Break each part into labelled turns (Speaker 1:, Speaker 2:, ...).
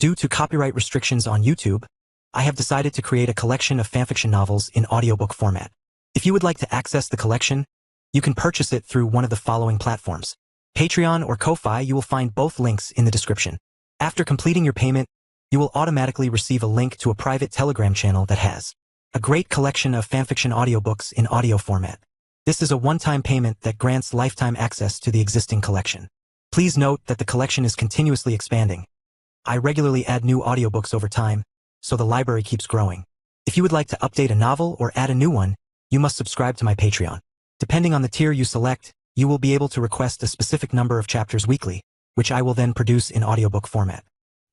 Speaker 1: Due to copyright restrictions on YouTube, I have decided to create a collection of fanfiction novels in audiobook format. If you would like to access the collection, you can purchase it through one of the following platforms. Patreon or Ko-Fi. You will find both links in the description. After completing your payment, you will automatically receive a link to a private Telegram channel that has a great collection of fanfiction audiobooks in audio format. This is a one-time payment that grants lifetime access to the existing collection. Please note that the collection is continuously expanding. I regularly add new audiobooks over time, so the library keeps growing. If you would like to update a novel or add a new one, you must subscribe to my Patreon. Depending on the tier you select, you will be able to request a specific number of chapters weekly, which I will then produce in audiobook format.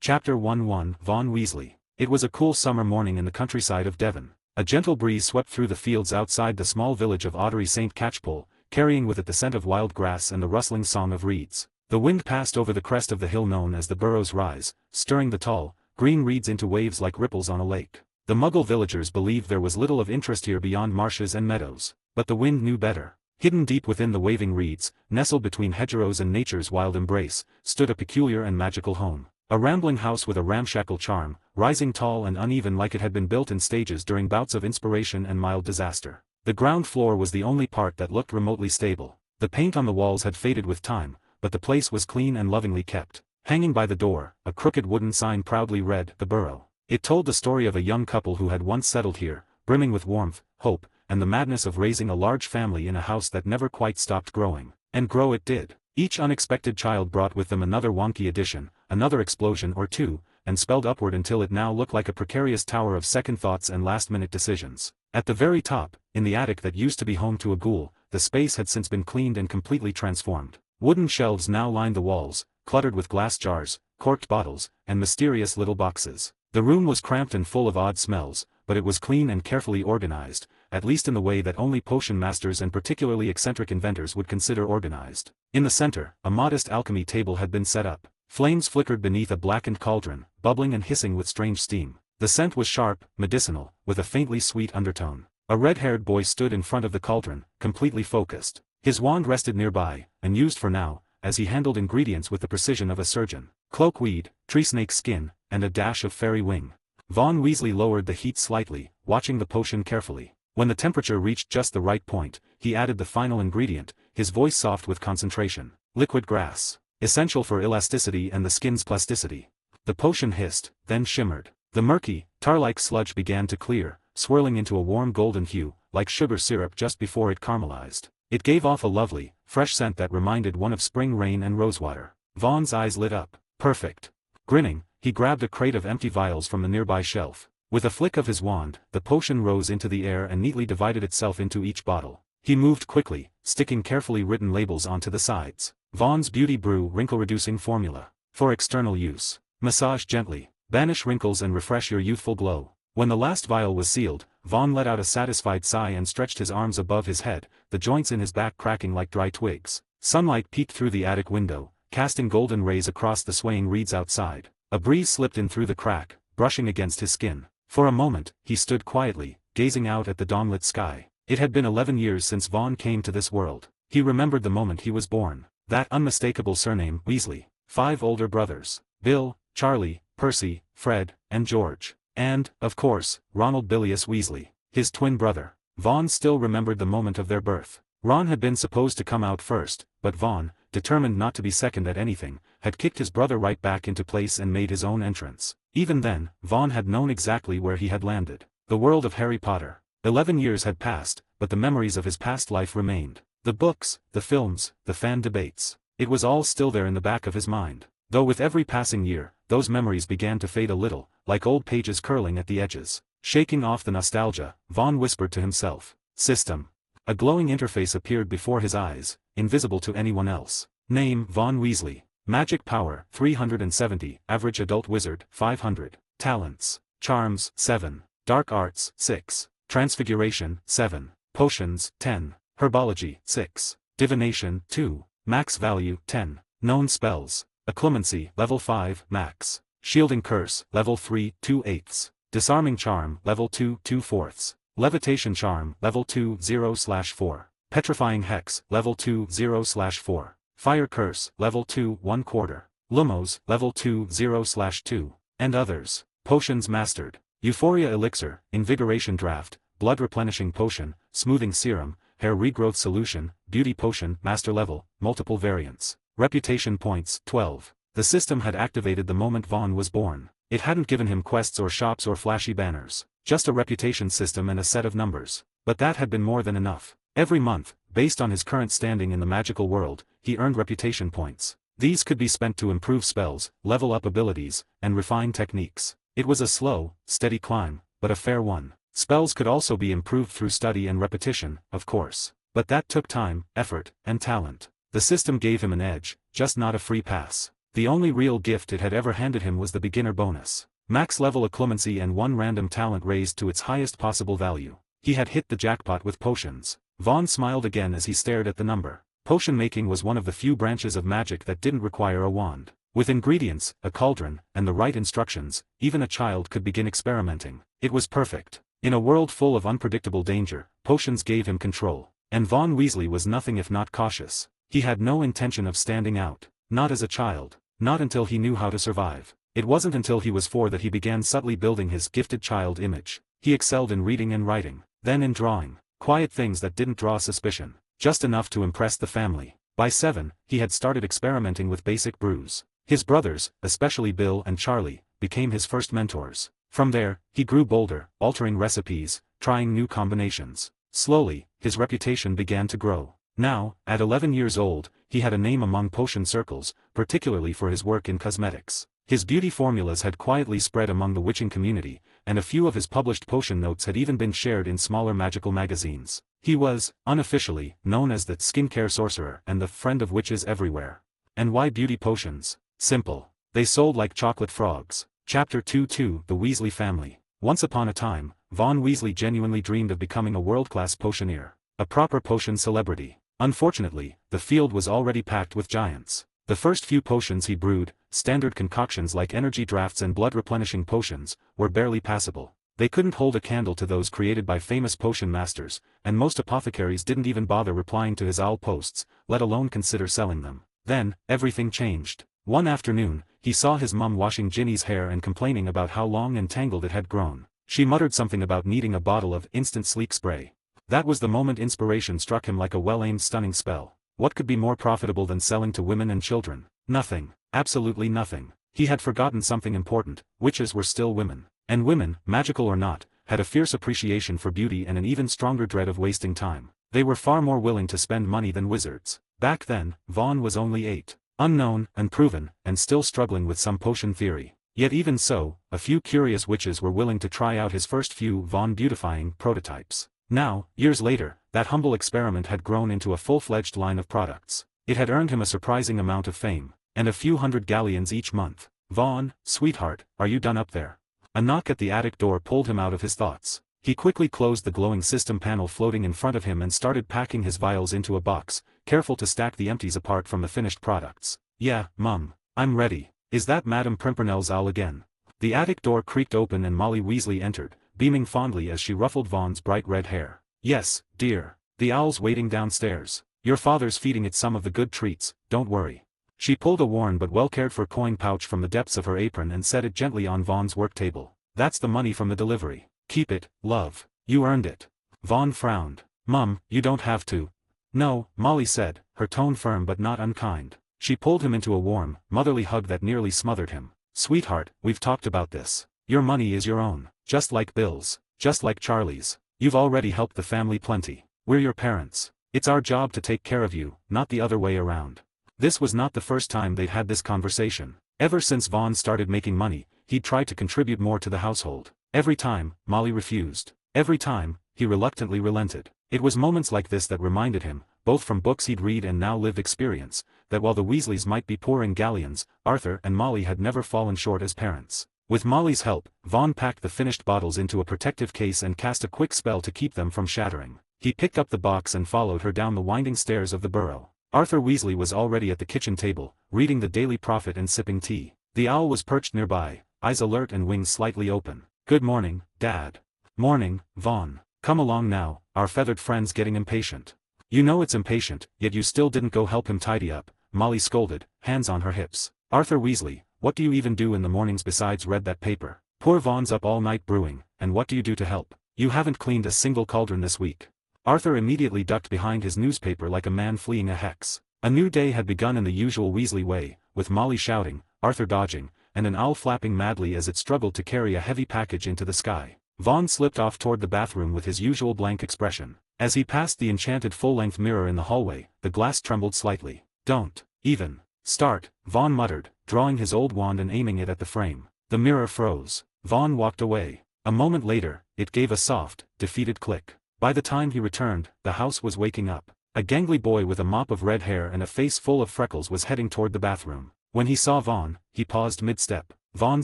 Speaker 2: Chapter 11 Vaughn Weasley. It was a cool summer morning in the countryside of Devon. A gentle breeze swept through the fields outside the small village of Audery St. Catchpole, carrying with it the scent of wild grass and the rustling song of reeds. The wind passed over the crest of the hill known as the Burrow's Rise, stirring the tall, green reeds into waves like ripples on a lake. The Muggle villagers believed there was little of interest here beyond marshes and meadows, but the wind knew better. Hidden deep within the waving reeds, nestled between hedgerows and nature's wild embrace, stood a peculiar and magical home. A rambling house with a ramshackle charm, rising tall and uneven like it had been built in stages during bouts of inspiration and mild disaster. The ground floor was the only part that looked remotely stable. The paint on the walls had faded with time, but the place was clean and lovingly kept. Hanging by the door, a crooked wooden sign proudly read, "The Burrow." It told the story of a young couple who had once settled here, brimming with warmth, hope, and the madness of raising a large family in a house that never quite stopped growing. And grow it did. Each unexpected child brought with them another wonky addition, another explosion or two, and spelled upward until it now looked like a precarious tower of second thoughts and last-minute decisions. At the very top, in the attic that used to be home to a ghoul, the space had since been cleaned and completely transformed. Wooden shelves now lined the walls, cluttered with glass jars, corked bottles, and mysterious little boxes. The room was cramped and full of odd smells, but it was clean and carefully organized, at least in the way that only potion masters and particularly eccentric inventors would consider organized. In the center, a modest alchemy table had been set up. Flames flickered beneath a blackened cauldron, bubbling and hissing with strange steam. The scent was sharp, medicinal, with a faintly sweet undertone. A red-haired boy stood in front of the cauldron, completely focused. His wand rested nearby, unused for now, as he handled ingredients with the precision of a surgeon. Cloakweed, tree snake skin, and a dash of fairy wing. Vaughn Weasley lowered the heat slightly, watching the potion carefully. When the temperature reached just the right point, he added the final ingredient, his voice soft with concentration. Liquid grass. Essential for elasticity and the skin's plasticity. The potion hissed, then shimmered. The murky, tar-like sludge began to clear, swirling into a warm golden hue, like sugar syrup just before it caramelized. It gave off a lovely, fresh scent that reminded one of spring rain and rosewater. Vaughn's eyes lit up. Perfect. Grinning, he grabbed a crate of empty vials from the nearby shelf. With a flick of his wand, the potion rose into the air and neatly divided itself into each bottle. He moved quickly, sticking carefully written labels onto the sides. Vaughn's Beauty Brew Wrinkle-Reducing Formula. For external use. Massage gently. Banish wrinkles and refresh your youthful glow. When the last vial was sealed, Vaughn let out a satisfied sigh and stretched his arms above his head, the joints in his back cracking like dry twigs. Sunlight peeked through the attic window, casting golden rays across the swaying reeds outside. A breeze slipped in through the crack, brushing against his skin. For a moment, he stood quietly, gazing out at the dawnlit sky. It had been 11 years since Vaughn came to this world. He remembered the moment he was born. That unmistakable surname, Weasley. 5 older brothers. Bill, Charlie, Percy, Fred, and George. And, of course, Ronald Bilious Weasley, his twin brother. Vaughn still remembered the moment of their birth. Ron had been supposed to come out first, but Vaughn, determined not to be second at anything, had kicked his brother right back into place and made his own entrance. Even then, Vaughn had known exactly where he had landed. The world of Harry Potter. 11 years had passed, but the memories of his past life remained. The books, the films, the fan debates. It was all still there in the back of his mind. Though with every passing year, those memories began to fade a little, like old pages curling at the edges. Shaking off the nostalgia, Vaughn whispered to himself. System. A glowing interface appeared before his eyes, invisible to anyone else. Name, Vaughn Weasley. Magic power, 370, average adult wizard, 500. Talents. Charms, 7. Dark arts, 6. Transfiguration, 7. Potions, 10. Herbology, 6. Divination, 2. Max value, 10. Known spells. Occlumency, level 5, max. Shielding curse, level 3, 2/8. Disarming charm, level 2, 2/4. Levitation charm, level 2, 0/4. Petrifying hex, level 2, 0/4. Fire curse, level 2, 1/4. Lumos, level 2, 0/2. And others. Potions mastered. Euphoria elixir, invigoration draft, blood replenishing potion, smoothing serum, hair regrowth solution, beauty potion, master level, multiple variants. Reputation points, 12. The system had activated the moment Vaughn was born. It hadn't given him quests or shops or flashy banners. Just a reputation system and a set of numbers. But that had been more than enough. Every month, based on his current standing in the magical world, he earned reputation points. These could be spent to improve spells, level up abilities, and refine techniques. It was a slow, steady climb, but a fair one. Spells could also be improved through study and repetition, of course. But that took time, effort, and talent. The system gave him an edge, just not a free pass. The only real gift it had ever handed him was the beginner bonus. Max level occlumency and one random talent raised to its highest possible value. He had hit the jackpot with potions. Vaughn smiled again as he stared at the number. Potion making was one of the few branches of magic that didn't require a wand. With ingredients, a cauldron, and the right instructions, even a child could begin experimenting. It was perfect. In a world full of unpredictable danger, potions gave him control. And Vaughn Weasley was nothing if not cautious. He had no intention of standing out. Not as a child. Not until he knew how to survive. It wasn't until he was 4 that he began subtly building his gifted child image. He excelled in reading and writing. Then in drawing. Quiet things that didn't draw suspicion. Just enough to impress the family. By 7, he had started experimenting with basic brews. His brothers, especially Bill and Charlie, became his first mentors. From there, he grew bolder, altering recipes, trying new combinations. Slowly, his reputation began to grow. Now, at 11 years old, he had a name among potion circles, particularly for his work in cosmetics. His beauty formulas had quietly spread among the witching community, and a few of his published potion notes had even been shared in smaller magical magazines. He was, unofficially, known as the skincare sorcerer and the friend of witches everywhere. And why beauty potions? Simple. They sold like chocolate frogs. Chapter 2-2 The Weasley Family. Once upon a time, Vaughn Weasley genuinely dreamed of becoming a world-class potioneer. A proper potion celebrity. Unfortunately, the field was already packed with giants. The first few potions he brewed, standard concoctions like energy drafts and blood-replenishing potions, were barely passable. They couldn't hold a candle to those created by famous potion masters, and most apothecaries didn't even bother replying to his owl posts, let alone consider selling them. Then, everything changed. One afternoon, he saw his mum washing Ginny's hair and complaining about how long and tangled it had grown. She muttered something about needing a bottle of instant sleek spray. That was the moment inspiration struck him like a well-aimed stunning spell. What could be more profitable than selling to women and children? Nothing. Absolutely nothing. He had forgotten something important. Witches were still women. And women, magical or not, had a fierce appreciation for beauty and an even stronger dread of wasting time. They were far more willing to spend money than wizards. Back then, Vaughn was only 8. Unknown, unproven, and still struggling with some potion theory. Yet even so, a few curious witches were willing to try out his first few Vaughn beautifying prototypes. Now, years later, that humble experiment had grown into a full-fledged line of products. It had earned him a surprising amount of fame, and a few hundred galleons each month. Vaughn, sweetheart, are you done up there? A knock at the attic door pulled him out of his thoughts. He quickly closed the glowing system panel floating in front of him and started packing his vials into a box, careful to stack the empties apart from the finished products. Yeah, Mum, I'm ready. Is that Madame Pimpernel's owl again? The attic door creaked open and Molly Weasley entered, beaming fondly as she ruffled Vaughn's bright red hair. Yes, dear. The owl's waiting downstairs. Your father's feeding it some of the good treats, don't worry. She pulled a worn but well-cared-for coin pouch from the depths of her apron and set it gently on Vaughn's work table. That's the money from the delivery. Keep it, love. You earned it. Vaughn frowned. Mum, you don't have to. No, Molly said, her tone firm but not unkind. She pulled him into a warm, motherly hug that nearly smothered him. Sweetheart, we've talked about this. Your money is your own. Just like Bill's. Just like Charlie's. You've already helped the family plenty. We're your parents. It's our job to take care of you, not the other way around. This was not the first time they'd had this conversation. Ever since Vaughn started making money, he'd tried to contribute more to the household. Every time, Molly refused. Every time, he reluctantly relented. It was moments like this that reminded him, both from books he'd read and now lived experience, that while the Weasleys might be poor in galleons, Arthur and Molly had never fallen short as parents. With Molly's help, Vaughn packed the finished bottles into a protective case and cast a quick spell to keep them from shattering. He picked up the box and followed her down the winding stairs of the burrow. Arthur Weasley was already at the kitchen table, reading the Daily Prophet and sipping tea. The owl was perched nearby, eyes alert and wings slightly open. Good morning, Dad. Morning, Vaughn. Come along now, our feathered friend's getting impatient. You know it's impatient, yet you still didn't go help him tidy up, Molly scolded, hands on her hips. Arthur Weasley, what do you even do in the mornings besides read that paper? Poor Vaughn's up all night brewing, and what do you do to help? You haven't cleaned a single cauldron this week. Arthur immediately ducked behind his newspaper like a man fleeing a hex. A new day had begun in the usual Weasley way, with Molly shouting, Arthur dodging, and an owl flapping madly as it struggled to carry a heavy package into the sky. Vaughn slipped off toward the bathroom with his usual blank expression. As he passed the enchanted full-length mirror in the hallway, the glass trembled slightly. Don't even start, Vaughn muttered, drawing his old wand and aiming it at the frame. The mirror froze. Vaughn walked away. A moment later, it gave a soft, defeated click. By the time he returned, the house was waking up. A gangly boy with a mop of red hair and a face full of freckles was heading toward the bathroom. When he saw Vaughn, he paused mid-step. Vaughn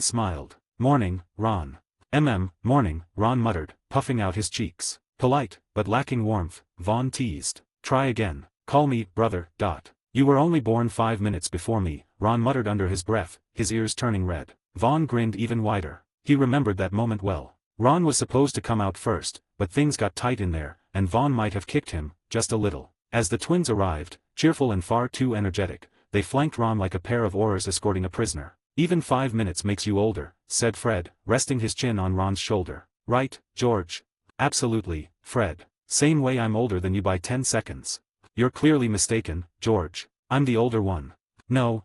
Speaker 2: smiled. Morning, Ron. Morning, Ron muttered, puffing out his cheeks. Polite, but lacking warmth, Vaughn teased. Try again. Call me, brother, Dot. You were only born 5 minutes before me, Ron muttered under his breath, his ears turning red. Vaughn grinned even wider. He remembered that moment well. Ron was supposed to come out first, but things got tight in there, and Vaughn might have kicked him, just a little. As the twins arrived, cheerful and far too energetic, they flanked Ron like a pair of oars escorting a prisoner. Even 5 minutes makes you older, said Fred, resting his chin on Ron's shoulder. Right, George? Absolutely, Fred. Same way I'm older than you by 10 seconds. You're clearly mistaken, George. I'm the older one. No,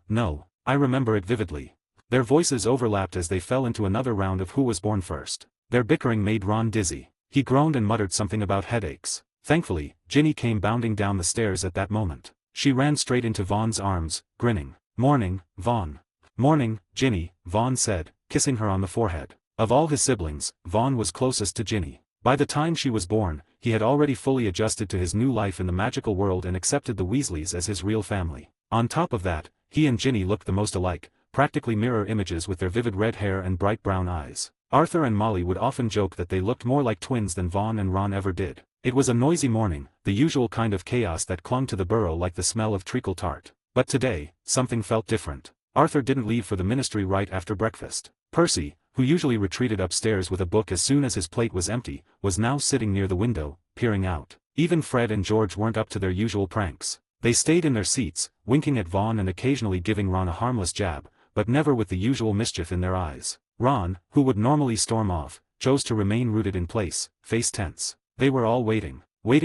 Speaker 2: I remember it vividly. Their voices overlapped as they fell into another round of who was born first. Their bickering made Ron dizzy. He groaned and muttered something about headaches. Thankfully, Ginny came bounding down the stairs at that moment. She ran straight into Vaughn's arms, grinning. Morning, Vaughn. Morning, Ginny, Vaughn said, kissing her on the forehead. Of all his siblings, Vaughn was closest to Ginny. By the time she was born, he had already fully adjusted to his new life in the magical world and accepted the Weasleys as his real family. On top of that, he and Ginny looked the most alike, practically mirror images with their vivid red hair and bright brown eyes. Arthur and Molly would often joke that they looked more like twins than Vaughn and Ron ever did. It was a noisy morning, the usual kind of chaos that clung to the burrow like the smell of treacle tart. But today, something felt different. Arthur didn't leave for the ministry right after breakfast. Percy, who usually retreated upstairs with a book as soon as his plate was empty, was now sitting near the window, peering out. Even Fred and George weren't up to their usual pranks. They stayed in their seats, winking at Vaughn and occasionally giving Ron a harmless jab, but never with the usual mischief in their eyes. Ron, who would normally storm off, chose to remain rooted in place, face tense. They were all waiting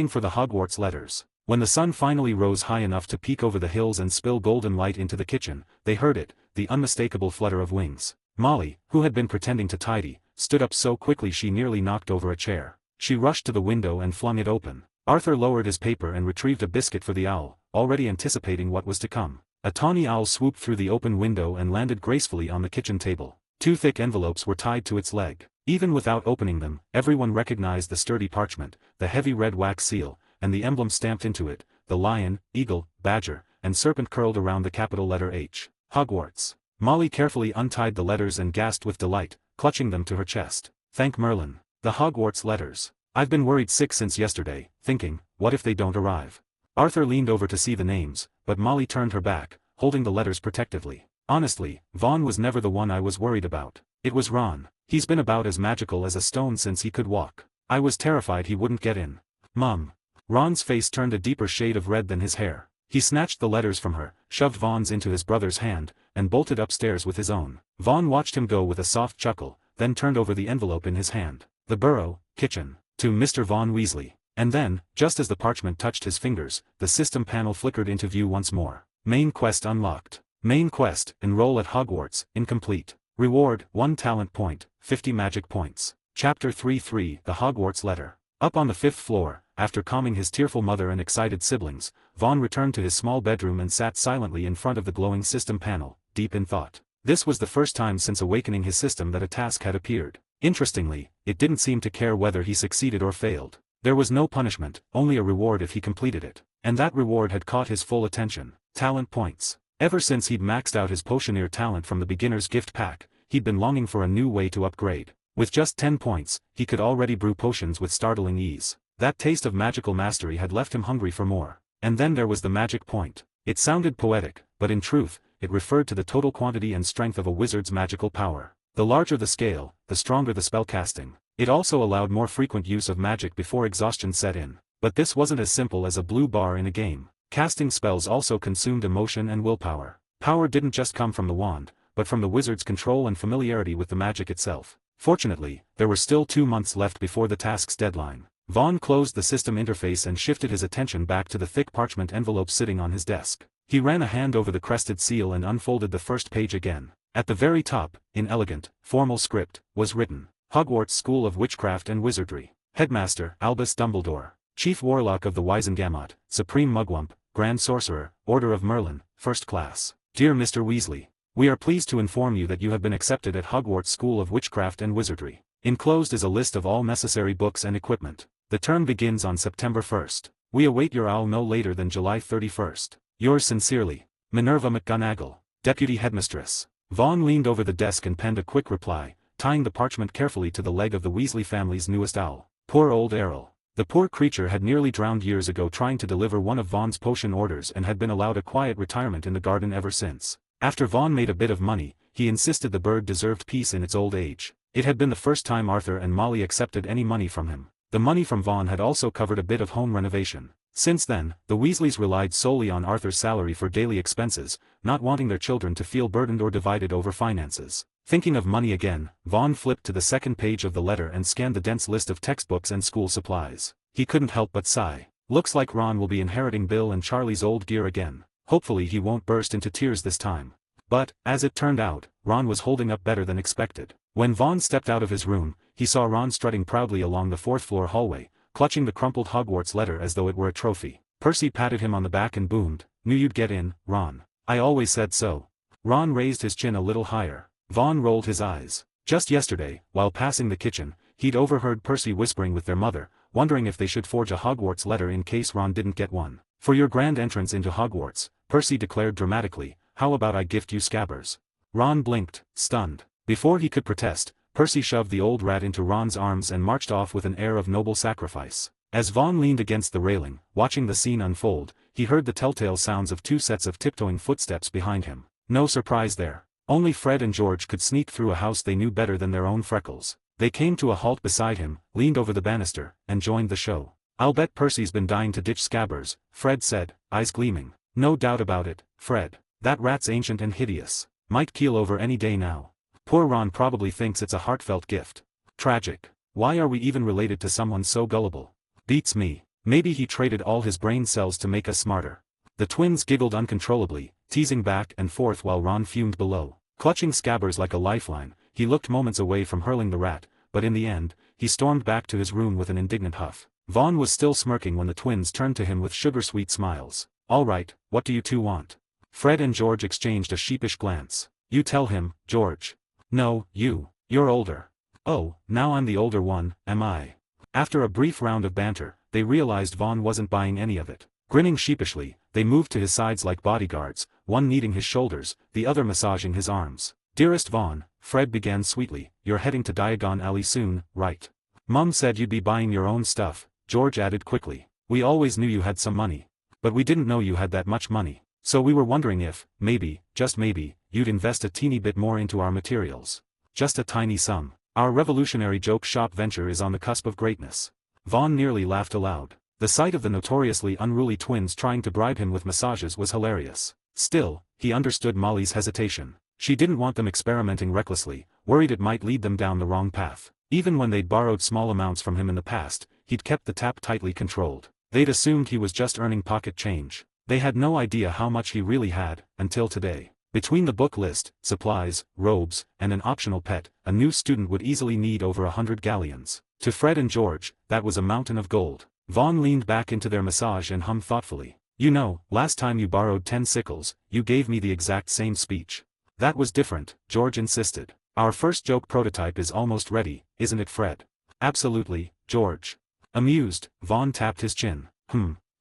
Speaker 2: for the Hogwarts letters. When the sun finally rose high enough to peek over the hills and spill golden light into the kitchen, they heard it, the unmistakable flutter of wings. Molly, who had been pretending to tidy, stood up so quickly she nearly knocked over a chair. She rushed to the window and flung it open. Arthur lowered his paper and retrieved a biscuit for the owl, already anticipating what was to come. A tawny owl swooped through the open window and landed gracefully on the kitchen table. 2 thick envelopes were tied to its leg. Even without opening them, everyone recognized the sturdy parchment, the heavy red wax seal, and the emblem stamped into it, the lion, eagle, badger, and serpent curled around the capital letter H. Hogwarts. Molly carefully untied the letters and gasped with delight, clutching them to her chest. Thank Merlin. The Hogwarts letters. I've been worried sick since yesterday, thinking, what if they don't arrive? Arthur leaned over to see the names, but Molly turned her back, holding the letters protectively. Honestly, Vaughn was never the one I was worried about. It was Ron. He's been about as magical as a stone since he could walk. I was terrified he wouldn't get in. Mum. Ron's face turned a deeper shade of red than his hair. He snatched the letters from her, shoved Vaughn's into his brother's hand, and bolted upstairs with his own. Vaughn watched him go with a soft chuckle, then turned over the envelope in his hand. The Burrow, Kitchen. To Mr. Vaughn Weasley. And then, just as the parchment touched his fingers, the system panel flickered into view once more. Main quest unlocked. Main quest, enroll at Hogwarts, incomplete. Reward, 1 talent point, 50 magic points. Chapter 3-3, The Hogwarts Letter. Up on the 5th floor, after calming his tearful mother and excited siblings, Vaughn returned to his small bedroom and sat silently in front of the glowing system panel, deep in thought. This was the first time since awakening his system that a task had appeared. Interestingly, it didn't seem to care whether he succeeded or failed. There was no punishment, only a reward if he completed it. And that reward had caught his full attention. Talent points. Ever since he'd maxed out his potioneer talent from the beginner's gift pack, he'd been longing for a new way to upgrade. With just 10 points, he could already brew potions with startling ease. That taste of magical mastery had left him hungry for more. And then there was the magic point. It sounded poetic, but in truth, it referred to the total quantity and strength of a wizard's magical power. The larger the scale, the stronger the spellcasting. It also allowed more frequent use of magic before exhaustion set in. But this wasn't as simple as a blue bar in a game. Casting spells also consumed emotion and willpower. Power didn't just come from the wand, but from the wizard's control and familiarity with the magic itself. Fortunately, there were still 2 months left before the task's deadline. Vaughn closed the system interface and shifted his attention back to the thick parchment envelope sitting on his desk. He ran a hand over the crested seal and unfolded the first page again. At the very top, in elegant, formal script, was written, Hogwarts School of Witchcraft and Wizardry. Headmaster, Albus Dumbledore. Chief Warlock of the Wizengamot, Supreme Mugwump, Grand Sorcerer, Order of Merlin, First Class. Dear Mr. Weasley, we are pleased to inform you that you have been accepted at Hogwarts School of Witchcraft and Wizardry. Enclosed is a list of all necessary books and equipment. The term begins on September 1st. We await your owl no later than July 31st. Yours sincerely, Minerva McGonagall, Deputy Headmistress. Vaughn leaned over the desk and penned a quick reply, tying the parchment carefully to the leg of the Weasley family's newest owl. Poor old Errol. The poor creature had nearly drowned years ago trying to deliver one of Vaughn's potion orders and had been allowed a quiet retirement in the garden ever since. After Vaughn made a bit of money, he insisted the bird deserved peace in its old age. It had been the first time Arthur and Molly accepted any money from him. The money from Vaughn had also covered a bit of home renovation. Since then, the Weasleys relied solely on Arthur's salary for daily expenses, not wanting their children to feel burdened or divided over finances. Thinking of money again, Vaughn flipped to the second page of the letter and scanned the dense list of textbooks and school supplies. He couldn't help but sigh. Looks like Ron will be inheriting Bill and Charlie's old gear again. Hopefully he won't burst into tears this time. But, as it turned out, Ron was holding up better than expected. When Vaughn stepped out of his room, he saw Ron strutting proudly along the 4th-floor hallway, clutching the crumpled Hogwarts letter as though it were a trophy. Percy patted him on the back and boomed, "Knew you'd get in, Ron. I always said so." Ron raised his chin a little higher. Vaughn rolled his eyes. Just yesterday, while passing the kitchen, he'd overheard Percy whispering with their mother, wondering if they should forge a Hogwarts letter in case Ron didn't get one. "For your grand entrance into Hogwarts," Percy declared dramatically, "how about I gift you Scabbers?" Ron blinked, stunned. Before he could protest, Percy shoved the old rat into Ron's arms and marched off with an air of noble sacrifice. As Vaughn leaned against the railing, watching the scene unfold, he heard the telltale sounds of 2 sets of tiptoeing footsteps behind him. No surprise there. Only Fred and George could sneak through a house they knew better than their own Freckles. They came to a halt beside him, leaned over the banister, and joined the show. "I'll bet Percy's been dying to ditch Scabbers," Fred said, eyes gleaming. "No doubt about it, Fred. That rat's ancient and hideous. Might keel over any day now. Poor Ron probably thinks it's a heartfelt gift. Tragic. Why are we even related to someone so gullible? Beats me. Maybe he traded all his brain cells to make us smarter." The twins giggled uncontrollably, teasing back and forth while Ron fumed below. Clutching Scabbers like a lifeline, he looked moments away from hurling the rat, but in the end, he stormed back to his room with an indignant huff. Vaughn was still smirking when the twins turned to him with sugar-sweet smiles. "All right, what do you two want?" Fred and George exchanged a sheepish glance. "You tell him, George." "No, you. You're older." "Oh, now I'm the older one, am I?" After a brief round of banter, they realized Vaughn wasn't buying any of it. Grinning sheepishly, they moved to his sides like bodyguards, one kneading his shoulders, the other massaging his arms. "Dearest Vaughn," Fred began sweetly, "you're heading to Diagon Alley soon, right?" "Mum said you'd be buying your own stuff," George added quickly. "We always knew you had some money. But we didn't know you had that much money. So we were wondering if, maybe, just maybe, you'd invest a teeny bit more into our materials. Just a tiny sum. Our revolutionary joke shop venture is on the cusp of greatness." Vaughn nearly laughed aloud. The sight of the notoriously unruly twins trying to bribe him with massages was hilarious. Still, he understood Molly's hesitation. She didn't want them experimenting recklessly, worried it might lead them down the wrong path. Even when they'd borrowed small amounts from him in the past, he'd kept the tap tightly controlled. They'd assumed he was just earning pocket change. They had no idea how much he really had, until today. Between the book list, supplies, robes, and an optional pet, a new student would easily need over 100 galleons. To Fred and George, that was a mountain of gold. Vaughn leaned back into their massage and hummed thoughtfully. "You know, last time you borrowed 10 sickles, you gave me the exact same speech." "That was different," George insisted. "Our first joke prototype is almost ready, isn't it, Fred?" "Absolutely, George." Amused, Vaughn tapped his chin.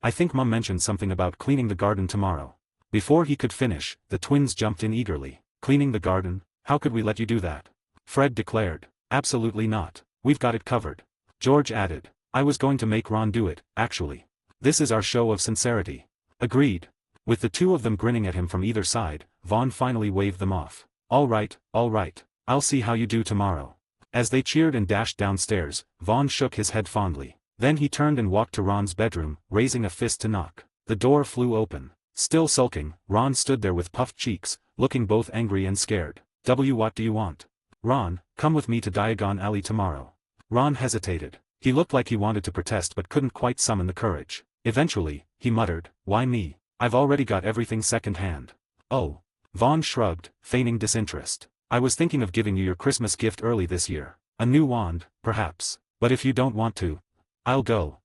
Speaker 2: I think Mum mentioned something about cleaning the garden tomorrow." Before he could finish, the twins jumped in eagerly. "Cleaning the garden? How could we let you do that?" Fred declared. "Absolutely not. We've got it covered." George added. "I was going to make Ron do it, actually. This is our show of sincerity." "Agreed." With the two of them grinning at him from either side, Vaughn finally waved them off. All right, I'll see how you do tomorrow." As they cheered and dashed downstairs, Vaughn shook his head fondly. Then he turned and walked to Ron's bedroom, raising a fist to knock. The door flew open. Still sulking, Ron stood there with puffed cheeks, looking both angry and scared. What do you want? Ron, come with me to Diagon Alley tomorrow. Ron hesitated. He looked like he wanted to protest but couldn't quite summon the courage. Eventually, he muttered, why me? I've already got everything second-hand. Oh. Vaughn shrugged, feigning disinterest. I was thinking of giving you your Christmas gift early this year. A new wand, perhaps. But if you don't want to, I'll go.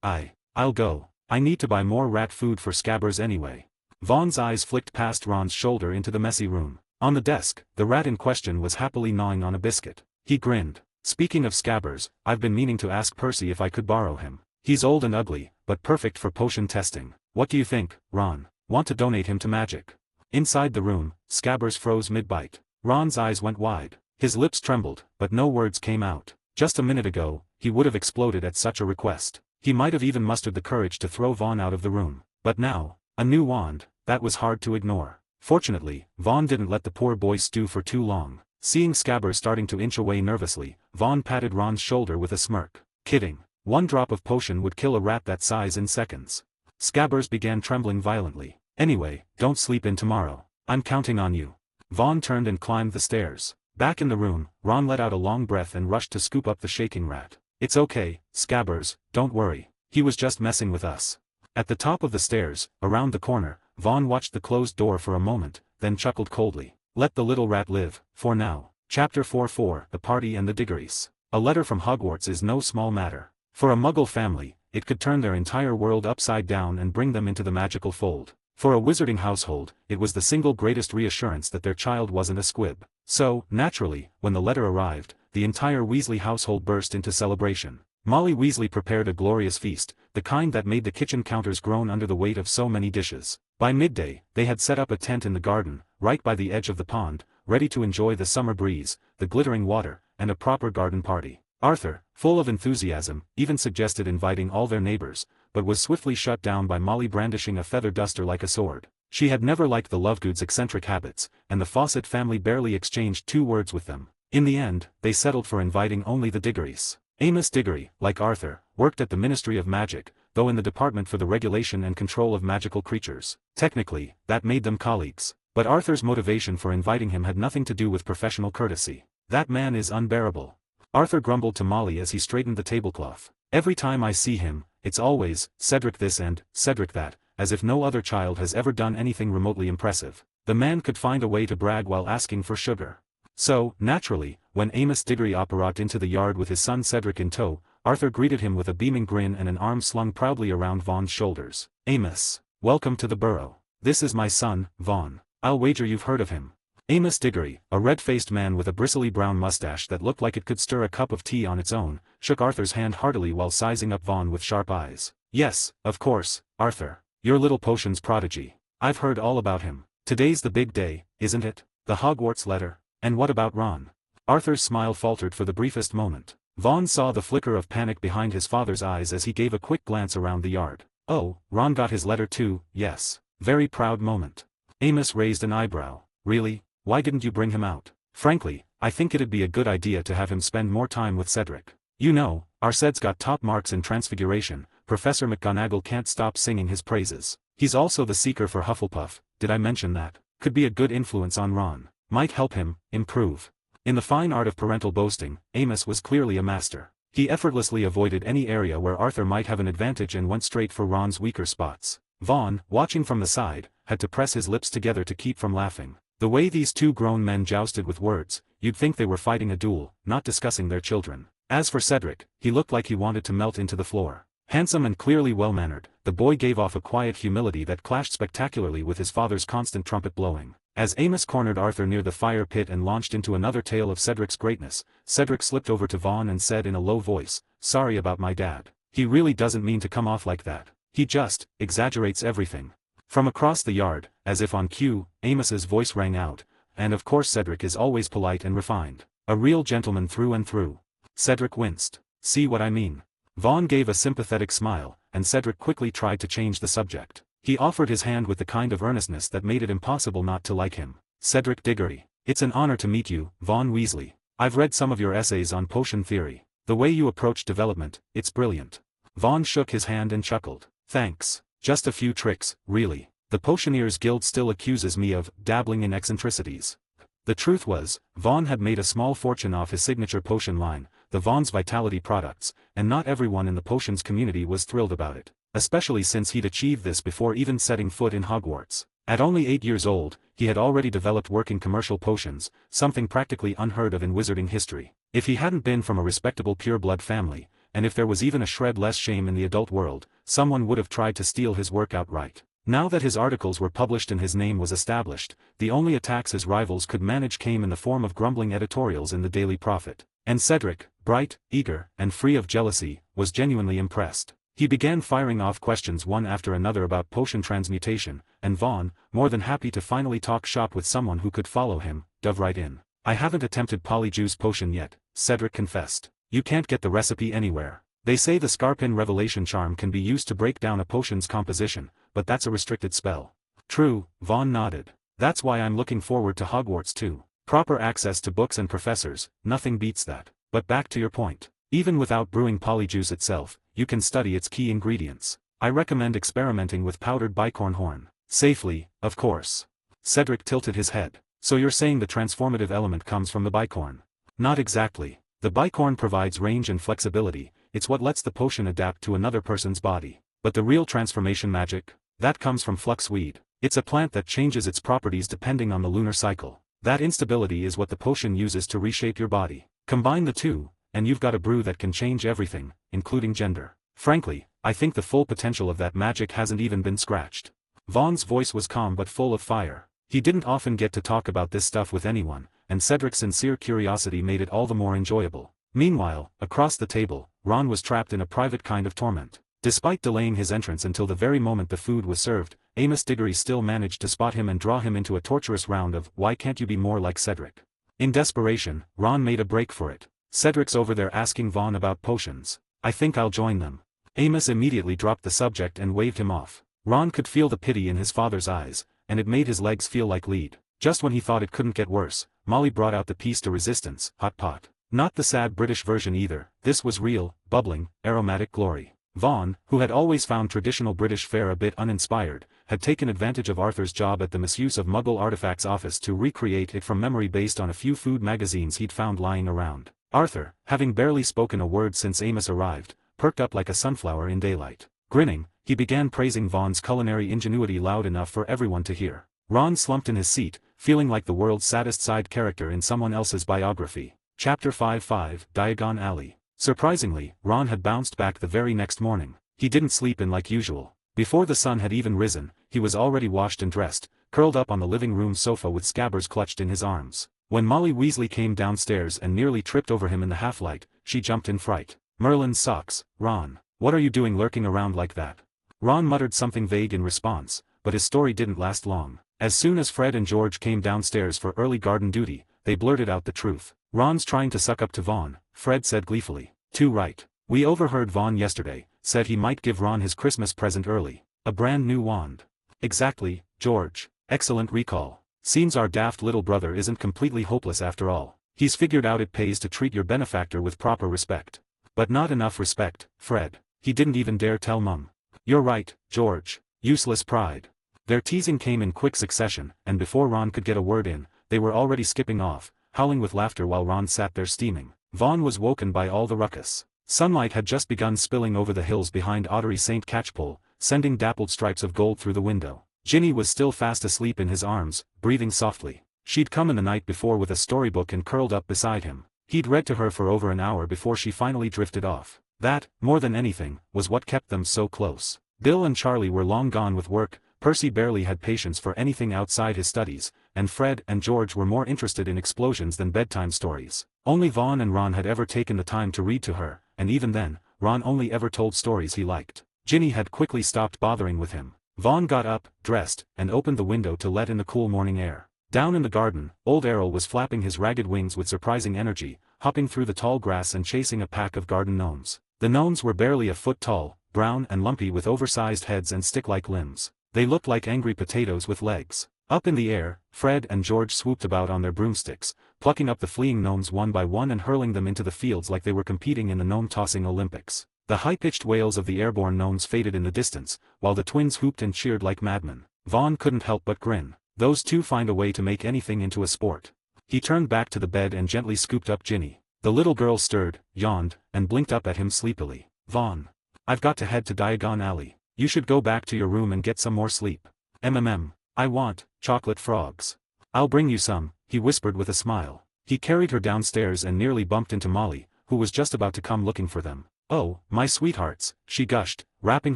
Speaker 2: I'll go. I need to buy more rat food for Scabbers anyway. Vaughn's eyes flicked past Ron's shoulder into the messy room. On the desk, the rat in question was happily gnawing on a biscuit. He grinned. Speaking of Scabbers, I've been meaning to ask Percy if I could borrow him. He's old and ugly, but perfect for potion testing. What do you think, Ron? Want to donate him to magic? Inside the room, Scabbers froze mid-bite. Ron's eyes went wide. His lips trembled, but no words came out. Just a minute ago, he would have exploded at such a request. He might have even mustered the courage to throw Vaughn out of the room. But now, a new wand, that was hard to ignore. Fortunately, Vaughn didn't let the poor boy stew for too long. Seeing Scabbers starting to inch away nervously, Vaughn patted Ron's shoulder with a smirk. Kidding. 1 drop of potion would kill a rat that size in seconds. Scabbers began trembling violently. Anyway, don't sleep in tomorrow. I'm counting on you. Vaughn turned and climbed the stairs. Back in the room, Ron let out a long breath and rushed to scoop up the shaking rat. It's okay, Scabbers, don't worry. He was just messing with us. At the top of the stairs, around the corner, Vaughn watched the closed door for a moment, then chuckled coldly. Let the little rat live, for now. Chapter 44 The Party and the Diggories. A letter from Hogwarts is no small matter. For a Muggle family, it could turn their entire world upside down and bring them into the magical fold. For a wizarding household, it was the single greatest reassurance that their child wasn't a squib. So, naturally, when the letter arrived, the entire Weasley household burst into celebration. Molly Weasley prepared a glorious feast, the kind that made the kitchen counters groan under the weight of so many dishes. By midday, they had set up a tent in the garden, right by the edge of the pond, ready to enjoy the summer breeze, the glittering water, and a proper garden party. Arthur, full of enthusiasm, even suggested inviting all their neighbors, but was swiftly shut down by Molly brandishing a feather duster like a sword. She had never liked the Lovegoods' eccentric habits, and the Fawcett family barely exchanged 2 words with them. In the end, they settled for inviting only the Diggories. Amos Diggory, like Arthur, worked at the Ministry of Magic, though in the Department for the Regulation and Control of Magical Creatures. Technically, that made them colleagues. But Arthur's motivation for inviting him had nothing to do with professional courtesy. That man is unbearable. Arthur grumbled to Molly as he straightened the tablecloth. Every time I see him, it's always, Cedric this and, Cedric that, as if no other child has ever done anything remotely impressive. The man could find a way to brag while asking for sugar. So, naturally, when Amos Diggory operated into the yard with his son Cedric in tow, Arthur greeted him with a beaming grin and an arm slung proudly around Vaughn's shoulders. Amos, welcome to the burrow. This is my son, Vaughn. I'll wager you've heard of him. Amos Diggory, a red-faced man with a bristly brown mustache that looked like it could stir a cup of tea on its own, shook Arthur's hand heartily while sizing up Vaughn with sharp eyes. Yes, of course, Arthur. Your little potions prodigy. I've heard all about him. Today's the big day, isn't it? The Hogwarts letter. And what about Ron? Arthur's smile faltered for the briefest moment. Vaughn saw the flicker of panic behind his father's eyes as he gave a quick glance around the yard. Oh, Ron got his letter too, yes. Very proud moment. Amos raised an eyebrow. Really? Why didn't you bring him out? Frankly, I think it'd be a good idea to have him spend more time with Cedric. You know, our Ced's got top marks in Transfiguration. Professor McGonagall can't stop singing his praises. He's also the seeker for Hufflepuff, did I mention that? Could be a good influence on Ron. Might help him improve. In the fine art of parental boasting, Amos was clearly a master. He effortlessly avoided any area where Arthur might have an advantage and went straight for Ron's weaker spots. Vaughn, watching from the side, had to press his lips together to keep from laughing. The way these 2 grown men jousted with words, you'd think they were fighting a duel, not discussing their children. As for Cedric, he looked like he wanted to melt into the floor. Handsome and clearly well-mannered, the boy gave off a quiet humility that clashed spectacularly with his father's constant trumpet blowing. As Amos cornered Arthur near the fire pit and launched into another tale of Cedric's greatness, Cedric slipped over to Vaughn and said in a low voice, "Sorry about my dad. He really doesn't mean to come off like that. He just exaggerates everything." From across the yard, as if on cue, Amos's voice rang out, "And of course Cedric is always polite and refined. A real gentleman through and through." Cedric winced. "See what I mean?" Vaughn gave a sympathetic smile, and Cedric quickly tried to change the subject. He offered his hand with the kind of earnestness that made it impossible not to like him. "Cedric Diggory, it's an honor to meet you, Vaughn Weasley. I've read some of your essays on potion theory. The way you approach development, it's brilliant." Vaughn shook his hand and chuckled. "Thanks. Just a few tricks, really. The Potioneers Guild still accuses me of dabbling in eccentricities. The truth was, Vaughn had made a small fortune off his signature potion line, the Vaughn's Vitality products, and not everyone in the potions community was thrilled about it, especially since he'd achieved this before even setting foot in Hogwarts. At only 8 years old, he had already developed working commercial potions, something practically unheard of in wizarding history. If he hadn't been from a respectable pure-blood family, and if there was even a shred less shame in the adult world, someone would have tried to steal his work outright. Now that his articles were published and his name was established, the only attacks his rivals could manage came in the form of grumbling editorials in the Daily Prophet. And Cedric, bright, eager, and free of jealousy, was genuinely impressed. He began firing off questions one after another about potion transmutation, and Vaughn, more than happy to finally talk shop with someone who could follow him, dove right in. "I haven't attempted polyjuice potion yet," Cedric confessed. "You can't get the recipe anywhere. They say the Scarpin Revelation Charm can be used to break down a potion's composition, but that's a restricted spell." "True," Vaughn nodded. "That's why I'm looking forward to Hogwarts too. Proper access to books and professors, nothing beats that. But back to your point. Even without brewing polyjuice itself, you can study its key ingredients. I recommend experimenting with powdered bicorn horn. Safely, of course." Cedric tilted his head. "So you're saying the transformative element comes from the bicorn?" "Not exactly. The bicorn provides range and flexibility, it's what lets the potion adapt to another person's body. But the real transformation magic? That comes from fluxweed. It's a plant that changes its properties depending on the lunar cycle. That instability is what the potion uses to reshape your body. Combine the two, and you've got a brew that can change everything, including gender. Frankly, I think the full potential of that magic hasn't even been scratched." Vaughn's voice was calm but full of fire. He didn't often get to talk about this stuff with anyone, and Cedric's sincere curiosity made it all the more enjoyable. Meanwhile, across the table, Ron was trapped in a private kind of torment. Despite delaying his entrance until the very moment the food was served, Amos Diggory still managed to spot him and draw him into a torturous round of "Why can't you be more like Cedric?" In desperation, Ron made a break for it. "Cedric's over there asking Vaughn about potions. I think I'll join them." Amos immediately dropped the subject and waved him off. Ron could feel the pity in his father's eyes, and it made his legs feel like lead. Just when he thought it couldn't get worse, Molly brought out the piece de resistance, hot pot. Not the sad British version either, this was real, bubbling, aromatic glory. Vaughn, who had always found traditional British fare a bit uninspired, had taken advantage of Arthur's job at the Misuse of Muggle Artifacts office to recreate it from memory based on a few food magazines he'd found lying around. Arthur, having barely spoken a word since Amos arrived, perked up like a sunflower in daylight. Grinning, he began praising Vaughn's culinary ingenuity loud enough for everyone to hear. Ron slumped in his seat, feeling like the world's saddest side character in someone else's biography. Chapter 5-5, Diagon Alley. Surprisingly, Ron had bounced back the very next morning. He didn't sleep in like usual. Before the sun had even risen, he was already washed and dressed, curled up on the living room sofa with Scabbers clutched in his arms. When Molly Weasley came downstairs and nearly tripped over him in the half-light, she jumped in fright. "Merlin's socks, Ron. What are you doing lurking around like that?" Ron muttered something vague in response, but his story didn't last long. As soon as Fred and George came downstairs for early garden duty, they blurted out the truth. "Ron's trying to suck up to Vaughn," Fred said gleefully. "Too right. We overheard Vaughn yesterday, said he might give Ron his Christmas present early. A brand new wand." "Exactly, George. Excellent recall. Seems our daft little brother isn't completely hopeless after all. He's figured out it pays to treat your benefactor with proper respect." "But not enough respect, Fred. He didn't even dare tell Mum." "You're right, George. Useless pride." Their teasing came in quick succession, and before Ron could get a word in, they were already skipping off, howling with laughter while Ron sat there steaming. Vaughn was woken by all the ruckus. Sunlight had just begun spilling over the hills behind Ottery St. Catchpole, sending dappled stripes of gold through the window. Ginny was still fast asleep in his arms, breathing softly. She'd come in the night before with a storybook and curled up beside him. He'd read to her for over an hour before she finally drifted off. That, more than anything, was what kept them so close. Bill and Charlie were long gone with work, Percy barely had patience for anything outside his studies, and Fred and George were more interested in explosions than bedtime stories. Only Vaughn and Ron had ever taken the time to read to her, and even then, Ron only ever told stories he liked. Ginny had quickly stopped bothering with him. Vaughn got up, dressed, and opened the window to let in the cool morning air. Down in the garden, old Errol was flapping his ragged wings with surprising energy, hopping through the tall grass and chasing a pack of garden gnomes. The gnomes were barely a foot tall, brown and lumpy with oversized heads and stick-like limbs. They looked like angry potatoes with legs. Up in the air, Fred and George swooped about on their broomsticks, plucking up the fleeing gnomes one by one and hurling them into the fields like they were competing in the gnome-tossing Olympics. The high-pitched wails of the airborne gnomes faded in the distance, while the twins whooped and cheered like madmen. Vaughn couldn't help but grin. Those two find a way to make anything into a sport. He turned back to the bed and gently scooped up Ginny. The little girl stirred, yawned, and blinked up at him sleepily. Vaughn. I've got to head to Diagon Alley. You should go back to your room and get some more sleep. I want chocolate frogs. I'll bring you some, he whispered with a smile. He carried her downstairs and nearly bumped into Molly, who was just about to come looking for them. Oh, my sweethearts, she gushed, wrapping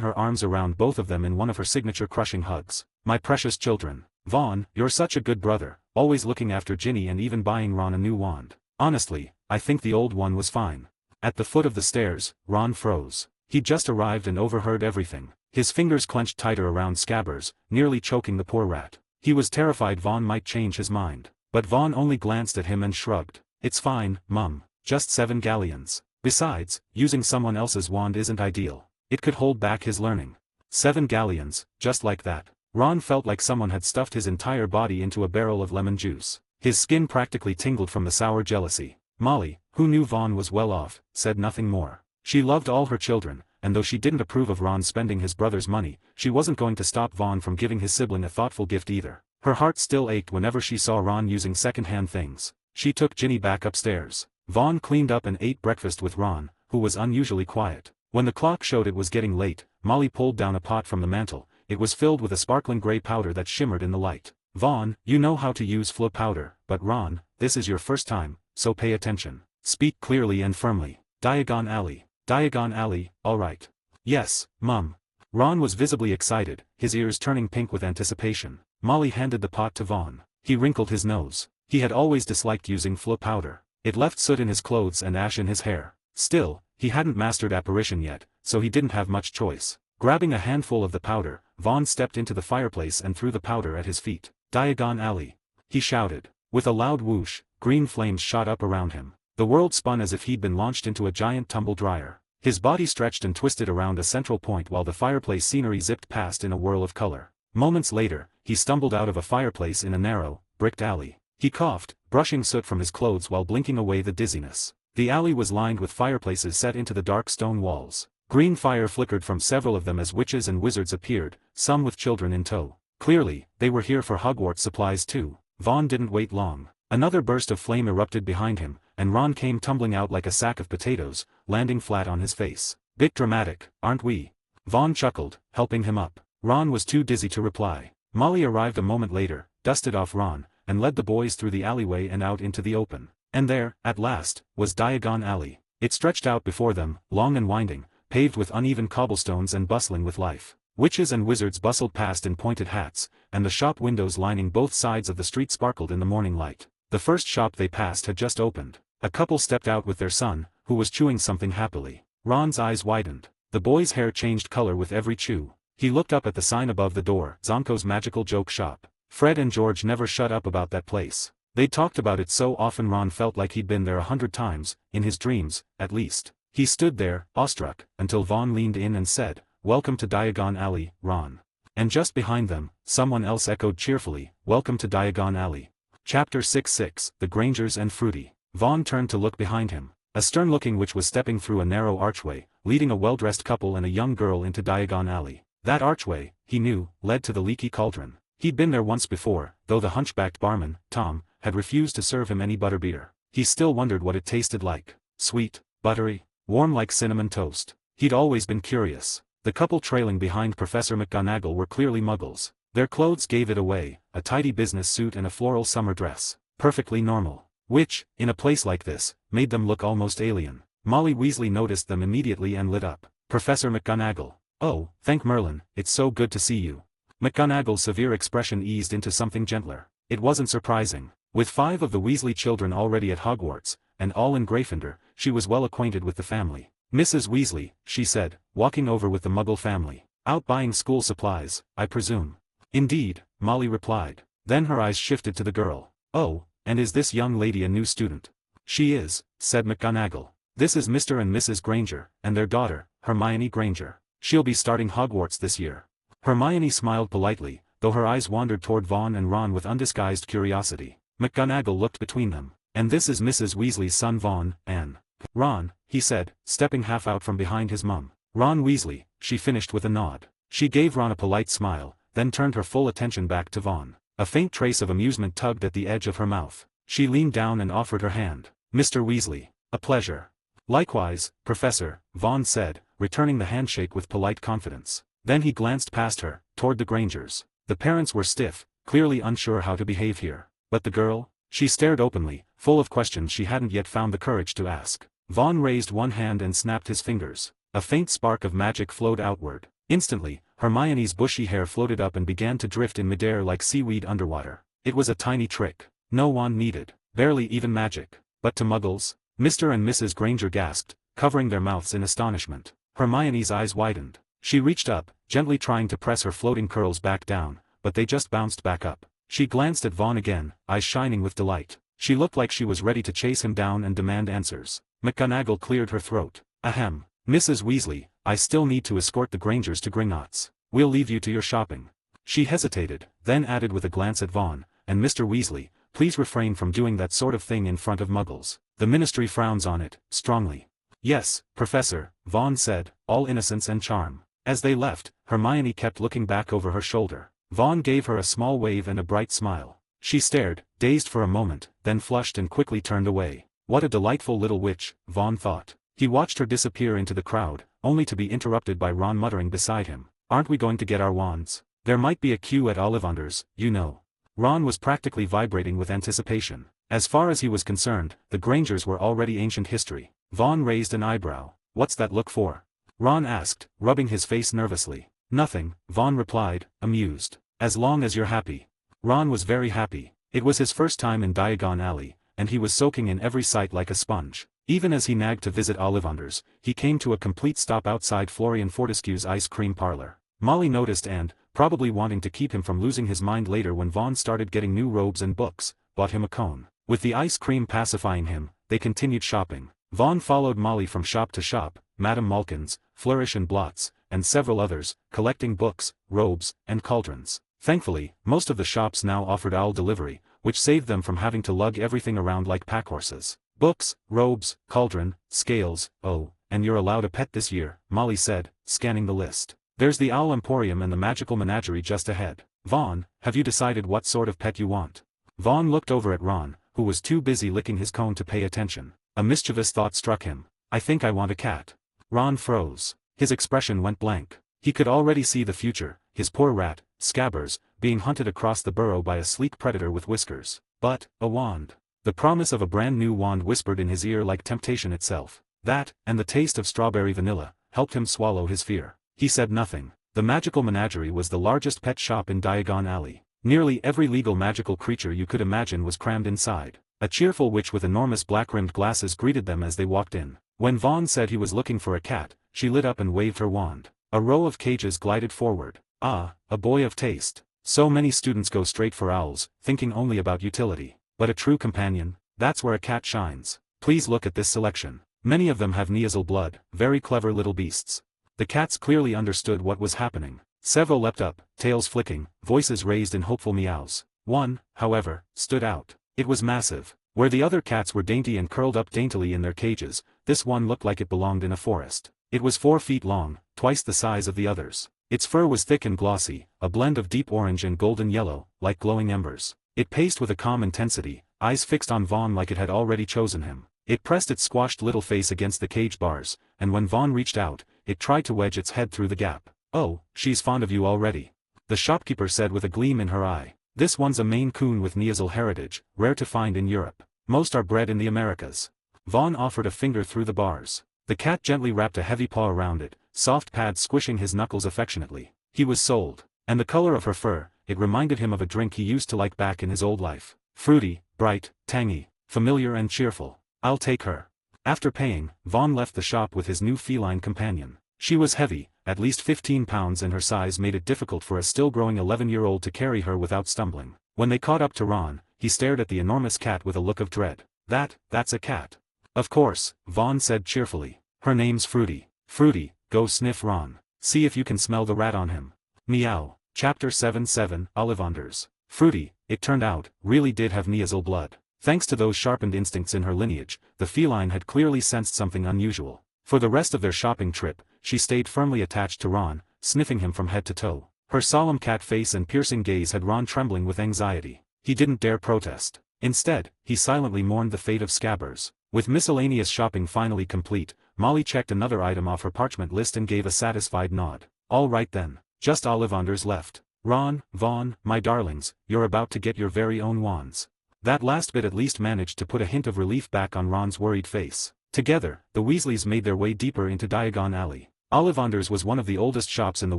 Speaker 2: her arms around both of them in one of her signature crushing hugs. My precious children. Vaughn, you're such a good brother, always looking after Ginny and even buying Ron a new wand. Honestly, I think the old one was fine. At the foot of the stairs, Ron froze. He'd just arrived and overheard everything. His fingers clenched tighter around Scabbers, nearly choking the poor rat. He was terrified Vaughn might change his mind. But Vaughn only glanced at him and shrugged. It's fine, Mum, just 7 galleons. Besides, using someone else's wand isn't ideal. It could hold back his learning. 7 galleons, just like that. Ron felt like someone had stuffed his entire body into a barrel of lemon juice. His skin practically tingled from the sour jealousy. Molly, who knew Vaughn was well off, said nothing more. She loved all her children, and though she didn't approve of Ron spending his brother's money, she wasn't going to stop Vaughn from giving his sibling a thoughtful gift either. Her heart still ached whenever she saw Ron using second-hand things. She took Ginny back upstairs. Vaughn cleaned up and ate breakfast with Ron, who was unusually quiet. When the clock showed it was getting late, Molly pulled down a pot from the mantel. It was filled with a sparkling gray powder that shimmered in the light. Vaughn, you know how to use flu powder, but Ron, this is your first time, so pay attention. Speak clearly and firmly. Diagon Alley. Diagon Alley, all right. Yes, Mum. Ron was visibly excited, his ears turning pink with anticipation. Molly handed the pot to Vaughn. He wrinkled his nose. He had always disliked using flu powder. It left soot in his clothes and ash in his hair. Still, he hadn't mastered apparition yet, so he didn't have much choice. Grabbing a handful of the powder, Vaughn stepped into the fireplace and threw the powder at his feet. Diagon Alley. He shouted. With a loud whoosh, green flames shot up around him. The world spun as if he'd been launched into a giant tumble dryer. His body stretched and twisted around a central point while the fireplace scenery zipped past in a whirl of color. Moments later, he stumbled out of a fireplace in a narrow, bricked alley. He coughed, brushing soot from his clothes while blinking away the dizziness. The alley was lined with fireplaces set into the dark stone walls. Green fire flickered from several of them as witches and wizards appeared, some with children in tow. Clearly, they were here for Hogwarts supplies too. Vaughn didn't wait long. Another burst of flame erupted behind him, and Ron came tumbling out like a sack of potatoes, landing flat on his face. Bit dramatic, aren't we? Vaughn chuckled, helping him up. Ron was too dizzy to reply. Molly arrived a moment later, dusted off Ron, and led the boys through the alleyway and out into the open. And there, at last, was Diagon Alley. It stretched out before them, long and winding, paved with uneven cobblestones and bustling with life. Witches and wizards bustled past in pointed hats, and the shop windows lining both sides of the street sparkled in the morning light. The first shop they passed had just opened. A couple stepped out with their son, who was chewing something happily. Ron's eyes widened. The boy's hair changed color with every chew. He looked up at the sign above the door, Zonko's Magical Joke Shop. Fred and George never shut up about that place. They'd talked about it so often Ron felt like he'd been there 100 times, in his dreams, at least. He stood there, awestruck, until Vaughn leaned in and said, "Welcome to Diagon Alley, Ron." And just behind them, someone else echoed cheerfully, "Welcome to Diagon Alley." Chapter 6-6, The Grangers and Fruity. Vaughn turned to look behind him. A stern-looking witch was stepping through a narrow archway, leading a well-dressed couple and a young girl into Diagon Alley. That archway, he knew, led to the Leaky Cauldron. He'd been there once before, though the hunchbacked barman, Tom, had refused to serve him any butterbeer. He still wondered what it tasted like. Sweet, buttery, warm like cinnamon toast. He'd always been curious. The couple trailing behind Professor McGonagall were clearly muggles. Their clothes gave it away, a tidy business suit and a floral summer dress. Perfectly normal. Which, in a place like this, made them look almost alien. Molly Weasley noticed them immediately and lit up. "Professor McGonagall. Oh, thank Merlin, it's so good to see you." McGonagall's severe expression eased into something gentler. It wasn't surprising. With 5 of the Weasley children already at Hogwarts, and all in Gryffindor, she was well acquainted with the family. "Mrs. Weasley," she said, walking over with the Muggle family. "Out buying school supplies, I presume." "Indeed," Molly replied. Then her eyes shifted to the girl. "Oh, and is this young lady a new student?" "She is," said McGonagall. "This is Mr. and Mrs. Granger, and their daughter, Hermione Granger. She'll be starting Hogwarts this year." Hermione smiled politely, though her eyes wandered toward Vaughn and Ron with undisguised curiosity. McGonagall looked between them. "And this is Mrs. Weasley's son Vaughn, and Ron," he said, stepping half out from behind his mum. "Ron Weasley," she finished with a nod. She gave Ron a polite smile, then turned her full attention back to Vaughn. A faint trace of amusement tugged at the edge of her mouth. She leaned down and offered her hand. Mr. Weasley. A pleasure. Likewise, Professor, Vaughn said, returning the handshake with polite confidence. Then he glanced past her, toward the Grangers. The parents were stiff, clearly unsure how to behave here. But the girl? She stared openly, full of questions she hadn't yet found the courage to ask. Vaughn raised one hand and snapped his fingers. A faint spark of magic flowed outward. Instantly, Hermione's bushy hair floated up and began to drift in midair like seaweed underwater. It was a tiny trick. No wand needed. Barely even magic. But to Muggles? Mr. and Mrs. Granger gasped, covering their mouths in astonishment. Hermione's eyes widened. She reached up, gently trying to press her floating curls back down, but they just bounced back up. She glanced at Vaughn again, eyes shining with delight. She looked like she was ready to chase him down and demand answers. McGonagall cleared her throat. Ahem. Mrs. Weasley, I still need to escort the Grangers to Gringotts. We'll leave you to your shopping. She hesitated, then added with a glance at Vaughn, and Mr. Weasley, please refrain from doing that sort of thing in front of Muggles. The Ministry frowns on it, strongly. Yes, Professor, Vaughn said, all innocence and charm. As they left, Hermione kept looking back over her shoulder. Vaughn gave her a small wave and a bright smile. She stared, dazed for a moment, then flushed and quickly turned away. What a delightful little witch, Vaughn thought. He watched her disappear into the crowd, only to be interrupted by Ron muttering beside him. Aren't we going to get our wands? There might be a queue at Ollivanders, you know. Ron was practically vibrating with anticipation. As far as he was concerned, the Grangers were already ancient history. Vaughn raised an eyebrow. What's that look for? Ron asked, rubbing his face nervously. Nothing, Vaughn replied, amused. As long as you're happy. Ron was very happy. It was his first time in Diagon Alley, and he was soaking in every sight like a sponge. Even as he nagged to visit Ollivanders, he came to a complete stop outside Florian Fortescue's ice cream parlor. Molly noticed and, probably wanting to keep him from losing his mind later when Vaughn started getting new robes and books, bought him a cone. With the ice cream pacifying him, they continued shopping. Vaughn followed Molly from shop to shop, Madame Malkin's, Flourish and Blots, and several others, collecting books, robes, and cauldrons. Thankfully, most of the shops now offered owl delivery, which saved them from having to lug everything around like packhorses. Books, robes, cauldron, scales, oh, and you're allowed a pet this year, Molly said, scanning the list. There's the Owl Emporium and the Magical Menagerie just ahead. Vaughn, have you decided what sort of pet you want? Vaughn looked over at Ron, who was too busy licking his cone to pay attention. A mischievous thought struck him. I think I want a cat. Ron froze. His expression went blank. He could already see the future, his poor rat, Scabbers, being hunted across the burrow by a sleek predator with whiskers. But, a wand. The promise of a brand new wand whispered in his ear like temptation itself. That, and the taste of strawberry vanilla, helped him swallow his fear. He said nothing. The Magical Menagerie was the largest pet shop in Diagon Alley. Nearly every legal magical creature you could imagine was crammed inside. A cheerful witch with enormous black-rimmed glasses greeted them as they walked in. When Vaughn said he was looking for a cat, she lit up and waved her wand. A row of cages glided forward. Ah, a boy of taste. So many students go straight for owls, thinking only about utility. But a true companion, that's where a cat shines. Please look at this selection. Many of them have Neasel blood, very clever little beasts. The cats clearly understood what was happening. Several leapt up, tails flicking, voices raised in hopeful meows. One, however, stood out. It was massive. Where the other cats were dainty and curled up daintily in their cages, this one looked like it belonged in a forest. It was 4 feet long, twice the size of the others. Its fur was thick and glossy, a blend of deep orange and golden yellow, like glowing embers. It paced with a calm intensity, eyes fixed on Vaughn like it had already chosen him. It pressed its squashed little face against the cage bars, and when Vaughn reached out, it tried to wedge its head through the gap. Oh, she's fond of you already. The shopkeeper said with a gleam in her eye. This one's a Maine Coon with Neasel heritage, rare to find in Europe. Most are bred in the Americas. Vaughn offered a finger through the bars. The cat gently wrapped a heavy paw around it, soft pads squishing his knuckles affectionately. He was sold. And the color of her fur, it reminded him of a drink he used to like back in his old life. Fruity, bright, tangy, familiar and cheerful. I'll take her. After paying, Vaughn left the shop with his new feline companion. She was heavy, at least 15 pounds, and her size made it difficult for a still-growing 11-year-old to carry her without stumbling. When they caught up to Ron, he stared at the enormous cat with a look of dread. That's a cat. Of course, Vaughn said cheerfully. Her name's Fruity. Fruity, go sniff Ron. See if you can smell the rat on him. Meow. Chapter 7-7, Ollivanders. Fruity, it turned out, really did have Neasel blood. Thanks to those sharpened instincts in her lineage, the feline had clearly sensed something unusual. For the rest of their shopping trip, she stayed firmly attached to Ron, sniffing him from head to toe. Her solemn cat face and piercing gaze had Ron trembling with anxiety. He didn't dare protest. Instead, he silently mourned the fate of Scabbers. With miscellaneous shopping finally complete, Molly checked another item off her parchment list and gave a satisfied nod. All right then, just Ollivanders left. Ron, Vaughn, my darlings, you're about to get your very own wands. That last bit at least managed to put a hint of relief back on Ron's worried face. Together, the Weasleys made their way deeper into Diagon Alley. Ollivanders was one of the oldest shops in the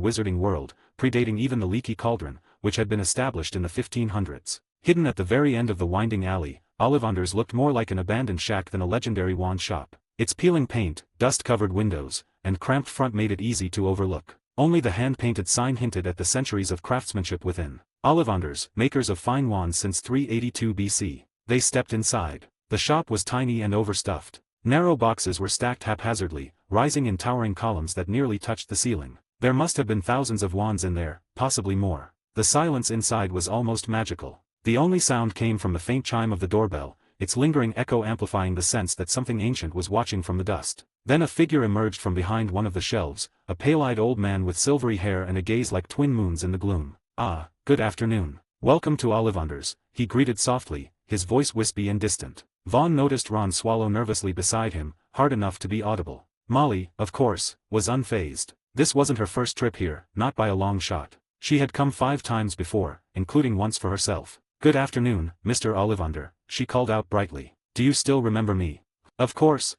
Speaker 2: wizarding world, predating even the Leaky Cauldron, which had been established in the 1500s. Hidden at the very end of the winding alley, Ollivanders looked more like an abandoned shack than a legendary wand shop. Its peeling paint, dust-covered windows, and cramped front made it easy to overlook. Only the hand-painted sign hinted at the centuries of craftsmanship within. Ollivanders, makers of fine wands since 382 BC. They stepped inside. The shop was tiny and overstuffed. Narrow boxes were stacked haphazardly, rising in towering columns that nearly touched the ceiling. There must have been thousands of wands in there, possibly more. The silence inside was almost magical. The only sound came from the faint chime of the doorbell, its lingering echo amplifying the sense that something ancient was watching from the dust. Then a figure emerged from behind one of the shelves, a pale-eyed old man with silvery hair and a gaze like twin moons in the gloom. "Ah, good afternoon. Welcome to Ollivanders," he greeted softly, his voice wispy and distant. Vaughn noticed Ron swallow nervously beside him, hard enough to be audible. Molly, of course, was unfazed. This wasn't her first trip here, not by a long shot. She had come 5 times before, including once for herself. "Good afternoon, Mr. Ollivander," she called out brightly. "Do you still remember me?" Of course,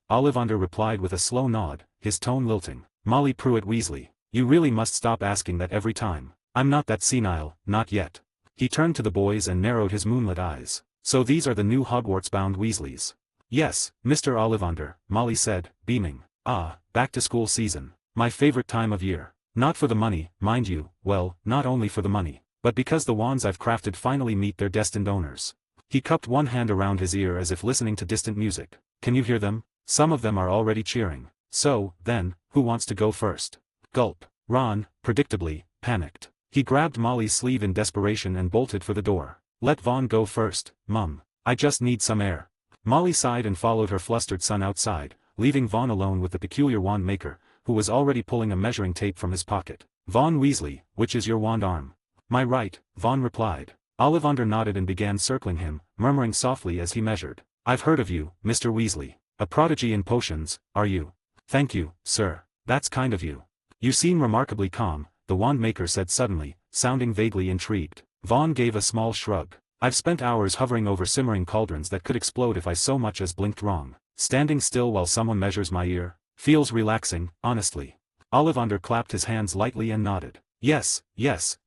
Speaker 2: Ollivander replied with a slow nod, his tone lilting. "Molly Pruitt Weasley. You really must stop asking that every time. I'm not that senile, not yet." He turned to the boys and narrowed his moonlit eyes. "So these are the new Hogwarts-bound Weasleys." "Yes, Mr. Ollivander," Molly said, beaming. "Ah, back-to-school season. My favorite time of year. Not for the money, mind you, well, not only for the money, but because the wands I've crafted finally meet their destined owners." He cupped one hand around his ear as if listening to distant music. "Can you hear them? Some of them are already cheering. So, then, who wants to go first?" Gulp. Ron, predictably, panicked. He grabbed Molly's sleeve in desperation and bolted for the door. "Let Vaughn go first, Mum. I just need some air." Molly sighed and followed her flustered son outside, leaving Vaughn alone with the peculiar wand maker, who was already pulling a measuring tape from his pocket. "Vaughn Weasley, which is your wand arm?" "My right," Vaughn replied. Ollivander nodded and began circling him, murmuring softly as he measured. "I've heard of you, Mr. Weasley. A prodigy in potions, are you?" "Thank you, sir. That's kind of you." "You seem remarkably calm," the wand maker said suddenly, sounding vaguely intrigued. Vaughn gave a small shrug. "I've spent hours hovering over simmering cauldrons that could explode if I so much as blinked wrong. Standing still while someone measures my ear feels relaxing, honestly." Ollivander clapped his hands lightly and nodded. Yes,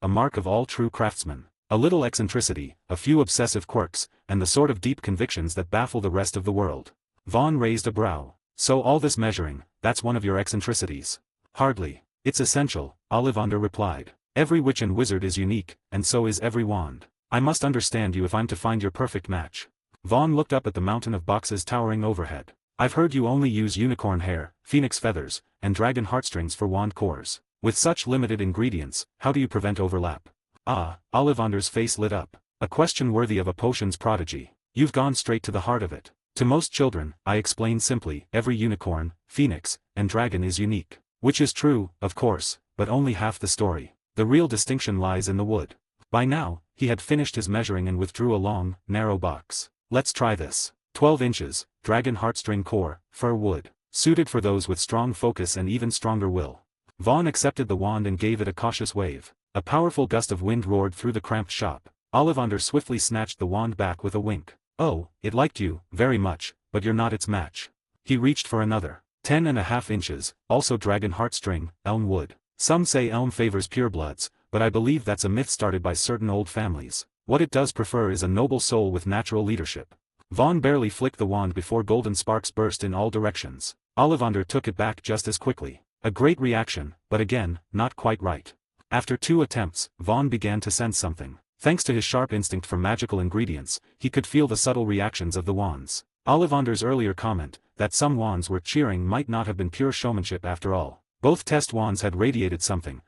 Speaker 2: a mark of all true craftsmen. A little eccentricity, a few obsessive quirks, and the sort of deep convictions that baffle the rest of the world." Vaughn raised a brow. "So all this measuring, that's one of your eccentricities?" "Hardly. It's essential," Ollivander replied. "Every witch and wizard is unique, and so is every wand. I must understand you if I'm to find your perfect match." Vaughn looked up at the mountain of boxes towering overhead. "I've heard you only use unicorn hair, phoenix feathers, and dragon heartstrings for wand cores. With such limited ingredients, how do you prevent overlap?" "Ah," Ollivander's face lit up. "A question worthy of a potions prodigy. You've gone straight to the heart of it. To most children, I explain simply, every unicorn, phoenix, and dragon is unique. Which is true, of course, but only half the story. The real distinction lies in the wood." By now, he had finished his measuring and withdrew a long, narrow box. "Let's try this. 12 inches, dragon heartstring core, fir wood. Suited for those with strong focus and even stronger will." Vaughn accepted the wand and gave it a cautious wave. A powerful gust of wind roared through the cramped shop. Ollivander swiftly snatched the wand back with a wink. "Oh, it liked you, very much, but you're not its match." He reached for another. 10.5 inches, also dragon heartstring, elm wood. Some say elm favors purebloods, but I believe that's a myth started by certain old families. What it does prefer is a noble soul with natural leadership. Vaughn barely flicked the wand before golden sparks burst in all directions. Ollivander took it back just as quickly. A great reaction, but again, not quite right. After 2 attempts, Vaughn began to sense something. Thanks to his sharp instinct for magical ingredients, he could feel the subtle reactions of the wands. Ollivander's earlier comment, that some wands were cheering might not have been pure showmanship after all. Both test wands had radiated something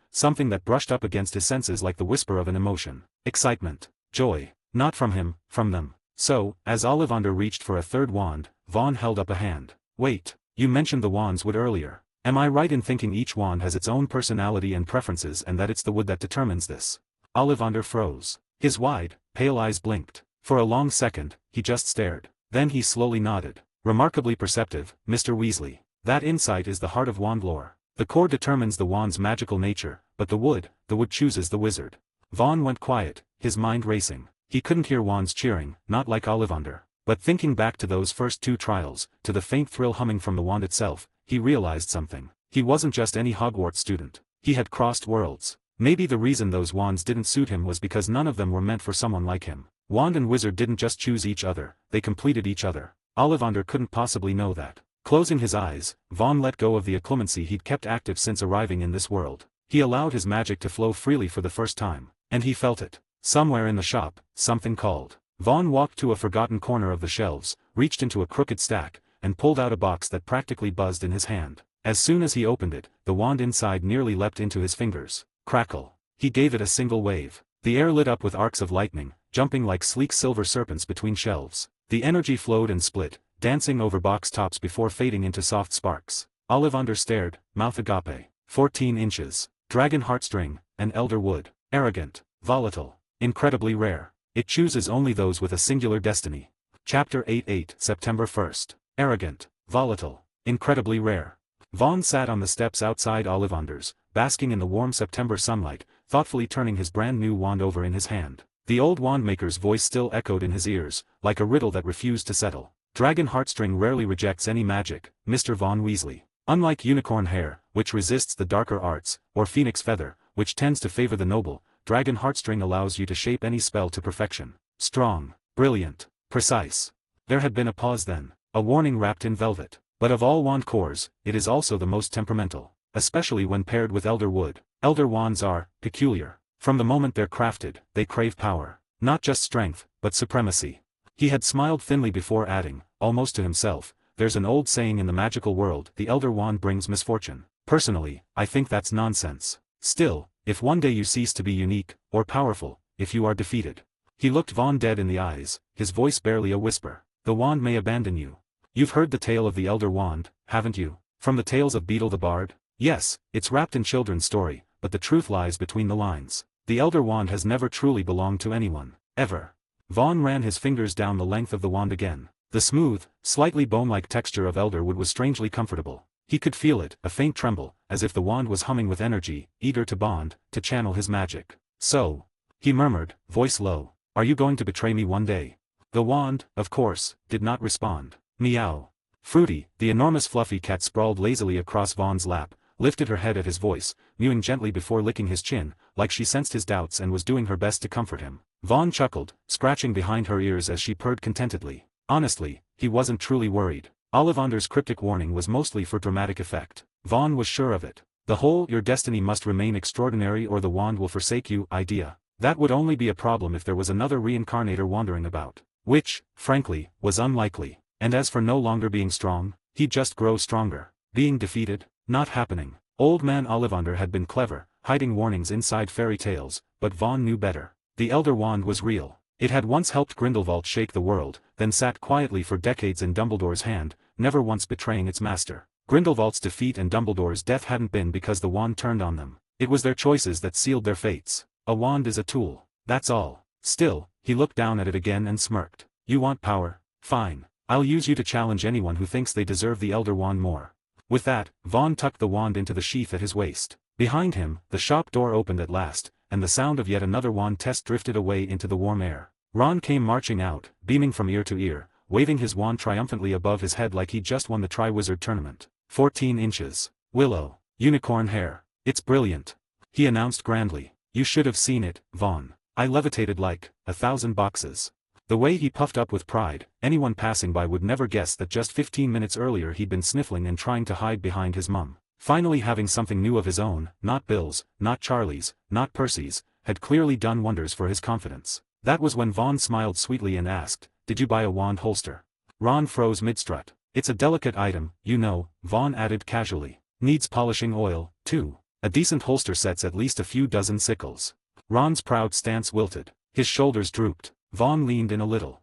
Speaker 2: that brushed up against his senses like the whisper of an emotion. Excitement. Joy. Not from him, from them. So, as Ollivander reached for a third wand, Vaughn held up a hand. "Wait, you mentioned the wand's wood earlier. Am I right in thinking each wand has its own personality and preferences and that it's the wood that determines this?" Ollivander froze. His wide, pale eyes blinked. For a long second, he just stared. Then he slowly nodded. Remarkably perceptive, Mr. Weasley. That insight is the heart of wand lore. The core determines the wand's magical nature, but the wood chooses the wizard. Vaughn went quiet, his mind racing. He couldn't hear wands cheering, not like Ollivander. But thinking back to those first 2 trials, to the faint thrill humming from the wand itself, he realized something. He wasn't just any Hogwarts student. He had crossed worlds. Maybe the reason those wands didn't suit him was because none of them were meant for someone like him. Wand and wizard didn't just choose each other, they completed each other. Ollivander couldn't possibly know that. Closing his eyes, Vaughn let go of the acclimacy he'd kept active since arriving in this world. He allowed his magic to flow freely for the first time. And he felt it. Somewhere in the shop, something called. Vaughn walked to a forgotten corner of the shelves, reached into a crooked stack, and pulled out a box that practically buzzed in his hand. As soon as he opened it, the wand inside nearly leapt into his fingers. Crackle. He gave it a single wave. The air lit up with arcs of lightning, jumping like sleek silver serpents between shelves. The energy flowed and split, dancing over box tops before fading into soft sparks. Ollivander stared, mouth agape. 14 inches. Dragon heartstring, and elder wood. Arrogant. Volatile. Incredibly rare. It chooses only those with a singular destiny. Chapter 8 September 1st. Arrogant. Volatile. Incredibly rare. Vaughn sat on the steps outside Ollivander's, basking in the warm September sunlight, thoughtfully turning his brand new wand over in his hand. The old wandmaker's voice still echoed in his ears, like a riddle that refused to settle. Dragon heartstring rarely rejects any magic, Mr. Von Weasley. Unlike unicorn hair, which resists the darker arts, or phoenix feather, which tends to favor the noble, dragon heartstring allows you to shape any spell to perfection. Strong, brilliant, precise. There had been a pause then, a warning wrapped in velvet. But of all wand cores, it is also the most temperamental, especially when paired with elder wood. Elder wands are peculiar. From the moment they're crafted, they crave power. Not just strength, but supremacy. He had smiled thinly before adding, almost to himself, there's an old saying in the magical world, the elder wand brings misfortune. Personally, I think that's nonsense. Still, if one day you cease to be unique, or powerful, if you are defeated. He looked Vaughn dead in the eyes, his voice barely a whisper. The wand may abandon you. You've heard the tale of the Elder Wand, haven't you? From the tales of Beetle the Bard? Yes, it's wrapped in children's story, but the truth lies between the lines. The Elder Wand has never truly belonged to anyone, ever. Vaughn ran his fingers down the length of the wand again. The smooth, slightly bone-like texture of elder wood was strangely comfortable. He could feel it, a faint tremble, as if the wand was humming with energy, eager to bond, to channel his magic. So, he murmured, voice low, are you going to betray me one day? The wand, of course, did not respond. Meow. Fruity, the enormous fluffy cat sprawled lazily across Vaughn's lap, lifted her head at his voice, mewing gently before licking his chin, like she sensed his doubts and was doing her best to comfort him. Vaughn chuckled, scratching behind her ears as she purred contentedly. Honestly, he wasn't truly worried. Ollivander's cryptic warning was mostly for dramatic effect. Vaughn was sure of it. The whole "your destiny must remain extraordinary or the wand will forsake you" idea. That would only be a problem if there was another reincarnator wandering about. Which, frankly, was unlikely. And as for no longer being strong, he'd just grow stronger. Being defeated? Not happening. Old man Ollivander had been clever, hiding warnings inside fairy tales, but Vaughn knew better. The Elder Wand was real. It had once helped Grindelwald shake the world, then sat quietly for decades in Dumbledore's hand, never once betraying its master. Grindelwald's defeat and Dumbledore's death hadn't been because the wand turned on them. It was their choices that sealed their fates. A wand is a tool. That's all. Still, he looked down at it again and smirked. You want power? Fine. I'll use you to challenge anyone who thinks they deserve the Elder Wand more. With that, Vaughn tucked the wand into the sheath at his waist. Behind him, the shop door opened at last, and the sound of yet another wand test drifted away into the warm air. Ron came marching out, beaming from ear to ear, waving his wand triumphantly above his head like he'd just won the Triwizard Tournament. 14 inches. Willow. Unicorn hair. It's brilliant. He announced grandly. You should have seen it, Vaughn. I levitated like 1,000 boxes. The way he puffed up with pride, anyone passing by would never guess that just 15 minutes earlier he'd been sniffling and trying to hide behind his mum. Finally having something new of his own, not Bill's, not Charlie's, not Percy's, had clearly done wonders for his confidence. That was when Vaughn smiled sweetly and asked, did you buy a wand holster? Ron froze mid-strut. It's a delicate item, you know, Vaughn added casually. Needs polishing oil, too. A decent holster sets at least a few dozen sickles. Ron's proud stance wilted. His shoulders drooped. Vaughn leaned in a little.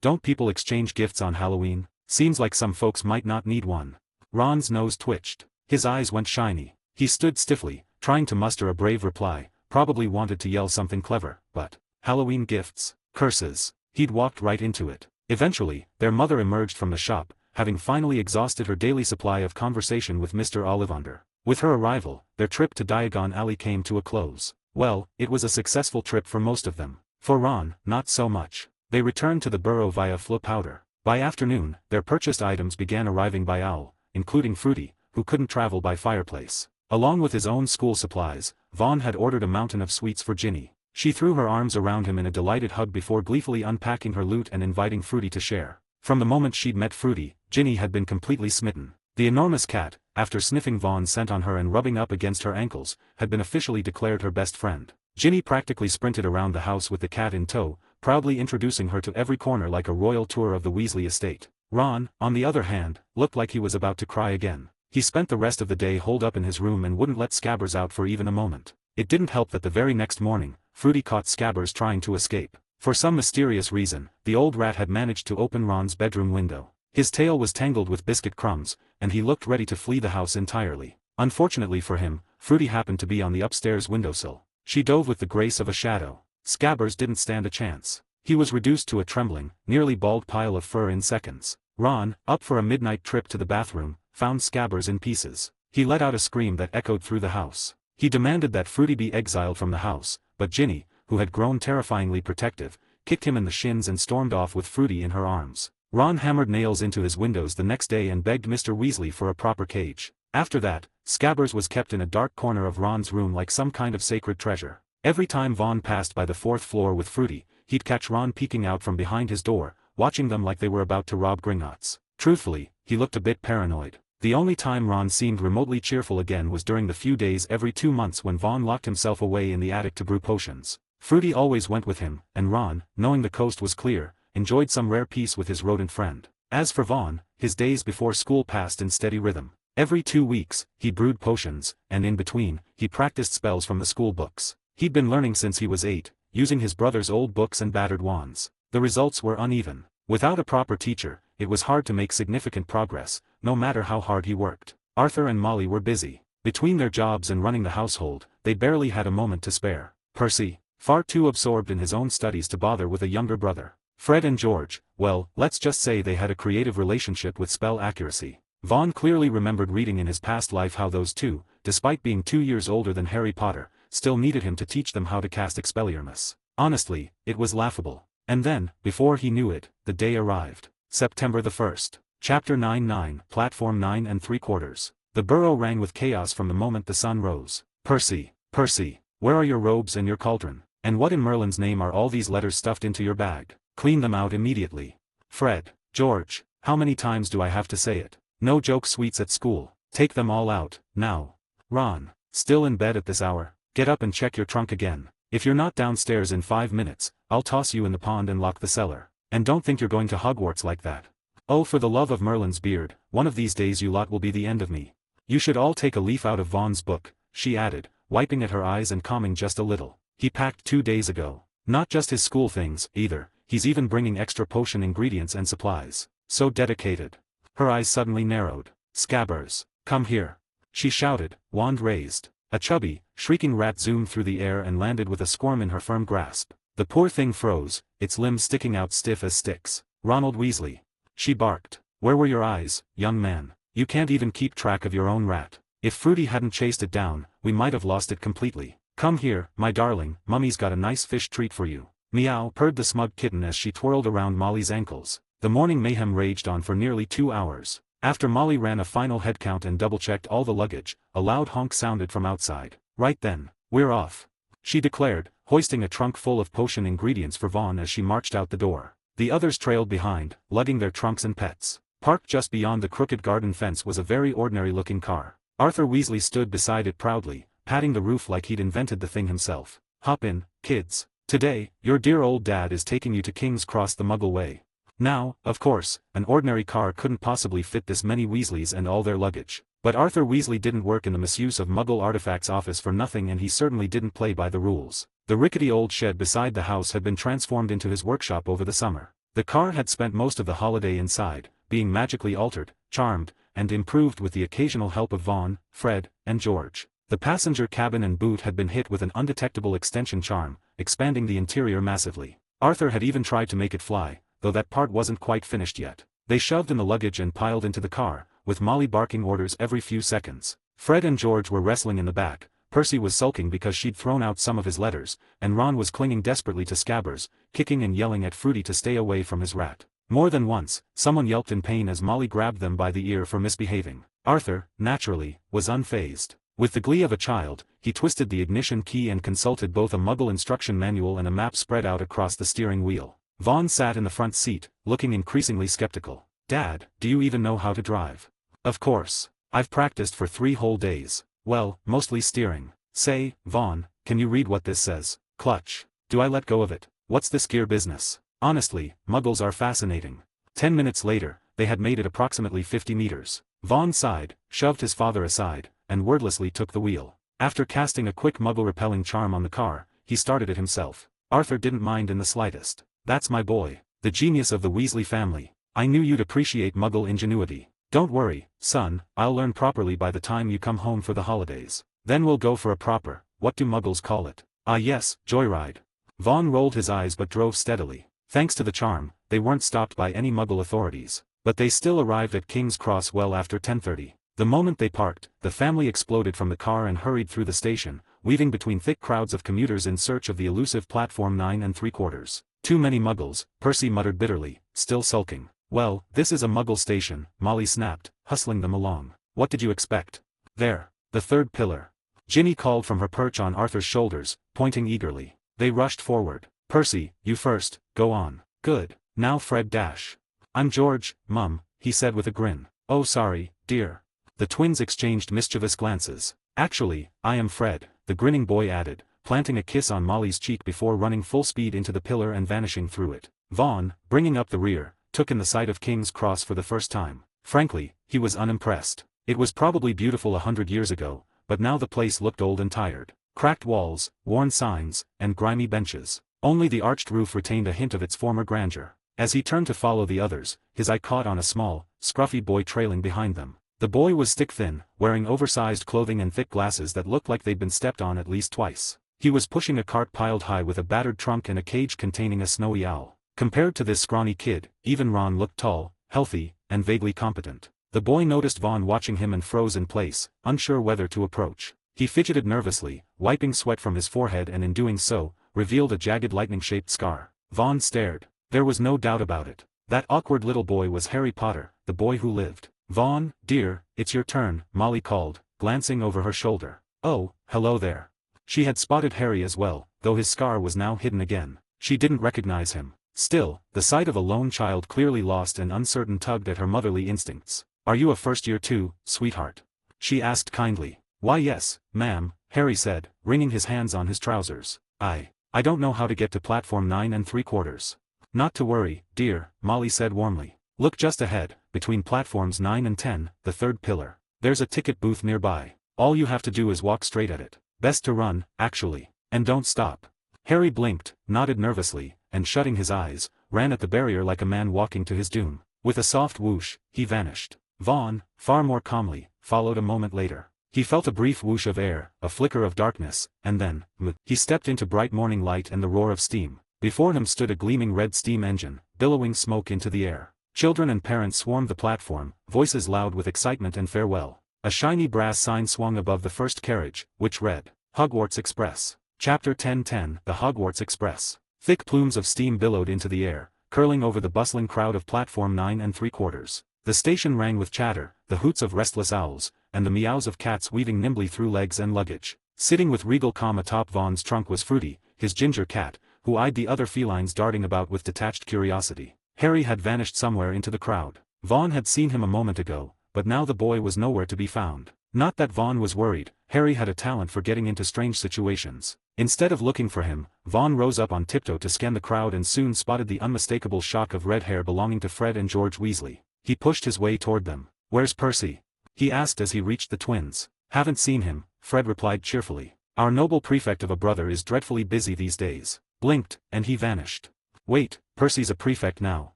Speaker 2: Don't people exchange gifts on Halloween? Seems like some folks might not need one. Ron's nose twitched. His eyes went shiny. He stood stiffly, trying to muster a brave reply, probably wanted to yell something clever, but Halloween gifts? Curses. he'd walked right into it. Eventually, their mother emerged from the shop, having finally exhausted her daily supply of conversation with Mr. Ollivander. With her arrival, their trip to Diagon Alley came to a close. Well, it was a successful trip for most of them. For Ron, not so much. They returned to the burrow via Flo Powder. By afternoon, their purchased items began arriving by Owl, including Fruity, who couldn't travel by fireplace. Along with his own school supplies, Vaughn had ordered a mountain of sweets for Ginny. She threw her arms around him in a delighted hug before gleefully unpacking her loot and inviting Fruity to share. From the moment she'd met Fruity, Ginny had been completely smitten. The enormous cat, after sniffing Vaughn's scent on her and rubbing up against her ankles, had been officially declared her best friend. Ginny practically sprinted around the house with the cat in tow, proudly introducing her to every corner like a royal tour of the Weasley estate. Ron, on the other hand, looked like he was about to cry again. He spent the rest of the day holed up in his room and wouldn't let Scabbers out for even a moment. It didn't help that the very next morning, Fruity caught Scabbers trying to escape. For some mysterious reason, the old rat had managed to open Ron's bedroom window. His tail was tangled with biscuit crumbs, and he looked ready to flee the house entirely. Unfortunately for him, Fruity happened to be on the upstairs windowsill. She dove with the grace of a shadow. Scabbers didn't stand a chance. He was reduced to a trembling, nearly bald pile of fur in seconds. Ron, up for a midnight trip to the bathroom, found Scabbers in pieces. He let out a scream that echoed through the house. He demanded that Fruity be exiled from the house, but Ginny, who had grown terrifyingly protective, kicked him in the shins and stormed off with Fruity in her arms. Ron hammered nails into his windows the next day and begged Mr. Weasley for a proper cage. After that, Scabbers was kept in a dark corner of Ron's room like some kind of sacred treasure. Every time Vaughn passed by the 4th floor with Fruity, he'd catch Ron peeking out from behind his door, watching them like they were about to rob Gringotts. Truthfully, he looked a bit paranoid. The only time Ron seemed remotely cheerful again was during the few days every 2 months when Vaughn locked himself away in the attic to brew potions. Fruity always went with him, and Ron, knowing the coast was clear, enjoyed some rare peace with his rodent friend. As for Vaughn, his days before school passed in steady rhythm. Every 2 weeks, he brewed potions, and in between, he practiced spells from the school books. He'd been learning since he was 8, using his brother's old books and battered wands. The results were uneven. Without a proper teacher, it was hard to make significant progress, no matter how hard he worked. Arthur and Molly were busy. Between their jobs and running the household, they barely had a moment to spare. Percy, far too absorbed in his own studies to bother with a younger brother. Fred and George, well, let's just say they had a creative relationship with spell accuracy. Vaughn clearly remembered reading in his past life how those two, despite being 2 years older than Harry Potter, still needed him to teach them how to cast Expelliarmus. Honestly, it was laughable. And then, before he knew it, the day arrived. September the 1st. Chapter 9-9, Platform 9 3/4. The burrow rang with chaos from the moment the sun rose. Percy, Percy, where are your robes and your cauldron? And what in Merlin's name are all these letters stuffed into your bag? Clean them out immediately. Fred, George, how many times do I have to say it? No joke sweets at school. Take them all out, now. Ron, still in bed at this hour? Get up and check your trunk again. If you're not downstairs in 5 minutes, I'll toss you in the pond and lock the cellar. And don't think you're going to Hogwarts like that. Oh, for the love of Merlin's beard, one of these days you lot will be the end of me. You should all take a leaf out of Vaughn's book, she added, wiping at her eyes and calming just a little. He packed 2 days ago. Not just his school things, either, he's even bringing extra potion ingredients and supplies. So dedicated. Her eyes suddenly narrowed. Scabbers, come here. She shouted, wand raised. A chubby, shrieking rat zoomed through the air and landed with a squirm in her firm grasp. The poor thing froze, its limbs sticking out stiff as sticks. Ronald Weasley. She barked. Where were your eyes, young man? You can't even keep track of your own rat. If Fruity hadn't chased it down, we might have lost it completely. Come here, my darling, Mummy's got a nice fish treat for you. Meow, purred the smug kitten as she twirled around Molly's ankles. The morning mayhem raged on for nearly 2 hours. After Molly ran a final head count and double-checked all the luggage, a loud honk sounded from outside. Right then, we're off, she declared, hoisting a trunk full of potion ingredients for Vaughn as she marched out the door. The others trailed behind, lugging their trunks and pets. Parked just beyond the crooked garden fence was a very ordinary-looking car. Arthur Weasley stood beside it proudly, patting the roof like he'd invented the thing himself. Hop in, kids. Today, your dear old dad is taking you to King's Cross the Muggle way. Now, of course, an ordinary car couldn't possibly fit this many Weasleys and all their luggage. But Arthur Weasley didn't work in the misuse of Muggle artifacts office for nothing, and he certainly didn't play by the rules. The rickety old shed beside the house had been transformed into his workshop over the summer. The car had spent most of the holiday inside, being magically altered, charmed, and improved with the occasional help of Vaughn, Fred, and George. The passenger cabin and boot had been hit with an undetectable extension charm, expanding the interior massively. Arthur had even tried to make it fly, though that part wasn't quite finished yet. They shoved in the luggage and piled into the car, with Molly barking orders every few seconds. Fred and George were wrestling in the back, Percy was sulking because she'd thrown out some of his letters, and Ron was clinging desperately to Scabbers, kicking and yelling at Fruity to stay away from his rat. More than once, someone yelped in pain as Molly grabbed them by the ear for misbehaving. Arthur, naturally, was unfazed. With the glee of a child, he twisted the ignition key and consulted both a Muggle instruction manual and a map spread out across the steering wheel. Vaughn sat in the front seat, looking increasingly skeptical. "Dad, do you even know how to drive?" "Of course. I've practiced for 3 whole days. Well, mostly steering." "Say, Vaughn, can you read what this says? Clutch. Do I let go of it? What's this gear business? Honestly, Muggles are fascinating." 10 minutes later, they had made it approximately 50 meters. Vaughn sighed, shoved his father aside, and wordlessly took the wheel. After casting a quick Muggle-repelling charm on the car, he started it himself. Arthur didn't mind in the slightest. "That's my boy. The genius of the Weasley family. I knew you'd appreciate Muggle ingenuity. Don't worry, son, I'll learn properly by the time you come home for the holidays. Then we'll go for a proper, what do Muggles call it? Ah yes, joyride." Vaughn rolled his eyes but drove steadily. Thanks to the charm, they weren't stopped by any Muggle authorities. But they still arrived at King's Cross well after 10:30. The moment they parked, the family exploded from the car and hurried through the station, weaving between thick crowds of commuters in search of the elusive platform 9 3/4. "Too many Muggles," Percy muttered bitterly, still sulking. "Well, this is a Muggle station," Molly snapped, hustling them along. "What did you expect? There, the third pillar." Ginny called from her perch on Arthur's shoulders, pointing eagerly. They rushed forward. "Percy, you first, go on." "Good. Now Fred dash." "I'm George, Mum," he said with a grin. "Oh sorry, dear." The twins exchanged mischievous glances. "Actually, I am Fred," the grinning boy added, planting a kiss on Molly's cheek before running full speed into the pillar and vanishing through it. Vaughn, bringing up the rear, took in the sight of King's Cross for the first time. Frankly, he was unimpressed. It was probably beautiful 100 years ago, but now the place looked old and tired. Cracked walls, worn signs, and grimy benches. Only the arched roof retained a hint of its former grandeur. As he turned to follow the others, his eye caught on a small, scruffy boy trailing behind them. The boy was stick-thin, wearing oversized clothing and thick glasses that looked like they'd been stepped on at least twice. He was pushing a cart piled high with a battered trunk and a cage containing a snowy owl. Compared to this scrawny kid, even Ron looked tall, healthy, and vaguely competent. The boy noticed Vaughn watching him and froze in place, unsure whether to approach. He fidgeted nervously, wiping sweat from his forehead and in doing so, revealed a jagged lightning-shaped scar. Vaughn stared. There was no doubt about it. That awkward little boy was Harry Potter, the boy who lived. "Vaughn, dear, it's your turn," Molly called, glancing over her shoulder. "Oh, hello there." She had spotted Harry as well, though his scar was now hidden again. She didn't recognize him. Still, the sight of a lone child clearly lost and uncertain tugged at her motherly instincts. "Are you a first year too, sweetheart?" she asked kindly. "Why yes, ma'am," Harry said, wringing his hands on his trousers. I don't know how to get to platform 9 3/4. "Not to worry, dear," Molly said warmly. "Look just ahead, between platforms 9 and 10, the third pillar. There's a ticket booth nearby. All you have to do is walk straight at it. Best to run, actually. And don't stop." Harry blinked, nodded nervously, and shutting his eyes, ran at the barrier like a man walking to his doom. With a soft whoosh, he vanished. Vaughn, far more calmly, followed a moment later. He felt a brief whoosh of air, a flicker of darkness, and then, he stepped into bright morning light and the roar of steam. Before him stood a gleaming red steam engine, billowing smoke into the air. Children and parents swarmed the platform, voices loud with excitement and farewell. A shiny brass sign swung above the first carriage, which read, Hogwarts Express. Chapter 1010, The Hogwarts Express. Thick plumes of steam billowed into the air, curling over the bustling crowd of platform 9 3/4. The station rang with chatter, the hoots of restless owls, and the meows of cats weaving nimbly through legs and luggage. Sitting with regal calm atop Vaughn's trunk was Fruity, his ginger cat, who eyed the other felines darting about with detached curiosity. Harry had vanished somewhere into the crowd. Vaughn had seen him a moment ago, but now the boy was nowhere to be found. Not that Vaughn was worried, Harry had a talent for getting into strange situations. Instead of looking for him, Vaughn rose up on tiptoe to scan the crowd and soon spotted the unmistakable shock of red hair belonging to Fred and George Weasley. He pushed his way toward them. "Where's Percy?" he asked as he reached the twins. "Haven't seen him," Fred replied cheerfully. "Our noble prefect of a brother is dreadfully busy these days." Blinked, and he vanished. "Wait, Percy's a prefect now."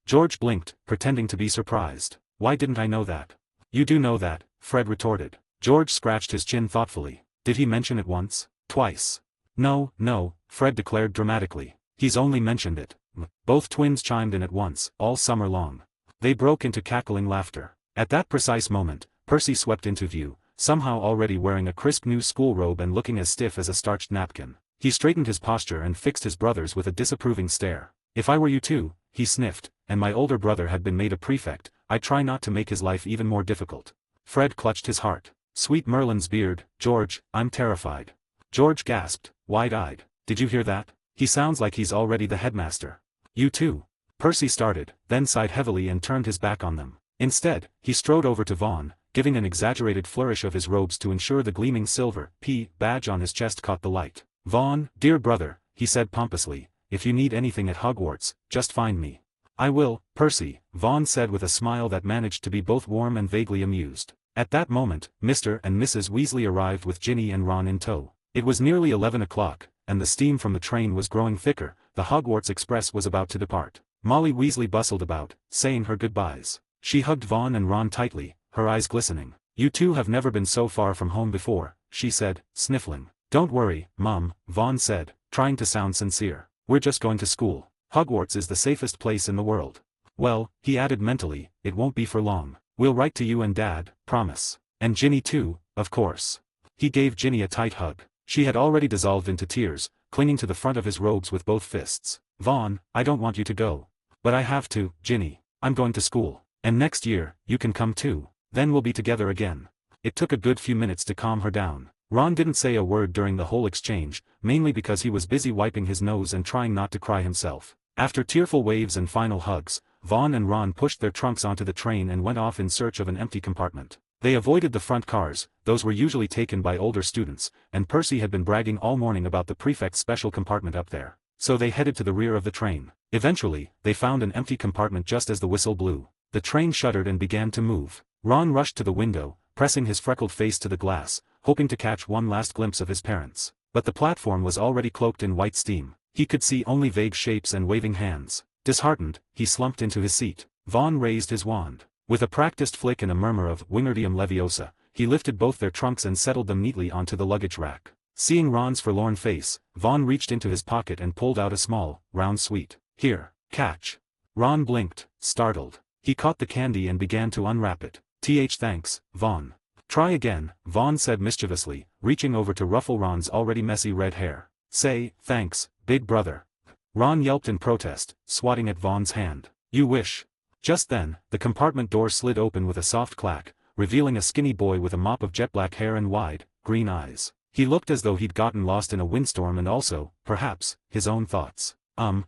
Speaker 2: George blinked, pretending to be surprised. "Why didn't I know that?" "You do know that," Fred retorted. George scratched his chin thoughtfully. "Did he mention it once? Twice?" No, Fred declared dramatically. He's only mentioned it. Both twins chimed in at once, all summer long. They broke into cackling laughter. At that precise moment, Percy swept into view, somehow already wearing a crisp new school robe and looking as stiff as a starched napkin. He straightened his posture and fixed his brothers with a disapproving stare. "If I were you too," he sniffed, "and my older brother had been made a prefect, I'd try not to make his life even more difficult." Fred clutched his heart. "Sweet Merlin's beard, George, I'm terrified." George gasped, wide-eyed. "Did you hear that? He sounds like he's already the headmaster." "You too." Percy started, then sighed heavily and turned his back on them. Instead, he strode over to Vaughn, giving an exaggerated flourish of his robes to ensure the gleaming silver badge on his chest caught the light. "Vaughn, dear brother," he said pompously, "if you need anything at Hogwarts, just find me." "I will, Percy," Vaughn said with a smile that managed to be both warm and vaguely amused. At that moment, Mr. and Mrs. Weasley arrived with Ginny and Ron in tow. It was nearly 11 o'clock, and the steam from the train was growing thicker. The Hogwarts Express was about to depart. Molly Weasley bustled about, saying her goodbyes. She hugged Vaughn and Ron tightly, her eyes glistening. "You two have never been so far from home before," she said, sniffling. "Don't worry, Mum," Vaughn said, trying to sound sincere. "We're just going to school. Hogwarts is the safest place in the world." "Well," he added mentally, "it won't be for long. We'll write to you and Dad, promise. And Ginny too, of course." He gave Ginny a tight hug. She had already dissolved into tears, clinging to the front of his robes with both fists. "Vaughn, I don't want you to go. But I have to, Ginny. I'm going to school. And next year, you can come too. Then we'll be together again." It took a good few minutes to calm her down. Ron didn't say a word during the whole exchange, mainly because he was busy wiping his nose and trying not to cry himself. After tearful waves and final hugs, Vaughn and Ron pushed their trunks onto the train and went off in search of an empty compartment. They avoided the front cars, those were usually taken by older students, and Percy had been bragging all morning about the prefect's special compartment up there. So they headed to the rear of the train. Eventually, they found an empty compartment just as the whistle blew. The train shuddered and began to move. Ron rushed to the window, pressing his freckled face to the glass, hoping to catch one last glimpse of his parents. But the platform was already cloaked in white steam. He could see only vague shapes and waving hands. Disheartened, he slumped into his seat. Vaughn raised his wand. With a practiced flick and a murmur of Wingardium Leviosa, he lifted both their trunks and settled them neatly onto the luggage rack. Seeing Ron's forlorn face, Vaughn reached into his pocket and pulled out a small, round sweet. "Here, catch." Ron blinked, startled. He caught the candy and began to unwrap it. Thanks, Vaughn." "Try again," Vaughn said mischievously, reaching over to ruffle Ron's already messy red hair. "Say, thanks, big brother." Ron yelped in protest, swatting at Vaughn's hand. "You wish." Just then, the compartment door slid open with a soft clack, revealing a skinny boy with a mop of jet-black hair and wide, green eyes. He looked as though he'd gotten lost in a windstorm and also, perhaps, his own thoughts.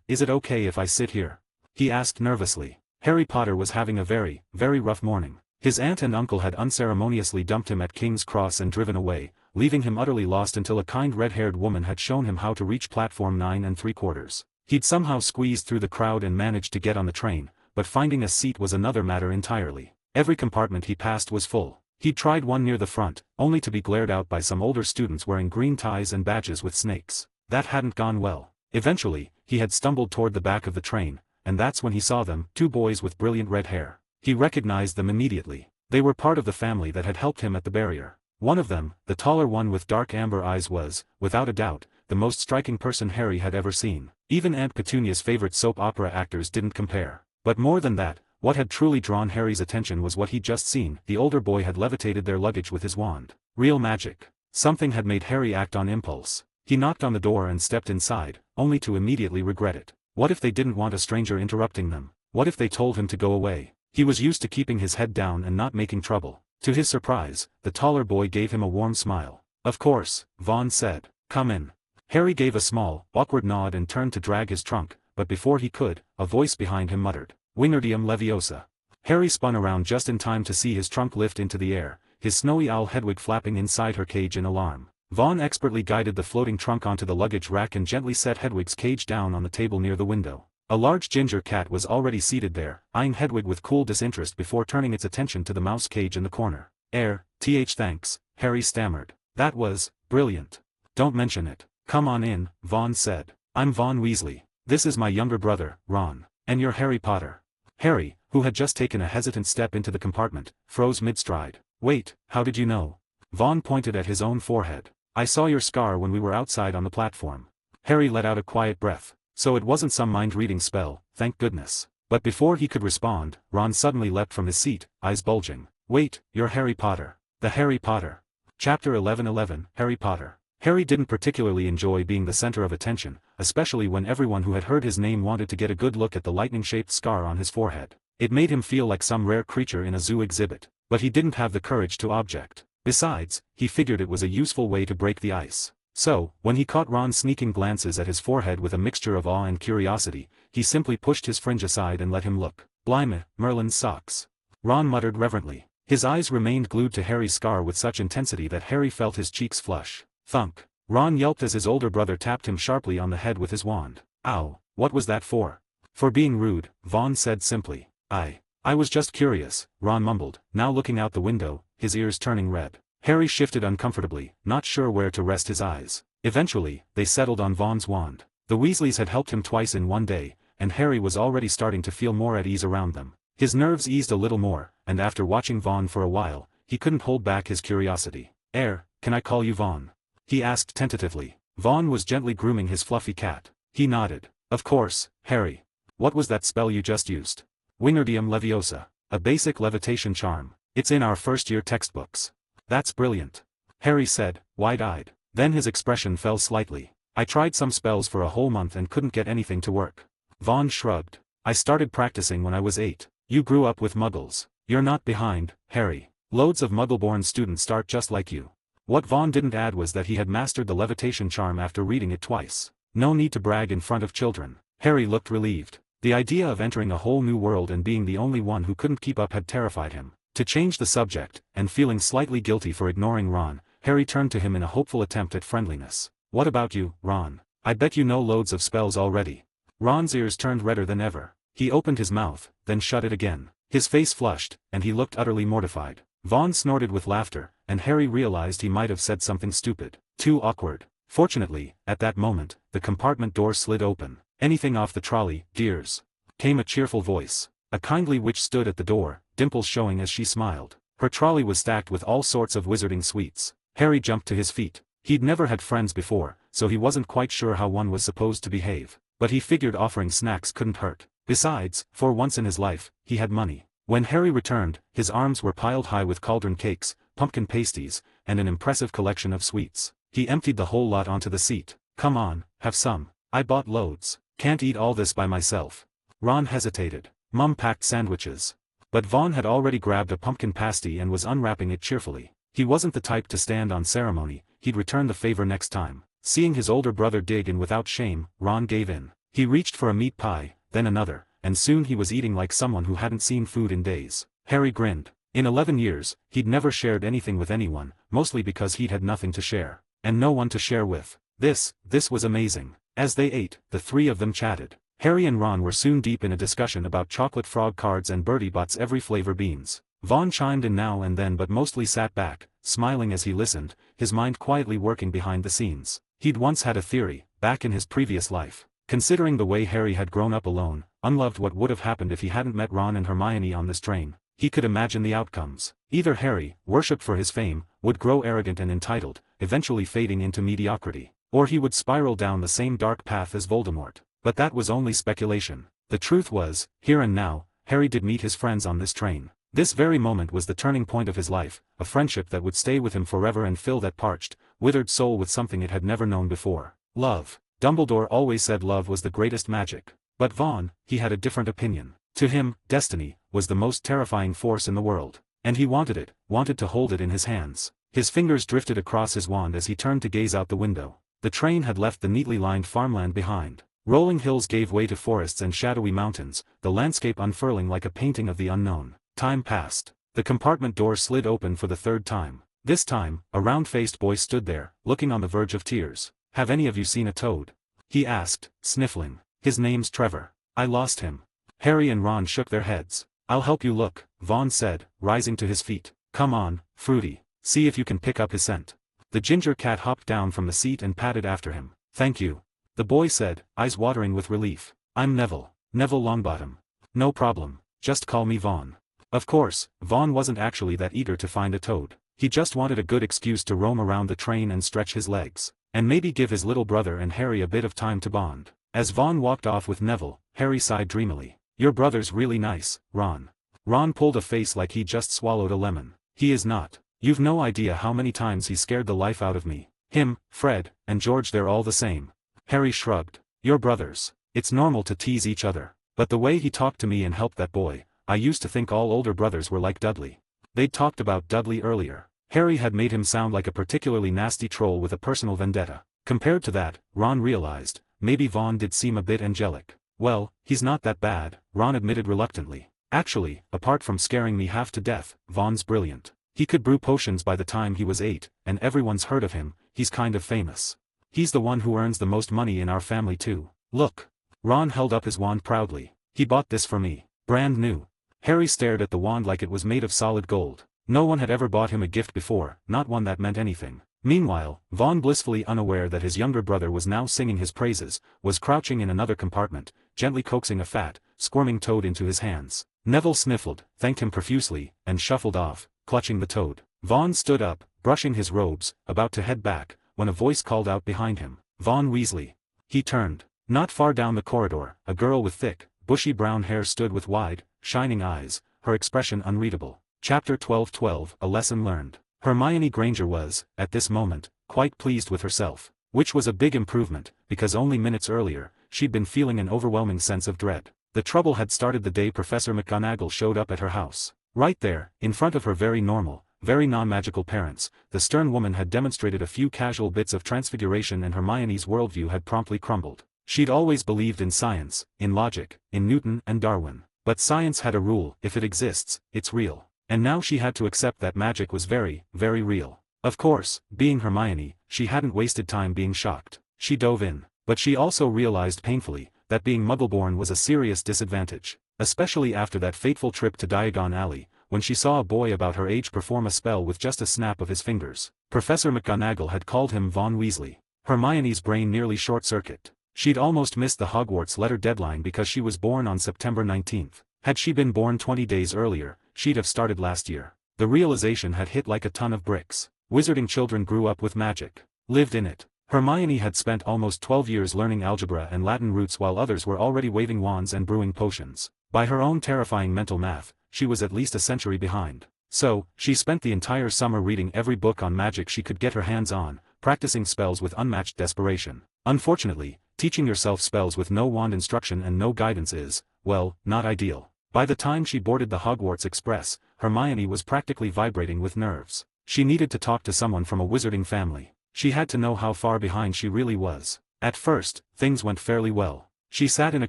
Speaker 2: Is it okay if I sit here?" he asked nervously. Harry Potter was having a very, very rough morning. His aunt and uncle had unceremoniously dumped him at King's Cross and driven away, leaving him utterly lost until a kind red-haired woman had shown him how to reach platform 9 3/4. He'd somehow squeezed through the crowd and managed to get on the train, but finding a seat was another matter entirely. Every compartment he passed was full. He'd tried one near the front, only to be glared out by some older students wearing green ties and badges with snakes. That hadn't gone well. Eventually, he had stumbled toward the back of the train, and that's when he saw them, two boys with brilliant red hair. He recognized them immediately. They were part of the family that had helped him at the barrier. One of them, the taller one with dark amber eyes was, without a doubt, the most striking person Harry had ever seen. Even Aunt Petunia's favorite soap opera actors didn't compare. But more than that, what had truly drawn Harry's attention was what he'd just seen. The older boy had levitated their luggage with his wand. Real magic. Something had made Harry act on impulse. He knocked on the door and stepped inside, only to immediately regret it. What if they didn't want a stranger interrupting them? What if they told him to go away? He was used to keeping his head down and not making trouble. To his surprise, the taller boy gave him a warm smile. "Of course," Vaughn said. "Come in." Harry gave a small, awkward nod and turned to drag his trunk, but before he could, a voice behind him muttered, "Wingardium Leviosa." Harry spun around just in time to see his trunk lift into the air, his snowy owl Hedwig flapping inside her cage in alarm. Vaughn expertly guided the floating trunk onto the luggage rack and gently set Hedwig's cage down on the table near the window. A large ginger cat was already seated there, eyeing Hedwig with cool disinterest before turning its attention to the mouse cage in the corner. Thanks, Harry stammered. "That was brilliant." "Don't mention it. Come on in," Vaughn said. "I'm Vaughn Weasley. This is my younger brother, Ron. And you're Harry Potter." Harry, who had just taken a hesitant step into the compartment, froze mid-stride. "Wait, how did you know?" Vaughn pointed at his own forehead. "I saw your scar when we were outside on the platform." Harry let out a quiet breath. so it wasn't some mind-reading spell, thank goodness. But before he could respond, Ron suddenly leapt from his seat, eyes bulging. Wait, you're Harry Potter. The Harry Potter. Chapter 11:11, Harry Potter. Harry didn't particularly enjoy being the center of attention, especially when everyone who had heard his name wanted to get a good look at the lightning-shaped scar on his forehead. It made him feel like some rare creature in a zoo exhibit, but he didn't have the courage to object. Besides, he figured it was a useful way to break the ice. So, when he caught Ron's sneaking glances at his forehead with a mixture of awe and curiosity, he simply pushed his fringe aside and let him look. Blimey, Merlin's socks. Ron muttered reverently. His eyes remained glued to Harry's scar with such intensity that Harry felt his cheeks flush. Thunk. Ron yelped as his older brother tapped him sharply on the head with his wand. Ow, what was that for? For being rude, Vaughn said simply. I was just curious, Ron mumbled, now looking out the window, his ears turning red. Harry shifted uncomfortably, not sure where to rest his eyes. Eventually, they settled on Vaughn's wand. The Weasleys had helped him twice in one day, and Harry was already starting to feel more at ease around them. His nerves eased a little more, and after watching Vaughn for a while, he couldn't hold back his curiosity. Can I call you Vaughn? He asked tentatively. Vaughn was gently grooming his fluffy cat. He nodded. Of course, Harry. What was that spell you just used? Wingardium Leviosa. A basic levitation charm. It's in our first-year textbooks. That's brilliant. Harry said, wide-eyed. Then his expression fell slightly. I tried some spells for a whole month and couldn't get anything to work. Vaughn shrugged. I started practicing when I was 8. You grew up with muggles. You're not behind, Harry. Loads of muggle-born students start just like you. What Vaughn didn't add was that he had mastered the levitation charm after reading it twice. No need to brag in front of children. Harry looked relieved. The idea of entering a whole new world and being the only one who couldn't keep up had terrified him. To change the subject, and feeling slightly guilty for ignoring Ron, Harry turned to him in a hopeful attempt at friendliness. What about you, Ron? I bet you know loads of spells already. Ron's ears turned redder than ever. He opened his mouth, then shut it again. His face flushed, and he looked utterly mortified. Vaughn snorted with laughter, and Harry realized he might have said something stupid. Too awkward. Fortunately, at that moment, the compartment door slid open. Anything off the trolley, dears? Came a cheerful voice. A kindly witch stood at the door, dimples showing as she smiled. Her trolley was stacked with all sorts of wizarding sweets. Harry jumped to his feet. He'd never had friends before, so he wasn't quite sure how one was supposed to behave. But he figured offering snacks couldn't hurt. Besides, for once in his life, he had money. When Harry returned, his arms were piled high with cauldron cakes, pumpkin pasties, and an impressive collection of sweets. He emptied the whole lot onto the seat. Come on, have some. I bought loads. Can't eat all this by myself. Ron hesitated. Mum packed sandwiches. But Vaughn had already grabbed a pumpkin pasty and was unwrapping it cheerfully. He wasn't the type to stand on ceremony, he'd return the favor next time. Seeing his older brother dig in without shame, Ron gave in. He reached for a meat pie, then another, and soon he was eating like someone who hadn't seen food in days. Harry grinned. In 11 years, he'd never shared anything with anyone, mostly because he'd had nothing to share. And no one to share with. This was amazing. As they ate, the three of them chatted. Harry and Ron were soon deep in a discussion about chocolate frog cards and Bertie Bott's every flavor beans. Vaughn chimed in now and then but mostly sat back, smiling as he listened, his mind quietly working behind the scenes. He'd once had a theory, back in his previous life. Considering the way Harry had grown up alone, unloved, what would have happened if he hadn't met Ron and Hermione on this train. He could imagine the outcomes. Either Harry, worshipped for his fame, would grow arrogant and entitled, eventually fading into mediocrity. Or he would spiral down the same dark path as Voldemort. But that was only speculation. The truth was, here and now, Harry did meet his friends on this train. This very moment was the turning point of his life, a friendship that would stay with him forever and fill that parched, withered soul with something it had never known before. Love. Dumbledore always said love was the greatest magic. But Vaughn, he had a different opinion. To him, destiny was the most terrifying force in the world. And he wanted it, wanted to hold it in his hands. His fingers drifted across his wand as he turned to gaze out the window. The train had left the neatly lined farmland behind. Rolling hills gave way to forests and shadowy mountains, the landscape unfurling like a painting of the unknown. Time passed. The compartment door slid open for the third time. This time, a round-faced boy stood there, looking on the verge of tears. Have any of you seen a toad? He asked, sniffling. His name's Trevor. I lost him. Harry and Ron shook their heads. I'll help you look, Vaughn said, rising to his feet. Come on, Fruity. See if you can pick up his scent. The ginger cat hopped down from the seat and padded after him. Thank you. The boy said, eyes watering with relief. I'm Neville. Neville Longbottom. No problem. Just call me Vaughn. Of course, Vaughn wasn't actually that eager to find a toad. He just wanted a good excuse to roam around the train and stretch his legs. And maybe give his little brother and Harry a bit of time to bond. As Vaughn walked off with Neville, Harry sighed dreamily. Your brother's really nice, Ron. Ron pulled a face like he just swallowed a lemon. He is not. You've no idea how many times he scared the life out of me. Him, Fred, and George, they're all the same. Harry shrugged. Your brothers. It's normal to tease each other. But the way he talked to me and helped that boy, I used to think all older brothers were like Dudley. They'd talked about Dudley earlier. Harry had made him sound like a particularly nasty troll with a personal vendetta. Compared to that, Ron realized, maybe Vaughn did seem a bit angelic. Well, he's not that bad, Ron admitted reluctantly. Actually, apart from scaring me half to death, Vaughn's brilliant. He could brew potions by the time he was 8, and everyone's heard of him. He's kind of famous. He's the one who earns the most money in our family too. Look. Ron held up his wand proudly. He bought this for me. Brand new. Harry stared at the wand like it was made of solid gold. No one had ever bought him a gift before, not one that meant anything. Meanwhile, Vaughn, blissfully unaware that his younger brother was now singing his praises, was crouching in another compartment, gently coaxing a fat, squirming toad into his hands. Neville sniffled, thanked him profusely, and shuffled off, clutching the toad. Vaughn stood up, brushing his robes, about to head back, when a voice called out behind him. Vaughn Weasley. He turned. Not far down the corridor, a girl with thick, bushy brown hair stood with wide, shining eyes, her expression unreadable. Chapter 12:12 A Lesson Learned. Hermione Granger was, at this moment, quite pleased with herself. Which was a big improvement, because only minutes earlier, she'd been feeling an overwhelming sense of dread. The trouble had started the day Professor McGonagall showed up at her house. Right there, in front of her very normal, very non-magical parents, the stern woman had demonstrated a few casual bits of transfiguration and Hermione's worldview had promptly crumbled. She'd always believed in science, in logic, in Newton and Darwin. But science had a rule: if it exists, it's real. And now she had to accept that magic was very, very real. Of course, being Hermione, she hadn't wasted time being shocked. She dove in. But she also realized painfully, that being Muggleborn was a serious disadvantage. Especially after that fateful trip to Diagon Alley, when she saw a boy about her age perform a spell with just a snap of his fingers. Professor McGonagall had called him Vaughn Weasley. Hermione's brain nearly short-circuited. She'd almost missed the Hogwarts letter deadline because she was born on September 19th. Had she been born 20 days earlier, she'd have started last year. The realization had hit like a ton of bricks. Wizarding children grew up with magic. Lived in it. Hermione had spent almost 12 years learning algebra and Latin roots while others were already waving wands and brewing potions. By her own terrifying mental math, she was at least a century behind. So, she spent the entire summer reading every book on magic she could get her hands on, practicing spells with unmatched desperation. Unfortunately, teaching yourself spells with no wand instruction and no guidance is, well, not ideal. By the time she boarded the Hogwarts Express, Hermione was practically vibrating with nerves. She needed to talk to someone from a wizarding family. She had to know how far behind she really was. At first, things went fairly well. She sat in a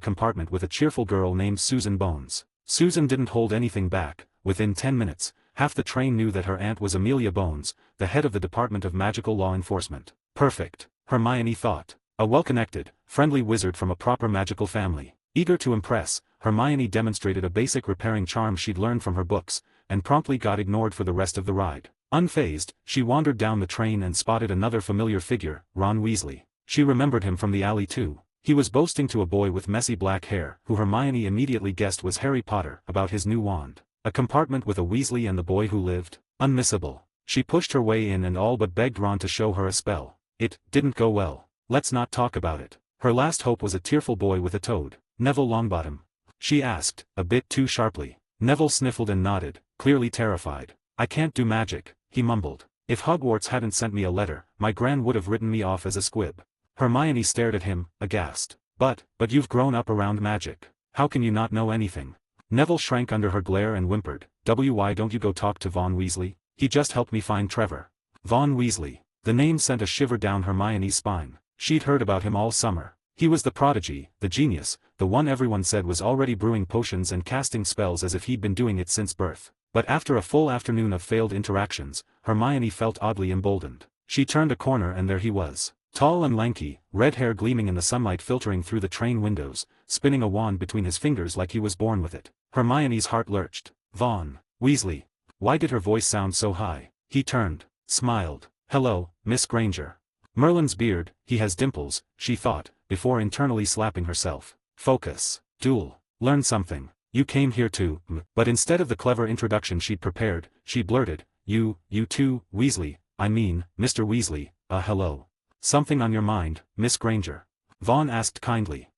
Speaker 2: compartment with a cheerful girl named Susan Bones. Susan didn't hold anything back. Within 10 minutes, half the train knew that her aunt was Amelia Bones, the head of the Department of Magical Law Enforcement. Perfect, Hermione thought. A well-connected, friendly wizard from a proper magical family. Eager to impress, Hermione demonstrated a basic repairing charm she'd learned from her books, and promptly got ignored for the rest of the ride. Unfazed, she wandered down the train and spotted another familiar figure, Ron Weasley. She remembered him from the alley too. He was boasting to a boy with messy black hair, who Hermione immediately guessed was Harry Potter, about his new wand. A compartment with a Weasley and the boy who lived? Unmissable. She pushed her way in and all but begged Ron to show her a spell. It didn't go well. Let's not talk about it. Her last hope was a tearful boy with a toad. Neville Longbottom? She asked, a bit too sharply. Neville sniffled and nodded, clearly terrified. I can't do magic, he mumbled. If Hogwarts hadn't sent me a letter, my gran would have written me off as a squib. Hermione stared at him, aghast. But you've grown up around magic. How can you not know anything? Neville shrank under her glare and whimpered, why don't you go talk to Vaughn Weasley? He just helped me find Trevor. Vaughn Weasley. The name sent a shiver down Hermione's spine. She'd heard about him all summer. He was the prodigy, the genius, the one everyone said was already brewing potions and casting spells as if he'd been doing it since birth. But after a full afternoon of failed interactions, Hermione felt oddly emboldened. She turned a corner and there he was. Tall and lanky, red hair gleaming in the sunlight filtering through the train windows, spinning a wand between his fingers like he was born with it. Hermione's heart lurched. Vaughn Weasley. Why did her voice sound so high? He turned, smiled. Hello, Miss Granger. Merlin's beard, he has dimples, she thought, before internally slapping herself. Focus. Duel. Learn something. You came here to, But instead of the clever introduction she'd prepared, she blurted, You too, Weasley, I mean, Mr. Weasley, hello. Something on your mind, Miss Granger? Vaughn asked kindly.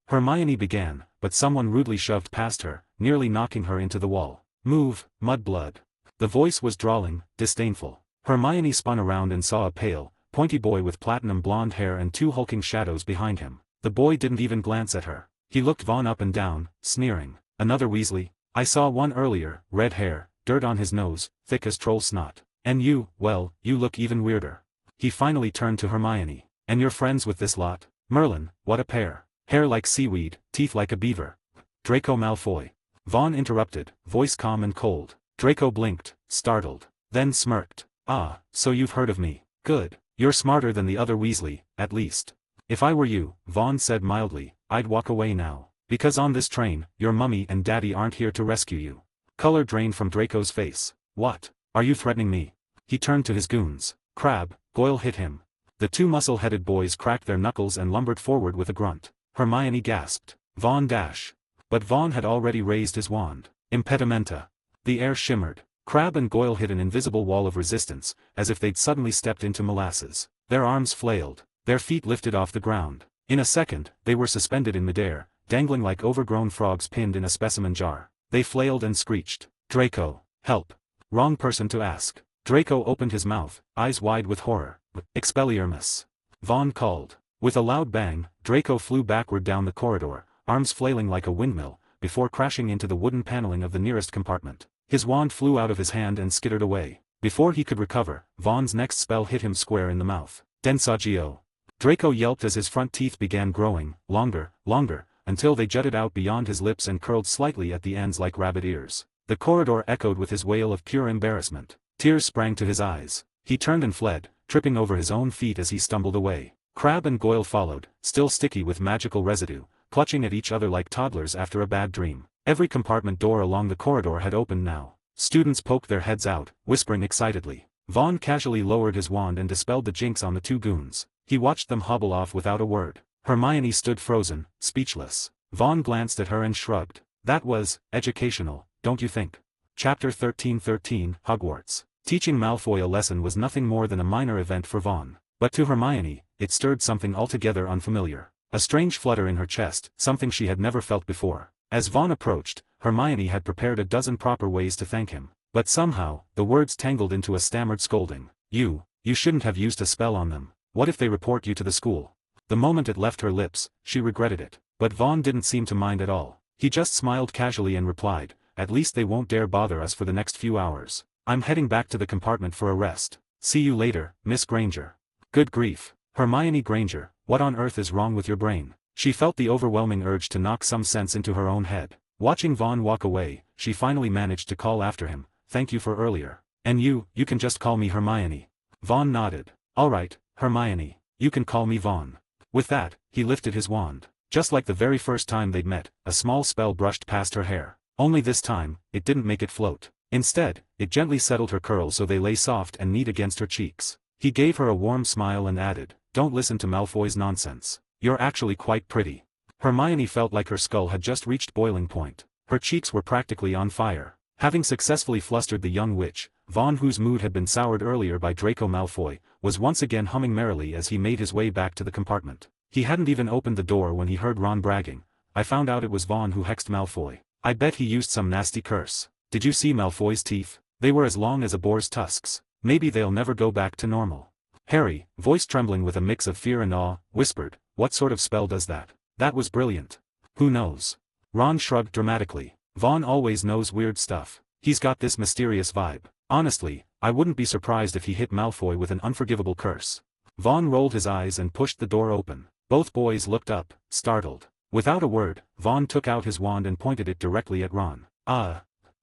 Speaker 2: Hermione began, but someone rudely shoved past her, nearly knocking her into the wall. Move, mudblood. The voice was drawling, disdainful. Hermione spun around and saw a pale, pointy boy with platinum blonde hair and two hulking shadows behind him. The boy didn't even glance at her. He looked Vaughn up and down, sneering. Another Weasley? I saw one earlier, red hair, dirt on his nose, thick as troll snot. And you, well, you look even weirder. He finally turned to Hermione. And you're friends with this lot? Merlin, what a pair. Hair like seaweed, teeth like a beaver. Draco Malfoy. Vaughn interrupted, voice calm and cold. Draco blinked, startled, then smirked. Ah, so you've heard of me. Good. You're smarter than the other Weasley, at least. If I were you, Vaughn said mildly, I'd walk away now. Because on this train, your mummy and daddy aren't here to rescue you. Color drained from Draco's face. What? Are you threatening me? He turned to his goons. Crabbe, Goyle hit him. The two muscle-headed boys cracked their knuckles and lumbered forward with a grunt. Hermione gasped. Vaughn dash. But Vaughn had already raised his wand. Impedimenta. The air shimmered. Crabbe and Goyle hit an invisible wall of resistance, as if they'd suddenly stepped into molasses. Their arms flailed. Their feet lifted off the ground. In a second, they were suspended in midair, dangling like overgrown frogs pinned in a specimen jar. They flailed and screeched. Draco, help. Wrong person to ask. Draco opened his mouth, eyes wide with horror. Expelliarmus. Vaughn called. With a loud bang, Draco flew backward down the corridor, arms flailing like a windmill, before crashing into the wooden paneling of the nearest compartment. His wand flew out of his hand and skittered away. Before he could recover, Vaughn's next spell hit him square in the mouth. Densagio. Draco yelped as his front teeth began growing, longer, until they jutted out beyond his lips and curled slightly at the ends like rabbit ears. The corridor echoed with his wail of pure embarrassment. Tears sprang to his eyes. He turned and fled, tripping over his own feet as he stumbled away. Crabbe and Goyle followed, still sticky with magical residue, clutching at each other like toddlers after a bad dream. Every compartment door along the corridor had opened now. Students poked their heads out, whispering excitedly. Vaughn casually lowered his wand and dispelled the jinx on the two goons. He watched them hobble off without a word. Hermione stood frozen, speechless. Vaughn glanced at her and shrugged. That was educational, don't you think? Chapter 1313, Hogwarts. Teaching Malfoy a lesson was nothing more than a minor event for Vaughn. But to Hermione, it stirred something altogether unfamiliar. A strange flutter in her chest, something she had never felt before. As Vaughn approached, Hermione had prepared a dozen proper ways to thank him. But somehow, the words tangled into a stammered scolding. You shouldn't have used a spell on them. What if they report you to the school? The moment it left her lips, she regretted it. But Vaughn didn't seem to mind at all. He just smiled casually and replied, at least they won't dare bother us for the next few hours. I'm heading back to the compartment for a rest. See you later, Miss Granger. Good grief. Hermione Granger, what on earth is wrong with your brain? She felt the overwhelming urge to knock some sense into her own head. Watching Vaughn walk away, she finally managed to call after him, thank you for earlier. And you can just call me Hermione. Vaughn nodded. Alright, Hermione, you can call me Vaughn. With that, he lifted his wand. Just like the very first time they'd met, a small spell brushed past her hair. Only this time, it didn't make it float. Instead, it gently settled her curls so they lay soft and neat against her cheeks. He gave her a warm smile and added, don't listen to Malfoy's nonsense. You're actually quite pretty. Hermione felt like her skull had just reached boiling point. Her cheeks were practically on fire. Having successfully flustered the young witch, Vaughn, whose mood had been soured earlier by Draco Malfoy, was once again humming merrily as he made his way back to the compartment. He hadn't even opened the door when he heard Ron bragging. I found out it was Vaughn who hexed Malfoy. I bet he used some nasty curse. Did you see Malfoy's teeth? They were as long as a boar's tusks. Maybe they'll never go back to normal. Harry, voice trembling with a mix of fear and awe, whispered, what sort of spell does that? That was brilliant. Who knows? Ron shrugged dramatically. Vaughn always knows weird stuff. He's got this mysterious vibe. Honestly, I wouldn't be surprised if he hit Malfoy with an unforgivable curse. Vaughn rolled his eyes and pushed the door open. Both boys looked up, startled. Without a word, Vaughn took out his wand and pointed it directly at Ron.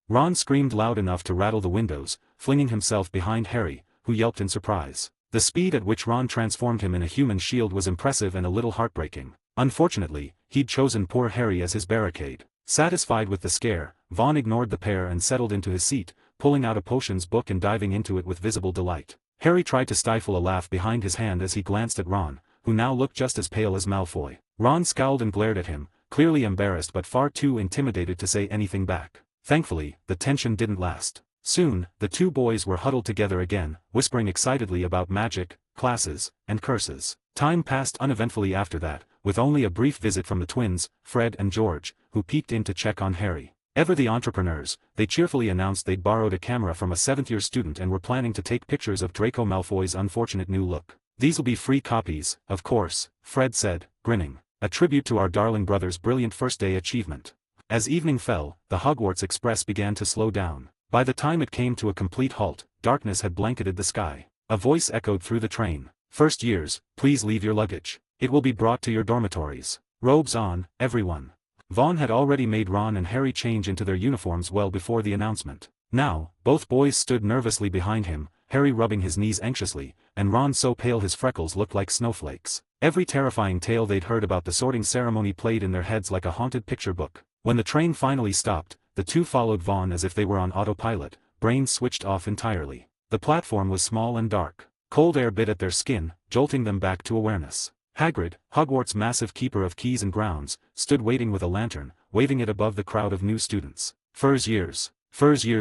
Speaker 2: Ron screamed loud enough to rattle the windows, flinging himself behind Harry, who yelped in surprise. The speed at which Ron transformed him in a human shield was impressive and a little heartbreaking. Unfortunately, he'd chosen poor Harry as his barricade. Satisfied with the scare, Vaughn ignored the pair and settled into his seat, pulling out a potions book and diving into it with visible delight. Harry tried to stifle a laugh behind his hand as he glanced at Ron, who now looked just as pale as Malfoy. Ron scowled and glared at him, clearly embarrassed but far too intimidated to say anything back. Thankfully, the tension didn't last. Soon, the two boys were huddled together again, whispering excitedly about magic, classes, and curses. Time passed uneventfully after that, with only a brief visit from the twins, Fred and George, who peeked in to check on Harry. Ever the entrepreneurs, they cheerfully announced they'd borrowed a camera from a 7th-year student and were planning to take pictures of Draco Malfoy's unfortunate new look. "These'll be free copies, of course," Fred said, grinning. "A tribute to our darling brother's brilliant first-day achievement." As evening fell, the Hogwarts Express began to slow down. By the time it came to a complete halt, darkness had blanketed the sky. A voice echoed through the train. "First years, please leave your luggage. It will be brought to your dormitories. Robes on, everyone." Vaughn had already made Ron and Harry change into their uniforms well before the announcement. Now, both boys stood nervously behind him, Harry rubbing his knees anxiously, and Ron so pale his freckles looked like snowflakes. Every terrifying tale they'd heard about the sorting ceremony played in their heads like a haunted picture book. When the train finally stopped, the two followed Vaughn as if they were on autopilot, brains switched off entirely. The platform was small and dark. Cold air bit at their skin, jolting them back to awareness. Hagrid, Hogwarts' massive keeper of keys and grounds, stood waiting with a lantern, waving it above the crowd of new students. First years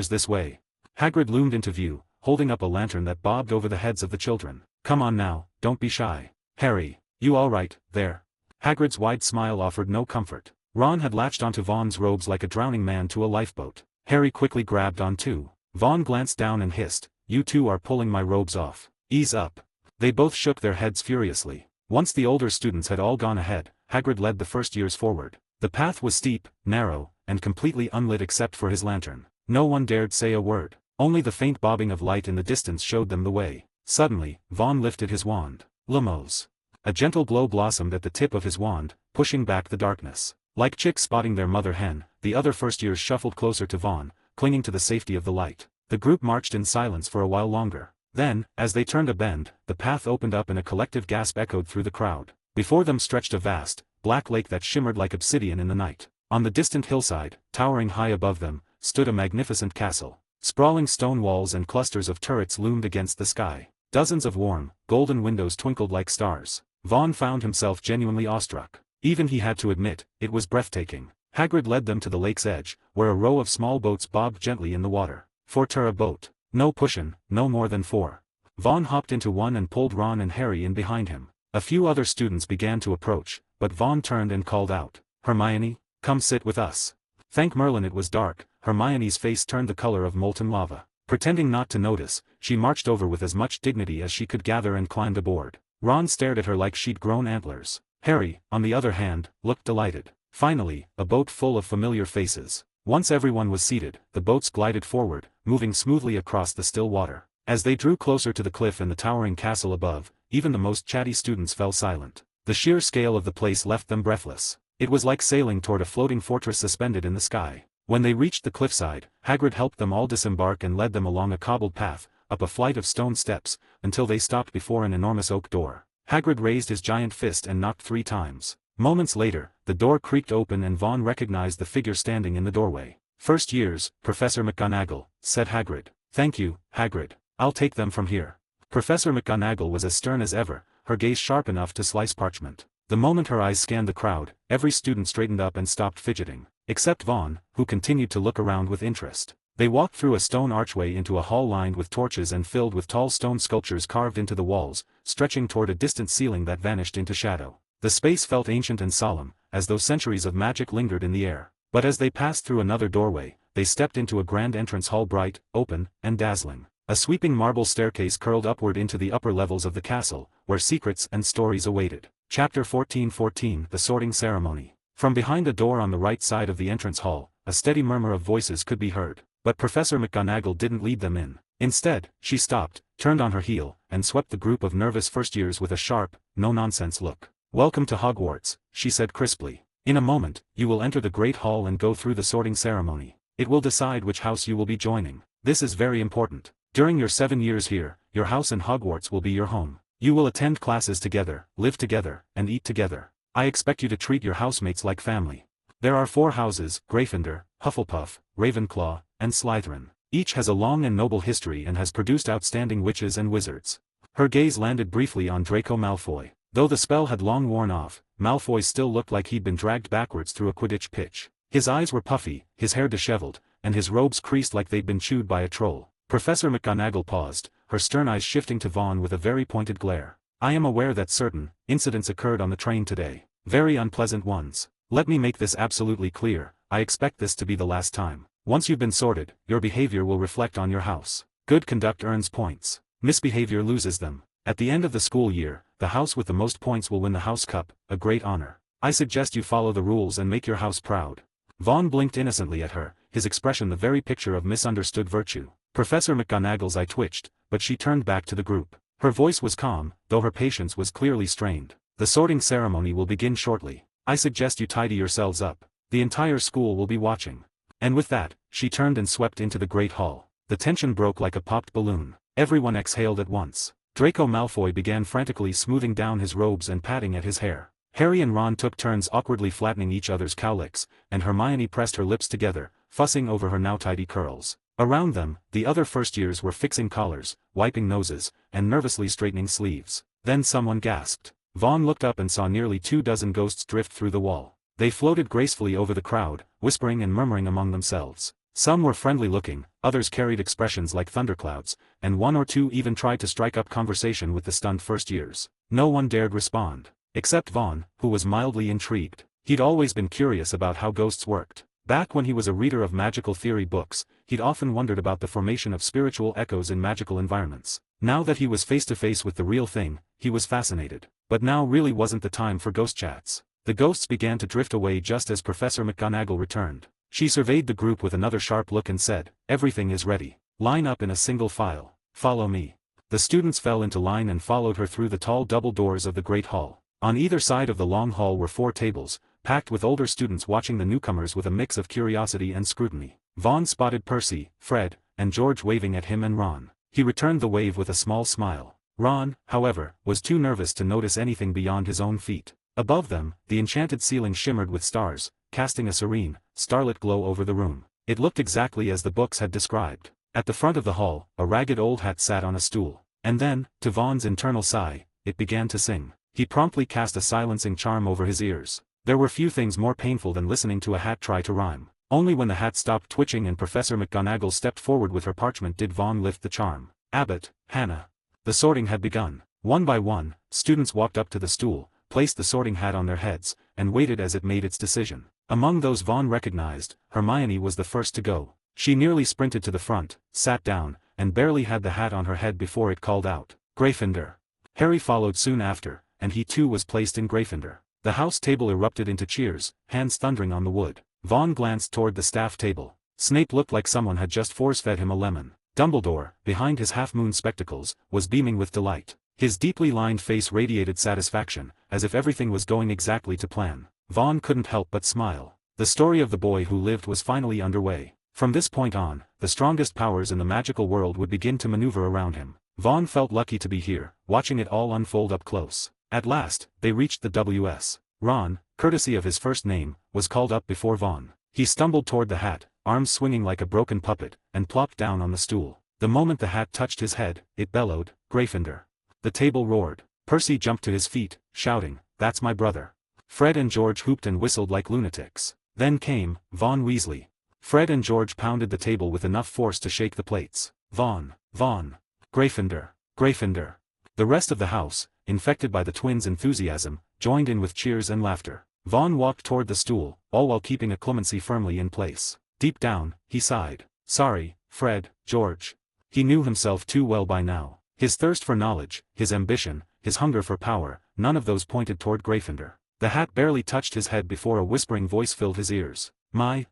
Speaker 2: this way." Hagrid loomed into view, holding up a lantern that bobbed over the heads of the children. "Come on now, don't be shy. Harry, you all right, there?" Hagrid's wide smile offered no comfort. Ron had latched onto Vaughn's robes like a drowning man to a lifeboat. Harry quickly grabbed on too. Vaughn glanced down and hissed, "You two are pulling my robes off. Ease up." They both shook their heads furiously. Once the older students had all gone ahead, Hagrid led the first years forward. The path was steep, narrow, and completely unlit except for his lantern. No one dared say a word. Only the faint bobbing of light in the distance showed them the way. Suddenly, Vaughn lifted his wand. Lumos. A gentle glow blossomed at the tip of his wand, pushing back the darkness. Like chicks spotting their mother hen, the other first years shuffled closer to Vaughn, clinging to the safety of the light. The group marched in silence for a while longer. Then, as they turned a bend, the path opened up and a collective gasp echoed through the crowd. Before them stretched a vast, black lake that shimmered like obsidian in the night. On the distant hillside, towering high above them, stood a magnificent castle. Sprawling stone walls and clusters of turrets loomed against the sky. Dozens of warm, golden windows twinkled like stars. Vaughn found himself genuinely awestruck. Even he had to admit, it was breathtaking. Hagrid led them to the lake's edge, where a row of small boats bobbed gently in the water. "4 boat. No pushin', no more than 4. Vaughn hopped into one and pulled Ron and Harry in behind him. A few other students began to approach, but Vaughn turned and called out, "Hermione, come sit with us." Thank Merlin it was dark. Hermione's face turned the color of molten lava. Pretending not to notice, she marched over with as much dignity as she could gather and climbed aboard. Ron stared at her like she'd grown antlers. Harry, on the other hand, looked delighted. Finally, a boat full of familiar faces. Once everyone was seated, the boats glided forward, moving smoothly across the still water. As they drew closer to the cliff and the towering castle above, even the most chatty students fell silent. The sheer scale of the place left them breathless. It was like sailing toward a floating fortress suspended in the sky. When they reached the cliffside, Hagrid helped them all disembark and led them along a cobbled path, up a flight of stone steps, until they stopped before an enormous oak door. Hagrid raised his giant fist and knocked 3 times. Moments later, the door creaked open and Vaughn recognized the figure standing in the doorway. "First years, Professor McGonagall," said Hagrid. "Thank you, Hagrid. I'll take them from here." Professor McGonagall was as stern as ever, her gaze sharp enough to slice parchment. The moment her eyes scanned the crowd, every student straightened up and stopped fidgeting. Except Vaughn, who continued to look around with interest. They walked through a stone archway into a hall lined with torches and filled with tall stone sculptures carved into the walls, stretching toward a distant ceiling that vanished into shadow. The space felt ancient and solemn, as though centuries of magic lingered in the air. But as they passed through another doorway, they stepped into a grand entrance hall bright, open, and dazzling. A sweeping marble staircase curled upward into the upper levels of the castle, where secrets and stories awaited. Chapter 14:14 The Sorting Ceremony. From behind a door on the right side of the entrance hall, a steady murmur of voices could be heard. But Professor McGonagall didn't lead them in. Instead, she stopped, turned on her heel, and swept the group of nervous first-years with a sharp, no-nonsense look. "Welcome to Hogwarts," she said crisply. "In a moment, you will enter the Great Hall and go through the sorting ceremony. It will decide which house you will be joining. This is very important. During your 7 years here, your house in Hogwarts will be your home. You will attend classes together, live together, and eat together. I expect you to treat your housemates like family. There are 4 houses, Gryffindor, Hufflepuff, Ravenclaw, and Slytherin. Each has a long and noble history and has produced outstanding witches and wizards." Her gaze landed briefly on Draco Malfoy. Though the spell had long worn off, Malfoy still looked like he'd been dragged backwards through a Quidditch pitch. His eyes were puffy, his hair disheveled, and his robes creased like they'd been chewed by a troll. Professor McGonagall paused, her stern eyes shifting to Vaughn with a very pointed glare. "I am aware that certain incidents occurred on the train today. Very unpleasant ones. Let me make this absolutely clear, I expect this to be the last time. Once you've been sorted, your behavior will reflect on your house. Good conduct earns points. Misbehavior loses them. At the end of the school year, the house with the most points will win the house cup, a great honor. I suggest you follow the rules and make your house proud. Vaughn blinked innocently at her, his expression the very picture of misunderstood virtue. Professor McGonagall's eye twitched, but she turned back to the group. Her voice was calm, though her patience was clearly strained. The sorting ceremony will begin shortly. I suggest you tidy yourselves up. The entire school will be watching. And with that, she turned and swept into the Great Hall. The tension broke like a popped balloon. Everyone exhaled at once. Draco Malfoy began frantically smoothing down his robes and patting at his hair. Harry and Ron took turns awkwardly flattening each other's cowlicks, and Hermione pressed her lips together, fussing over her now tidy curls. Around them, the other first-years were fixing collars, wiping noses, and nervously straightening sleeves. Then someone gasped. Vaughn looked up and saw nearly 24 ghosts drift through the wall. They floated gracefully over the crowd, whispering and murmuring among themselves. Some were friendly-looking, others carried expressions like thunderclouds, and one or two even tried to strike up conversation with the stunned first-years. No one dared respond. Except Vaughn, who was mildly intrigued. He'd always been curious about how ghosts worked. Back when he was a reader of magical theory books, he'd often wondered about the formation of spiritual echoes in magical environments. Now that he was face-to-face with the real thing, he was fascinated. But now really wasn't the time for ghost chats. The ghosts began to drift away just as Professor McGonagall returned. She surveyed the group with another sharp look and said, "Everything is ready. Line up in a single file. Follow me." The students fell into line and followed her through the tall double doors of the Great Hall. On either side of the long hall were 4 tables, packed with older students watching the newcomers with a mix of curiosity and scrutiny. Vaughn spotted Percy, Fred, and George waving at him and Ron. He returned the wave with a small smile. Ron, however, was too nervous to notice anything beyond his own feet. Above them, the enchanted ceiling shimmered with stars, casting a serene, starlit glow over the room. It looked exactly as the books had described. At the front of the hall, a ragged old hat sat on a stool. And then, to Vaughn's internal sigh, it began to sing. He promptly cast a silencing charm over his ears. There were few things more painful than listening to a hat try to rhyme. Only when the hat stopped twitching and Professor McGonagall stepped forward with her parchment did Vaughn lift the charm. Abbott, Hannah. The sorting had begun. One by one, students walked up to the stool, placed the sorting hat on their heads, and waited as it made its decision. Among those Vaughn recognized, Hermione was the first to go. She nearly sprinted to the front, sat down, and barely had the hat on her head before it called out, "Gryffindor." Harry followed soon after, and he too was placed in Gryffindor. The house table erupted into cheers, hands thundering on the wood. Vaughn glanced toward the staff table. Snape looked like someone had just force-fed him a lemon. Dumbledore, behind his half-moon spectacles, was beaming with delight. His deeply lined face radiated satisfaction, as if everything was going exactly to plan. Vaughn couldn't help but smile. The story of the boy who lived was finally underway. From this point on, the strongest powers in the magical world would begin to maneuver around him. Vaughn felt lucky to be here, watching it all unfold up close. At last, they reached the W.S. Ron, courtesy of his first name, was called up before Vaughn. He stumbled toward the hat, arms swinging like a broken puppet, and plopped down on the stool. The moment the hat touched his head, it bellowed, "Gryffindor." The table roared. Percy jumped to his feet, shouting, "That's my brother." Fred and George hooped and whistled like lunatics. Then came Vaughn Weasley. Fred and George pounded the table with enough force to shake the plates. Vaughn, Vaughn. Gryffindor, Gryffindor. The rest of the house, infected by the twins' enthusiasm, joined in with cheers and laughter. Vaughn walked toward the stool, all while keeping a clemency firmly in place. Deep down, he sighed. Sorry, Fred, George. He knew himself too well by now. His thirst for knowledge, his ambition, his hunger for power, none of those pointed toward Gryffindor. The hat barely touched his head before a whispering voice filled his ears. My,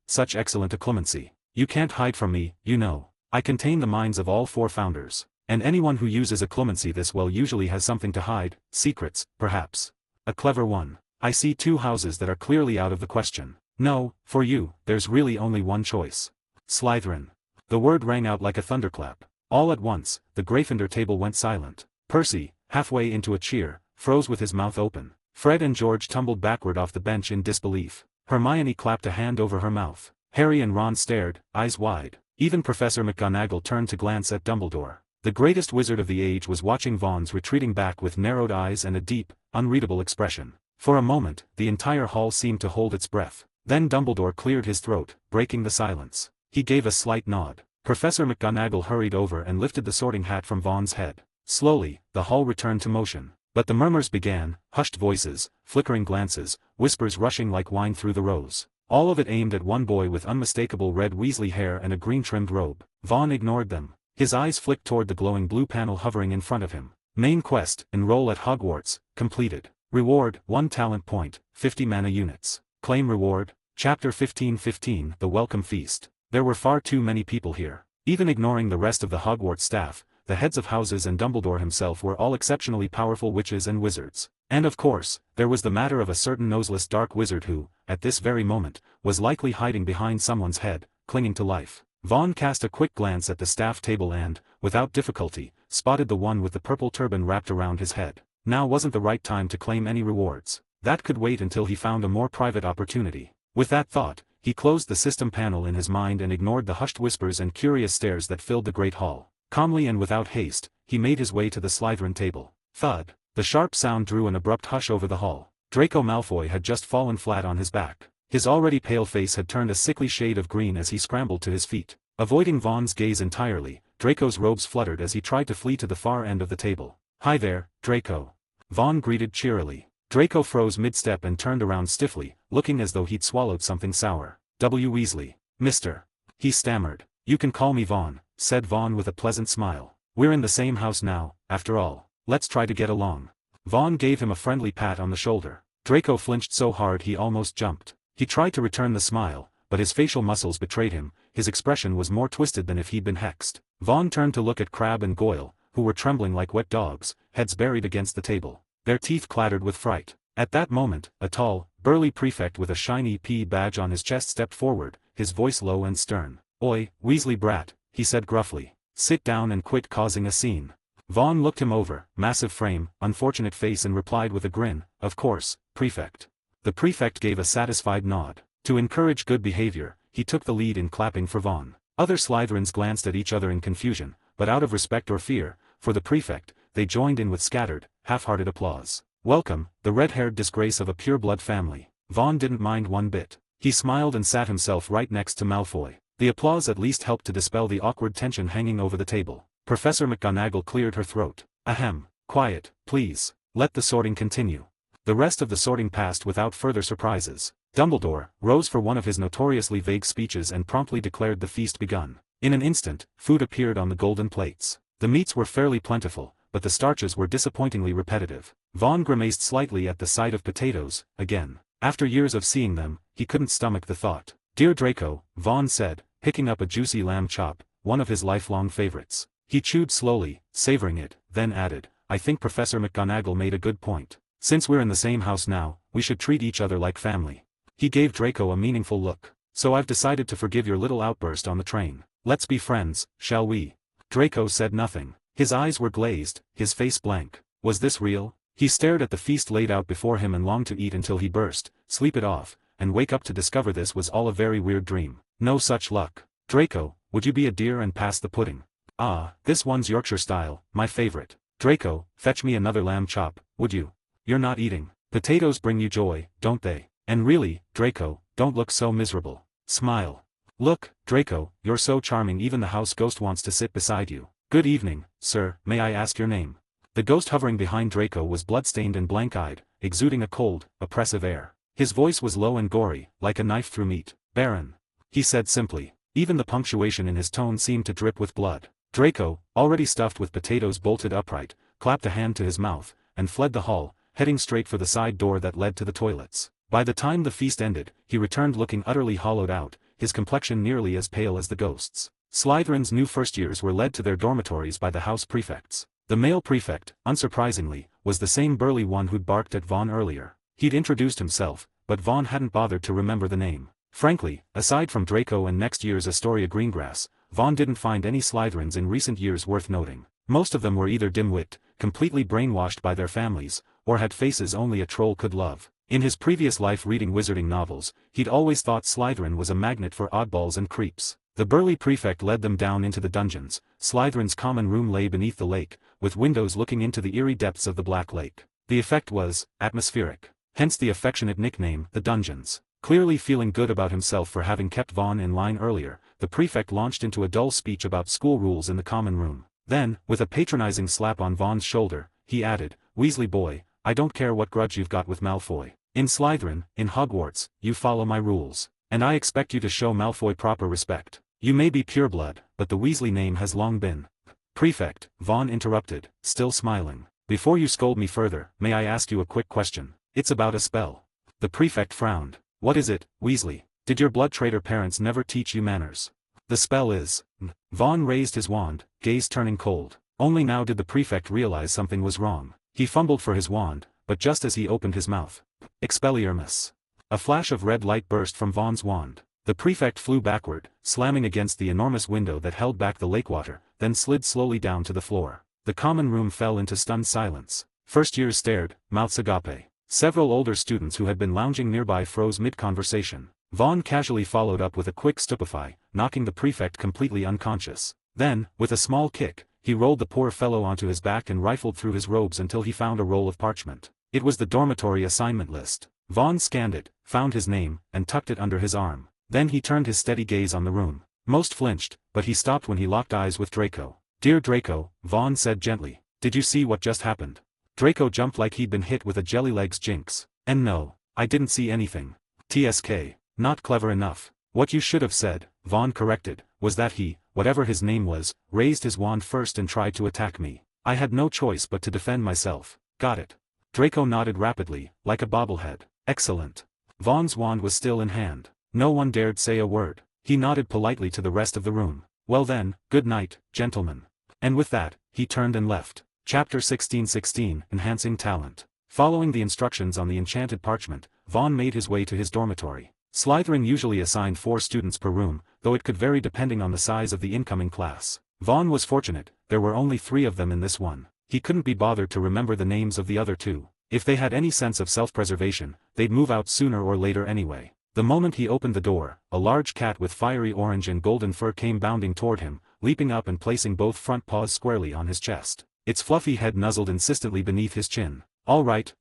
Speaker 2: such excellent clemency. You can't hide from me, you know. I contain the minds of all 4 founders. And anyone who uses a clemency this well usually has something to hide, secrets, perhaps. A clever one. I see 2 houses that are clearly out of the question. No, for you, there's really only one choice. Slytherin. The word rang out like a thunderclap. All at once, the Gryffindor table went silent. Percy, halfway into a cheer, froze with his mouth open. Fred and George tumbled backward off the bench in disbelief. Hermione clapped a hand over her mouth. Harry and Ron stared, eyes wide. Even Professor McGonagall turned to glance at Dumbledore. The greatest wizard of the age was watching Vaughn's retreating back with narrowed eyes and a deep, unreadable expression. For a moment, the entire hall seemed to hold its breath. Then Dumbledore cleared his throat, breaking the silence. He gave a slight nod. Professor McGonagall hurried over and lifted the sorting hat from Vaughn's head. Slowly, the hall returned to motion. But the murmurs began, hushed voices, flickering glances, whispers rushing like wine through the rows. All of it aimed at one boy with unmistakable red Weasley hair and a green-trimmed robe. Vaughn ignored them. His eyes flicked toward the glowing blue panel hovering in front of him. Main quest, enroll at Hogwarts, completed. Reward, 1 talent point, 50 mana units. Claim reward, Chapter 1515, The Welcome Feast. There were far too many people here. Even ignoring the rest of the Hogwarts staff, the heads of houses and Dumbledore himself were all exceptionally powerful witches and wizards. And of course, there was the matter of a certain noseless dark wizard who, at this very moment, was likely hiding behind someone's head, clinging to life. Vaughn cast a quick glance at the staff table and, without difficulty, spotted the one with the purple turban wrapped around his head. Now wasn't the right time to claim any rewards. That could wait until he found a more private opportunity. With that thought, he closed the system panel in his mind and ignored the hushed whispers and curious stares that filled the great hall. Calmly and without haste, he made his way to the Slytherin table. Thud. The sharp sound drew an abrupt hush over the hall. Draco Malfoy had just fallen flat on his back. His already pale face had turned a sickly shade of green as he scrambled to his feet. Avoiding Vaughn's gaze entirely, Draco's robes fluttered as he tried to flee to the far end of the table. "Hi there, Draco." Vaughn greeted cheerily. Draco froze mid-step and turned around stiffly, looking as though he'd swallowed something sour. "W. Weasley. Mr." he stammered. "You can call me Vaughn," said Vaughn with a pleasant smile. "We're in the same house now, after all. Let's try to get along." Vaughn gave him a friendly pat on the shoulder. Draco flinched so hard he almost jumped. He tried to return the smile, but his facial muscles betrayed him. His expression was more twisted than if he'd been hexed. Vaughn turned to look at Crabbe and Goyle, who were trembling like wet dogs, heads buried against the table. Their teeth clattered with fright. At that moment, a tall, burly prefect with a shiny P badge on his chest stepped forward, his voice low and stern. "Oi, Weasley brat," he said gruffly. "Sit down and quit causing a scene." Vaughn looked him over, massive frame, unfortunate face, and replied with a grin, "Of course, prefect." The prefect gave a satisfied nod. To encourage good behavior, he took the lead in clapping for Vaughn. Other Slytherins glanced at each other in confusion, but out of respect or fear, for the prefect, they joined in with scattered, half-hearted applause. "Welcome, the red-haired disgrace of a pure-blood family." Vaughn didn't mind one bit. He smiled and sat himself right next to Malfoy. The applause at least helped to dispel the awkward tension hanging over the table. Professor McGonagall cleared her throat. "Ahem. Quiet, please. Let the sorting continue." The rest of the sorting passed without further surprises. Dumbledore rose for one of his notoriously vague speeches and promptly declared the feast begun. In an instant, food appeared on the golden plates. The meats were fairly plentiful, but the starches were disappointingly repetitive. Vaughn grimaced slightly at the sight of potatoes, again. After years of seeing them, he couldn't stomach the thought. "Dear Draco," Vaughn said, picking up a juicy lamb chop, one of his lifelong favorites. He chewed slowly, savoring it, then added, "I think Professor McGonagall made a good point. Since we're in the same house now, we should treat each other like family." He gave Draco a meaningful look. "So I've decided to forgive your little outburst on the train. Let's be friends, shall we?" Draco said nothing. His eyes were glazed, his face blank. Was this real? He stared at the feast laid out before him and longed to eat until he burst, sleep it off, and wake up to discover this was all a very weird dream. No such luck. "Draco, would you be a dear and pass the pudding?" "Ah, this one's Yorkshire style, my favorite." "Draco, fetch me another lamb chop, would you? You're not eating. Potatoes bring you joy, don't they? And really, Draco, don't look so miserable. Smile. Look, Draco, you're so charming even the house ghost wants to sit beside you." "Good evening, sir, may I ask your name?" The ghost hovering behind Draco was blood-stained and blank-eyed, exuding a cold, oppressive air. His voice was low and gory, like a knife through meat. "Baron," he said simply. Even the punctuation in his tone seemed to drip with blood. Draco, already stuffed with potatoes bolted upright, clapped a hand to his mouth, and fled the hall, heading straight for the side door that led to the toilets. By the time the feast ended, he returned looking utterly hollowed out, his complexion nearly as pale as the ghost's. Slytherin's new first-years were led to their dormitories by the house prefects. The male prefect, unsurprisingly, was the same burly one who'd barked at Vaughn earlier. He'd introduced himself, but Vaughn hadn't bothered to remember the name. Frankly, aside from Draco and next year's Astoria Greengrass, Vaughn didn't find any Slytherins in recent years worth noting. Most of them were either dim-wit, completely brainwashed by their families, or had faces only a troll could love. In his previous life reading wizarding novels, he'd always thought Slytherin was a magnet for oddballs and creeps. The burly prefect led them down into the dungeons. Slytherin's common room lay beneath the lake, with windows looking into the eerie depths of the Black Lake. The effect was atmospheric. Hence the affectionate nickname, the Dungeons. Clearly feeling good about himself for having kept Vaughn in line earlier, the prefect launched into a dull speech about school rules in the common room. Then, with a patronizing slap on Vaughn's shoulder, he added, Weasley boy, I don't care what grudge you've got with Malfoy. In Slytherin, in Hogwarts, you follow my rules. And I expect you to show Malfoy proper respect. You may be pureblood, but the Weasley name has long been. Prefect, Vaughn interrupted, still smiling. Before you scold me further, may I ask you a quick question? It's about a spell. The prefect frowned. What is it, Weasley? Did your blood traitor parents never teach you manners? The spell is. Vaughn raised his wand, gaze turning cold. Only now did the prefect realize something was wrong. He fumbled for his wand, but just as he opened his mouth. Expelliarmus. A flash of red light burst from Vaughn's wand. The prefect flew backward, slamming against the enormous window that held back the lake water, then slid slowly down to the floor. The common room fell into stunned silence. First years stared, mouths agape. Several older students who had been lounging nearby froze mid-conversation. Vaughn casually followed up with a quick stupefy, knocking the prefect completely unconscious. Then, with a small kick, he rolled the poor fellow onto his back and rifled through his robes until he found a roll of parchment. It was the dormitory assignment list. Vaughn scanned it, found his name, and tucked it under his arm. Then he turned his steady gaze on the room. Most flinched, but he stopped when he locked eyes with Draco. Dear Draco, Vaughn said gently, did you see what just happened? Draco jumped like he'd been hit with a jelly-legs jinx. And no, I didn't see anything. TSK. Not clever enough. What you should have said, Vaughn corrected, was that he, whatever his name was, raised his wand first and tried to attack me. I had no choice but to defend myself. Got it. Draco nodded rapidly, like a bobblehead. Excellent. Vaughn's wand was still in hand. No one dared say a word. He nodded politely to the rest of the room. Well then, good night, gentlemen. And with that, he turned and left. Chapter 1616, Enhancing Talent. Following the instructions on the enchanted parchment, Vaughn made his way to his dormitory. Slytherin usually assigned 4 students per room, though it could vary depending on the size of the incoming class. Vaughn was fortunate, there were only 3 of them in this one. He couldn't be bothered to remember the names of the other 2. If they had any sense of self-preservation, they'd move out sooner or later anyway. The moment he opened the door, a large cat with fiery orange and golden fur came bounding toward him, leaping up and placing both front paws squarely on his chest. Its fluffy head nuzzled insistently beneath his chin. All right,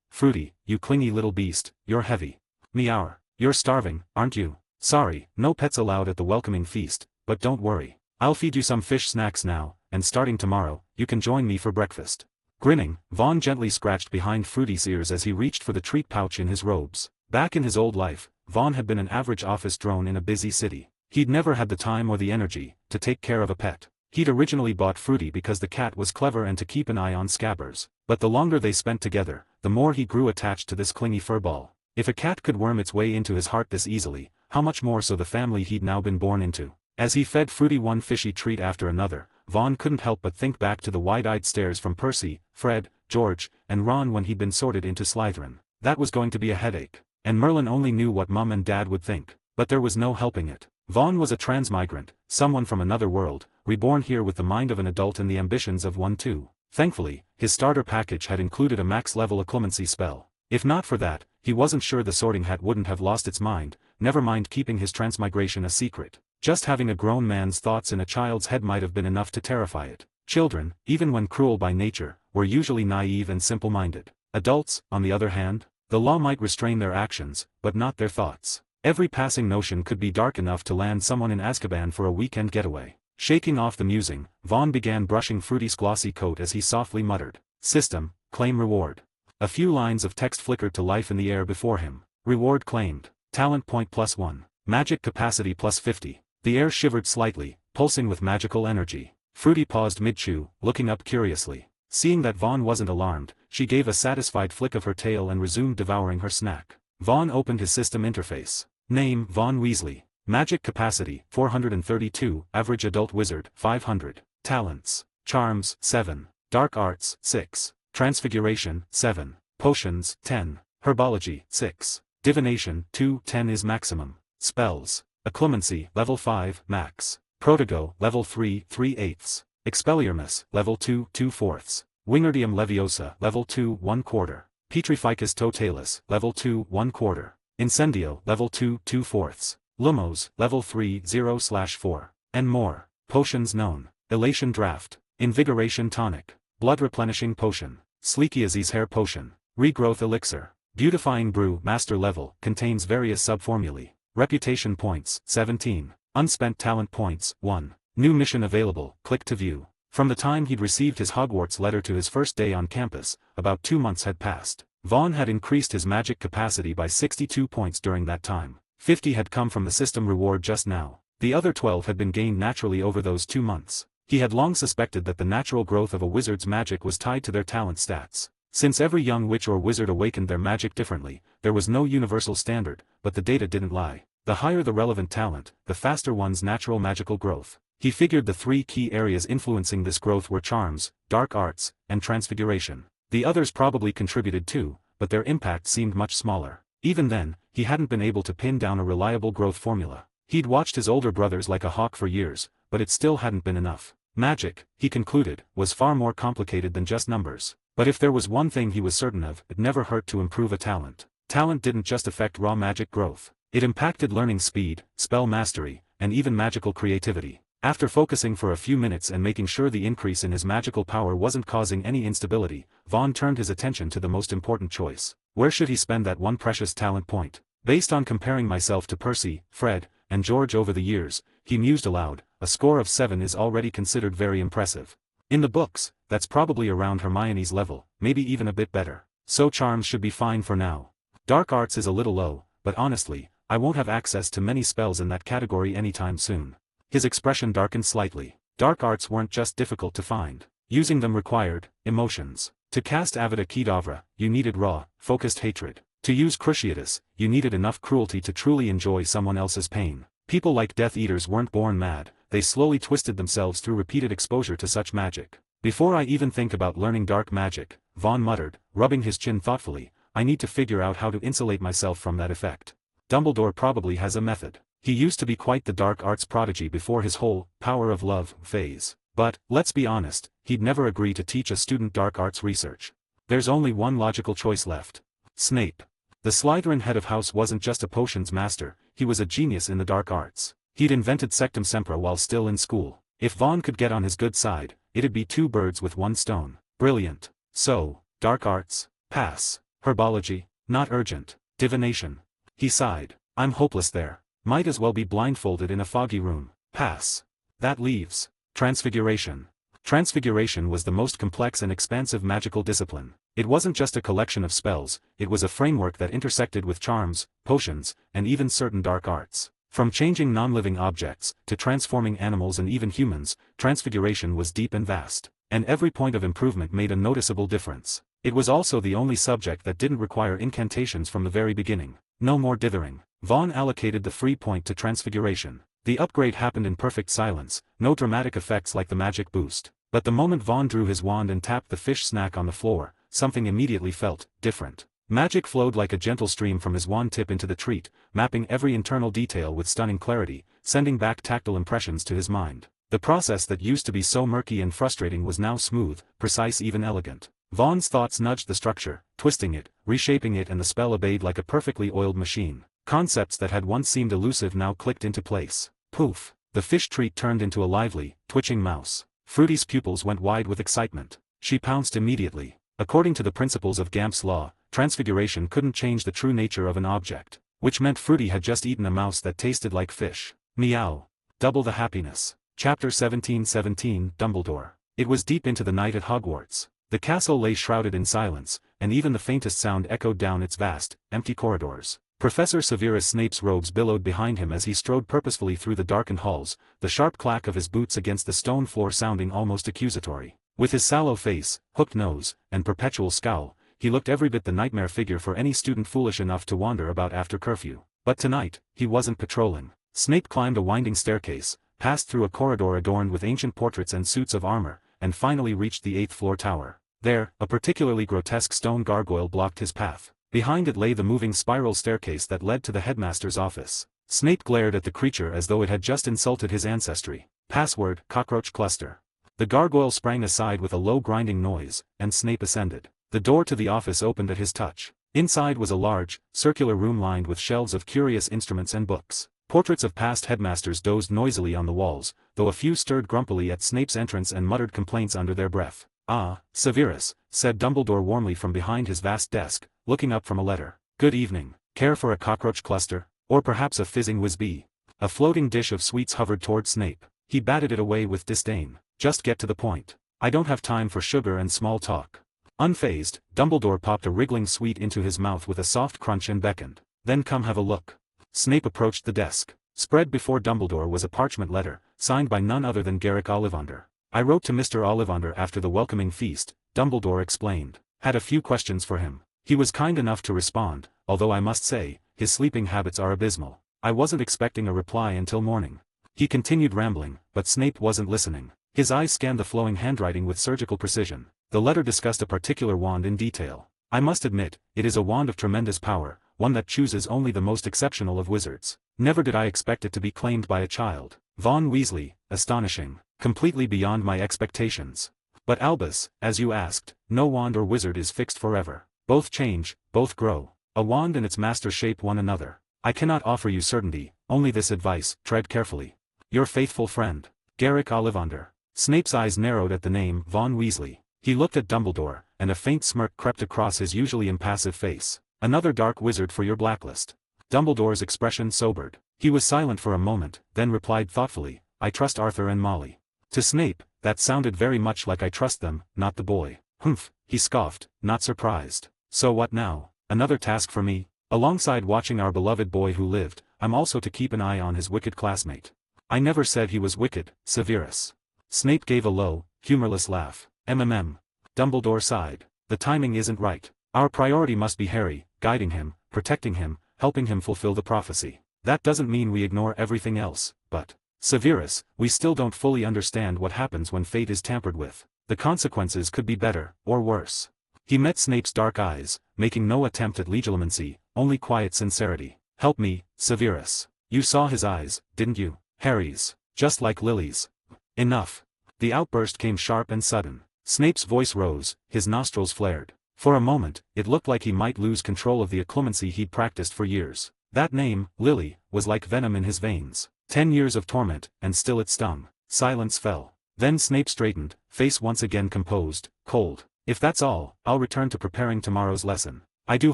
Speaker 2: Fruity, you clingy little beast, you're heavy. Meow. You're starving, aren't you? Sorry, no pets allowed at the welcoming feast, but don't worry. I'll feed you some fish snacks now, and starting tomorrow, you can join me for breakfast. Grinning, Vaughn gently scratched behind Fruity's ears as he reached for the treat pouch in his robes. Back in his old life, Vaughn had been an average office drone in a busy city. He'd never had the time or the energy to take care of a pet. He'd originally bought Fruity because the cat was clever and to keep an eye on Scabbers, but the longer they spent together, the more he grew attached to this clingy furball. If a cat could worm its way into his heart this easily, how much more so the family he'd now been born into. As he fed Fruity one fishy treat after another, Vaughn couldn't help but think back to the wide-eyed stares from Percy, Fred, George, and Ron when he'd been sorted into Slytherin. That was going to be a headache. And Merlin only knew what Mum and Dad would think. But there was no helping it. Vaughn was a transmigrant, someone from another world, reborn here with the mind of an adult and the ambitions of one too. Thankfully, his starter package had included a max-level occlumency spell. If not for that, he wasn't sure the Sorting Hat wouldn't have lost its mind, never mind keeping his transmigration a secret. Just having a grown man's thoughts in a child's head might have been enough to terrify it. Children, even when cruel by nature, were usually naive and simple-minded. Adults, on the other hand, the law might restrain their actions, but not their thoughts. Every passing notion could be dark enough to land someone in Azkaban for a weekend getaway. Shaking off the musing, Vaughn began brushing Fruity's glossy coat as he softly muttered, "System, claim reward." A few lines of text flickered to life in the air before him. Reward claimed. Talent point +1. Magic capacity +50. The air shivered slightly, pulsing with magical energy. Fruity paused mid-chew, looking up curiously. Seeing that Vaughn wasn't alarmed, she gave a satisfied flick of her tail and resumed devouring her snack. Vaughn opened his system interface. Name, Vaughn Weasley. Magic capacity, 432, average adult wizard, 500. Talents. Charms, 7. Dark arts, 6. Transfiguration, 7. Potions, 10. Herbology, 6. Divination, 2, 10 is maximum. Spells. Occlumency, level 5, max. Protego, level 3, 3/8. Expelliarmus, level 2, 2/4. Wingardium Leviosa, level 2, 1/4. Petrificus Totalis, level 2, 1/4. Incendio, level 2, 2/4. Lumos, level 3, 0/4. And more. Potions known. Elation Draft. Invigoration Tonic. Blood Replenishing Potion. Sleekiazi's Hair Potion. Regrowth Elixir. Beautifying Brew, Master Level, contains various subformulae. Reputation Points, 17. Unspent Talent Points, 1. New mission available, click to view. From the time he'd received his Hogwarts letter to his first day on campus, about 2 months had passed. Vaughn had increased his magic capacity by 62 points during that time. 50 had come from the system reward just now. The other 12 had been gained naturally over those 2 months. He had long suspected that the natural growth of a wizard's magic was tied to their talent stats. Since every young witch or wizard awakened their magic differently, there was no universal standard, but the data didn't lie. The higher the relevant talent, the faster one's natural magical growth. He figured the 3 key areas influencing this growth were charms, dark arts, and transfiguration. The others probably contributed too, but their impact seemed much smaller. Even then, he hadn't been able to pin down a reliable growth formula. He'd watched his older brothers like a hawk for years, but it still hadn't been enough. Magic, he concluded, was far more complicated than just numbers. But if there was one thing he was certain of, it never hurt to improve a talent. Talent didn't just affect raw magic growth. It impacted learning speed, spell mastery, and even magical creativity. After focusing for a few minutes and making sure the increase in his magical power wasn't causing any instability, Vaughn turned his attention to the most important choice. Where should he spend that one precious talent point? Based on comparing myself to Percy, Fred, and George over the years, he mused aloud, a score of 7 is already considered very impressive. In the books, that's probably around Hermione's level, maybe even a bit better. So charms should be fine for now. Dark arts is a little low, but honestly, I won't have access to many spells in that category anytime soon. His expression darkened slightly. Dark arts weren't just difficult to find. Using them required emotions. To cast Avada Kedavra, you needed raw, focused hatred. To use Cruciatus, you needed enough cruelty to truly enjoy someone else's pain. People like Death Eaters weren't born mad, they slowly twisted themselves through repeated exposure to such magic. Before I even think about learning dark magic, Vaughn muttered, rubbing his chin thoughtfully, I need to figure out how to insulate myself from that effect. Dumbledore probably has a method. He used to be quite the dark arts prodigy before his whole power of love phase. But, let's be honest, he'd never agree to teach a student dark arts research. There's only one logical choice left. Snape. The Slytherin head of house wasn't just a potions master, he was a genius in the dark arts. He'd invented Sectum Sempra while still in school. If Vaughn could get on his good side, it'd be 2 birds with 1 stone. Brilliant. So, dark arts, pass. Herbology, not urgent. Divination. He sighed. I'm hopeless there. Might as well be blindfolded in a foggy room. Pass. That leaves transfiguration. Transfiguration was the most complex and expansive magical discipline. It wasn't just a collection of spells, it was a framework that intersected with charms, potions, and even certain dark arts. From changing non-living objects, to transforming animals and even humans, transfiguration was deep and vast. And every point of improvement made a noticeable difference. It was also the only subject that didn't require incantations from the very beginning. No more dithering. Vaughn allocated the free point to transfiguration. The upgrade happened in perfect silence, no dramatic effects like the magic boost. But the moment Vaughn drew his wand and tapped the fish snack on the floor, something immediately felt different. Magic flowed like a gentle stream from his wand tip into the treat, mapping every internal detail with stunning clarity, sending back tactile impressions to his mind. The process that used to be so murky and frustrating was now smooth, precise, even elegant. Vaughn's thoughts nudged the structure, twisting it, reshaping it, and the spell obeyed like a perfectly oiled machine. Concepts that had once seemed elusive now clicked into place. Poof! The fish treat turned into a lively, twitching mouse. Fruity's pupils went wide with excitement. She pounced immediately. According to the principles of Gamp's law, transfiguration couldn't change the true nature of an object. Which meant Fruity had just eaten a mouse that tasted like fish. Meow. Double the happiness. Chapter 1717, Dumbledore. It was deep into the night at Hogwarts. The castle lay shrouded in silence, and even the faintest sound echoed down its vast, empty corridors. Professor Severus Snape's robes billowed behind him as he strode purposefully through the darkened halls, the sharp clack of his boots against the stone floor sounding almost accusatory. With his sallow face, hooked nose, and perpetual scowl, he looked every bit the nightmare figure for any student foolish enough to wander about after curfew. But tonight, he wasn't patrolling. Snape climbed a winding staircase, passed through a corridor adorned with ancient portraits and suits of armor, and finally reached the 8th-floor tower. There, a particularly grotesque stone gargoyle blocked his path. Behind it lay the moving spiral staircase that led to the headmaster's office. Snape glared at the creature as though it had just insulted his ancestry. Password, cockroach cluster. The gargoyle sprang aside with a low grinding noise, and Snape ascended. The door to the office opened at his touch. Inside was a large, circular room lined with shelves of curious instruments and books. Portraits of past headmasters dozed noisily on the walls, though a few stirred grumpily at Snape's entrance and muttered complaints under their breath. "Ah, Severus," said Dumbledore warmly from behind his vast desk, looking up from a letter. "Good evening. Care for a cockroach cluster? Or perhaps a fizzing whiz-bee?" A floating dish of sweets hovered toward Snape. He batted it away with disdain. Just get to the point. I don't have time for sugar and small talk. Unfazed, Dumbledore popped a wriggling sweet into his mouth with a soft crunch and beckoned. Then come have a look. Snape approached the desk. Spread before Dumbledore was a parchment letter, signed by none other than Garrick Ollivander. I wrote to Mr. Ollivander after the welcoming feast, Dumbledore explained. Had a few questions for him. He was kind enough to respond, although I must say, his sleeping habits are abysmal. I wasn't expecting a reply until morning. He continued rambling, but Snape wasn't listening. His eyes scanned the flowing handwriting with surgical precision. The letter discussed a particular wand in detail. I must admit, it is a wand of tremendous power, one that chooses only the most exceptional of wizards. Never did I expect it to be claimed by a child. Vaughn Weasley, astonishing, completely beyond my expectations. But Albus, as you asked, no wand or wizard is fixed forever. Both change, both grow. A wand and its master shape one another. I cannot offer you certainty, only this advice, tread carefully. Your faithful friend, Garrick Ollivander. Snape's eyes narrowed at the name Vaughn Weasley. He looked at Dumbledore, and a faint smirk crept across his usually impassive face. Another dark wizard for your blacklist. Dumbledore's expression sobered. He was silent for a moment, then replied thoughtfully, I trust Arthur and Molly. To Snape, that sounded very much like I trust them, not the boy. Humph, he scoffed, not surprised. So what now? Another task for me? Alongside watching our beloved boy who lived, I'm also to keep an eye on his wicked classmate. I never said he was wicked, Severus. Snape gave a low, humorless laugh. Dumbledore sighed. The timing isn't right. Our priority must be Harry, guiding him, protecting him, helping him fulfill the prophecy. That doesn't mean we ignore everything else, but, Severus, we still don't fully understand what happens when fate is tampered with. The consequences could be better, or worse. He met Snape's dark eyes, making no attempt at legilimency, only quiet sincerity. Help me, Severus. You saw his eyes, didn't you? Harry's, just like Lily's. Enough. The outburst came sharp and sudden. Snape's voice rose, his nostrils flared. For a moment, it looked like he might lose control of the occlumency he'd practiced for years. That name, Lily, was like venom in his veins. 10 years of torment, and still it stung. Silence fell. Then Snape straightened, face once again composed, cold. If that's all, I'll return to preparing tomorrow's lesson. I do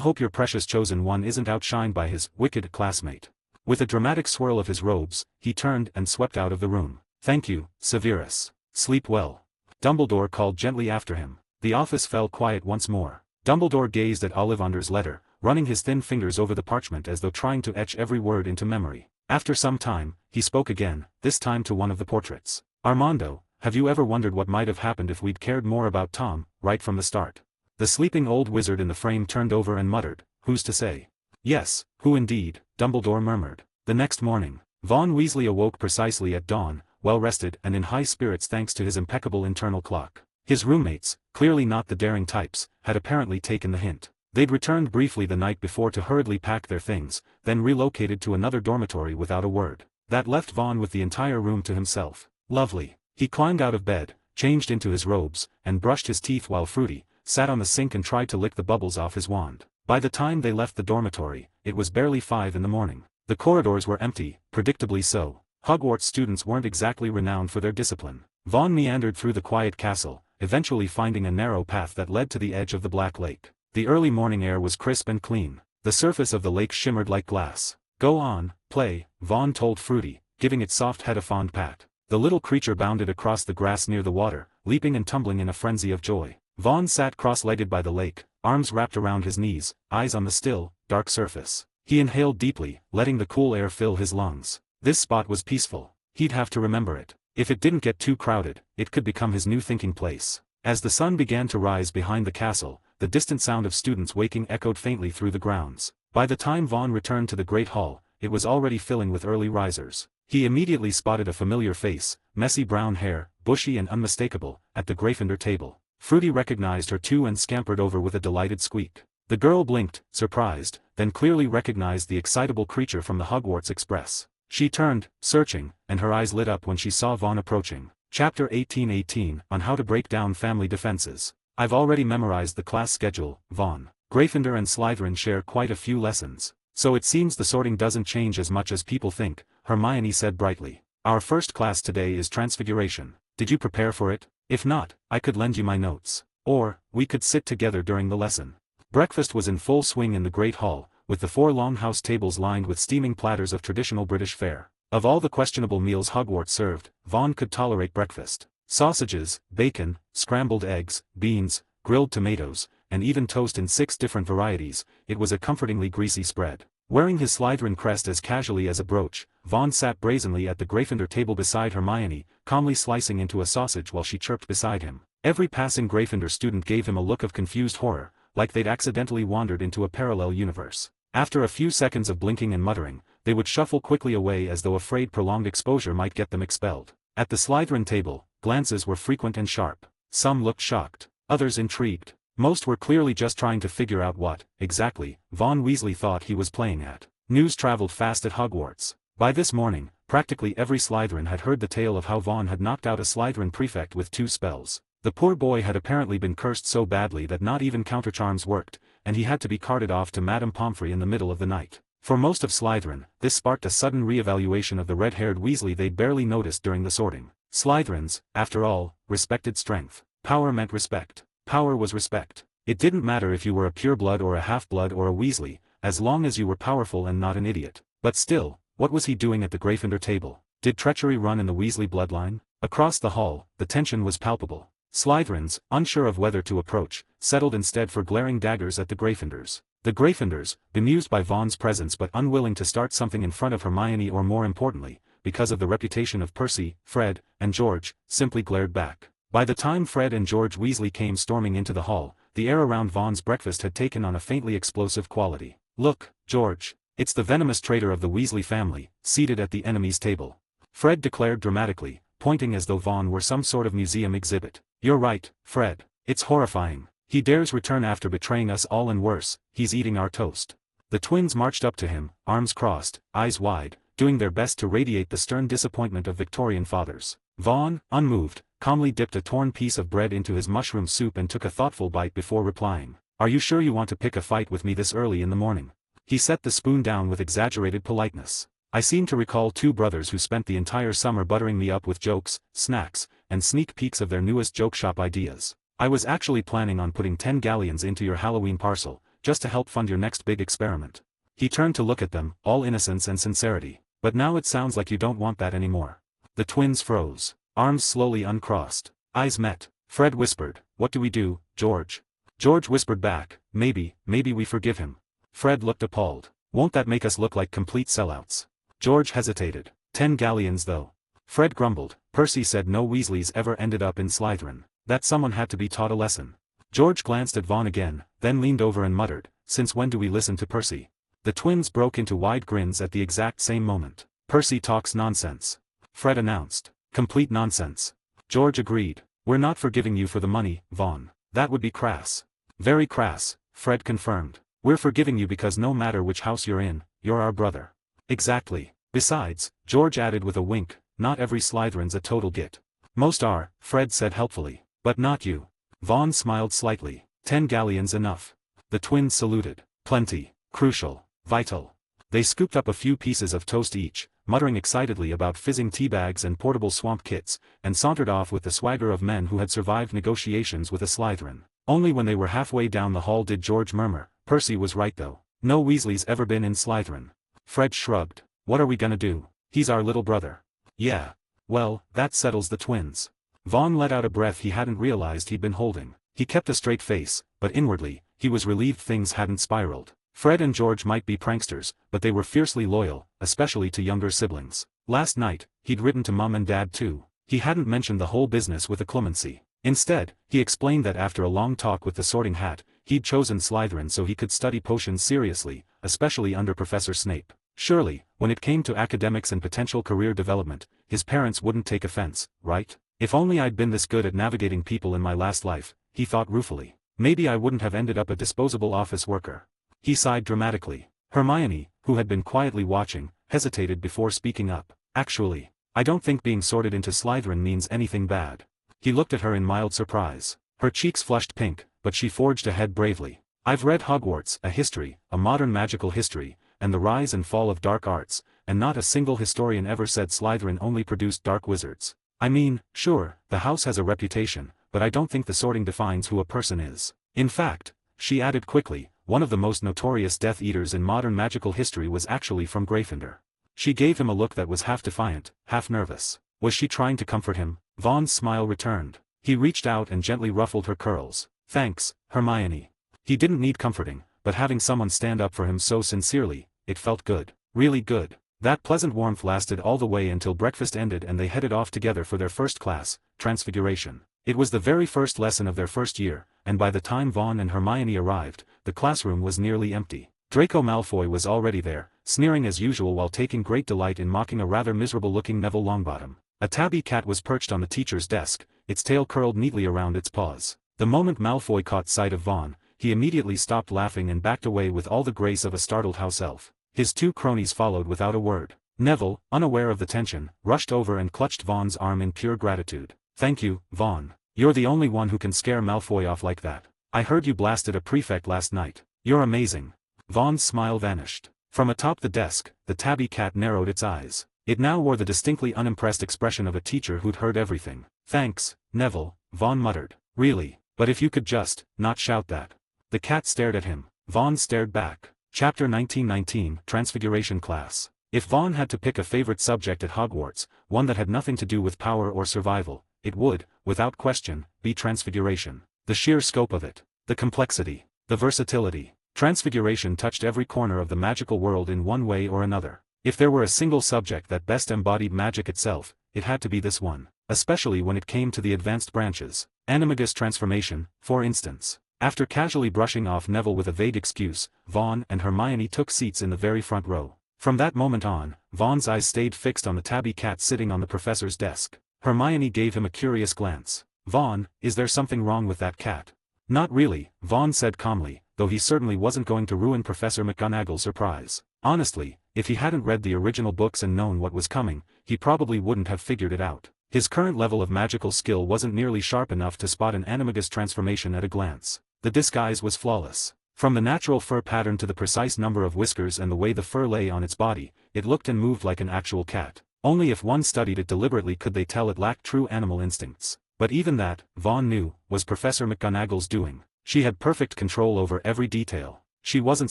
Speaker 2: hope your precious chosen one isn't outshined by his wicked classmate. With a dramatic swirl of his robes, he turned and swept out of the room. Thank you, Severus. Sleep well. Dumbledore called gently after him. The office fell quiet once more. Dumbledore gazed at Ollivander's letter, running his thin fingers over the parchment as though trying to etch every word into memory. After some time, he spoke again, this time to one of the portraits. Armando, have you ever wondered what might have happened if we'd cared more about Tom, right from the start? The sleeping old wizard in the frame turned over and muttered, who's to say? Yes, who indeed, Dumbledore murmured. The next morning, Vaughn Weasley awoke precisely at dawn, well-rested and in high spirits thanks to his impeccable internal clock. His roommates, clearly not the daring types, had apparently taken the hint. They'd returned briefly the night before to hurriedly pack their things, then relocated to another dormitory without a word. That left Vaughn with the entire room to himself. Lovely. He climbed out of bed, changed into his robes, and brushed his teeth while Fruity sat on the sink and tried to lick the bubbles off his wand. By the time they left the dormitory, it was barely 5 in the morning. The corridors were empty, predictably so. Hogwarts students weren't exactly renowned for their discipline. Vaughn meandered through the quiet castle, eventually finding a narrow path that led to the edge of the Black Lake. The early morning air was crisp and clean. The surface of the lake shimmered like glass. Go on, play, Vaughn told Fruity, giving its soft head a fond pat. The little creature bounded across the grass near the water, leaping and tumbling in a frenzy of joy. Vaughn sat cross-legged by the lake, arms wrapped around his knees, eyes on the still, dark surface. He inhaled deeply, letting the cool air fill his lungs. This spot was peaceful. He'd have to remember it. If it didn't get too crowded, it could become his new thinking place. As the sun began to rise behind the castle, the distant sound of students waking echoed faintly through the grounds. By the time Vaughn returned to the great hall, it was already filling with early risers. He immediately spotted a familiar face, messy brown hair, bushy and unmistakable, at the Gryffindor table. Fruity recognized her too and scampered over with a delighted squeak. The girl blinked, surprised, then clearly recognized the excitable creature from the Hogwarts Express. She turned, searching, and her eyes lit up when she saw Vaughn approaching. Chapter 1818, on how to break down family defenses. I've already memorized the class schedule, Vaughn. Gryffindor and Slytherin share quite a few lessons. So it seems the sorting doesn't change as much as people think, Hermione said brightly. Our first class today is Transfiguration. Did you prepare for it? If not, I could lend you my notes. Or, we could sit together during the lesson. Breakfast was in full swing in the Great Hall, with the 4 long house tables lined with steaming platters of traditional British fare. Of all the questionable meals Hogwarts served, Vaughn could tolerate breakfast. Sausages, bacon, scrambled eggs, beans, grilled tomatoes, and even toast in 6 different varieties. It was a comfortingly greasy spread. Wearing his Slytherin crest as casually as a brooch, Vaughn sat brazenly at the Gryffindor table beside Hermione, calmly slicing into a sausage while she chirped beside him. Every passing Gryffindor student gave him a look of confused horror, like they'd accidentally wandered into a parallel universe. After a few seconds of blinking and muttering, they would shuffle quickly away as though afraid prolonged exposure might get them expelled. At the Slytherin table, glances were frequent and sharp. Some looked shocked, others intrigued. Most were clearly just trying to figure out what, exactly, Vaughn Weasley thought he was playing at. News traveled fast at Hogwarts. By this morning, practically every Slytherin had heard the tale of how Vaughn had knocked out a Slytherin prefect with 2 spells. The poor boy had apparently been cursed so badly that not even countercharms worked, and he had to be carted off to Madame Pomfrey in the middle of the night. For most of Slytherin, this sparked a sudden re-evaluation of the red-haired Weasley they'd barely noticed during the sorting. Slytherins, after all, respected strength. Power meant respect. Power was respect. It didn't matter if you were a pureblood or a half-blood or a Weasley, as long as you were powerful and not an idiot. But still, what was he doing at the Gryffindor table? Did treachery run in the Weasley bloodline? Across the hall, the tension was palpable. Slytherins, unsure of whether to approach, settled instead for glaring daggers at the Gryffindors. The Gryffindors, bemused by Vaughn's presence but unwilling to start something in front of Hermione or more importantly, because of the reputation of Percy, Fred, and George, simply glared back. By the time Fred and George Weasley came storming into the hall, the air around Vaughn's breakfast had taken on a faintly explosive quality. "Look, George. It's the venomous traitor of the Weasley family, seated at the enemy's table," Fred declared dramatically, pointing as though Vaughn were some sort of museum exhibit. "You're right, Fred. It's horrifying. He dares return after betraying us all and worse, he's eating our toast." The twins marched up to him, arms crossed, eyes wide, doing their best to radiate the stern disappointment of Victorian fathers. Vaughn, unmoved, calmly dipped a torn piece of bread into his mushroom soup and took a thoughtful bite before replying, "Are you sure you want to pick a fight with me this early in the morning?" He set the spoon down with exaggerated politeness. "I seem to recall 2 brothers who spent the entire summer buttering me up with jokes, snacks, and sneak peeks of their newest joke shop ideas. I was actually planning on putting 10 galleons into your Halloween parcel, just to help fund your next big experiment." He turned to look at them, all innocence and sincerity. "But now it sounds like you don't want that anymore." The twins froze. Arms slowly uncrossed. Eyes met. Fred whispered, "What do we do, George?" George whispered back, maybe we forgive him." Fred looked appalled. "Won't that make us look like complete sellouts?" George hesitated. 10 galleons though." Fred grumbled. "Percy said no Weasleys ever ended up in Slytherin. That someone had to be taught a lesson." George glanced at Vaughn again, then leaned over and muttered, "Since when do we listen to Percy?" The twins broke into wide grins at the exact same moment. "Percy talks nonsense," Fred announced. "Complete nonsense." George agreed. "We're not forgiving you for the money, Vaughn. That would be crass." "Very crass," Fred confirmed. "We're forgiving you because no matter which house you're in, you're our brother." "Exactly. Besides," George added with a wink, "not every Slytherin's a total git." "Most are," Fred said helpfully. "But not you." Vaughn smiled slightly. 10 galleons enough." The twins saluted. "Plenty. Crucial. Vital." They scooped up a few pieces of toast each, muttering excitedly about fizzing tea bags and portable swamp kits, and sauntered off with the swagger of men who had survived negotiations with a Slytherin. Only when they were halfway down the hall did George murmur, "Percy was right though. No Weasley's ever been in Slytherin." Fred shrugged. "What are we gonna do? He's our little brother." "Yeah. Well, that settles the twins." Vaughn let out a breath he hadn't realized he'd been holding. He kept a straight face, but inwardly, he was relieved things hadn't spiraled. Fred and George might be pranksters, but they were fiercely loyal, especially to younger siblings. Last night, he'd written to Mum and Dad too. He hadn't mentioned the whole business with a clemency. Instead, he explained that after a long talk with the Sorting Hat, he'd chosen Slytherin so he could study potions seriously, especially under Professor Snape. Surely, when it came to academics and potential career development, his parents wouldn't take offense, right? "If only I'd been this good at navigating people in my last life," he thought ruefully. "Maybe I wouldn't have ended up a disposable office worker." He sighed dramatically. Hermione, who had been quietly watching, hesitated before speaking up. "Actually, I don't think being sorted into Slytherin means anything bad." He looked at her in mild surprise. Her cheeks flushed pink, but she forged ahead bravely. "I've read Hogwarts, a history, a modern magical history, and the rise and fall of dark arts, and not a single historian ever said Slytherin only produced dark wizards. I mean, sure, the house has a reputation, but I don't think the sorting defines who a person is. In fact," she added quickly, "one of the most notorious Death Eaters in modern magical history was actually from Gryffindor." She gave him a look that was half defiant, half nervous. Was she trying to comfort him? Vaughn's smile returned. He reached out and gently ruffled her curls. Thanks, Hermione. He didn't need comforting, but having someone stand up for him so sincerely, it felt good. Really good. That pleasant warmth lasted all the way until breakfast ended and they headed off together for their first class, Transfiguration. It was the very first lesson of their first year, and by the time Vaughn and Hermione arrived, the classroom was nearly empty. Draco Malfoy was already there, sneering as usual while taking great delight in mocking a rather miserable-looking Neville Longbottom. A tabby cat was perched on the teacher's desk, its tail curled neatly around its paws. The moment Malfoy caught sight of Vaughn, he immediately stopped laughing and backed away with all the grace of a startled house elf. His two cronies followed without a word. Neville, unaware of the tension, rushed over and clutched Vaughn's arm in pure gratitude. Thank you, Vaughn. You're the only one who can scare Malfoy off like that. I heard you blasted a prefect last night. You're amazing. Vaughn's smile vanished. From atop the desk, the tabby cat narrowed its eyes. It now wore the distinctly unimpressed expression of a teacher who'd heard everything. Thanks, Neville, Vaughn muttered. Really, but if you could just, not shout that. The cat stared at him. Vaughn stared back. Chapter 1919, Transfiguration Class. If Vaughn had to pick a favorite subject at Hogwarts, one that had nothing to do with power or survival, it would, without question, be Transfiguration. The sheer scope of it, the complexity, the versatility. Transfiguration touched every corner of the magical world in one way or another. If there were a single subject that best embodied magic itself, it had to be this one, especially when it came to the advanced branches. Animagus transformation, for instance. After casually brushing off Neville with a vague excuse, Vaughn and Hermione took seats in the very front row. From that moment on, Vaughn's eyes stayed fixed on the tabby cat sitting on the professor's desk. Hermione gave him a curious glance. Vaughn, is there something wrong with that cat? Not really, Vaughn said calmly, though he certainly wasn't going to ruin Professor McGonagall's surprise. Honestly, if he hadn't read the original books and known what was coming, he probably wouldn't have figured it out. His current level of magical skill wasn't nearly sharp enough to spot an animagus transformation at a glance. The disguise was flawless. From the natural fur pattern to the precise number of whiskers and the way the fur lay on its body, it looked and moved like an actual cat. Only if one studied it deliberately could they tell it lacked true animal instincts. But even that, Vaughn knew, was Professor McGonagall's doing. She had perfect control over every detail. She wasn't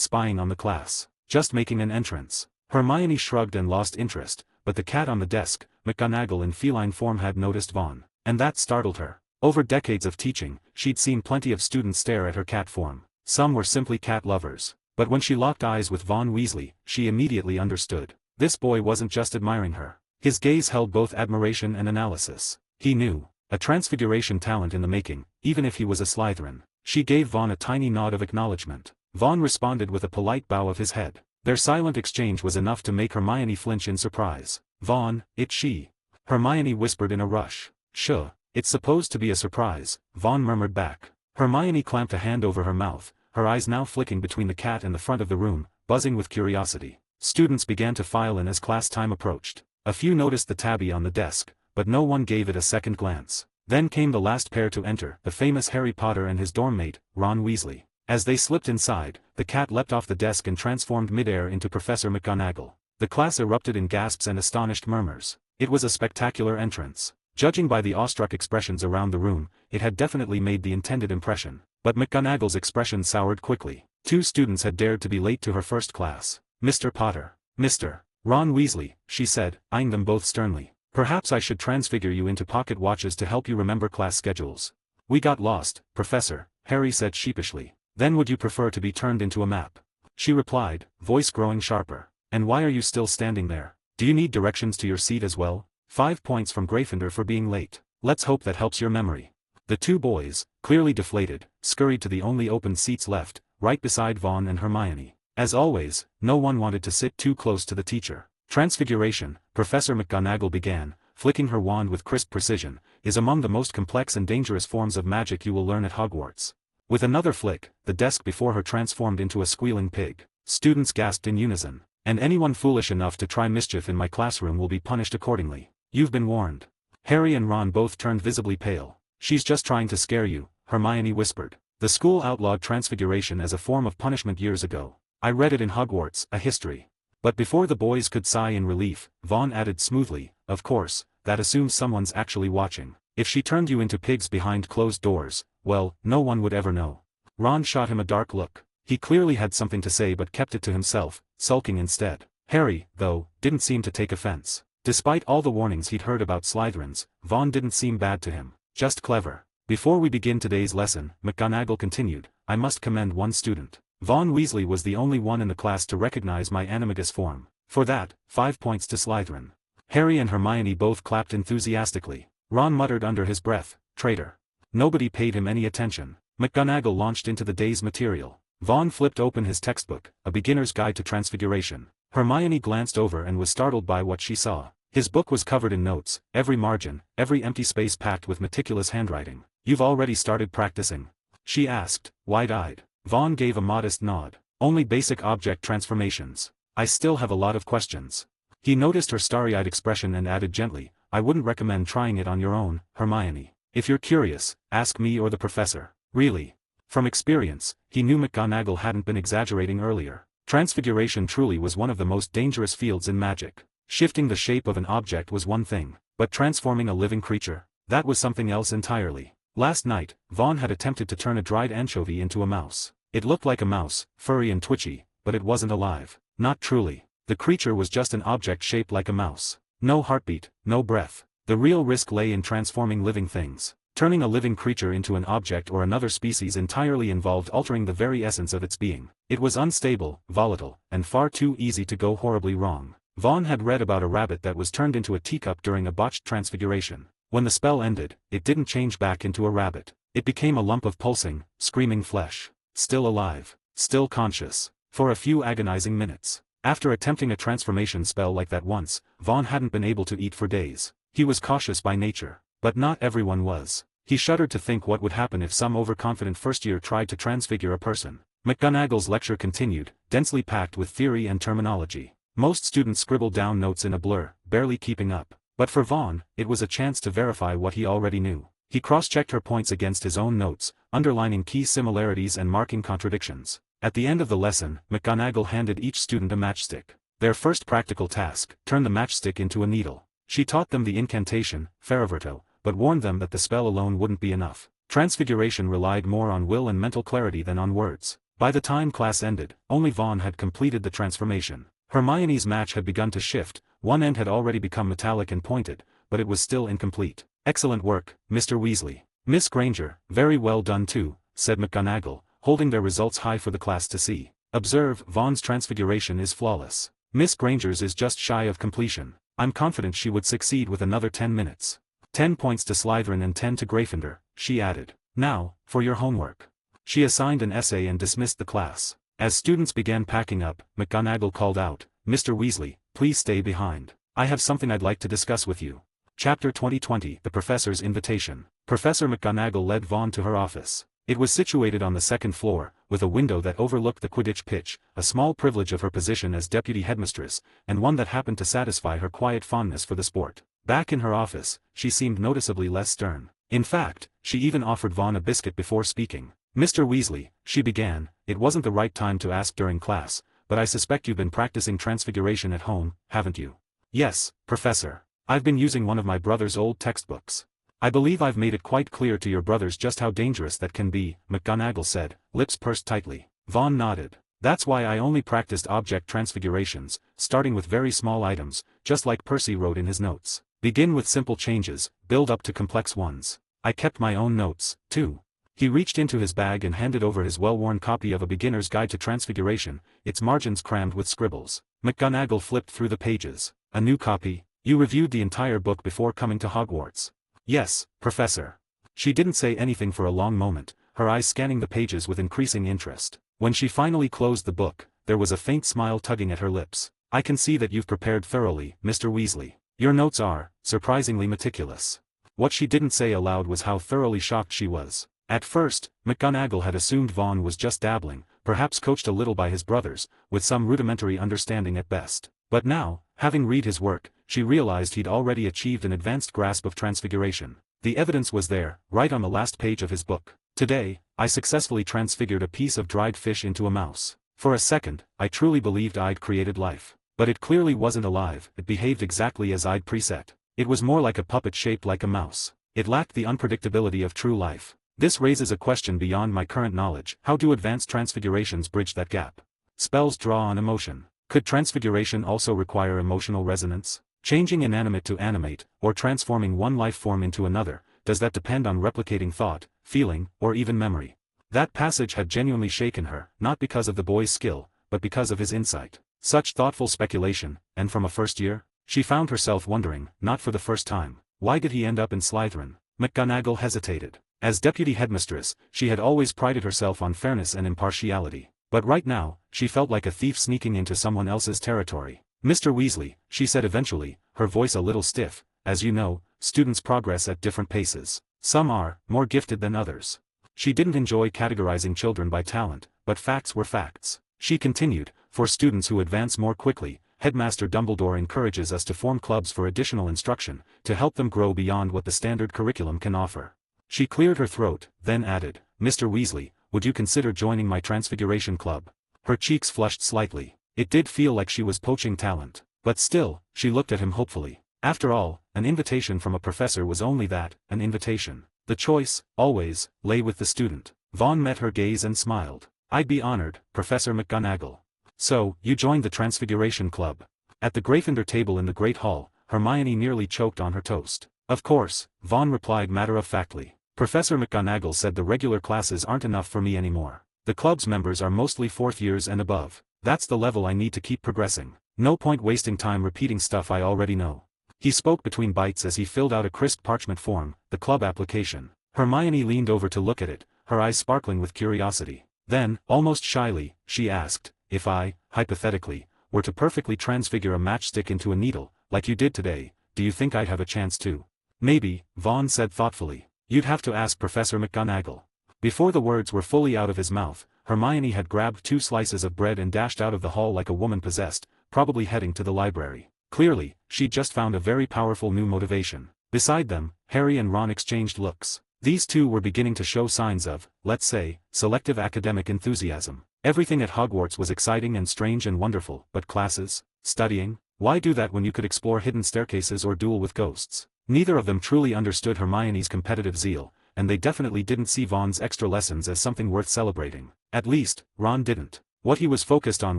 Speaker 2: spying on the class, just making an entrance. Hermione shrugged and lost interest, but the cat on the desk, McGonagall in feline form, had noticed Vaughn, and that startled her. Over decades of teaching, she'd seen plenty of students stare at her cat form. Some were simply cat lovers. But when she locked eyes with Vaughn Weasley, she immediately understood. This boy wasn't just admiring her. His gaze held both admiration and analysis. He knew. A transfiguration talent in the making, even if he was a Slytherin. She gave Vaughn a tiny nod of acknowledgement. Vaughn responded with a polite bow of his head. Their silent exchange was enough to make Hermione flinch in surprise. Vaughn, it's she. Hermione whispered in a rush. Sure, it's supposed to be a surprise, Vaughn murmured back. Hermione clamped a hand over her mouth, her eyes now flicking between the cat and the front of the room, buzzing with curiosity. Students began to file in as class time approached. A few noticed the tabby on the desk, but no one gave it a second glance. Then came the last pair to enter, the famous Harry Potter and his dorm mate, Ron Weasley. As they slipped inside, the cat leapt off the desk and transformed midair into Professor McGonagall. The class erupted in gasps and astonished murmurs. It was a spectacular entrance. Judging by the awestruck expressions around the room, it had definitely made the intended impression. But McGonagall's expression soured quickly. 2 students had dared to be late to her first class. Mr. Potter. Mr. Ron Weasley, she said, eyeing them both sternly. Perhaps I should transfigure you into pocket watches to help you remember class schedules. We got lost, Professor, Harry said sheepishly. Then would you prefer to be turned into a map? She replied, voice growing sharper. And why are you still standing there? Do you need directions to your seat as well? 5 points from Gryffindor for being late. Let's hope that helps your memory. The 2 boys, clearly deflated, scurried to the only open seats left, right beside Vaughn and Hermione. As always, no one wanted to sit too close to the teacher. Transfiguration, Professor McGonagall began, flicking her wand with crisp precision, is among the most complex and dangerous forms of magic you will learn at Hogwarts. With another flick, the desk before her transformed into a squealing pig. Students gasped in unison. And anyone foolish enough to try mischief in my classroom will be punished accordingly. You've been warned. Harry and Ron both turned visibly pale. She's just trying to scare you, Hermione whispered. The school outlawed transfiguration as a form of punishment years ago. I read it in Hogwarts, a history. But before the boys could sigh in relief, Vaughn added smoothly, of course, that assumes someone's actually watching. If she turned you into pigs behind closed doors, well, no one would ever know. Ron shot him a dark look. He clearly had something to say but kept it to himself, sulking instead. Harry, though, didn't seem to take offense. Despite all the warnings he'd heard about Slytherins, Vaughn didn't seem bad to him, just clever. Before we begin today's lesson, McGonagall continued, I must commend one student. Vaughn Weasley was the only one in the class to recognize my animagus form. For that, 5 points to Slytherin. Harry and Hermione both clapped enthusiastically. Ron muttered under his breath, traitor. Nobody paid him any attention. McGonagall launched into the day's material. Vaughn flipped open his textbook, A Beginner's Guide to Transfiguration. Hermione glanced over and was startled by what she saw. His book was covered in notes, every margin, every empty space packed with meticulous handwriting. You've already started practicing? She asked, wide-eyed. Vaughn gave a modest nod. Only basic object transformations. I still have a lot of questions. He noticed her starry-eyed expression and added gently, I wouldn't recommend trying it on your own, Hermione. If you're curious, ask me or the professor. Really? From experience, he knew McGonagall hadn't been exaggerating earlier. Transfiguration truly was one of the most dangerous fields in magic. Shifting the shape of an object was one thing, but transforming a living creature, that was something else entirely. Last night, Vaughn had attempted to turn a dried anchovy into a mouse. It looked like a mouse, furry and twitchy, but it wasn't alive. Not truly. The creature was just an object shaped like a mouse. No heartbeat, no breath. The real risk lay in transforming living things. Turning a living creature into an object or another species entirely involved altering the very essence of its being. It was unstable, volatile, and far too easy to go horribly wrong. Vaughn had read about a rabbit that was turned into a teacup during a botched transfiguration. When the spell ended, it didn't change back into a rabbit. It became a lump of pulsing, screaming flesh. Still alive. Still conscious. For a few agonizing minutes. After attempting a transformation spell like that once, Vaughn hadn't been able to eat for days. He was cautious by nature. But not everyone was. He shuddered to think what would happen if some overconfident first-year tried to transfigure a person. McGonagall's lecture continued, densely packed with theory and terminology. Most students scribbled down notes in a blur, barely keeping up. But for Vaughn, it was a chance to verify what he already knew. He cross-checked her points against his own notes, underlining key similarities and marking contradictions. At the end of the lesson, McGonagall handed each student a matchstick. Their first practical task, turn the matchstick into a needle. She taught them the incantation, Feraverto, but warned them that the spell alone wouldn't be enough. Transfiguration relied more on will and mental clarity than on words. By the time class ended, only Vaughn had completed the transformation. Hermione's match had begun to shift, one end had already become metallic and pointed, but it was still incomplete. Excellent work, Mr. Weasley. Miss Granger, very well done too, said McGonagall, holding their results high for the class to see. Observe, Vaughn's transfiguration is flawless. Miss Granger's is just shy of completion. I'm confident she would succeed with another 10 minutes. 10 points to Slytherin and 10 to Gryffindor, she added. Now, for your homework. She assigned an essay and dismissed the class. As students began packing up, McGonagall called out, Mr. Weasley, please stay behind. I have something I'd like to discuss with you. Chapter 2020 The Professor's Invitation. Professor McGonagall led Vaughn to her office. It was situated on the second floor, with a window that overlooked the Quidditch pitch, a small privilege of her position as deputy headmistress, and one that happened to satisfy her quiet fondness for the sport. Back in her office, she seemed noticeably less stern. In fact, she even offered Vaughn a biscuit before speaking. Mr. Weasley, she began, it wasn't the right time to ask during class, but I suspect you've been practicing transfiguration at home, haven't you? Yes, Professor. I've been using one of my brother's old textbooks. I believe I've made it quite clear to your brothers just how dangerous that can be, McGonagall said, lips pursed tightly. Vaughn nodded. That's why I only practiced object transfigurations, starting with very small items, just like Percy wrote in his notes. Begin with simple changes, build up to complex ones. I kept my own notes, too. He reached into his bag and handed over his well-worn copy of A Beginner's Guide to Transfiguration, its margins crammed with scribbles. McGonagall flipped through the pages. A new copy? You reviewed the entire book before coming to Hogwarts. Yes, Professor. She didn't say anything for a long moment, her eyes scanning the pages with increasing interest. When she finally closed the book, there was a faint smile tugging at her lips. I can see that you've prepared thoroughly, Mr. Weasley. Your notes are, surprisingly meticulous. What she didn't say aloud was how thoroughly shocked she was. At first, McGonagall had assumed Vaughn was just dabbling, perhaps coached a little by his brothers, with some rudimentary understanding at best. But now, having read his work, she realized he'd already achieved an advanced grasp of transfiguration. The evidence was there, right on the last page of his book. Today, I successfully transfigured a piece of dried fish into a mouse. For a second, I truly believed I'd created life. But it clearly wasn't alive, it behaved exactly as I'd preset. It was more like a puppet shaped like a mouse. It lacked the unpredictability of true life. This raises a question beyond my current knowledge. How do advanced transfigurations bridge that gap? Spells draw on emotion. Could transfiguration also require emotional resonance? Changing inanimate to animate, or transforming one life form into another, does that depend on replicating thought, feeling, or even memory? That passage had genuinely shaken her, not because of the boy's skill, but because of his insight. Such thoughtful speculation, and from a first year? She found herself wondering, not for the first time, why did he end up in Slytherin? McGonagall hesitated. As deputy headmistress, she had always prided herself on fairness and impartiality. But right now, she felt like a thief sneaking into someone else's territory. Mr. Weasley, she said eventually, her voice a little stiff, as you know, students progress at different paces. Some are more gifted than others. She didn't enjoy categorizing children by talent, but facts were facts. She continued, for students who advance more quickly, Headmaster Dumbledore encourages us to form clubs for additional instruction, to help them grow beyond what the standard curriculum can offer. She cleared her throat, then added, Mr. Weasley, would you consider joining my Transfiguration Club? Her cheeks flushed slightly. It did feel like she was poaching talent. But still, she looked at him hopefully. After all, an invitation from a professor was only that, an invitation. The choice, always, lay with the student. Vaughn met her gaze and smiled. I'd be honored, Professor McGonagall. So, you joined the Transfiguration Club. At the Gryffindor table in the Great Hall, Hermione nearly choked on her toast. Of course, Vaughn replied matter-of-factly. Professor McGonagall said the regular classes aren't enough for me anymore. The club's members are mostly fourth years and above. That's the level I need to keep progressing. No point wasting time repeating stuff I already know. He spoke between bites as he filled out a crisp parchment form, the club application. Hermione leaned over to look at it, her eyes sparkling with curiosity. Then, almost shyly, she asked, if I, hypothetically, were to perfectly transfigure a matchstick into a needle, like you did today, do you think I'd have a chance to? Maybe, Vaughn said thoughtfully. You'd have to ask Professor McGonagall. Before the words were fully out of his mouth, Hermione had grabbed 2 slices of bread and dashed out of the hall like a woman possessed, probably heading to the library. Clearly, she'd just found a very powerful new motivation. Beside them, Harry and Ron exchanged looks. These two were beginning to show signs of, let's say, selective academic enthusiasm. Everything at Hogwarts was exciting and strange and wonderful, but classes? Studying? Why do that when you could explore hidden staircases or duel with ghosts? Neither of them truly understood Hermione's competitive zeal, and they definitely didn't see Vaughn's extra lessons as something worth celebrating. At least, Ron didn't. What he was focused on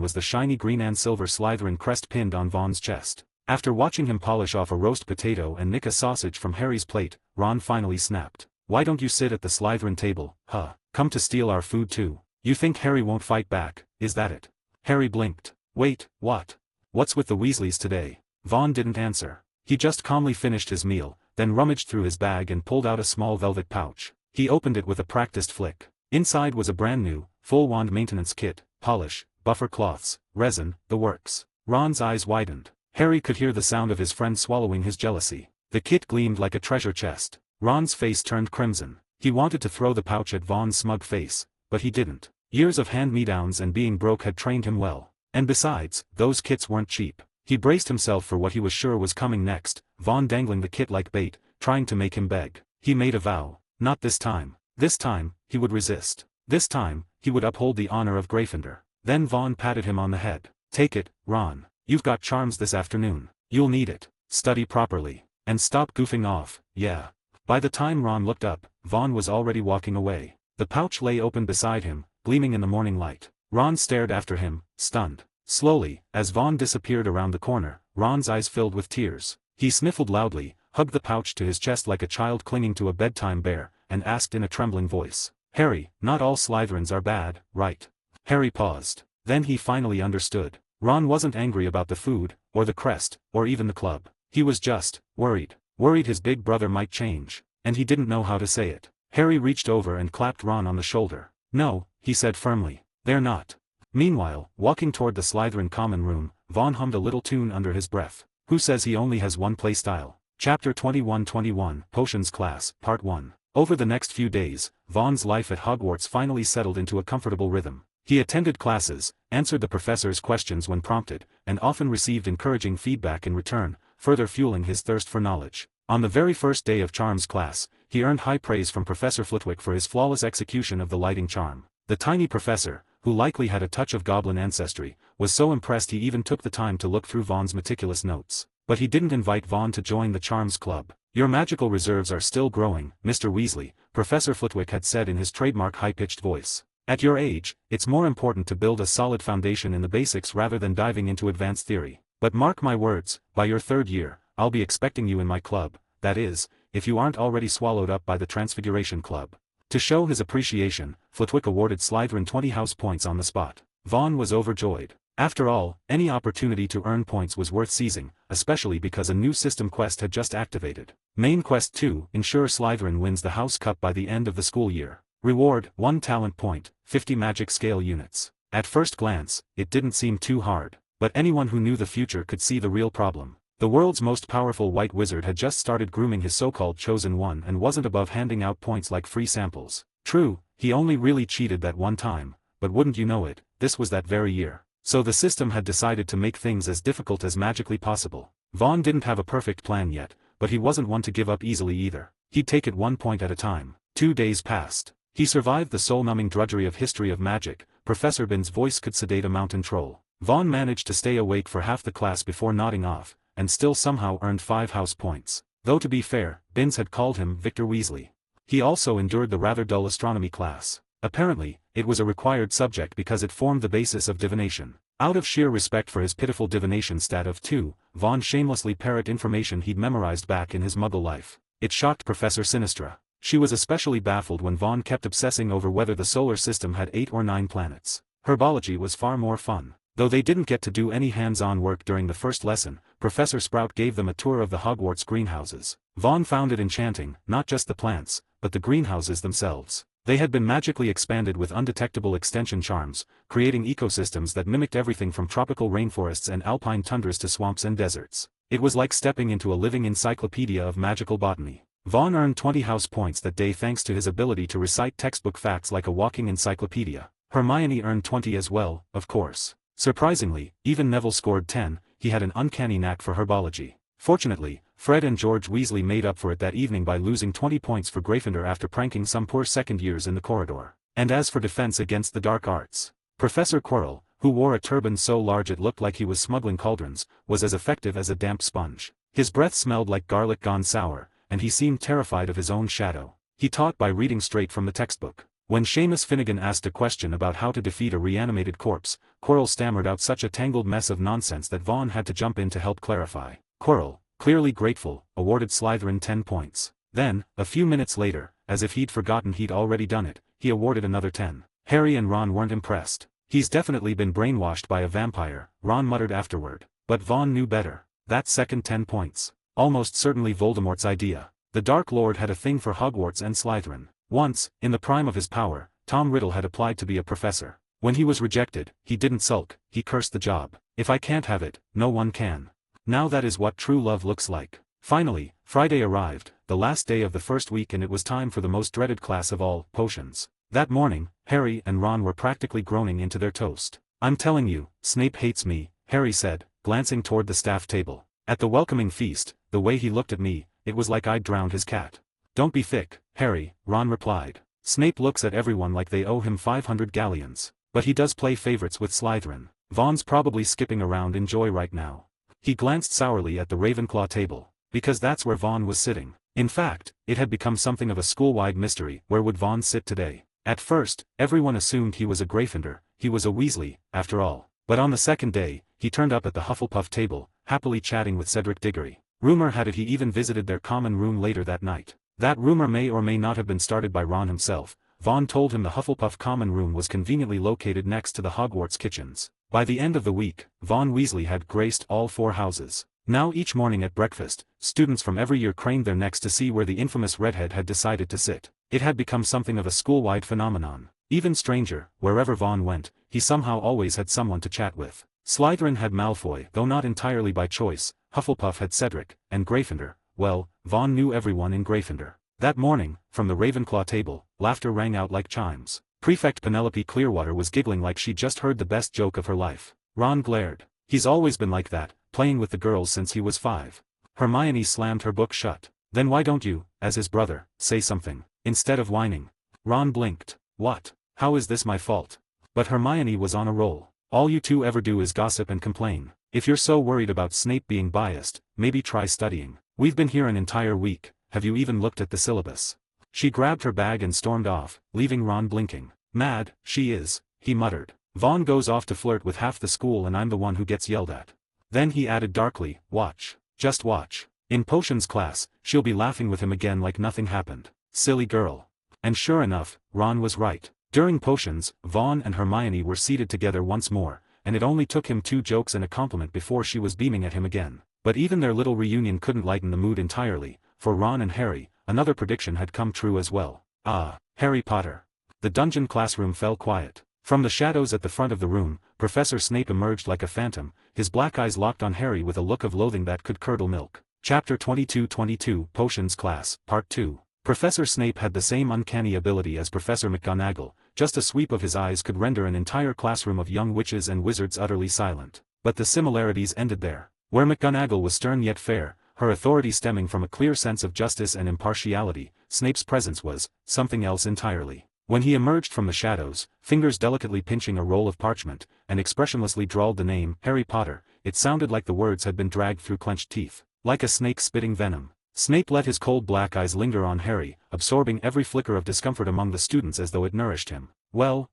Speaker 2: was the shiny green and silver Slytherin crest pinned on Vaughn's chest. After watching him polish off a roast potato and nick a sausage from Harry's plate, Ron finally snapped. Why don't you sit at the Slytherin table, huh? Come to steal our food too. You think Harry won't fight back, is that it? Harry blinked. Wait, what? What's with the Weasleys today? Vaughn didn't answer. He just calmly finished his meal, then rummaged through his bag and pulled out a small velvet pouch. He opened it with a practiced flick. Inside was a brand new, full wand maintenance kit, polish, buffer cloths, resin, the works. Ron's eyes widened. Harry could hear the sound of his friend swallowing his jealousy. The kit gleamed like a treasure chest. Ron's face turned crimson. He wanted to throw the pouch at Vaughn's smug face, but he didn't. Years of hand-me-downs and being broke had trained him well. And besides, those kits weren't cheap. He braced himself for what he was sure was coming next, Vaughn dangling the kit like bait, trying to make him beg. He made a vow. Not this time. This time, he would resist. This time, he would uphold the honor of Gryffindor. Then Vaughn patted him on the head. Take it, Ron. You've got charms this afternoon. You'll need it. Study properly. And stop goofing off, yeah. By the time Ron looked up, Vaughn was already walking away. The pouch lay open beside him, gleaming in the morning light. Ron stared after him, stunned. Slowly, as Vaughn disappeared around the corner, Ron's eyes filled with tears. He sniffled loudly, hugged the pouch to his chest like a child clinging to a bedtime bear, and asked in a trembling voice. Harry, not all Slytherins are bad, right? Harry paused. Then he finally understood. Ron wasn't angry about the food, or the crest, or even the club. He was just worried. Worried his big brother might change. And he didn't know how to say it. Harry reached over and clapped Ron on the shoulder. No, he said firmly. They're not. Meanwhile, walking toward the Slytherin common room, Vaughn hummed a little tune under his breath. Who says he only has one playstyle? Chapter 21-21, Potions Class, Part 1. Over the next few days, Vaughn's life at Hogwarts finally settled into a comfortable rhythm. He attended classes, answered the professor's questions when prompted, and often received encouraging feedback in return, further fueling his thirst for knowledge. On the very first day of Charms class, he earned high praise from Professor Flitwick for his flawless execution of the lighting charm. The tiny professor, who likely had a touch of goblin ancestry, was so impressed he even took the time to look through Vaughn's meticulous notes. But he didn't invite Vaughn to join the Charms Club. Your magical reserves are still growing, Mr. Weasley, Professor Flitwick had said in his trademark high-pitched voice. At your age, it's more important to build a solid foundation in the basics rather than diving into advanced theory. But mark my words, by your 3rd year, I'll be expecting you in my club, that is, if you aren't already swallowed up by the Transfiguration Club. To show his appreciation, Flitwick awarded Slytherin 20 house points on the spot. Vaughn was overjoyed. After all, any opportunity to earn points was worth seizing, especially because a new system quest had just activated. Main Quest 2, ensure Slytherin wins the House Cup by the end of the school year. Reward, 1 talent point, 50 magic scale units. At first glance, it didn't seem too hard, but anyone who knew the future could see the real problem. The world's most powerful white wizard had just started grooming his so-called chosen one and wasn't above handing out points like free samples. True, he only really cheated that one time, but wouldn't you know it, this was that very year. So the system had decided to make things as difficult as magically possible. Vaughn didn't have a perfect plan yet, but he wasn't one to give up easily either. He'd take it 1 point at a time. 2 days passed. He survived the soul-numbing drudgery of history of magic. Professor Bin's voice could sedate a mountain troll. Vaughn managed to stay awake for half the class before nodding off, and still somehow earned 5 house points. Though to be fair, Binns had called him Victor Weasley. He also endured the rather dull astronomy class. Apparently, it was a required subject because it formed the basis of divination. Out of sheer respect for his pitiful divination stat of 2, Vaughn shamelessly parroted information he'd memorized back in his muggle life. It shocked Professor Sinistra. She was especially baffled when Vaughn kept obsessing over whether the solar system had 8 or 9 planets. Herbology was far more fun. Though they didn't get to do any hands-on work during the first lesson, Professor Sprout gave them a tour of the Hogwarts greenhouses. Vaughn found it enchanting, not just the plants, but the greenhouses themselves. They had been magically expanded with undetectable extension charms, creating ecosystems that mimicked everything from tropical rainforests and alpine tundras to swamps and deserts. It was like stepping into a living encyclopedia of magical botany. Vaughn earned 20 house points that day thanks to his ability to recite textbook facts like a walking encyclopedia. Hermione earned 20 as well, of course. Surprisingly, even Neville scored 10, he had an uncanny knack for herbology. Fortunately, Fred and George Weasley made up for it that evening by losing 20 points for Gryffindor after pranking some poor second-years in the corridor. And as for defense against the dark arts, Professor Quirrell, who wore a turban so large it looked like he was smuggling cauldrons, was as effective as a damp sponge. His breath smelled like garlic gone sour, and he seemed terrified of his own shadow. He taught by reading straight from the textbook. When Seamus Finnegan asked a question about how to defeat a reanimated corpse, Quirrell stammered out such a tangled mess of nonsense that Vaughn had to jump in to help clarify. Quirrell, clearly grateful, awarded Slytherin 10 points. Then, a few minutes later, as if he'd forgotten he'd already done it, he awarded another 10. Harry and Ron weren't impressed. He's definitely been brainwashed by a vampire, Ron muttered afterward. But Vaughn knew better. That second 10 points. Almost certainly Voldemort's idea. The Dark Lord had a thing for Hogwarts and Slytherin. Once, in the prime of his power, Tom Riddle had applied to be a professor. When he was rejected, he didn't sulk, he cursed the job. If I can't have it, no one can. Now that is what true love looks like. Finally, Friday arrived, the last day of the first week, and it was time for the most dreaded class of all, potions. That morning, Harry and Ron were practically groaning into their toast. I'm telling you, Snape hates me, Harry said, glancing toward the staff table. At the welcoming feast, the way he looked at me, it was like I'd drowned his cat. Don't be thick, Harry, Ron replied. Snape looks at everyone like they owe him 500 galleons. But he does play favorites with Slytherin. Vaughn's probably skipping around in joy right now. He glanced sourly at the Ravenclaw table, because that's where Vaughn was sitting. In fact, it had become something of a school-wide mystery. Where would Vaughn sit today? At first, everyone assumed he was a Gryffindor, he was a Weasley, after all. But on the second day, he turned up at the Hufflepuff table, happily chatting with Cedric Diggory. Rumor had it he even visited their common room later that night. That rumor may or may not have been started by Ron himself. Vaughn told him the Hufflepuff common room was conveniently located next to the Hogwarts kitchens. By the end of the week, Vaughn Weasley had graced all 4 houses. Now each morning at breakfast, students from every year craned their necks to see where the infamous redhead had decided to sit. It had become something of a school-wide phenomenon. Even stranger, wherever Vaughn went, he somehow always had someone to chat with. Slytherin had Malfoy, though not entirely by choice. Hufflepuff had Cedric, and Gryffindor, well, Vaughn knew everyone in Gryffindor. That morning, from the Ravenclaw table, laughter rang out like chimes. Prefect Penelope Clearwater was giggling like she'd just heard the best joke of her life. Ron glared. He's always been like that, playing with the girls since he was 5. Hermione slammed her book shut. Then why don't you, as his brother, say something, instead of whining? Ron blinked. What? How is this my fault? But Hermione was on a roll. All you two ever do is gossip and complain. If you're so worried about Snape being biased, maybe try studying. We've been here an entire week, have you even looked at the syllabus? She grabbed her bag and stormed off, leaving Ron blinking. Mad, she is, he muttered. Vaughn goes off to flirt with half the school and I'm the one who gets yelled at. Then he added darkly, watch. Just watch. In potions class, she'll be laughing with him again like nothing happened. Silly girl. And sure enough, Ron was right. During potions, Vaughn and Hermione were seated together once more, and it only took him 2 jokes and a compliment before she was beaming at him again. But even their little reunion couldn't lighten the mood entirely, for Ron and Harry, another prediction had come true as well. Ah, Harry Potter. The dungeon classroom fell quiet. From the shadows at the front of the room, Professor Snape emerged like a phantom, his black eyes locked on Harry with a look of loathing that could curdle milk. Chapter 22 Potions Class, Part 2. Professor Snape had the same uncanny ability as Professor McGonagall, just a sweep of his eyes could render an entire classroom of young witches and wizards utterly silent. But the similarities ended there. Where McGonagall was stern yet fair, her authority stemming from a clear sense of justice and impartiality, Snape's presence was something else entirely. When he emerged from the shadows, fingers delicately pinching a roll of parchment, and expressionlessly drawled the name, Harry Potter, it sounded like the words had been dragged through clenched teeth. Like a snake spitting venom. Snape let his cold black eyes linger on Harry, absorbing every flicker of discomfort among the students as though it nourished him. Well,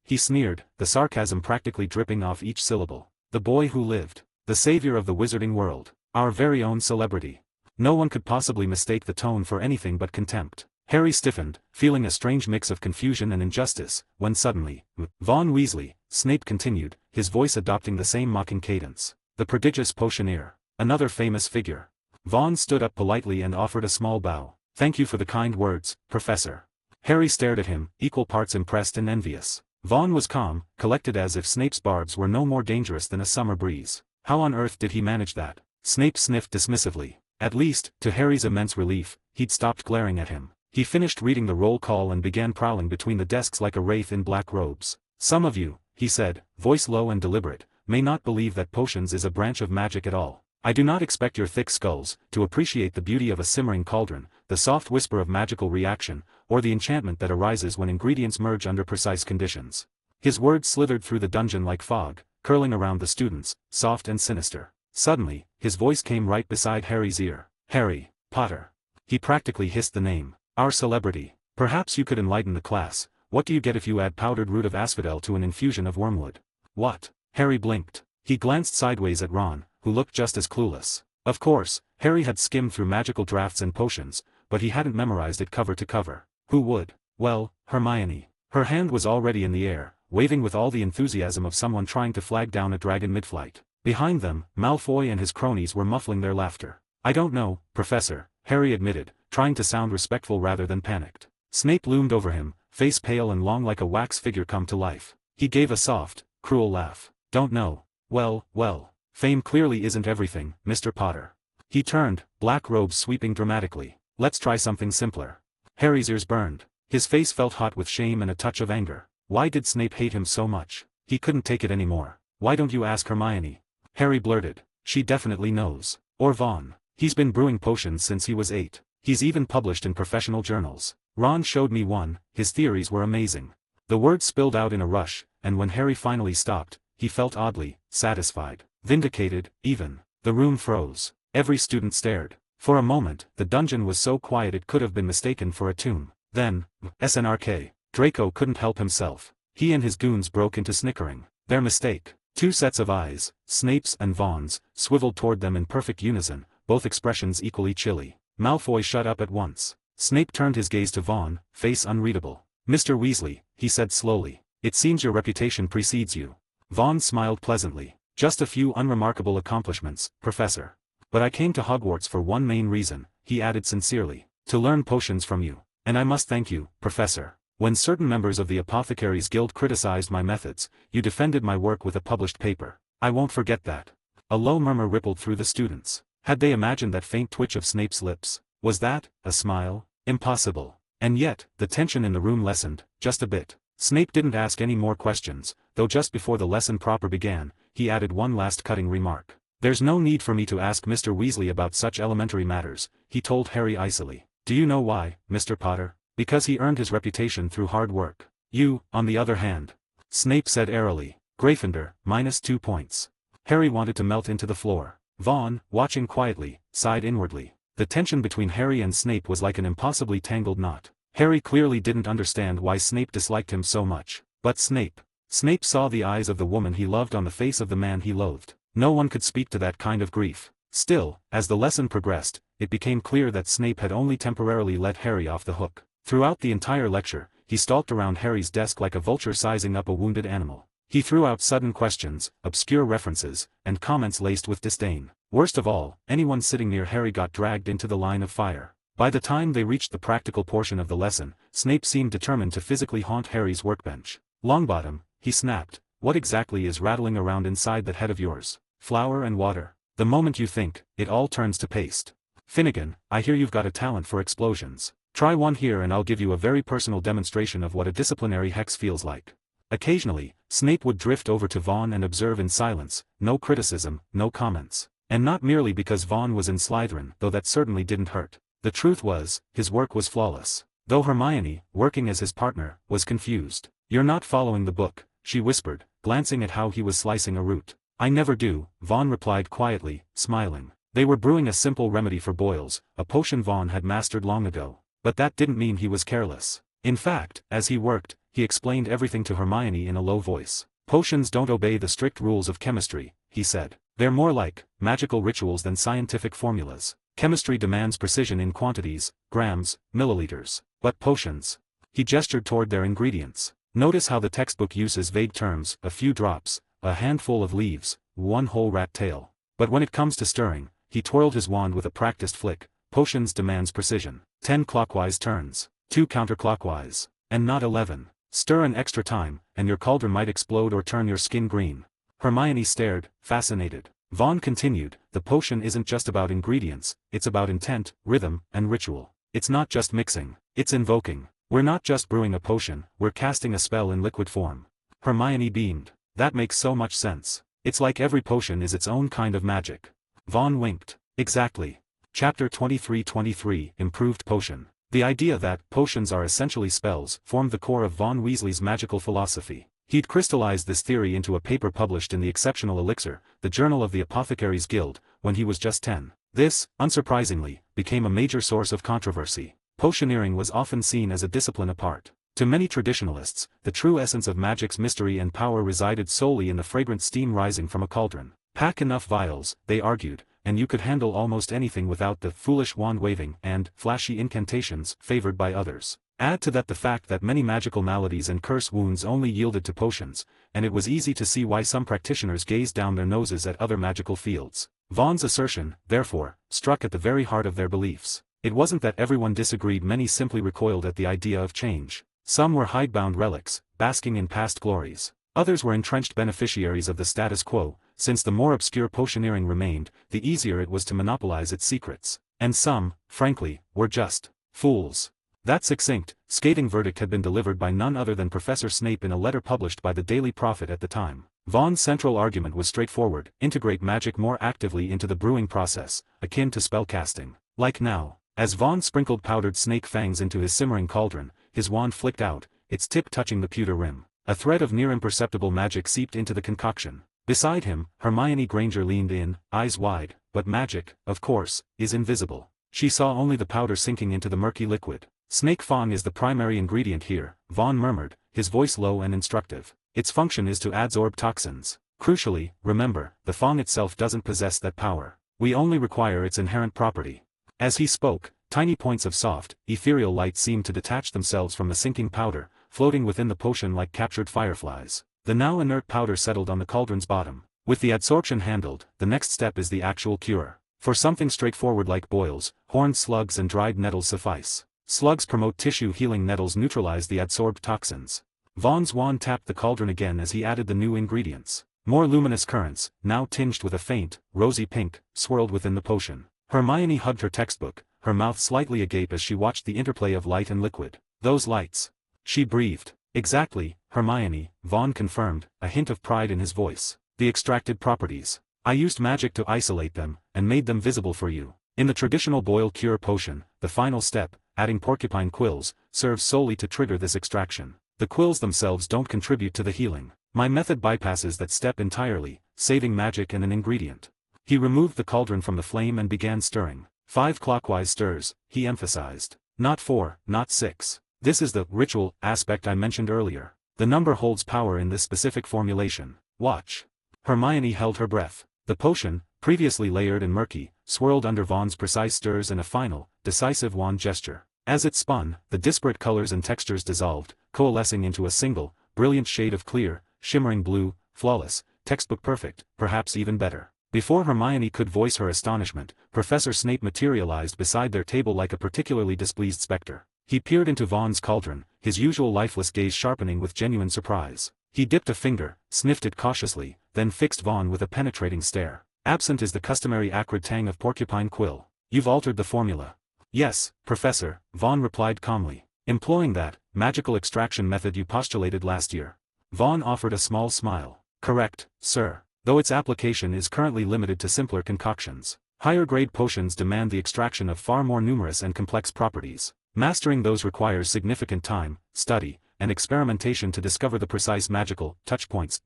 Speaker 2: he sneered, the sarcasm practically dripping off each syllable. The boy who lived. The savior of the wizarding world. Our very own celebrity. No one could possibly mistake the tone for anything but contempt. Harry stiffened, feeling a strange mix of confusion and injustice, when suddenly, Vaughn Weasley, Snape continued, his voice adopting the same mocking cadence. The prodigious potioneer. Another famous figure. Vaughn stood up politely and offered a small bow. Thank you for the kind words, Professor. Harry stared at him, equal parts impressed and envious. Vaughn was calm, collected as if Snape's barbs were no more dangerous than a summer breeze. How on earth did he manage that? Snape sniffed dismissively. At least, to Harry's immense relief, he'd stopped glaring at him. He finished reading the roll call and began prowling between the desks like a wraith in black robes. Some of you, he said, voice low and deliberate, may not believe that potions is a branch of magic at all. I do not expect your thick skulls to appreciate the beauty of a simmering cauldron, the soft whisper of magical reaction, or the enchantment that arises when ingredients merge under precise conditions. His words slithered through the dungeon like fog, curling around the students, soft and sinister. Suddenly, his voice came right beside Harry's ear. Harry Potter. He practically hissed the name. Our celebrity. Perhaps you could enlighten the class. What do you get if you add powdered root of asphodel to an infusion of wormwood? What? Harry blinked. He glanced sideways at Ron, who looked just as clueless. Of course, Harry had skimmed through magical drafts and potions, but he hadn't memorized it cover to cover. Who would? Well, Hermione. Her hand was already in the air, waving with all the enthusiasm of someone trying to flag down a dragon mid-flight. Behind them, Malfoy and his cronies were muffling their laughter. I don't know, Professor, Harry admitted, trying to sound respectful rather than panicked. Snape loomed over him, face pale and long like a wax figure come to life. He gave a soft, cruel laugh. Don't know. Well, fame clearly isn't everything, Mr. Potter. He turned, black robes sweeping dramatically. Let's try something simpler. Harry's ears burned. His face felt hot with shame and a touch of anger. Why did Snape hate him so much? He couldn't take it anymore. Why don't you ask Hermione? Harry blurted. She definitely knows. Or Vaughn. He's been brewing potions since he was 8. He's even published in professional journals. Ron showed me one, his theories were amazing. The words spilled out in a rush, and when Harry finally stopped, he felt oddly satisfied. Vindicated, even. The room froze. Every student stared. For a moment, the dungeon was so quiet it could have been mistaken for a tomb. Then, SNRK. Draco couldn't help himself. He and his goons broke into snickering. Their mistake. 2 sets of eyes, Snape's and Vaughn's, swiveled toward them in perfect unison, both expressions equally chilly. Malfoy shut up at once. Snape turned his gaze to Vaughn, face unreadable. Mr. Weasley, he said slowly. It seems your reputation precedes you. Vaughn smiled pleasantly. Just a few unremarkable accomplishments, Professor. But I came to Hogwarts for one main reason, he added sincerely. To learn potions from you. And I must thank you, Professor. When certain members of the Apothecaries Guild criticized my methods, you defended my work with a published paper. I won't forget that. A low murmur rippled through the students. Had they imagined that faint twitch of Snape's lips? Was that a smile? Impossible. And yet, the tension in the room lessened, just a bit. Snape didn't ask any more questions, though just before the lesson proper began, he added one last cutting remark. There's no need for me to ask Mr. Weasley about such elementary matters, he told Harry icily. Do you know why, Mr. Potter? Because he earned his reputation through hard work. You, on the other hand. Snape said airily. Gryffindor, -2 points. Harry wanted to melt into the floor. Vaughn, watching quietly, sighed inwardly. The tension between Harry and Snape was like an impossibly tangled knot. Harry clearly didn't understand why Snape disliked him so much. But Snape saw the eyes of the woman he loved on the face of the man he loathed. No one could speak to that kind of grief. Still, as the lesson progressed, it became clear that Snape had only temporarily let Harry off the hook. Throughout the entire lecture, he stalked around Harry's desk like a vulture sizing up a wounded animal. He threw out sudden questions, obscure references, and comments laced with disdain. Worst of all, anyone sitting near Harry got dragged into the line of fire. By the time they reached the practical portion of the lesson, Snape seemed determined to physically haunt Harry's workbench. "Longbottom," he snapped, "what exactly is rattling around inside that head of yours? Flour and water? The moment you think, it all turns to paste. Finnegan, I hear you've got a talent for explosions. Try one here and I'll give you a very personal demonstration of what a disciplinary hex feels like." Occasionally, Snape would drift over to Vaughn and observe in silence, no criticism, no comments. And not merely because Vaughn was in Slytherin, though that certainly didn't hurt. The truth was, his work was flawless. Though Hermione, working as his partner, was confused. "You're not following the book," she whispered, glancing at how he was slicing a root. "I never do," Vaughn replied quietly, smiling. They were brewing a simple remedy for boils, a potion Vaughn had mastered long ago. But that didn't mean he was careless. In fact, as he worked, he explained everything to Hermione in a low voice. "Potions don't obey the strict rules of chemistry," he said. "They're more like magical rituals than scientific formulas. Chemistry demands precision in quantities, grams, milliliters. But potions." He gestured toward their ingredients. "Notice how the textbook uses vague terms, a few drops, a handful of leaves, one whole rat tail. But when it comes to stirring," he twirled his wand with a practiced flick, "potions demands precision. 10 clockwise turns, 2 counterclockwise, and not 11. Stir an extra time, and your cauldron might explode or turn your skin green." Hermione stared, fascinated. Vaughn continued, "The potion isn't just about ingredients, it's about intent, rhythm, and ritual. It's not just mixing, it's invoking. We're not just brewing a potion, we're casting a spell in liquid form." Hermione beamed. "That makes so much sense. It's like every potion is its own kind of magic." Vaughn winked. "Exactly. Chapter 23-23, Improved Potion." The idea that potions are essentially spells formed the core of Vaughn Weasley's magical philosophy. He'd crystallized this theory into a paper published in the Exceptional Elixir, the Journal of the Apothecaries Guild, when he was just 10. This, unsurprisingly, became a major source of controversy. Potioneering was often seen as a discipline apart. To many traditionalists, the true essence of magic's mystery and power resided solely in the fragrant steam rising from a cauldron. Pack enough vials, they argued, and you could handle almost anything without the foolish wand-waving and flashy incantations favored by others. Add to that the fact that many magical maladies and curse wounds only yielded to potions, and it was easy to see why some practitioners gazed down their noses at other magical fields. Vaughn's assertion, therefore, struck at the very heart of their beliefs. It wasn't that everyone disagreed, many simply recoiled at the idea of change. Some were hidebound relics, basking in past glories. Others were entrenched beneficiaries of the status quo, since the more obscure potioneering remained, the easier it was to monopolize its secrets. And some, frankly, were just fools. That succinct, scathing verdict had been delivered by none other than Professor Snape in a letter published by the Daily Prophet at the time. Vaughn's central argument was straightforward: integrate magic more actively into the brewing process, akin to spellcasting. Like now, as Vaughn sprinkled powdered snake fangs into his simmering cauldron, his wand flicked out, its tip touching the pewter rim. A thread of near-imperceptible magic seeped into the concoction. Beside him, Hermione Granger leaned in, eyes wide, but magic, of course, is invisible. She saw only the powder sinking into the murky liquid. "Snake fang is the primary ingredient here," Vaughn murmured, his voice low and instructive. "Its function is to adsorb toxins. Crucially, remember, the fang itself doesn't possess that power. We only require its inherent property." As he spoke, tiny points of soft, ethereal light seemed to detach themselves from the sinking powder, floating within the potion like captured fireflies. The now inert powder settled on the cauldron's bottom. With the adsorption handled, the next step is the actual cure. For something straightforward like boils, horned slugs and dried nettles suffice. Slugs promote tissue healing, nettles neutralize the adsorbed toxins. Vaughn's wand tapped the cauldron again as he added the new ingredients. More luminous currents, now tinged with a faint, rosy pink, swirled within the potion. Hermione hugged her textbook, her mouth slightly agape as she watched the interplay of light and liquid. "Those lights," she breathed. "Exactly, Hermione," Vaughn confirmed, a hint of pride in his voice. "The extracted properties. I used magic to isolate them, and made them visible for you. In the traditional boil cure potion, the final step, adding porcupine quills, serves solely to trigger this extraction. The quills themselves don't contribute to the healing. My method bypasses that step entirely, saving magic and an ingredient." He removed the cauldron from the flame and began stirring. 5 clockwise stirs, he emphasized. Not 4, not 6. This is the ritual aspect I mentioned earlier. The number holds power in this specific formulation. Watch. Hermione held her breath. The potion, previously layered and murky, swirled under Vaughn's precise stirs and a final, decisive wand gesture. As it spun, the disparate colors and textures dissolved, coalescing into a single, brilliant shade of clear, shimmering blue, flawless, textbook perfect, perhaps even better. Before Hermione could voice her astonishment, Professor Snape materialized beside their table like a particularly displeased specter. He peered into Vaughn's cauldron, his usual lifeless gaze sharpening with genuine surprise. He dipped a finger, sniffed it cautiously, then fixed Vaughn with a penetrating stare. Absent is the customary acrid tang of porcupine quill. You've altered the formula. Yes, Professor, Vaughn replied calmly. Employing that magical extraction method you postulated last year. Vaughn offered a small smile. Correct, sir. Though its application is currently limited to simpler concoctions. Higher-grade potions demand the extraction of far more numerous and complex properties. Mastering those requires significant time, study, and experimentation to discover the precise magical touchpoints.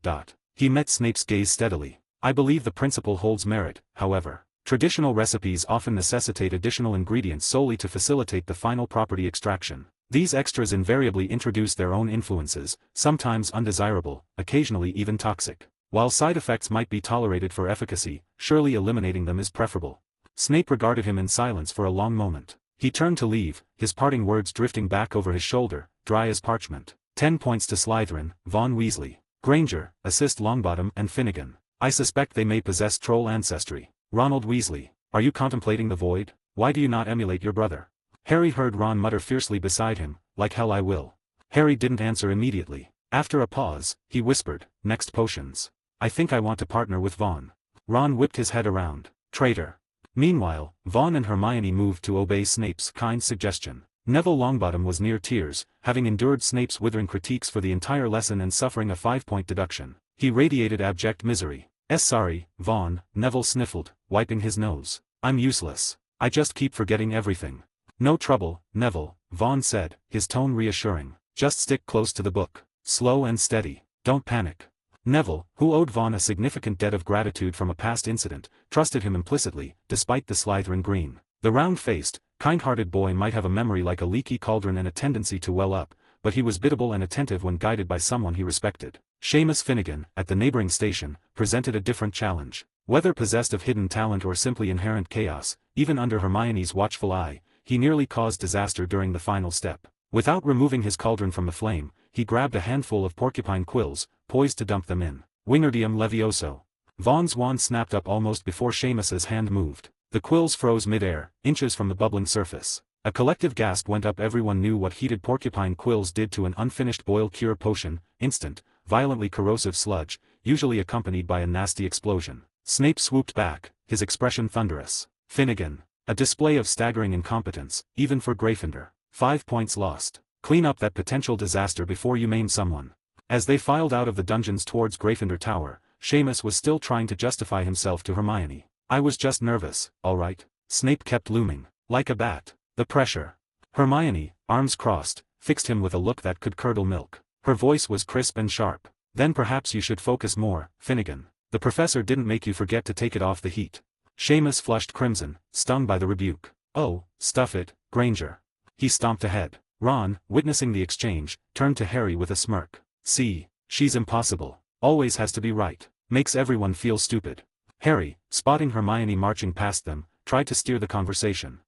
Speaker 2: He met Snape's gaze steadily. I believe the principle holds merit, however. Traditional recipes often necessitate additional ingredients solely to facilitate the final property extraction. These extras invariably introduce their own influences, sometimes undesirable, occasionally even toxic. While side effects might be tolerated for efficacy, surely eliminating them is preferable. Snape regarded him in silence for a long moment. He turned to leave, his parting words drifting back over his shoulder, dry as parchment. 10 points to Slytherin, Vaughn Weasley, Granger, assist Longbottom and Finnegan. I suspect they may possess troll ancestry. Ronald Weasley, are you contemplating the void? Why do you not emulate your brother? Harry heard Ron mutter fiercely beside him, like hell I will. Harry didn't answer immediately. After a pause, he whispered, next potions. I think I want to partner with Vaughn. Ron whipped his head around. Traitor. Meanwhile, Vaughn and Hermione moved to obey Snape's kind suggestion. Neville Longbottom was near tears, having endured Snape's withering critiques for the entire lesson and suffering a 5-point deduction. He radiated abject misery. Sorry, Vaughn, Neville sniffled, wiping his nose. I'm useless. I just keep forgetting everything. No trouble, Neville, Vaughn said, his tone reassuring. Just stick close to the book. Slow and steady. Don't panic. Neville, who owed Vaughn a significant debt of gratitude from a past incident, trusted him implicitly, despite the Slytherin green. The round-faced, kind-hearted boy might have a memory like a leaky cauldron and a tendency to well up, but he was biddable and attentive when guided by someone he respected. Seamus Finnegan, at the neighboring station, presented a different challenge. Whether possessed of hidden talent or simply inherent chaos, even under Hermione's watchful eye, he nearly caused disaster during the final step. Without removing his cauldron from the flame, he grabbed a handful of porcupine quills, poised to dump them in. Wingardium Levioso. Vaughn's wand snapped up almost before Seamus's hand moved. The quills froze mid-air, inches from the bubbling surface. A collective gasp went up. Everyone knew what heated porcupine quills did to an unfinished boil cure potion: instant, violently corrosive sludge, usually accompanied by a nasty explosion. Snape swooped back, his expression thunderous. Finnegan. A display of staggering incompetence, even for Gryffindor. 5 points lost. Clean up that potential disaster before you maim someone. As they filed out of the dungeons towards Gryffindor Tower, Seamus was still trying to justify himself to Hermione. I was just nervous, all right. Snape kept looming. Like a bat. The pressure. Hermione, arms crossed, fixed him with a look that could curdle milk. Her voice was crisp and sharp. Then perhaps you should focus more, Finnegan. The professor didn't make you forget to take it off the heat. Seamus flushed crimson, stung by the rebuke. Oh, stuff it, Granger. He stomped ahead. Ron, witnessing the exchange, turned to Harry with a smirk. See, she's impossible. Always has to be right. Makes everyone feel stupid. Harry, spotting Hermione marching past them, tried to steer the conversation.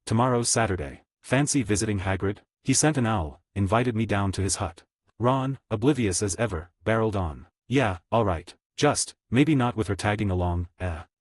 Speaker 2: Tomorrow's Saturday. Fancy visiting Hagrid? He sent an owl, invited me down to his hut. Ron, oblivious as ever, barreled on. Yeah, alright. Just, maybe not with her tagging along.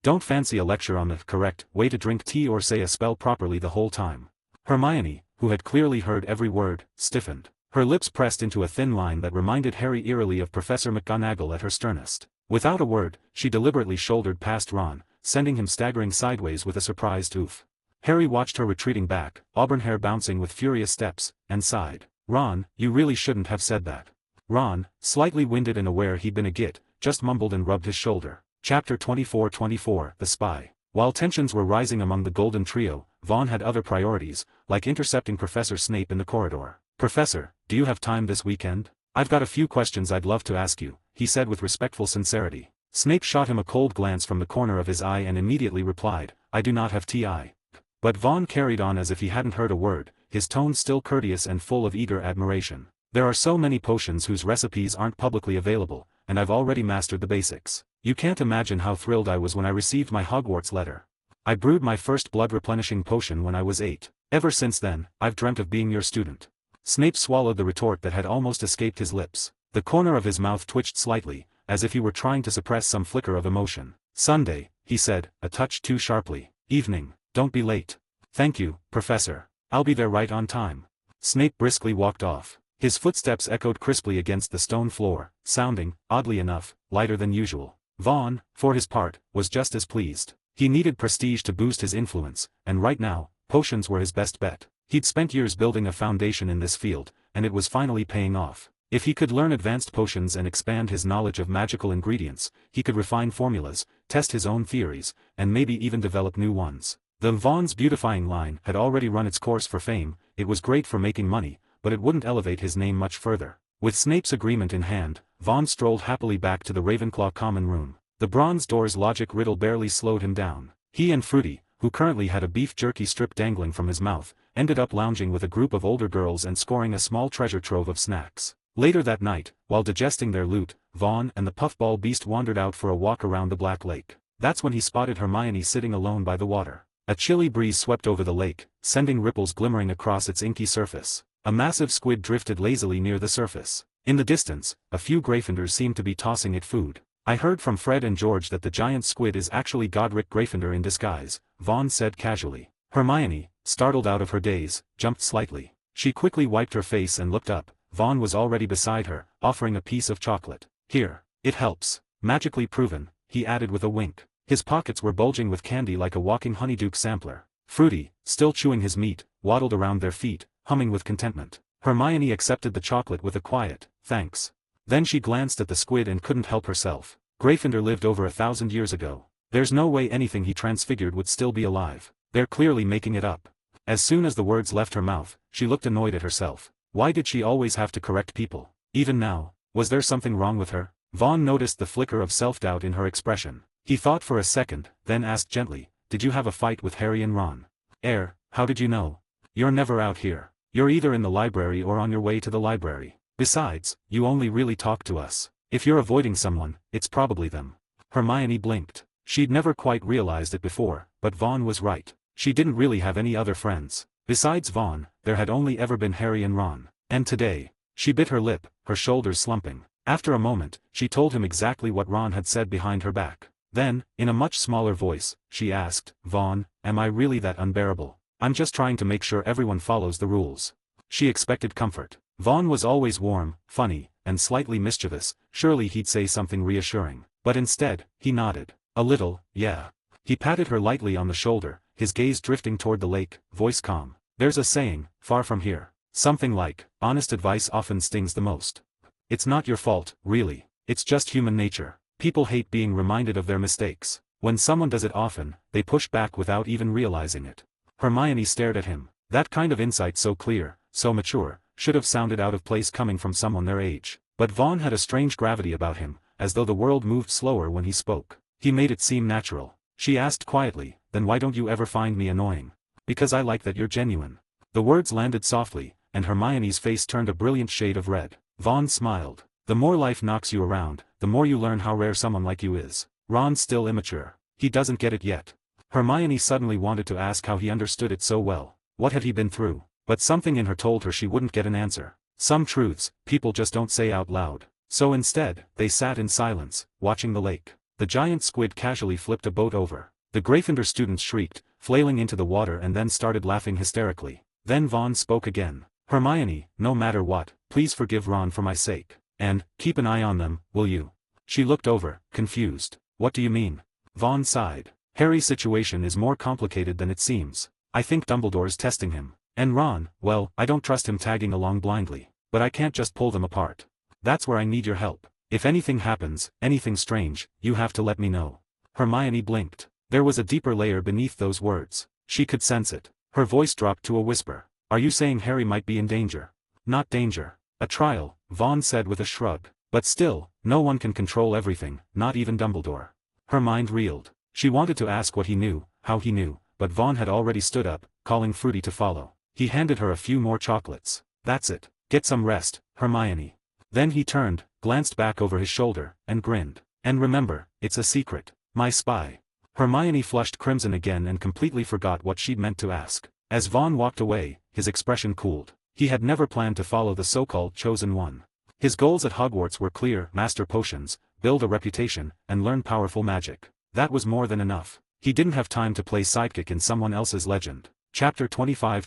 Speaker 2: Don't fancy a lecture on the correct way to drink tea or say a spell properly the whole time. Hermione, who had clearly heard every word, stiffened. Her lips pressed into a thin line that reminded Harry eerily of Professor McGonagall at her sternest. Without a word, she deliberately shouldered past Ron, sending him staggering sideways with a surprised oof. Harry watched her retreating back, auburn hair bouncing with furious steps, and sighed. Ron, you really shouldn't have said that. Ron, slightly winded and aware he'd been a git, just mumbled and rubbed his shoulder. Chapter 24-24, The Spy. While tensions were rising among the Golden Trio, Vaughn had other priorities, like intercepting Professor Snape in the corridor. Professor, do you have time this weekend? I've got a few questions I'd love to ask you, he said with respectful sincerity. Snape shot him a cold glance from the corner of his eye and immediately replied, I do not have TI. But Vaughn carried on as if he hadn't heard a word, his tone still courteous and full of eager admiration. There are so many potions whose recipes aren't publicly available, and I've already mastered the basics. You can't imagine how thrilled I was when I received my Hogwarts letter. I brewed my first blood-replenishing potion when I was 8. Ever since then, I've dreamt of being your student." Snape swallowed the retort that had almost escaped his lips. The corner of his mouth twitched slightly, as if he were trying to suppress some flicker of emotion. "Sunday," he said, a touch too sharply. "Evening, don't be late." "Thank you, Professor. I'll be there right on time." Snape briskly walked off. His footsteps echoed crisply against the stone floor, sounding, oddly enough, lighter than usual. Vaughn, for his part, was just as pleased. He needed prestige to boost his influence, and right now, potions were his best bet. He'd spent years building a foundation in this field, and it was finally paying off. If he could learn advanced potions and expand his knowledge of magical ingredients, he could refine formulas, test his own theories, and maybe even develop new ones. The Vaughn's beautifying line had already run its course for fame. It was great for making money, but it wouldn't elevate his name much further. With Snape's agreement in hand, Vaughn strolled happily back to the Ravenclaw common room. The bronze door's logic riddle barely slowed him down. He and Fruity, who currently had a beef jerky strip dangling from his mouth, ended up lounging with a group of older girls and scoring a small treasure trove of snacks. Later that night, while digesting their loot, Vaughn and the puffball beast wandered out for a walk around the Black Lake. That's when he spotted Hermione sitting alone by the water. A chilly breeze swept over the lake, sending ripples glimmering across its inky surface. A massive squid drifted lazily near the surface. In the distance, a few Gryffindors seemed to be tossing it food. "I heard from Fred and George that the giant squid is actually Godric Gryffindor in disguise," Vaughn said casually. Hermione, startled out of her daze, jumped slightly. She quickly wiped her face and looked up. Vaughn was already beside her, offering a piece of chocolate. "Here. It helps. Magically proven," he added with a wink. His pockets were bulging with candy like a walking honeydew sampler. Fruity, still chewing his meat, waddled around their feet, humming with contentment. Hermione accepted the chocolate with a quiet, "Thanks." Then she glanced at the squid and couldn't help herself. Gryffindor lived over 1,000 years ago. There's no way anything he transfigured would still be alive. They're clearly making it up. As soon as the words left her mouth, she looked annoyed at herself. Why did she always have to correct people? Even now, was there something wrong with her? Vaughn noticed the flicker of self-doubt in her expression. He thought for a second, then asked gently, "Did you have a fight with Harry and Ron?" How did you know?" "You're never out here. You're either in the library or on your way to the library. Besides, you only really talk to us. If you're avoiding someone, it's probably them." Hermione blinked. She'd never quite realized it before, but Vaughn was right. She didn't really have any other friends. Besides Vaughn, there had only ever been Harry and Ron. And today, she bit her lip, her shoulders slumping. After a moment, she told him exactly what Ron had said behind her back. Then, in a much smaller voice, she asked, "Vaughn, am I really that unbearable? I'm just trying to make sure everyone follows the rules." She expected comfort. Vaughn was always warm, funny, and slightly mischievous. Surely he'd say something reassuring. But instead, he nodded. "A little, yeah." He patted her lightly on the shoulder, his gaze drifting toward the lake, voice calm. "There's a saying, far from here. Something like, honest advice often stings the most. It's not your fault, really. It's just human nature. People hate being reminded of their mistakes. When someone does it often, they push back without even realizing it." Hermione stared at him. That kind of insight so clear, so mature, should have sounded out of place coming from someone their age. But Vaughn had a strange gravity about him, as though the world moved slower when he spoke. He made it seem natural. She asked quietly, "Then why don't you ever find me annoying?" "Because I like that you're genuine." The words landed softly, and Hermione's face turned a brilliant shade of red. Vaughn smiled. "The more life knocks you around, the more you learn how rare someone like you is. Ron's still immature. He doesn't get it yet." Hermione suddenly wanted to ask how he understood it so well. What had he been through? But something in her told her she wouldn't get an answer. Some truths, people just don't say out loud. So instead, they sat in silence, watching the lake. The giant squid casually flipped a boat over. The Gryffindor students shrieked, flailing into the water, and then started laughing hysterically. Then Vaughn spoke again. "Hermione, no matter what, please forgive Ron for my sake. And, keep an eye on them, will you?" She looked over, confused. "What do you mean?" Vaughn sighed. "Harry's situation is more complicated than it seems. I think Dumbledore's testing him. And Ron, well, I don't trust him tagging along blindly. But I can't just pull them apart. That's where I need your help. If anything happens, anything strange, you have to let me know." Hermione blinked. There was a deeper layer beneath those words. She could sense it. Her voice dropped to a whisper. "Are you saying Harry might be in danger?" "Not danger. A trial," Vaughn said with a shrug. "But still, no one can control everything, not even Dumbledore." Her mind reeled. She wanted to ask what he knew, how he knew, but Vaughn had already stood up, calling Fruity to follow. He handed her a few more chocolates. "That's it. Get some rest, Hermione." Then he turned, glanced back over his shoulder, and grinned. And remember, it's a secret. My spy. Hermione flushed crimson again and completely forgot what she'd meant to ask. As Vaughn walked away, his expression cooled. He had never planned to follow the so-called chosen one. His goals at Hogwarts were clear: master potions, build a reputation, and learn powerful magic. That was more than enough. He didn't have time to play sidekick in someone else's legend. Chapter 25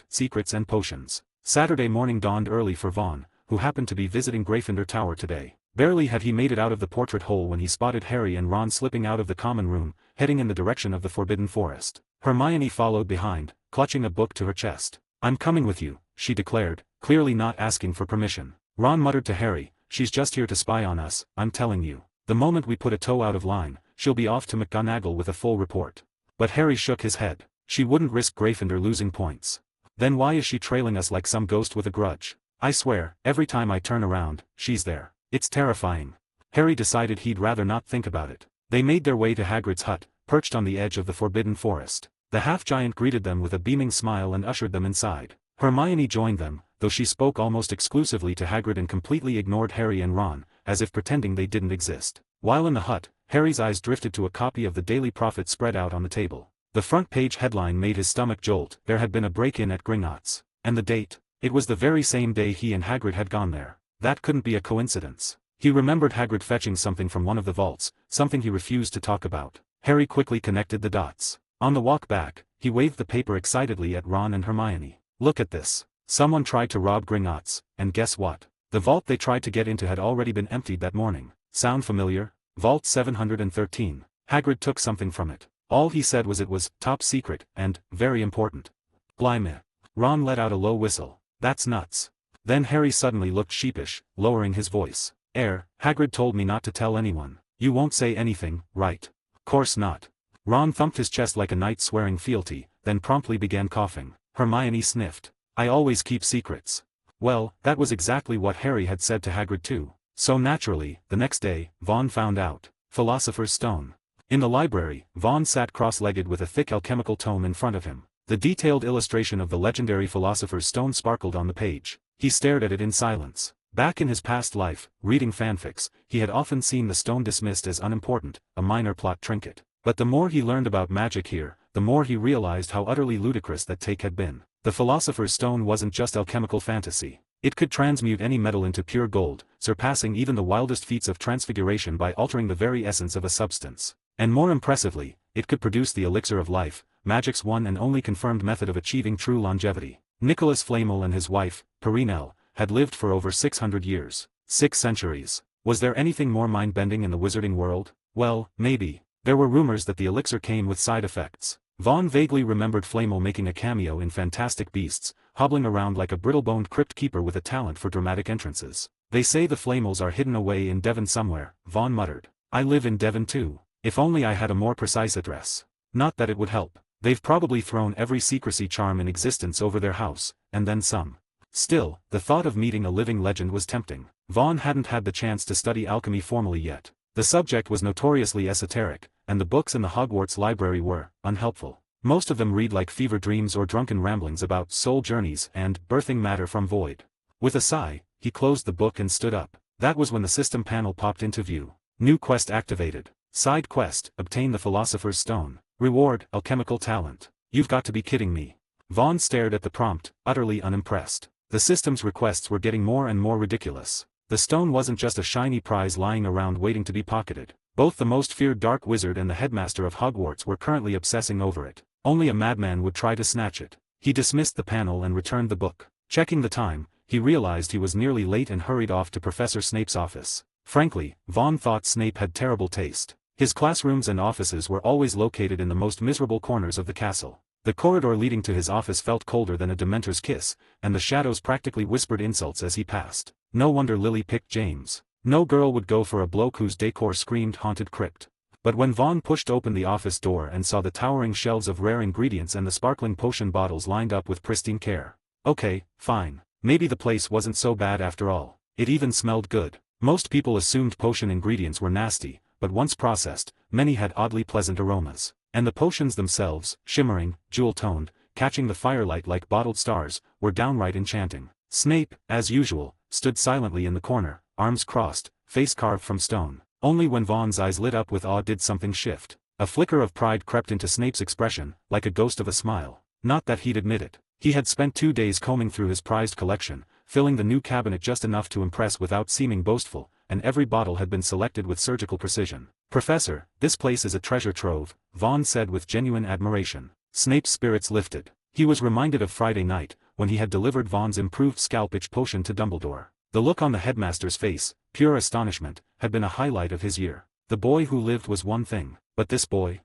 Speaker 2: Secrets and Potions. Saturday morning dawned early for Vaughn, who happened to be visiting Gryffindor Tower today. Barely had he made it out of the portrait hole when he spotted Harry and Ron slipping out of the common room, heading in the direction of the Forbidden Forest. Hermione followed behind, clutching a book to her chest. "I'm coming with you," she declared, clearly not asking for permission. Ron muttered to Harry, "She's just here to spy on us, I'm telling you. The moment we put a toe out of line, she'll be off to McGonagall with a full report." But Harry shook his head. She wouldn't risk Gryffindor losing points. Then why is she trailing us like some ghost with a grudge? I swear, every time I turn around, she's there. It's terrifying. Harry decided he'd rather not think about it. They made their way to Hagrid's hut, perched on the edge of the Forbidden Forest. The half-giant greeted them with a beaming smile and ushered them inside. Hermione joined them, though she spoke almost exclusively to Hagrid and completely ignored Harry and Ron, as if pretending they didn't exist. While in the hut, Harry's eyes drifted to a copy of the Daily Prophet spread out on the table. The front-page headline made his stomach jolt. There had been a break-in at Gringotts. And the date? It was the very same day he and Hagrid had gone there. That couldn't be a coincidence. He remembered Hagrid fetching something from one of the vaults, something he refused to talk about. Harry quickly connected the dots. On the walk back, he waved the paper excitedly at Ron and Hermione. "Look at this. Someone tried to rob Gringotts, and guess what? The vault they tried to get into had already been emptied that morning. Sound familiar? Vault 713. Hagrid took something from it. All he said was it was top secret and very important." "Blimey." Ron let out a low whistle. "That's nuts." Then Harry suddenly looked sheepish, lowering his voice. Hagrid told me not to tell anyone. You won't say anything, right?" "Course not." Ron thumped his chest like a knight swearing fealty, then promptly began coughing. Hermione sniffed. "I always keep secrets." Well, that was exactly what Harry had said to Hagrid too. So naturally, the next day, Vaughn found out. Philosopher's Stone. In the library, Vaughn sat cross-legged with a thick alchemical tome in front of him. The detailed illustration of the legendary Philosopher's Stone sparkled on the page. He stared at it in silence. Back in his past life, reading fanfics, he had often seen the stone dismissed as unimportant, a minor plot trinket. But the more he learned about magic here, the more he realized how utterly ludicrous that take had been. The Philosopher's Stone wasn't just alchemical fantasy. It could transmute any metal into pure gold, surpassing even the wildest feats of transfiguration by altering the very essence of a substance. And more impressively, it could produce the elixir of life, magic's one and only confirmed method of achieving true longevity. Nicholas Flamel and his wife, Perinelle, had lived for over 600 years. 6 centuries. Was there anything more mind-bending in the wizarding world? Well, maybe. There were rumors that the elixir came with side effects. Vaughn vaguely remembered Flamel making a cameo in Fantastic Beasts, hobbling around like a brittle-boned crypt keeper with a talent for dramatic entrances. "They say the Flamels are hidden away in Devon somewhere," Vaughn muttered. "I live in Devon too. If only I had a more precise address. Not that it would help. They've probably thrown every secrecy charm in existence over their house, and then some." Still, the thought of meeting a living legend was tempting. Vaughn hadn't had the chance to study alchemy formally yet. The subject was notoriously esoteric, and the books in the Hogwarts library were unhelpful. Most of them read like fever dreams or drunken ramblings about soul journeys and birthing matter from void. With a sigh, he closed the book and stood up. That was when the system panel popped into view. New quest activated. Side quest, obtain the Philosopher's Stone. Reward, alchemical talent. You've got to be kidding me. Vaughn stared at the prompt, utterly unimpressed. The system's requests were getting more and more ridiculous. The stone wasn't just a shiny prize lying around waiting to be pocketed. Both the most feared dark wizard and the headmaster of Hogwarts were currently obsessing over it. Only a madman would try to snatch it. He dismissed the panel and returned the book. Checking the time, he realized he was nearly late and hurried off to Professor Snape's office. Frankly, Vaughn thought Snape had terrible taste. His classrooms and offices were always located in the most miserable corners of the castle. The corridor leading to his office felt colder than a Dementor's kiss, and the shadows practically whispered insults as he passed. No wonder Lily picked James. No girl would go for a bloke whose decor screamed haunted crypt. But when Vaughn pushed open the office door and saw the towering shelves of rare ingredients and the sparkling potion bottles lined up with pristine care. Okay, fine. Maybe the place wasn't so bad after all. It even smelled good. Most people assumed potion ingredients were nasty, but once processed, many had oddly pleasant aromas. And the potions themselves, shimmering, jewel-toned, catching the firelight like bottled stars, were downright enchanting. Snape, as usual, stood silently in the corner, arms crossed, face carved from stone. Only when Vaughn's eyes lit up with awe did something shift. A flicker of pride crept into Snape's expression, like a ghost of a smile. Not that he'd admit it. He had spent 2 days combing through his prized collection, filling the new cabinet just enough to impress without seeming boastful, and every bottle had been selected with surgical precision. "Professor, this place is a treasure trove," Vaughn said with genuine admiration. Snape's spirits lifted. He was reminded of Friday night, when he had delivered Vaughn's improved scalp itch potion to Dumbledore. The look on the headmaster's face, pure astonishment, had been a highlight of his year. The boy who lived was one thing, but this boy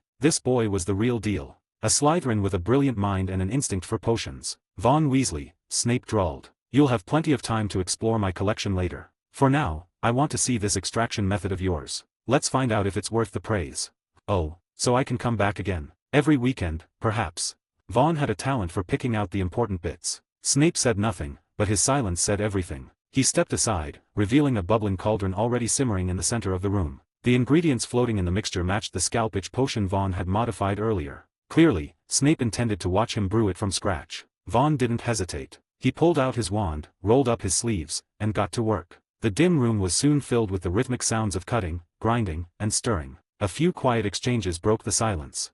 Speaker 2: was the real deal. A Slytherin with a brilliant mind and an instinct for potions. "Vaughn Weasley," Snape drawled. "You'll have plenty of time to explore my collection later. For now, I want to see this extraction method of yours. Let's find out if it's worth the praise." "Oh, so I can come back again. Every weekend, perhaps." Vaughn had a talent for picking out the important bits. Snape said nothing, but his silence said everything. He stepped aside, revealing a bubbling cauldron already simmering in the center of the room. The ingredients floating in the mixture matched the scalp itch potion Vaughn had modified earlier. Clearly, Snape intended to watch him brew it from scratch. Vaughn didn't hesitate. He pulled out his wand, rolled up his sleeves, and got to work. The dim room was soon filled with the rhythmic sounds of cutting, grinding, and stirring. A few quiet exchanges broke the silence.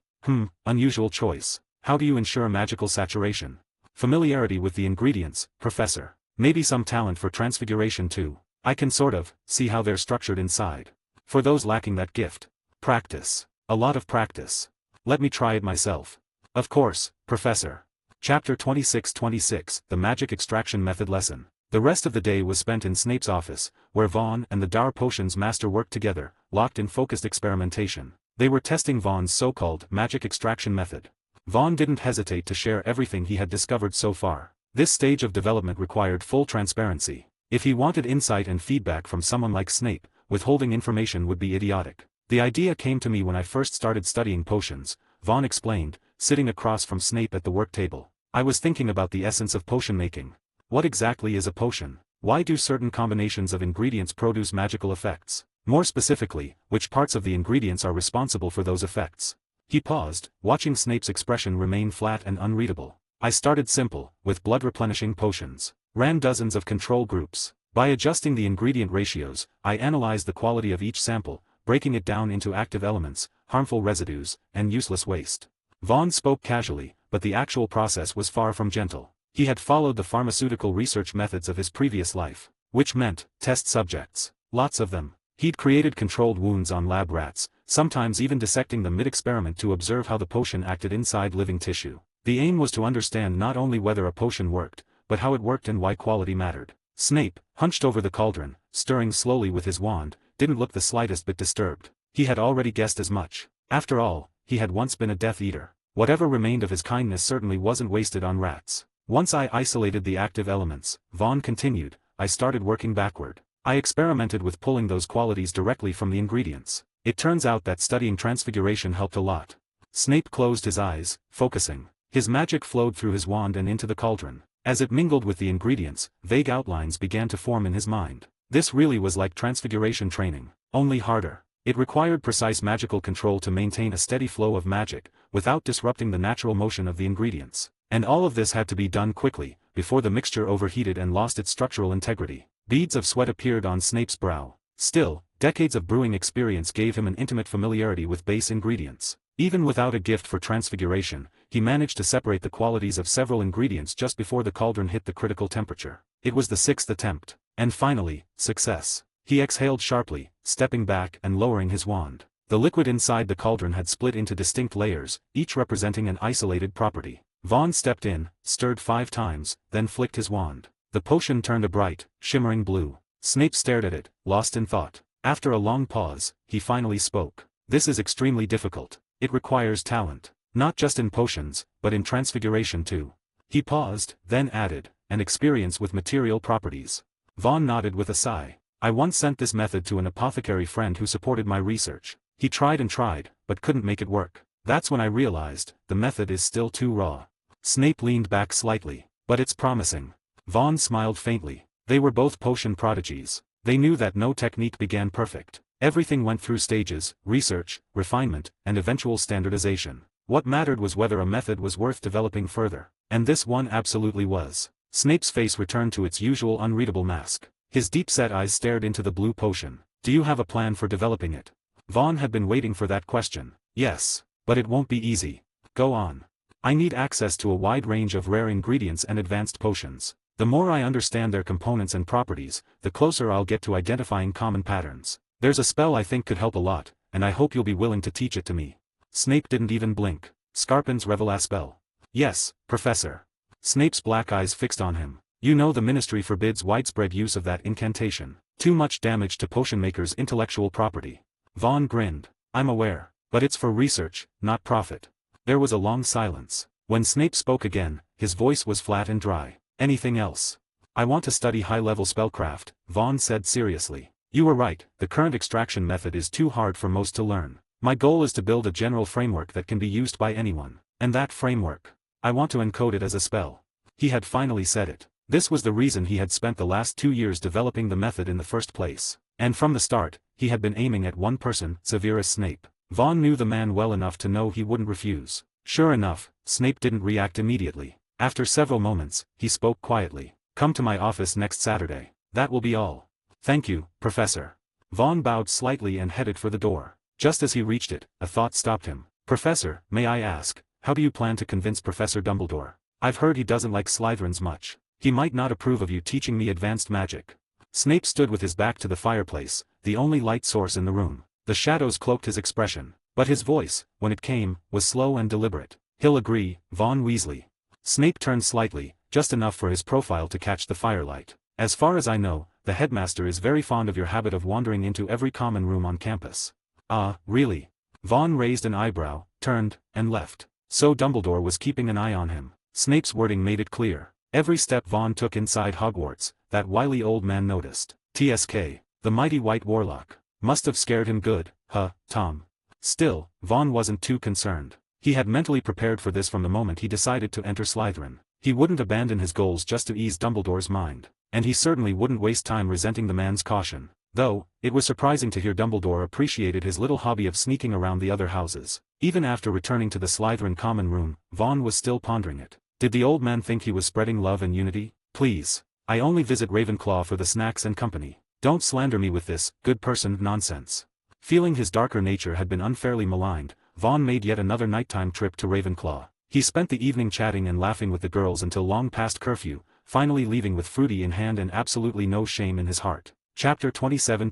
Speaker 2: Unusual choice. How do you ensure magical saturation?" "Familiarity with the ingredients, Professor. Maybe some talent for transfiguration too. I can sort of see how they're structured inside. For those lacking that gift, practice. A lot of practice. Let me try it myself." "Of course, Professor." Chapter 26, The Magic Extraction Method Lesson. The rest of the day was spent in Snape's office, where Vaughn and the Dar Potions master worked together, locked in focused experimentation. They were testing Vaughn's so-called magic extraction method. Vaughn didn't hesitate to share everything he had discovered so far. This stage of development required full transparency. If he wanted insight and feedback from someone like Snape, withholding information would be idiotic. "The idea came to me when I first started studying potions," Vaughn explained, sitting across from Snape at the work table. "I was thinking about the essence of potion making. What exactly is a potion? Why do certain combinations of ingredients produce magical effects? More specifically, which parts of the ingredients are responsible for those effects?" He paused, watching Snape's expression remain flat and unreadable. "I started simple, with blood-replenishing potions. Ran dozens of control groups. By adjusting the ingredient ratios, I analyzed the quality of each sample, breaking it down into active elements, harmful residues, and useless waste." Vaughn spoke casually, but the actual process was far from gentle. He had followed the pharmaceutical research methods of his previous life, which meant test subjects. Lots of them. He'd created controlled wounds on lab rats, sometimes even dissecting them mid-experiment to observe how the potion acted inside living tissue. The aim was to understand not only whether a potion worked, but how it worked and why quality mattered. Snape, hunched over the cauldron, stirring slowly with his wand, didn't look the slightest bit disturbed. He had already guessed as much. After all, he had once been a Death Eater. Whatever remained of his kindness certainly wasn't wasted on rats. "Once I isolated the active elements," Vaughn continued, "I started working backward. I experimented with pulling those qualities directly from the ingredients. It turns out that studying transfiguration helped a lot." Snape closed his eyes, focusing. His magic flowed through his wand and into the cauldron. As it mingled with the ingredients, vague outlines began to form in his mind. This really was like transfiguration training, only harder. It required precise magical control to maintain a steady flow of magic, without disrupting the natural motion of the ingredients. And all of this had to be done quickly, before the mixture overheated and lost its structural integrity. Beads of sweat appeared on Snape's brow. Still, decades of brewing experience gave him an intimate familiarity with base ingredients. Even without a gift for transfiguration, he managed to separate the qualities of several ingredients just before the cauldron hit the critical temperature. It was the 6th attempt. And finally, success. He exhaled sharply, stepping back and lowering his wand. The liquid inside the cauldron had split into distinct layers, each representing an isolated property. Vaughn stepped in, stirred 5 times, then flicked his wand. The potion turned a bright, shimmering blue. Snape stared at it, lost in thought. After a long pause, he finally spoke. "This is extremely difficult. It requires talent. Not just in potions, but in transfiguration too." He paused, then added, "and experience with material properties." Vaughn nodded with a sigh. "I once sent this method to an apothecary friend who supported my research. He tried and tried, but couldn't make it work. That's when I realized, the method is still too raw." Snape leaned back slightly. "But it's promising." Vaughn smiled faintly. They were both potion prodigies. They knew that no technique began perfect. Everything went through stages: research, refinement, and eventual standardization. What mattered was whether a method was worth developing further. And this one absolutely was. Snape's face returned to its usual unreadable mask. His deep-set eyes stared into the blue potion. Do you have a plan for developing it? Vaughn had been waiting for that question. Yes. But it won't be easy. Go on. I need access to a wide range of rare ingredients and advanced potions. The more I understand their components and properties, the closer I'll get to identifying common patterns. There's a spell I think could help a lot, and I hope you'll be willing to teach it to me. Snape didn't even blink. Scarpin's Reveille spell. Yes, Professor. Snape's black eyes fixed on him. You know the Ministry forbids widespread use of that incantation. Too much damage to potion makers' intellectual property. Vaughn grinned. I'm aware. But it's for research, not profit. There was a long silence. When Snape spoke again, his voice was flat and dry. Anything else? I want to study high-level spellcraft, Vaughn said seriously. You were right, the current extraction method is too hard for most to learn. My goal is to build a general framework that can be used by anyone. And that framework, I want to encode it as a spell. He had finally said it. This was the reason he had spent the last 2 years developing the method in the first place. And from the start, he had been aiming at one person, Severus Snape. Vaughn knew the man well enough to know he wouldn't refuse. Sure enough, Snape didn't react immediately. After several moments, he spoke quietly. Come to my office next Saturday. That will be all. Thank you, Professor. Vaughn bowed slightly and headed for the door. Just as he reached it, a thought stopped him. Professor, may I ask, how do you plan to convince Professor Dumbledore? I've heard he doesn't like Slytherins much. He might not approve of you teaching me advanced magic. Snape stood with his back to the fireplace, the only light source in the room. The shadows cloaked his expression, but his voice, when it came, was slow and deliberate. He'll agree, Vaughn Weasley. Snape turned slightly, just enough for his profile to catch the firelight. As far as I know, the headmaster is very fond of your habit of wandering into every common room on campus. Ah, really? Vaughn raised an eyebrow, turned, and left. So Dumbledore was keeping an eye on him. Snape's wording made it clear. Every step Vaughn took inside Hogwarts, that wily old man noticed. TSK, the mighty white warlock. Must have scared him good, huh, Tom? Still, Vaughn wasn't too concerned. He had mentally prepared for this from the moment he decided to enter Slytherin. He wouldn't abandon his goals just to ease Dumbledore's mind. And he certainly wouldn't waste time resenting the man's caution. Though, it was surprising to hear Dumbledore appreciated his little hobby of sneaking around the other houses. Even after returning to the Slytherin common room, Vaughn was still pondering it. Did the old man think he was spreading love and unity? Please. I only visit Ravenclaw for the snacks and company. Don't slander me with this, good person nonsense. Feeling his darker nature had been unfairly maligned, Vaughn made yet another nighttime trip to Ravenclaw. He spent the evening chatting and laughing with the girls until long past curfew, finally leaving with Fruity in hand and absolutely no shame in his heart. Chapter 27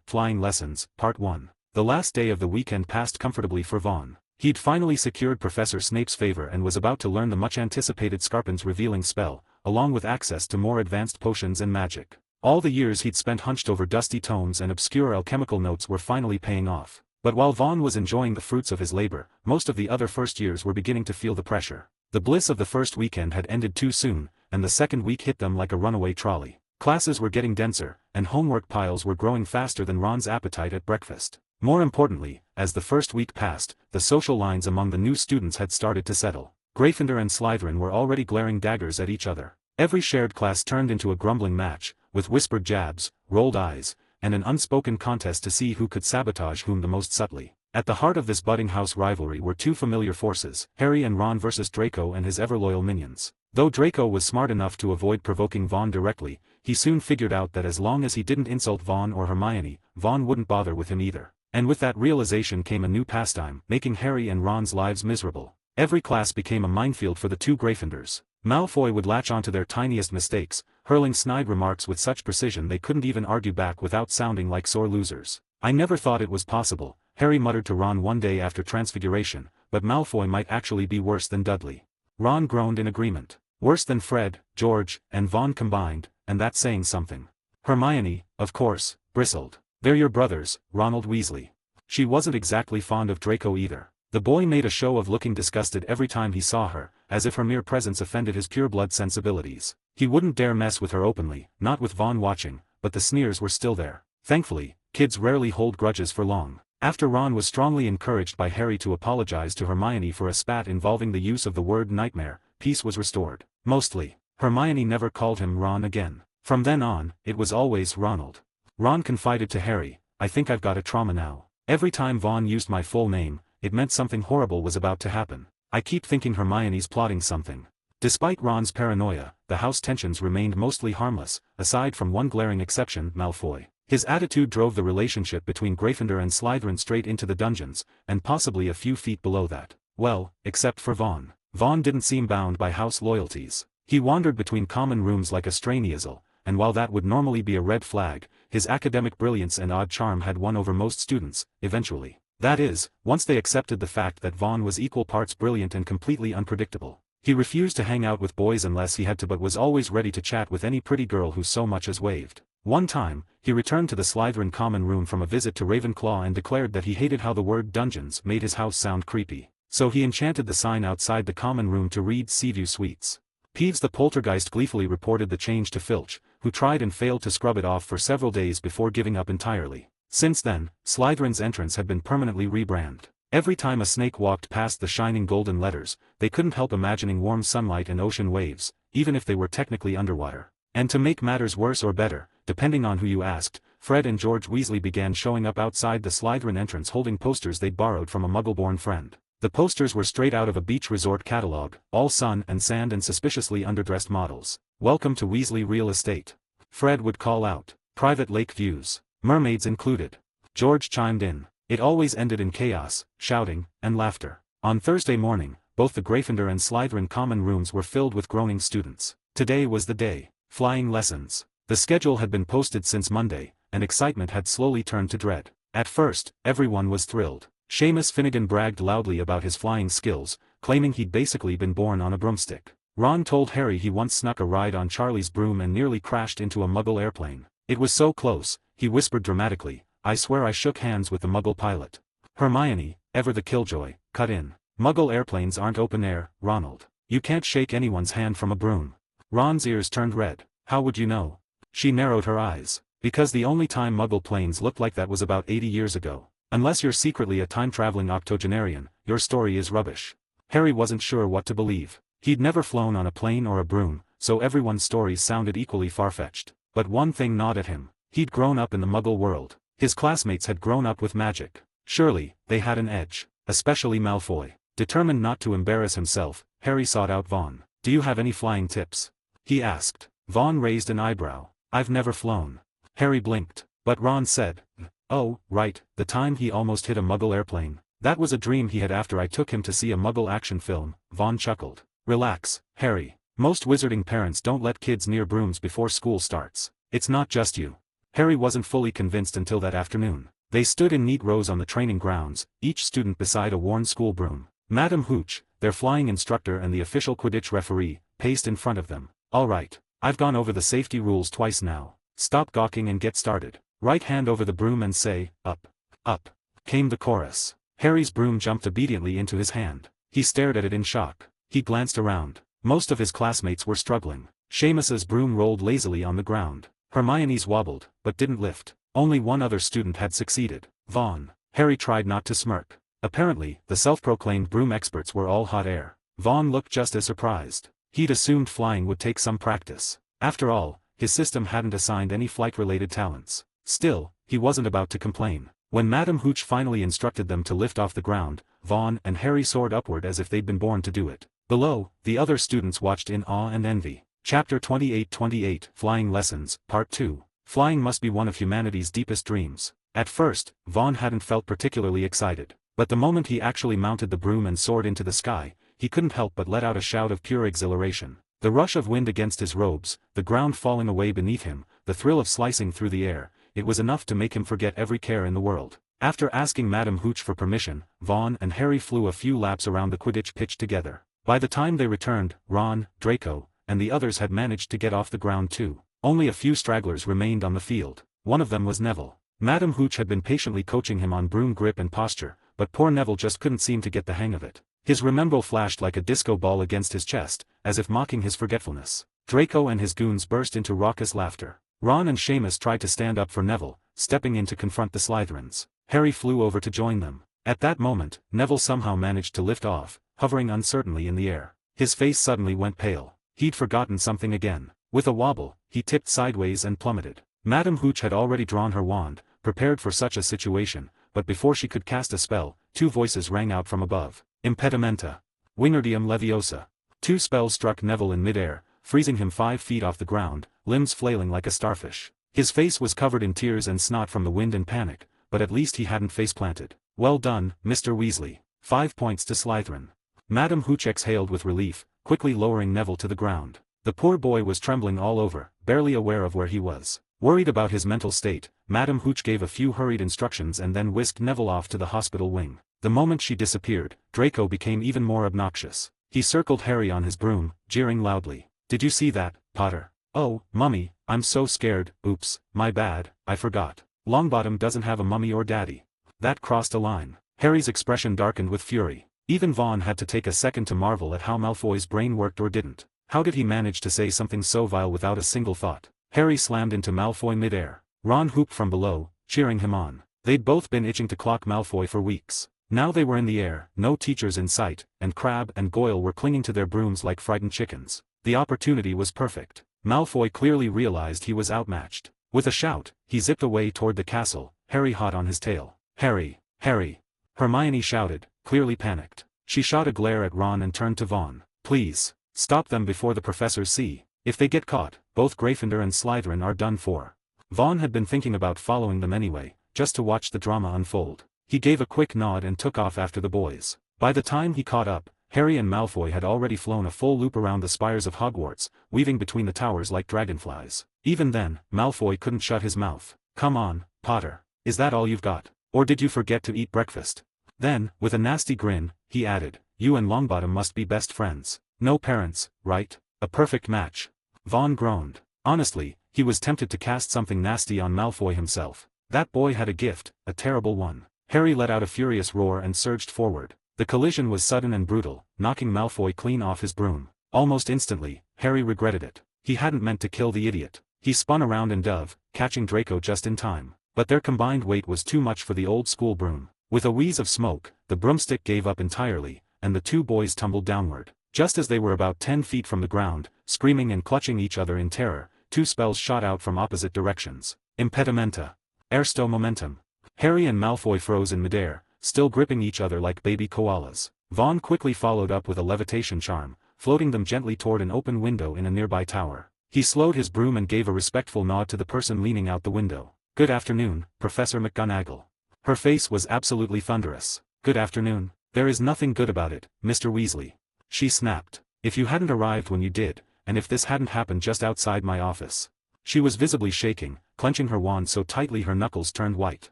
Speaker 2: Flying Lessons, Part 1. The last day of the weekend passed comfortably for Vaughn. He'd finally secured Professor Snape's favor and was about to learn the much-anticipated Scarpin's revealing spell, along with access to more advanced potions and magic. All the years he'd spent hunched over dusty tomes and obscure alchemical notes were finally paying off. But while Vaughn was enjoying the fruits of his labor, most of the other first years were beginning to feel the pressure. The bliss of the first weekend had ended too soon, and the second week hit them like a runaway trolley. Classes were getting denser, and homework piles were growing faster than Ron's appetite at breakfast. More importantly, as the first week passed, the social lines among the new students had started to settle. Gryffindor and Slytherin were already glaring daggers at each other. Every shared class turned into a grumbling match, with whispered jabs, rolled eyes, and an unspoken contest to see who could sabotage whom the most subtly. At the heart of this budding house rivalry were two familiar forces, Harry and Ron versus Draco and his ever-loyal minions. Though Draco was smart enough to avoid provoking Vaughn directly, he soon figured out that as long as he didn't insult Vaughn or Hermione, Vaughn wouldn't bother with him either. And with that realization came a new pastime, making Harry and Ron's lives miserable. Every class became a minefield for the two Gryffindors. Malfoy would latch onto their tiniest mistakes, hurling snide remarks with such precision they couldn't even argue back without sounding like sore losers. I never thought it was possible, Harry muttered to Ron one day after Transfiguration, but Malfoy might actually be worse than Dudley. Ron groaned in agreement. Worse than Fred, George, and Vaughn combined, and that's saying something. Hermione, of course, bristled. They're your brothers, Ronald Weasley. She wasn't exactly fond of Draco either. The boy made a show of looking disgusted every time he saw her, as if her mere presence offended his pure-blood sensibilities. He wouldn't dare mess with her openly, not with Vaughn watching, but the sneers were still there. Thankfully, kids rarely hold grudges for long. After Ron was strongly encouraged by Harry to apologize to Hermione for a spat involving the use of the word nightmare, peace was restored. Mostly. Hermione never called him Ron again. From then on, it was always Ronald. Ron confided to Harry, I think I've got a trauma now. Every time Vaughn used my full name, it meant something horrible was about to happen. I keep thinking Hermione's plotting something. Despite Ron's paranoia, the house tensions remained mostly harmless, aside from one glaring exception, Malfoy. His attitude drove the relationship between Gryffindor and Slytherin straight into the dungeons, and possibly a few feet below that. Well, except for Vaughn. Vaughn didn't seem bound by house loyalties. He wandered between common rooms like a stray weasel, and while that would normally be a red flag, his academic brilliance and odd charm had won over most students, eventually. That is, once they accepted the fact that Vaughn was equal parts brilliant and completely unpredictable. He refused to hang out with boys unless he had to, but was always ready to chat with any pretty girl who so much as waved. One time, he returned to the Slytherin common room from a visit to Ravenclaw and declared that he hated how the word dungeons made his house sound creepy. So he enchanted the sign outside the common room to read Seaview Suites. Peeves the poltergeist gleefully reported the change to Filch, who tried and failed to scrub it off for several days before giving up entirely. Since then, Slytherin's entrance had been permanently rebranded. Every time a snake walked past the shining golden letters, they couldn't help imagining warm sunlight and ocean waves, even if they were technically underwater. And to make matters worse or better, depending on who you asked, Fred and George Weasley began showing up outside the Slytherin entrance holding posters they'd borrowed from a Muggle-born friend. The posters were straight out of a beach resort catalog, all sun and sand and suspiciously underdressed models. "Welcome to Weasley Real Estate," Fred would call out. "Private lake views. Mermaids included." George chimed in. It always ended in chaos, shouting, and laughter. On Thursday morning, both the Gryffindor and Slytherin common rooms were filled with groaning students. Today was the day. Flying lessons. The schedule had been posted since Monday, and excitement had slowly turned to dread. At first, everyone was thrilled. Seamus Finnegan bragged loudly about his flying skills, claiming he'd basically been born on a broomstick. Ron told Harry he once snuck a ride on Charlie's broom and nearly crashed into a Muggle airplane. It was so close, he whispered dramatically, "I swear I shook hands with the Muggle pilot." Hermione, ever the killjoy, cut in. "Muggle airplanes aren't open air, Ronald. You can't shake anyone's hand from a broom." Ron's ears turned red. "How would you know?" She narrowed her eyes. "Because the only time Muggle planes looked like that was about 80 years ago. Unless you're secretly a time-traveling octogenarian, your story is rubbish." Harry wasn't sure what to believe. He'd never flown on a plane or a broom, so everyone's stories sounded equally far-fetched. But one thing gnawed at him. He'd grown up in the Muggle world. His classmates had grown up with magic. Surely, they had an edge. Especially Malfoy. Determined not to embarrass himself, Harry sought out Vaughn. "Do you have any flying tips?" he asked. Vaughn raised an eyebrow. "I've never flown." Harry blinked. But Ron said, "Oh, right, the time he almost hit a Muggle airplane. That was a dream he had after I took him to see a Muggle action film." Vaughn chuckled. "Relax, Harry. Most wizarding parents don't let kids near brooms before school starts. It's not just you." Harry wasn't fully convinced until that afternoon. They stood in neat rows on the training grounds, each student beside a worn school broom. Madam Hooch, their flying instructor and the official Quidditch referee, paced in front of them. "All right, I've gone over the safety rules twice now. Stop gawking and get started. Right hand over the broom and say, 'Up, up,'" came the chorus. Harry's broom jumped obediently into his hand. He stared at it in shock. He glanced around. Most of his classmates were struggling. Seamus's broom rolled lazily on the ground. Hermione's wobbled, but didn't lift. Only one other student had succeeded. Vaughn. Harry tried not to smirk. Apparently, the self-proclaimed broom experts were all hot air. Vaughn looked just as surprised. He'd assumed flying would take some practice. After all, his system hadn't assigned any flight-related talents. Still, he wasn't about to complain. When Madam Hooch finally instructed them to lift off the ground, Vaughn and Harry soared upward as if they'd been born to do it. Below, the other students watched in awe and envy. Chapter 28 Flying Lessons, Part 2. Flying must be one of humanity's deepest dreams. At first, Vaughn hadn't felt particularly excited. But the moment he actually mounted the broom and soared into the sky, he couldn't help but let out a shout of pure exhilaration. The rush of wind against his robes, the ground falling away beneath him, the thrill of slicing through the air, it was enough to make him forget every care in the world. After asking Madam Hooch for permission, Vaughn and Harry flew a few laps around the Quidditch pitch together. By the time they returned, Ron, Draco, and the others had managed to get off the ground too. Only a few stragglers remained on the field. One of them was Neville. Madam Hooch had been patiently coaching him on broom grip and posture, but poor Neville just couldn't seem to get the hang of it. His remembrall flashed like a disco ball against his chest, as if mocking his forgetfulness. Draco and his goons burst into raucous laughter. Ron and Seamus tried to stand up for Neville, stepping in to confront the Slytherins. Harry flew over to join them. At that moment, Neville somehow managed to lift off, hovering uncertainly in the air. His face suddenly went pale. He'd forgotten something again. With a wobble, he tipped sideways and plummeted. Madam Hooch had already drawn her wand, prepared for such a situation, but before she could cast a spell, two voices rang out from above. Impedimenta. Wingardium Leviosa. Two spells struck Neville in midair, freezing him 5 feet off the ground, limbs flailing like a starfish. His face was covered in tears and snot from the wind and panic, but at least he hadn't face-planted. "Well done, Mr. Weasley. 5 points to Slytherin." Madam Hooch exhaled with relief, quickly lowering Neville to the ground. The poor boy was trembling all over, barely aware of where he was. Worried about his mental state, Madam Hooch gave a few hurried instructions and then whisked Neville off to the hospital wing. The moment she disappeared, Draco became even more obnoxious. He circled Harry on his broom, jeering loudly. "Did you see that, Potter?" "Oh, Mummy, I'm so scared. Oops, my bad, I forgot. Longbottom doesn't have a mummy or daddy." That crossed a line. Harry's expression darkened with fury. Even Vaughn had to take a second to marvel at how Malfoy's brain worked or didn't. How did he manage to say something so vile without a single thought? Harry slammed into Malfoy mid-air. Ron whooped from below, cheering him on. They'd both been itching to clock Malfoy for weeks. Now they were in the air, no teachers in sight, and Crabbe and Goyle were clinging to their brooms like frightened chickens. The opportunity was perfect. Malfoy clearly realized he was outmatched. With a shout, he zipped away toward the castle, Harry hot on his tail. "Harry! Harry!" Hermione shouted, clearly panicked. She shot a glare at Ron and turned to Vaughn. "Please, stop them before the professors see. If they get caught, both Gryffindor and Slytherin are done for." Vaughn had been thinking about following them anyway, just to watch the drama unfold. He gave a quick nod and took off after the boys. By the time he caught up, Harry and Malfoy had already flown a full loop around the spires of Hogwarts, weaving between the towers like dragonflies. Even then, Malfoy couldn't shut his mouth. "Come on, Potter. Is that all you've got? Or did you forget to eat breakfast?" Then, with a nasty grin, he added, "You and Longbottom must be best friends. No parents, right? A perfect match." Vaughn groaned. Honestly, he was tempted to cast something nasty on Malfoy himself. That boy had a gift, a terrible one. Harry let out a furious roar and surged forward. The collision was sudden and brutal, knocking Malfoy clean off his broom. Almost instantly, Harry regretted it. He hadn't meant to kill the idiot. He spun around and dove, catching Draco just in time. But their combined weight was too much for the old-school broom. With a wheeze of smoke, the broomstick gave up entirely, and the two boys tumbled downward. Just as they were about 10 feet from the ground, screaming and clutching each other in terror, two spells shot out from opposite directions. Impedimenta. Ersto momentum. Harry and Malfoy froze in midair, still gripping each other like baby koalas. Vaughn quickly followed up with a levitation charm, floating them gently toward an open window in a nearby tower. He slowed his broom and gave a respectful nod to the person leaning out the window. "Good afternoon, Professor McGonagall." Her face was absolutely thunderous. "Good afternoon. There is nothing good about it, Mr. Weasley," she snapped. "If you hadn't arrived when you did, and if this hadn't happened just outside my office." She was visibly shaking, clenching her wand so tightly her knuckles turned white.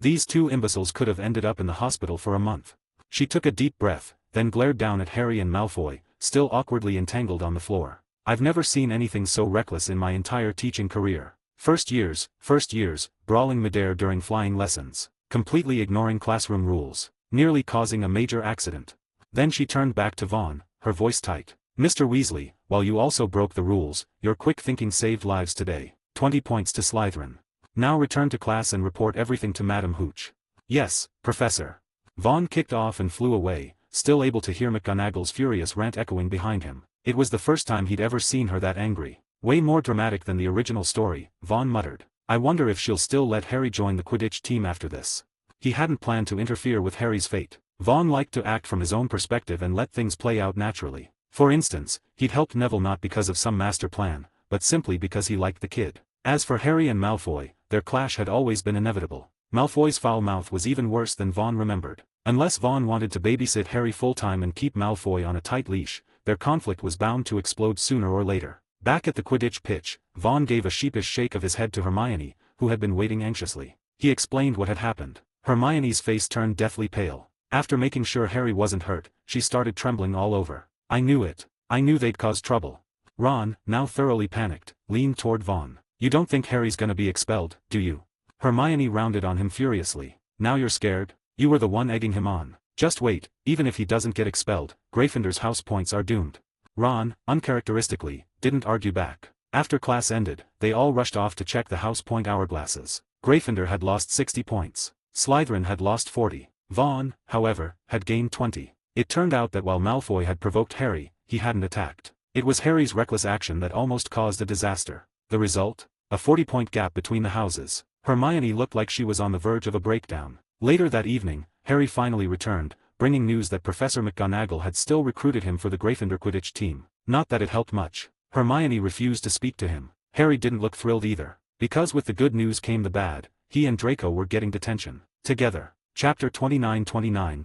Speaker 2: These two imbeciles could have ended up in the hospital for a month. She took a deep breath, then glared down at Harry and Malfoy, still awkwardly entangled on the floor. "I've never seen anything so reckless in my entire teaching career. First years, brawling midair during flying lessons, completely ignoring classroom rules, nearly causing a major accident." Then she turned back to Vaughn, her voice tight. "Mr. Weasley, while you also broke the rules, your quick thinking saved lives today. 20 points to Slytherin. Now return to class and report everything to Madam Hooch." "Yes, Professor." Vaughn kicked off and flew away, still able to hear McGonagall's furious rant echoing behind him. It was the first time he'd ever seen her that angry. "Way more dramatic than the original story," Vaughn muttered. "I wonder if she'll still let Harry join the Quidditch team after this." He hadn't planned to interfere with Harry's fate. Vaughn liked to act from his own perspective and let things play out naturally. For instance, he'd helped Neville not because of some master plan, but simply because he liked the kid. As for Harry and Malfoy, their clash had always been inevitable. Malfoy's foul mouth was even worse than Vaughn remembered. Unless Vaughn wanted to babysit Harry full-time and keep Malfoy on a tight leash, their conflict was bound to explode sooner or later. Back at the Quidditch pitch, Vaughn gave a sheepish shake of his head to Hermione, who had been waiting anxiously. He explained what had happened. Hermione's face turned deathly pale. After making sure Harry wasn't hurt, she started trembling all over. "I knew it. I knew they'd cause trouble." Ron, now thoroughly panicked, leaned toward Vaughn. "You don't think Harry's gonna be expelled, do you?" Hermione rounded on him furiously. "Now you're scared? You were the one egging him on. Just wait, even if he doesn't get expelled, Gryffindor's house points are doomed." Ron, uncharacteristically, didn't argue back. After class ended, they all rushed off to check the house point hourglasses. Gryffindor had lost 60 points. Slytherin had lost 40. Vaughn, however, had gained 20. It turned out that while Malfoy had provoked Harry, he hadn't attacked. It was Harry's reckless action that almost caused a disaster. The result? A 40-point gap between the houses. Hermione looked like she was on the verge of a breakdown. Later that evening, Harry finally returned, bringing news that Professor McGonagall had still recruited him for the Gryffindor Quidditch team. Not that it helped much. Hermione refused to speak to him. Harry didn't look thrilled either. Because with the good news came the bad, he and Draco were getting detention. Together. Chapter 29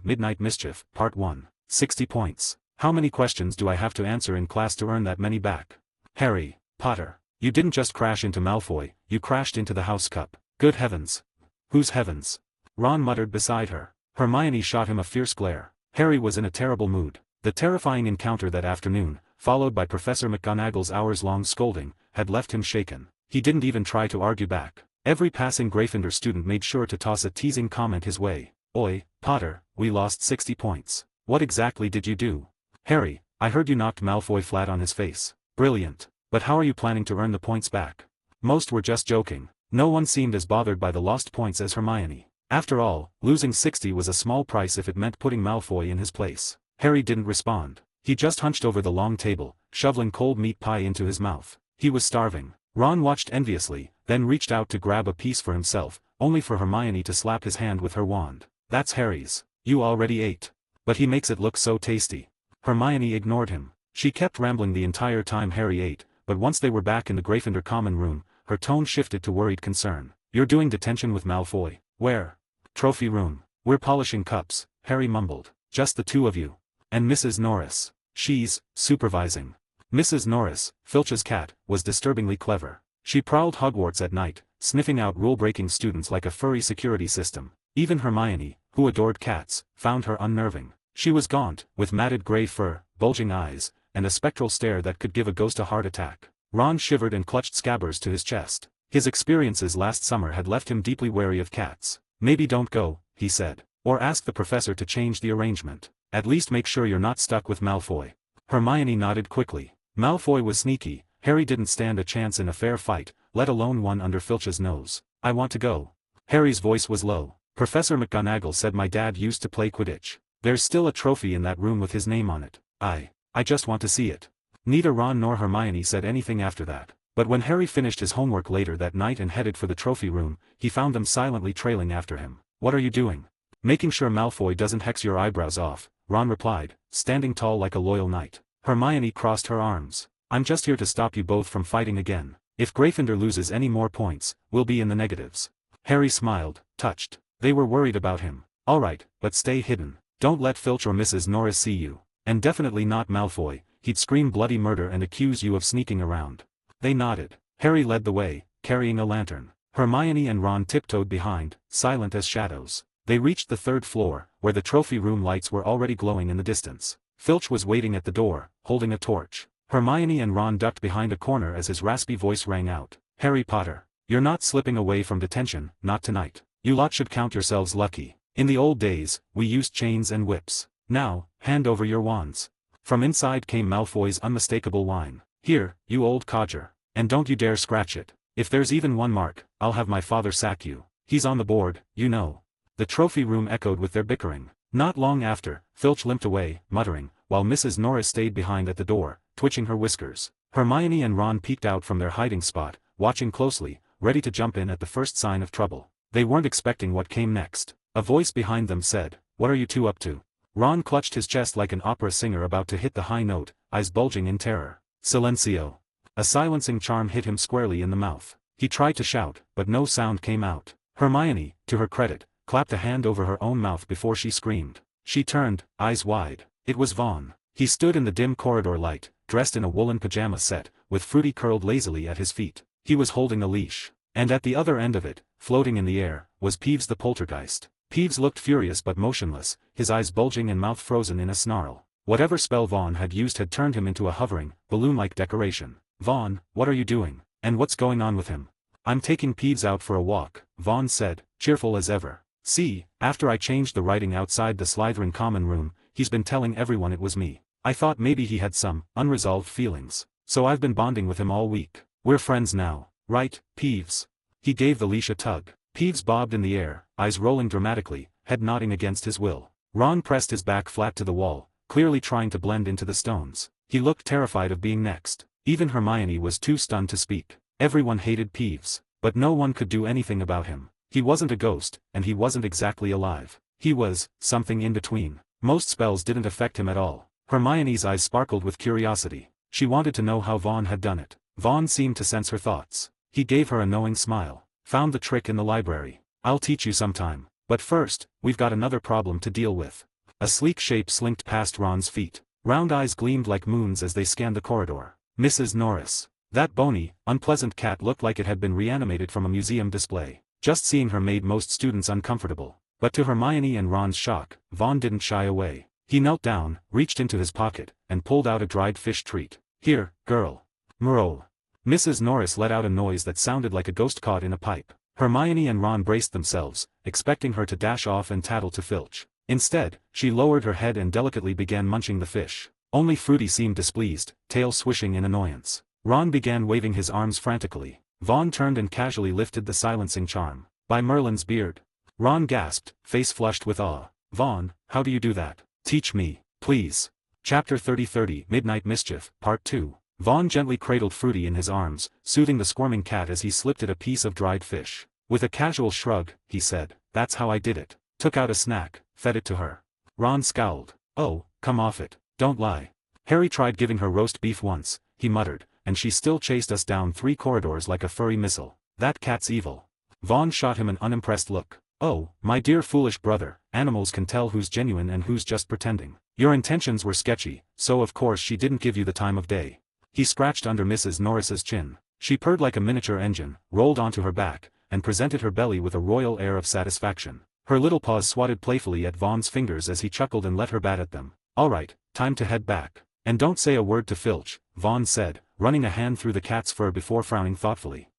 Speaker 2: Midnight Mischief, Part 1. 60 points. How many questions do I have to answer in class to earn that many back? Harry Potter. You didn't just crash into Malfoy, you crashed into the house cup. Good heavens. Whose heavens? Ron muttered beside her. Hermione shot him a fierce glare. Harry was in a terrible mood. The terrifying encounter that afternoon, followed by Professor McGonagall's hours-long scolding, had left him shaken. He didn't even try to argue back. Every passing Gryffindor student made sure to toss a teasing comment his way. Oi, Potter, we lost 60 points. What exactly did you do? Harry, I heard you knocked Malfoy flat on his face. Brilliant. But how are you planning to earn the points back? Most were just joking. No one seemed as bothered by the lost points as Hermione. After all, losing 60 was a small price if it meant putting Malfoy in his place. Harry didn't respond. He just hunched over the long table, shoveling cold meat pie into his mouth. He was starving. Ron watched enviously, then reached out to grab a piece for himself, only for Hermione to slap his hand with her wand. That's Harry's. You already ate. But he makes it look so tasty. Hermione ignored him. She kept rambling the entire time Harry ate, but once they were back in the Gryffindor common room, her tone shifted to worried concern. You're doing detention with Malfoy. Where? Trophy room. We're polishing cups, Harry mumbled. Just the two of you. And Mrs. Norris. She's supervising. Mrs. Norris, Filch's cat, was disturbingly clever. She prowled Hogwarts at night, sniffing out rule-breaking students like a furry security system. Even Hermione, who adored cats, found her unnerving. She was gaunt, with matted gray fur, bulging eyes, and a spectral stare that could give a ghost a heart attack. Ron shivered and clutched Scabbers to his chest. His experiences last summer had left him deeply wary of cats. Maybe don't go, he said. Or ask the professor to change the arrangement. At least make sure you're not stuck with Malfoy. Hermione nodded quickly. Malfoy was sneaky. Harry didn't stand a chance in a fair fight, let alone one under Filch's nose. I want to go. Harry's voice was low. Professor McGonagall said my dad used to play Quidditch. There's still a trophy in that room with his name on it. I just want to see it. Neither Ron nor Hermione said anything after that. But when Harry finished his homework later that night and headed for the trophy room, he found them silently trailing after him. What are you doing? Making sure Malfoy doesn't hex your eyebrows off, Ron replied, standing tall like a loyal knight. Hermione crossed her arms. I'm just here to stop you both from fighting again. If Gryffindor loses any more points, we'll be in the negatives. Harry smiled, touched. They were worried about him. Alright, but stay hidden. Don't let Filch or Mrs. Norris see you. And definitely not Malfoy, he'd scream bloody murder and accuse you of sneaking around. They nodded. Harry led the way, carrying a lantern. Hermione and Ron tiptoed behind, silent as shadows. They reached the third floor, where the trophy room lights were already glowing in the distance. Filch was waiting at the door, holding a torch. Hermione and Ron ducked behind a corner as his raspy voice rang out. Harry Potter. You're not slipping away from detention, not tonight. You lot should count yourselves lucky. In the old days, we used chains and whips. Now, hand over your wands. From inside came Malfoy's unmistakable whine. Here, you old codger. And don't you dare scratch it. If there's even one mark, I'll have my father sack you. He's on the board, you know. The trophy room echoed with their bickering. Not long after, Filch limped away, muttering, while Mrs. Norris stayed behind at the door, twitching her whiskers. Hermione and Ron peeked out from their hiding spot, watching closely, ready to jump in at the first sign of trouble. They weren't expecting what came next. A voice behind them said, "What are you two up to?" Ron clutched his chest like an opera singer about to hit the high note, eyes bulging in terror. Silencio. A silencing charm hit him squarely in the mouth. He tried to shout, but no sound came out. Hermione, to her credit, clapped a hand over her own mouth before she screamed. She turned, eyes wide. It was Vaughn. He stood in the dim corridor light, dressed in a woolen pajama set, with Fruity curled lazily at his feet. He was holding a leash. And at the other end of it, floating in the air, was Peeves the poltergeist. Peeves looked furious but motionless, his eyes bulging and mouth frozen in a snarl. Whatever spell Vaughn had used had turned him into a hovering, balloon-like decoration. Vaughn, what are you doing? And what's going on with him? I'm taking Peeves out for a walk, Vaughn said, cheerful as ever. See, after I changed the writing outside the Slytherin common room, he's been telling everyone it was me. I thought maybe he had some unresolved feelings. So I've been bonding with him all week. We're friends now, right, Peeves? He gave the leash a tug. Peeves bobbed in the air, eyes rolling dramatically, head nodding against his will. Ron pressed his back flat to the wall, clearly trying to blend into the stones. He looked terrified of being next. Even Hermione was too stunned to speak. Everyone hated Peeves, but no one could do anything about him. He wasn't a ghost, and he wasn't exactly alive. He was something in between. Most spells didn't affect him at all. Hermione's eyes sparkled with curiosity. She wanted to know how Vaughn had done it. Vaughn seemed to sense her thoughts. He gave her a knowing smile. Found the trick in the library. I'll teach you sometime. But first, we've got another problem to deal with. A sleek shape slinked past Ron's feet. Round eyes gleamed like moons as they scanned the corridor. Mrs. Norris. That bony, unpleasant cat looked like it had been reanimated from a museum display. Just seeing her made most students uncomfortable. But to Hermione and Ron's shock, Vaughn didn't shy away. He knelt down, reached into his pocket, and pulled out a dried fish treat. Here, girl. Merle. Mrs. Norris let out a noise that sounded like a ghost caught in a pipe. Hermione and Ron braced themselves, expecting her to dash off and tattle to Filch. Instead, she lowered her head and delicately began munching the fish. Only Fruity seemed displeased, tail swishing in annoyance. Ron began waving his arms frantically. Vaughn turned and casually lifted the silencing charm. By Merlin's beard. Ron gasped, face flushed with awe. Vaughn, how do you do that? Teach me, please. Chapter 30 Midnight Mischief, Part 2. Vaughn gently cradled Fruity in his arms, soothing the squirming cat as he slipped it a piece of dried fish. With a casual shrug, he said, that's how I did it. Took out a snack, fed it to her. Ron scowled. Oh, come off it, don't lie. Harry tried giving her roast beef once, he muttered, and she still chased us down 3 corridors like a furry missile. That cat's evil. Vaughn shot him an unimpressed look. Oh, my dear foolish brother, animals can tell who's genuine and who's just pretending. Your intentions were sketchy, so of course she didn't give you the time of day. He scratched under Mrs. Norris's chin. She purred like a miniature engine, rolled onto her back, and presented her belly with a royal air of satisfaction. Her little paws swatted playfully at Vaughn's fingers as he chuckled and let her bat at them. All right, time to head back. And don't say a word to Filch, Vaughn said, running a hand through the cat's fur before frowning thoughtfully.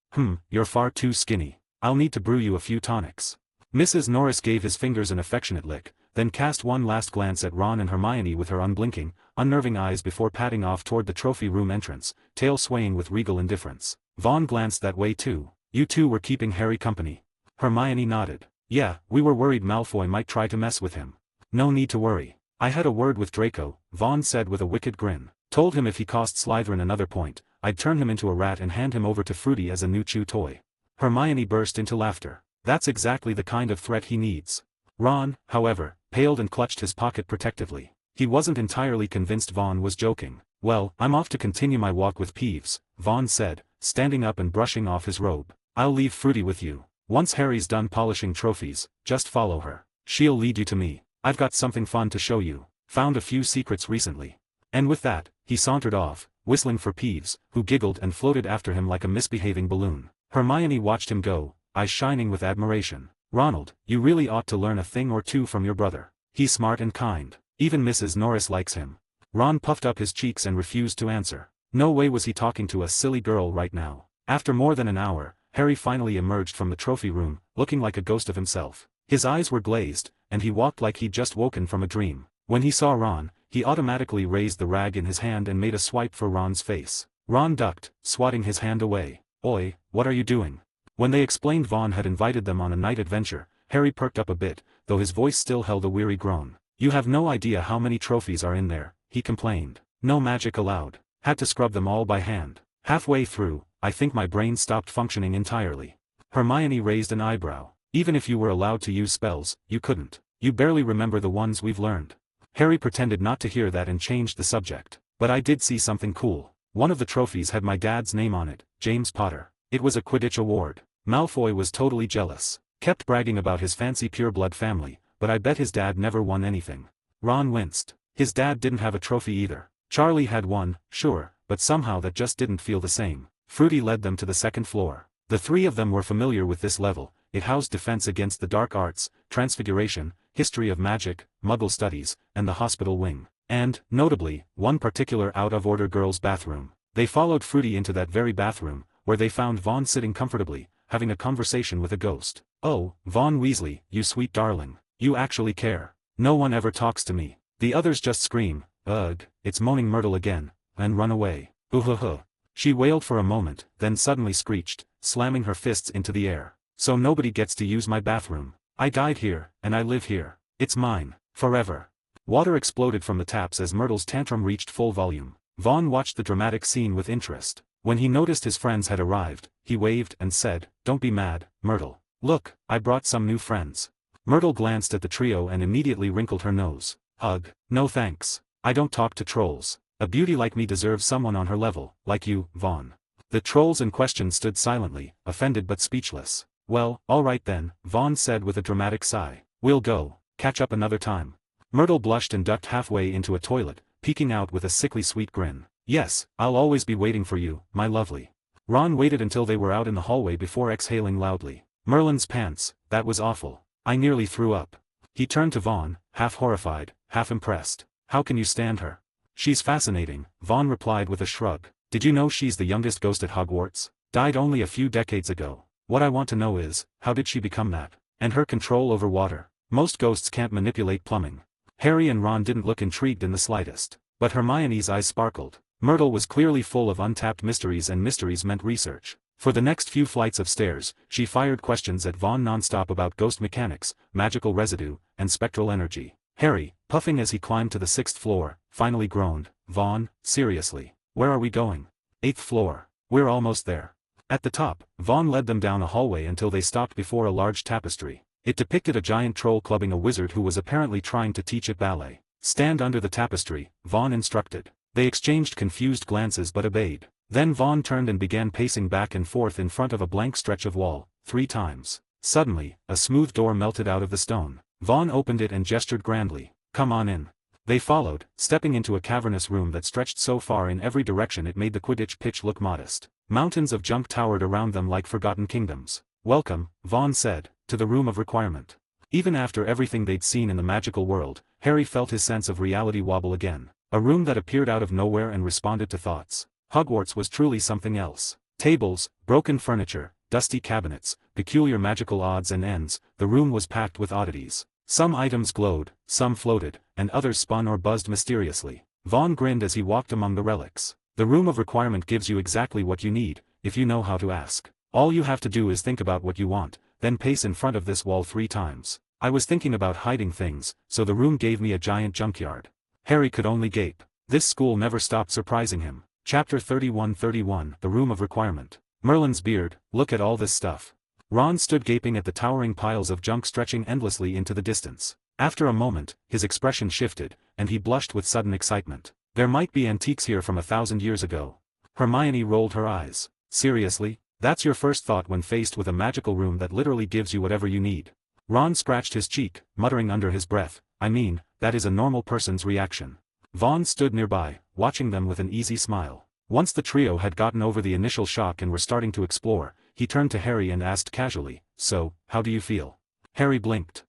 Speaker 2: You're far too skinny. I'll need to brew you a few tonics. Mrs. Norris gave his fingers an affectionate lick, then cast one last glance at Ron and Hermione with her unblinking, unnerving eyes before padding off toward the trophy room entrance, tail swaying with regal indifference. Vaughn glanced that way too. You two were keeping Harry company. Hermione nodded. Yeah, we were worried Malfoy might try to mess with him. No need to worry. I had a word with Draco, Vaughn said with a wicked grin. Told him if he cost Slytherin another point, I'd turn him into a rat and hand him over to Fruity as a new chew toy. Hermione burst into laughter. That's exactly the kind of threat he needs. Ron, however, paled and clutched his pocket protectively. He wasn't entirely convinced Vaughn was joking. Well, I'm off to continue my walk with Peeves, Vaughn said, standing up and brushing off his robe. I'll leave Fruity with you. Once Harry's done polishing trophies, just follow her. She'll lead you to me. I've got something fun to show you. Found a few secrets recently. And with that, he sauntered off, whistling for Peeves, who giggled and floated after him like a misbehaving balloon. Hermione watched him go, eyes shining with admiration. Ronald, you really ought to learn a thing or two from your brother. He's smart and kind. Even Mrs. Norris likes him. Ron puffed up his cheeks and refused to answer. No way was he talking to a silly girl right now. After more than an hour, Harry finally emerged from the trophy room, looking like a ghost of himself. His eyes were glazed, and he walked like he'd just woken from a dream. When he saw Ron, he automatically raised the rag in his hand and made a swipe for Ron's face. Ron ducked, swatting his hand away. Oi, what are you doing? When they explained Vaughn had invited them on a night adventure, Harry perked up a bit, though his voice still held a weary groan. You have no idea how many trophies are in there, he complained. No magic allowed. Had to scrub them all by hand. Halfway through, I think my brain stopped functioning entirely. Hermione raised an eyebrow. Even if you were allowed to use spells, you couldn't. You barely remember the ones we've learned. Harry pretended not to hear that and changed the subject. But I did see something cool. One of the trophies had my dad's name on it, James Potter. It was a Quidditch award. Malfoy was totally jealous. Kept bragging about his fancy pureblood family, but I bet his dad never won anything. Ron winced. His dad didn't have a trophy either. Charlie had one, sure, but somehow that just didn't feel the same. Fruity led them to the second floor. The three of them were familiar with this level. It housed defense against the dark arts, transfiguration, history of magic, muggle studies, and the hospital wing. And, notably, one particular out-of-order girls' bathroom. They followed Fruity into that very bathroom, where they found Vaughn sitting comfortably, having a conversation with a ghost. Oh, Vaughn Weasley, you sweet darling. You actually care. No one ever talks to me. The others just scream, ugh, it's Moaning Myrtle again, and run away. Boo-hoo-hoo. She wailed for a moment, then suddenly screeched, slamming her fists into the air. So nobody gets to use my bathroom. I died here, and I live here. It's mine, forever. Water exploded from the taps as Myrtle's tantrum reached full volume. Vaughn watched the dramatic scene with interest. When he noticed his friends had arrived, he waved and said, Don't be mad, Myrtle. Look, I brought some new friends. Myrtle glanced at the trio and immediately wrinkled her nose. Ugh, no thanks. I don't talk to trolls. A beauty like me deserves someone on her level, like you, Vaughn. The trolls in question stood silently, offended but speechless. Well, all right then, Vaughn said with a dramatic sigh. We'll go. Catch up another time. Myrtle blushed and ducked halfway into a toilet, peeking out with a sickly sweet grin. Yes, I'll always be waiting for you, my lovely. Ron waited until they were out in the hallway before exhaling loudly. Merlin's pants, that was awful. I nearly threw up. He turned to Vaughn, half horrified, half impressed. How can you stand her? She's fascinating, Vaughn replied with a shrug. Did you know she's the youngest ghost at Hogwarts? Died only a few decades ago. What I want to know is, how did she become that? And her control over water. Most ghosts can't manipulate plumbing. Harry and Ron didn't look intrigued in the slightest. But Hermione's eyes sparkled. Myrtle was clearly full of untapped mysteries, and mysteries meant research. For the next few flights of stairs, she fired questions at Vaughn nonstop about ghost mechanics, magical residue, and spectral energy. Harry, puffing as he climbed to the 6th floor, finally groaned, Vaughn, seriously, where are we going? 8th floor. We're almost there. At the top, Vaughn led them down a hallway until they stopped before a large tapestry. It depicted a giant troll clubbing a wizard who was apparently trying to teach it ballet. Stand under the tapestry, Vaughn instructed. They exchanged confused glances but obeyed. Then Vaughn turned and began pacing back and forth in front of a blank stretch of wall, 3 times. Suddenly, a smooth door melted out of the stone. Vaughn opened it and gestured grandly. Come on in. They followed, stepping into a cavernous room that stretched so far in every direction it made the Quidditch pitch look modest. Mountains of junk towered around them like forgotten kingdoms. Welcome, Vaughn said, to the Room of Requirement. Even after everything they'd seen in the magical world, Harry felt his sense of reality wobble again. A room that appeared out of nowhere and responded to thoughts. Hogwarts was truly something else. Tables, broken furniture, dusty cabinets, peculiar magical odds and ends, the room was packed with oddities. Some items glowed, some floated, and others spun or buzzed mysteriously. Vaughn grinned as he walked among the relics. The Room of Requirement gives you exactly what you need, if you know how to ask. All you have to do is think about what you want, then pace in front of this wall 3 times. I was thinking about hiding things, so the room gave me a giant junkyard. Harry could only gape. This school never stopped surprising him. Chapter 31-31 The Room of Requirement. Merlin's beard, look at all this stuff. Ron stood gaping at the towering piles of junk stretching endlessly into the distance. After a moment, his expression shifted, and he blushed with sudden excitement. There might be antiques here from 1,000 years ago. Hermione rolled her eyes. Seriously? That's your first thought when faced with a magical room that literally gives you whatever you need? Ron scratched his cheek, muttering under his breath, I mean, that is a normal person's reaction. Vaughn stood nearby, watching them with an easy smile. Once the trio had gotten over the initial shock and were starting to explore, he turned to Harry and asked casually, So, how do you feel? Harry blinked.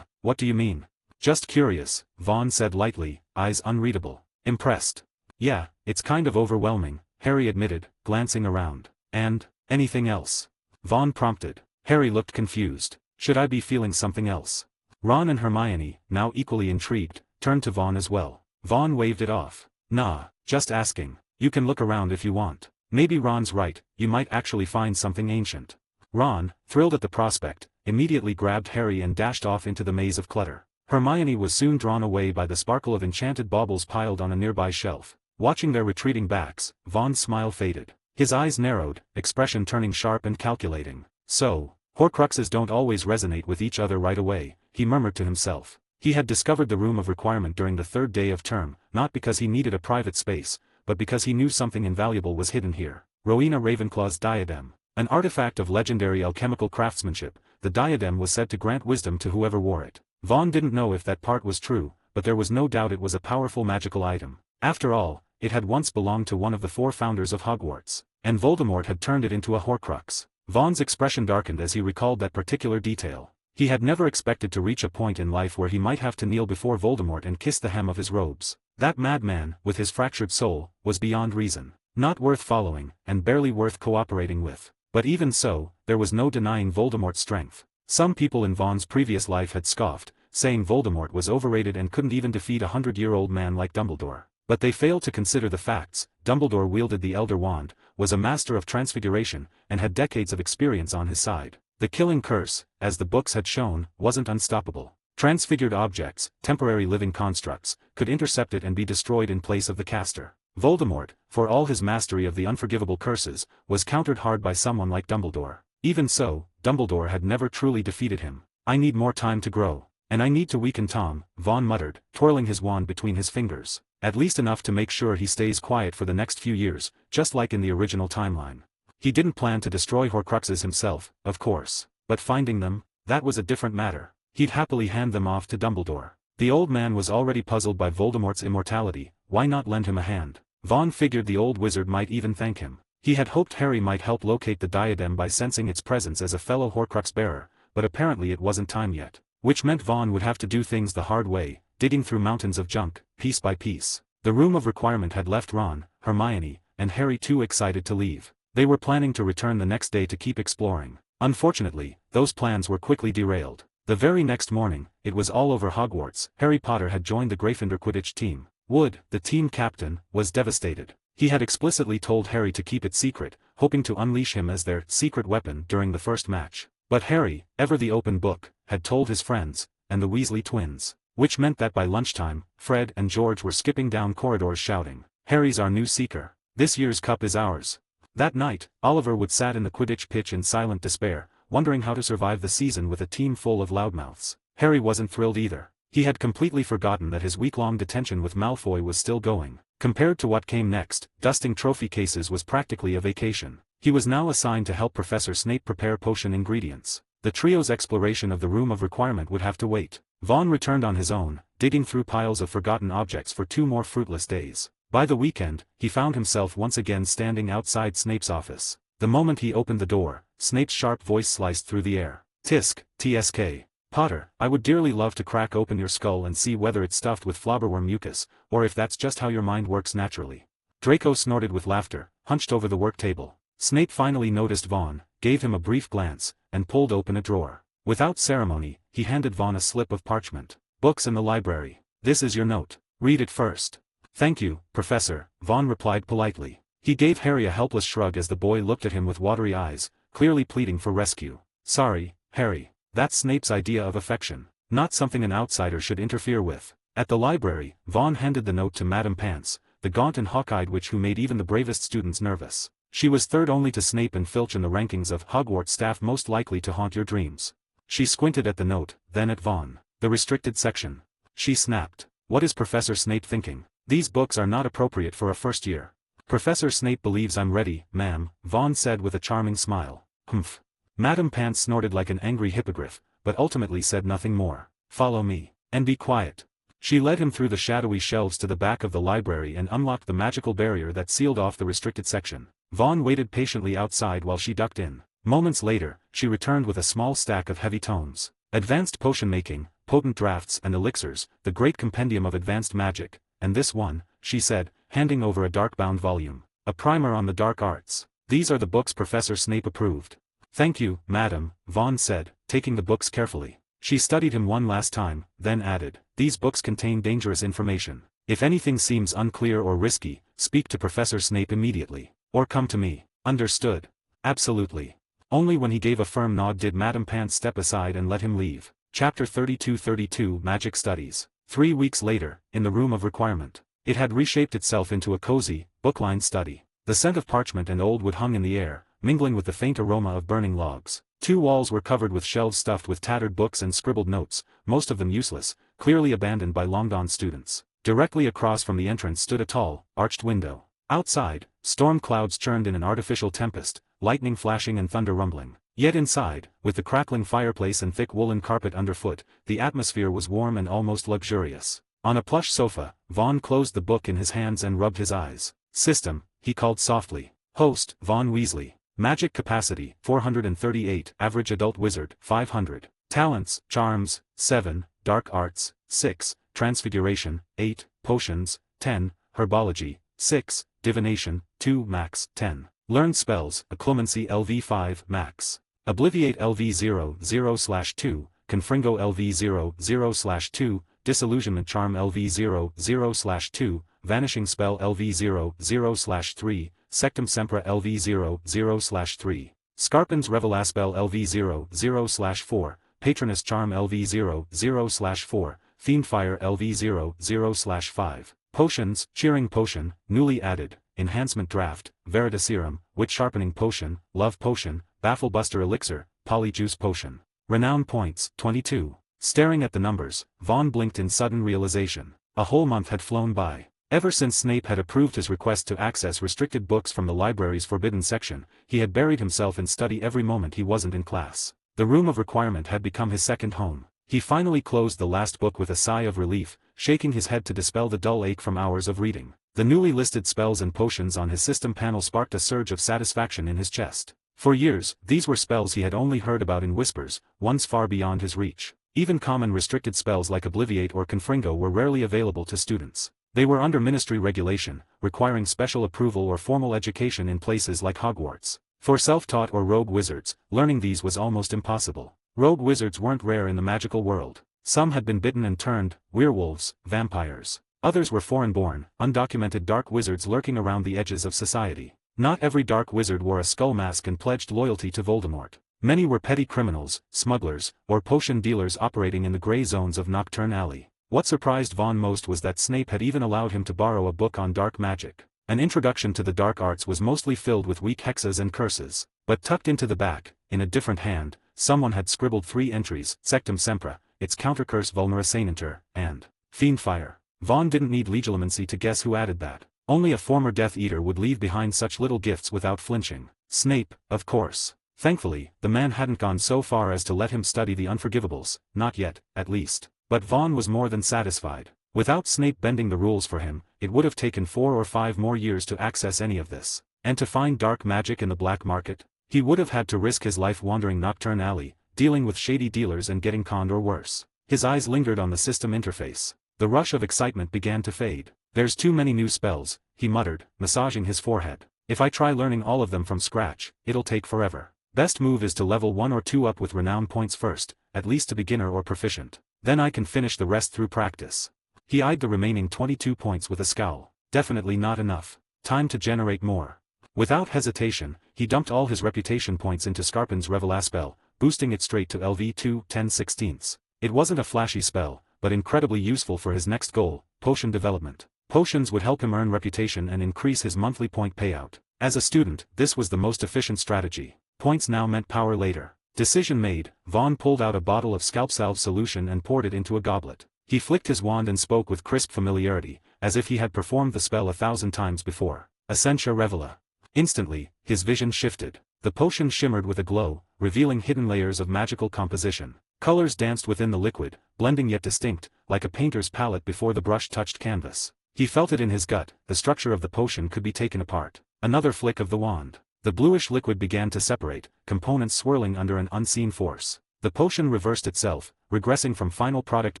Speaker 2: What do you mean? Just curious, Vaughn said lightly, eyes unreadable. Impressed. Yeah, it's kind of overwhelming, Harry admitted, glancing around. And, anything else? Vaughn prompted. Harry looked confused. Should I be feeling something else? Ron and Hermione, now equally intrigued, turned to Vaughn as well. Vaughn waved it off. Nah, just asking. You can look around if you want. Maybe Ron's right, you might actually find something ancient. Ron, thrilled at the prospect, immediately grabbed Harry and dashed off into the maze of clutter. Hermione was soon drawn away by the sparkle of enchanted baubles piled on a nearby shelf. Watching their retreating backs, Vaughn's smile faded. His eyes narrowed, expression turning sharp and calculating. So, Horcruxes don't always resonate with each other right away, he murmured to himself. He had discovered the Room of Requirement during the 3rd day of term, not because he needed a private space, but because he knew something invaluable was hidden here. Rowena Ravenclaw's diadem. An artifact of legendary alchemical craftsmanship, the diadem was said to grant wisdom to whoever wore it. Vaughn didn't know if that part was true, but there was no doubt it was a powerful magical item. After all, it had once belonged to one of the 4 founders of Hogwarts, and Voldemort had turned it into a Horcrux. Vaughn's expression darkened as he recalled that particular detail. He had never expected to reach a point in life where he might have to kneel before Voldemort and kiss the hem of his robes. That madman, with his fractured soul, was beyond reason. Not worth following, and barely worth cooperating with. But even so, there was no denying Voldemort's strength. Some people in Vaughn's previous life had scoffed, saying Voldemort was overrated and couldn't even defeat a 100-year-old man like Dumbledore. But they failed to consider the facts. Dumbledore wielded the Elder Wand, was a master of transfiguration, and had decades of experience on his side. The killing curse, as the books had shown, wasn't unstoppable. Transfigured objects, temporary living constructs, could intercept it and be destroyed in place of the caster. Voldemort, for all his mastery of the unforgivable curses, was countered hard by someone like Dumbledore. Even so, Dumbledore had never truly defeated him. I need more time to grow. And I need to weaken Tom, Vaughn muttered, twirling his wand between his fingers. At least enough to make sure he stays quiet for the next few years, just like in the original timeline. He didn't plan to destroy Horcruxes himself, of course. But finding them, that was a different matter. He'd happily hand them off to Dumbledore. The old man was already puzzled by Voldemort's immortality, why not lend him a hand? Vaughn figured the old wizard might even thank him. He had hoped Harry might help locate the diadem by sensing its presence as a fellow Horcrux bearer, but apparently it wasn't time yet. Which meant Vaughn would have to do things the hard way, digging through mountains of junk, piece by piece. The room of requirement had left Ron, Hermione, and Harry too excited to leave. They were planning to return the next day to keep exploring. Unfortunately, those plans were quickly derailed. The very next morning, it was all over Hogwarts. Harry Potter had joined the Gryffindor Quidditch team. Wood, the team captain, was devastated. He had explicitly told Harry to keep it secret, hoping to unleash him as their secret weapon during the first match. But Harry, ever the open book, had told his friends, and the Weasley twins. Which meant that by lunchtime, Fred and George were skipping down corridors shouting, "Harry's our new seeker. This year's cup is ours." That night, Oliver would sat in the Quidditch pitch in silent despair, wondering how to survive the season with a team full of loudmouths. Harry wasn't thrilled either. He had completely forgotten that his week-long detention with Malfoy was still going. Compared to what came next, dusting trophy cases was practically a vacation. He was now assigned to help Professor Snape prepare potion ingredients. The trio's exploration of the room of requirement would have to wait. Vaughn returned on his own, digging through piles of forgotten objects for 2 more fruitless days. By the weekend, he found himself once again standing outside Snape's office. The moment he opened the door, Snape's sharp voice sliced through the air. "Tisk, TSK. Potter, I would dearly love to crack open your skull and see whether it's stuffed with flobberworm mucus, or if that's just how your mind works naturally." Draco snorted with laughter, hunched over the work table. Snape finally noticed Vaughn, gave him a brief glance, and pulled open a drawer. Without ceremony, he handed Vaughn a slip of parchment. "Books in the library. This is your note. Read it first." "Thank you, Professor," Vaughn replied politely. He gave Harry a helpless shrug as the boy looked at him with watery eyes, clearly pleading for rescue. "Sorry, Harry. That's Snape's idea of affection. Not something an outsider should interfere with." At the library, Vaughn handed the note to Madame Pants, the gaunt and hawk-eyed witch who made even the bravest students nervous. She was third only to Snape and Filch in the rankings of Hogwarts staff most likely to haunt your dreams. She squinted at the note, then at Vaughn. "The restricted section." She snapped. "What is Professor Snape thinking? These books are not appropriate for a first year." "Professor Snape believes I'm ready, ma'am," Vaughn said with a charming smile. "Humph." Madame Pants snorted like an angry hippogriff, but ultimately said nothing more. "Follow me. And be quiet." She led him through the shadowy shelves to the back of the library and unlocked the magical barrier that sealed off the restricted section. Vaughn waited patiently outside while she ducked in. Moments later, she returned with a small stack of heavy tomes. Advanced potion making, potent drafts and elixirs, the great compendium of advanced magic, and this one, she said, handing over a dark-bound volume. A primer on the dark arts. "These are the books Professor Snape approved." "Thank you, madam," Vaughn said, taking the books carefully. She studied him one last time, then added, "These books contain dangerous information. If anything seems unclear or risky, speak to Professor Snape immediately. Or come to me." "Understood." "Absolutely." Only when he gave a firm nod did Madame Pants step aside and let him leave. Chapter 32 Magic Studies. 3 weeks later, in the room of requirement. It had reshaped itself into a cozy, book-lined study. The scent of parchment and old wood hung in the air, mingling with the faint aroma of burning logs. 2 walls were covered with shelves stuffed with tattered books and scribbled notes, most of them useless, clearly abandoned by long-gone students. Directly across from the entrance stood a tall, arched window. Outside, storm clouds churned in an artificial tempest, lightning flashing and thunder rumbling. Yet inside, with the crackling fireplace and thick woolen carpet underfoot, the atmosphere was warm and almost luxurious. On a plush sofa, Vaughn closed the book in his hands and rubbed his eyes. "System," he called softly. "Host, Vaughn Weasley. Magic capacity, 438. Average adult wizard, 500. Talents, charms, 7. Dark arts, 6. Transfiguration, 8. Potions, 10. Herbology, 6. Divination, 2 max, 10. Learned spells, Occlumency LV5 max. Obliviate LV00/2, Confringo LV00/2, Disillusionment Charm LV00/2, Vanishing Spell LV00/3, Sectum Sempra LV00/3, Scarpin's Revelaspell LV00/4, Patronus Charm LV00/4, Fiendfire LV00/5. Potions, Cheering Potion, newly added, Enhancement Draft, Veritaserum, Wit Sharpening Potion, Love Potion, Bafflebuster Elixir, Polyjuice Potion. Renown Points, 22. Staring at the numbers, Vaughn blinked in sudden realization. A whole month had flown by. Ever since Snape had approved his request to access restricted books from the library's forbidden section, he had buried himself in study every moment he wasn't in class. The room of requirement had become his second home. He finally closed the last book with a sigh of relief, shaking his head to dispel the dull ache from hours of reading. The newly listed spells and potions on his system panel sparked a surge of satisfaction in his chest. For years, these were spells he had only heard about in whispers, ones far beyond his reach. Even common restricted spells like Obliviate or Confringo were rarely available to students. They were under ministry regulation, requiring special approval or formal education in places like Hogwarts. For self-taught or rogue wizards, learning these was almost impossible. Rogue wizards weren't rare in the magical world. Some had been bitten and turned, werewolves, vampires. Others were foreign-born, undocumented dark wizards lurking around the edges of society. Not every dark wizard wore a skull mask and pledged loyalty to Voldemort. Many were petty criminals, smugglers, or potion dealers operating in the gray zones of Nocturne Alley. What surprised Vaughn most was that Snape had even allowed him to borrow a book on dark magic. An introduction to the dark arts was mostly filled with weak hexes and curses. But tucked into the back, in a different hand, someone had scribbled 3 entries: Sectum Sempra, its countercurse Vulnera Saninter, and Fiendfire. Vaughn didn't need legilimency to guess who added that. Only a former Death Eater would leave behind such little gifts without flinching. Snape, of course. Thankfully, the man hadn't gone so far as to let him study the Unforgivables, not yet, at least. But Vaughn was more than satisfied. Without Snape bending the rules for him, it would have taken 4 or 5 more years to access any of this. And to find dark magic in the black market, he would have had to risk his life wandering Nocturne Alley, dealing with shady dealers and getting conned or worse. His eyes lingered on the system interface. The rush of excitement began to fade. There's too many new spells, he muttered, massaging his forehead. If I try learning all of them from scratch, it'll take forever. Best move is to level 1 or 2 up with renown points first, at least to beginner or proficient. Then I can finish the rest through practice. He eyed the remaining 22 points with a scowl. Definitely not enough. Time to generate more. Without hesitation, he dumped all his reputation points into Scarpin's Reveille spell, boosting it straight to LV2 10/16. It wasn't a flashy spell, but incredibly useful for his next goal, potion development. Potions would help him earn reputation and increase his monthly point payout. As a student, this was the most efficient strategy. Points now meant power later. Decision made, Vaughn pulled out a bottle of scalp salve solution and poured it into a goblet. He flicked his wand and spoke with crisp familiarity, as if he had performed the spell 1,000 times before. Essentia Revela. Instantly, his vision shifted. The potion shimmered with a glow, revealing hidden layers of magical composition. Colors danced within the liquid, blending yet distinct, like a painter's palette before the brush touched canvas. He felt it in his gut, the structure of the potion could be taken apart. Another flick of the wand. The bluish liquid began to separate, components swirling under an unseen force. The potion reversed itself, regressing from final product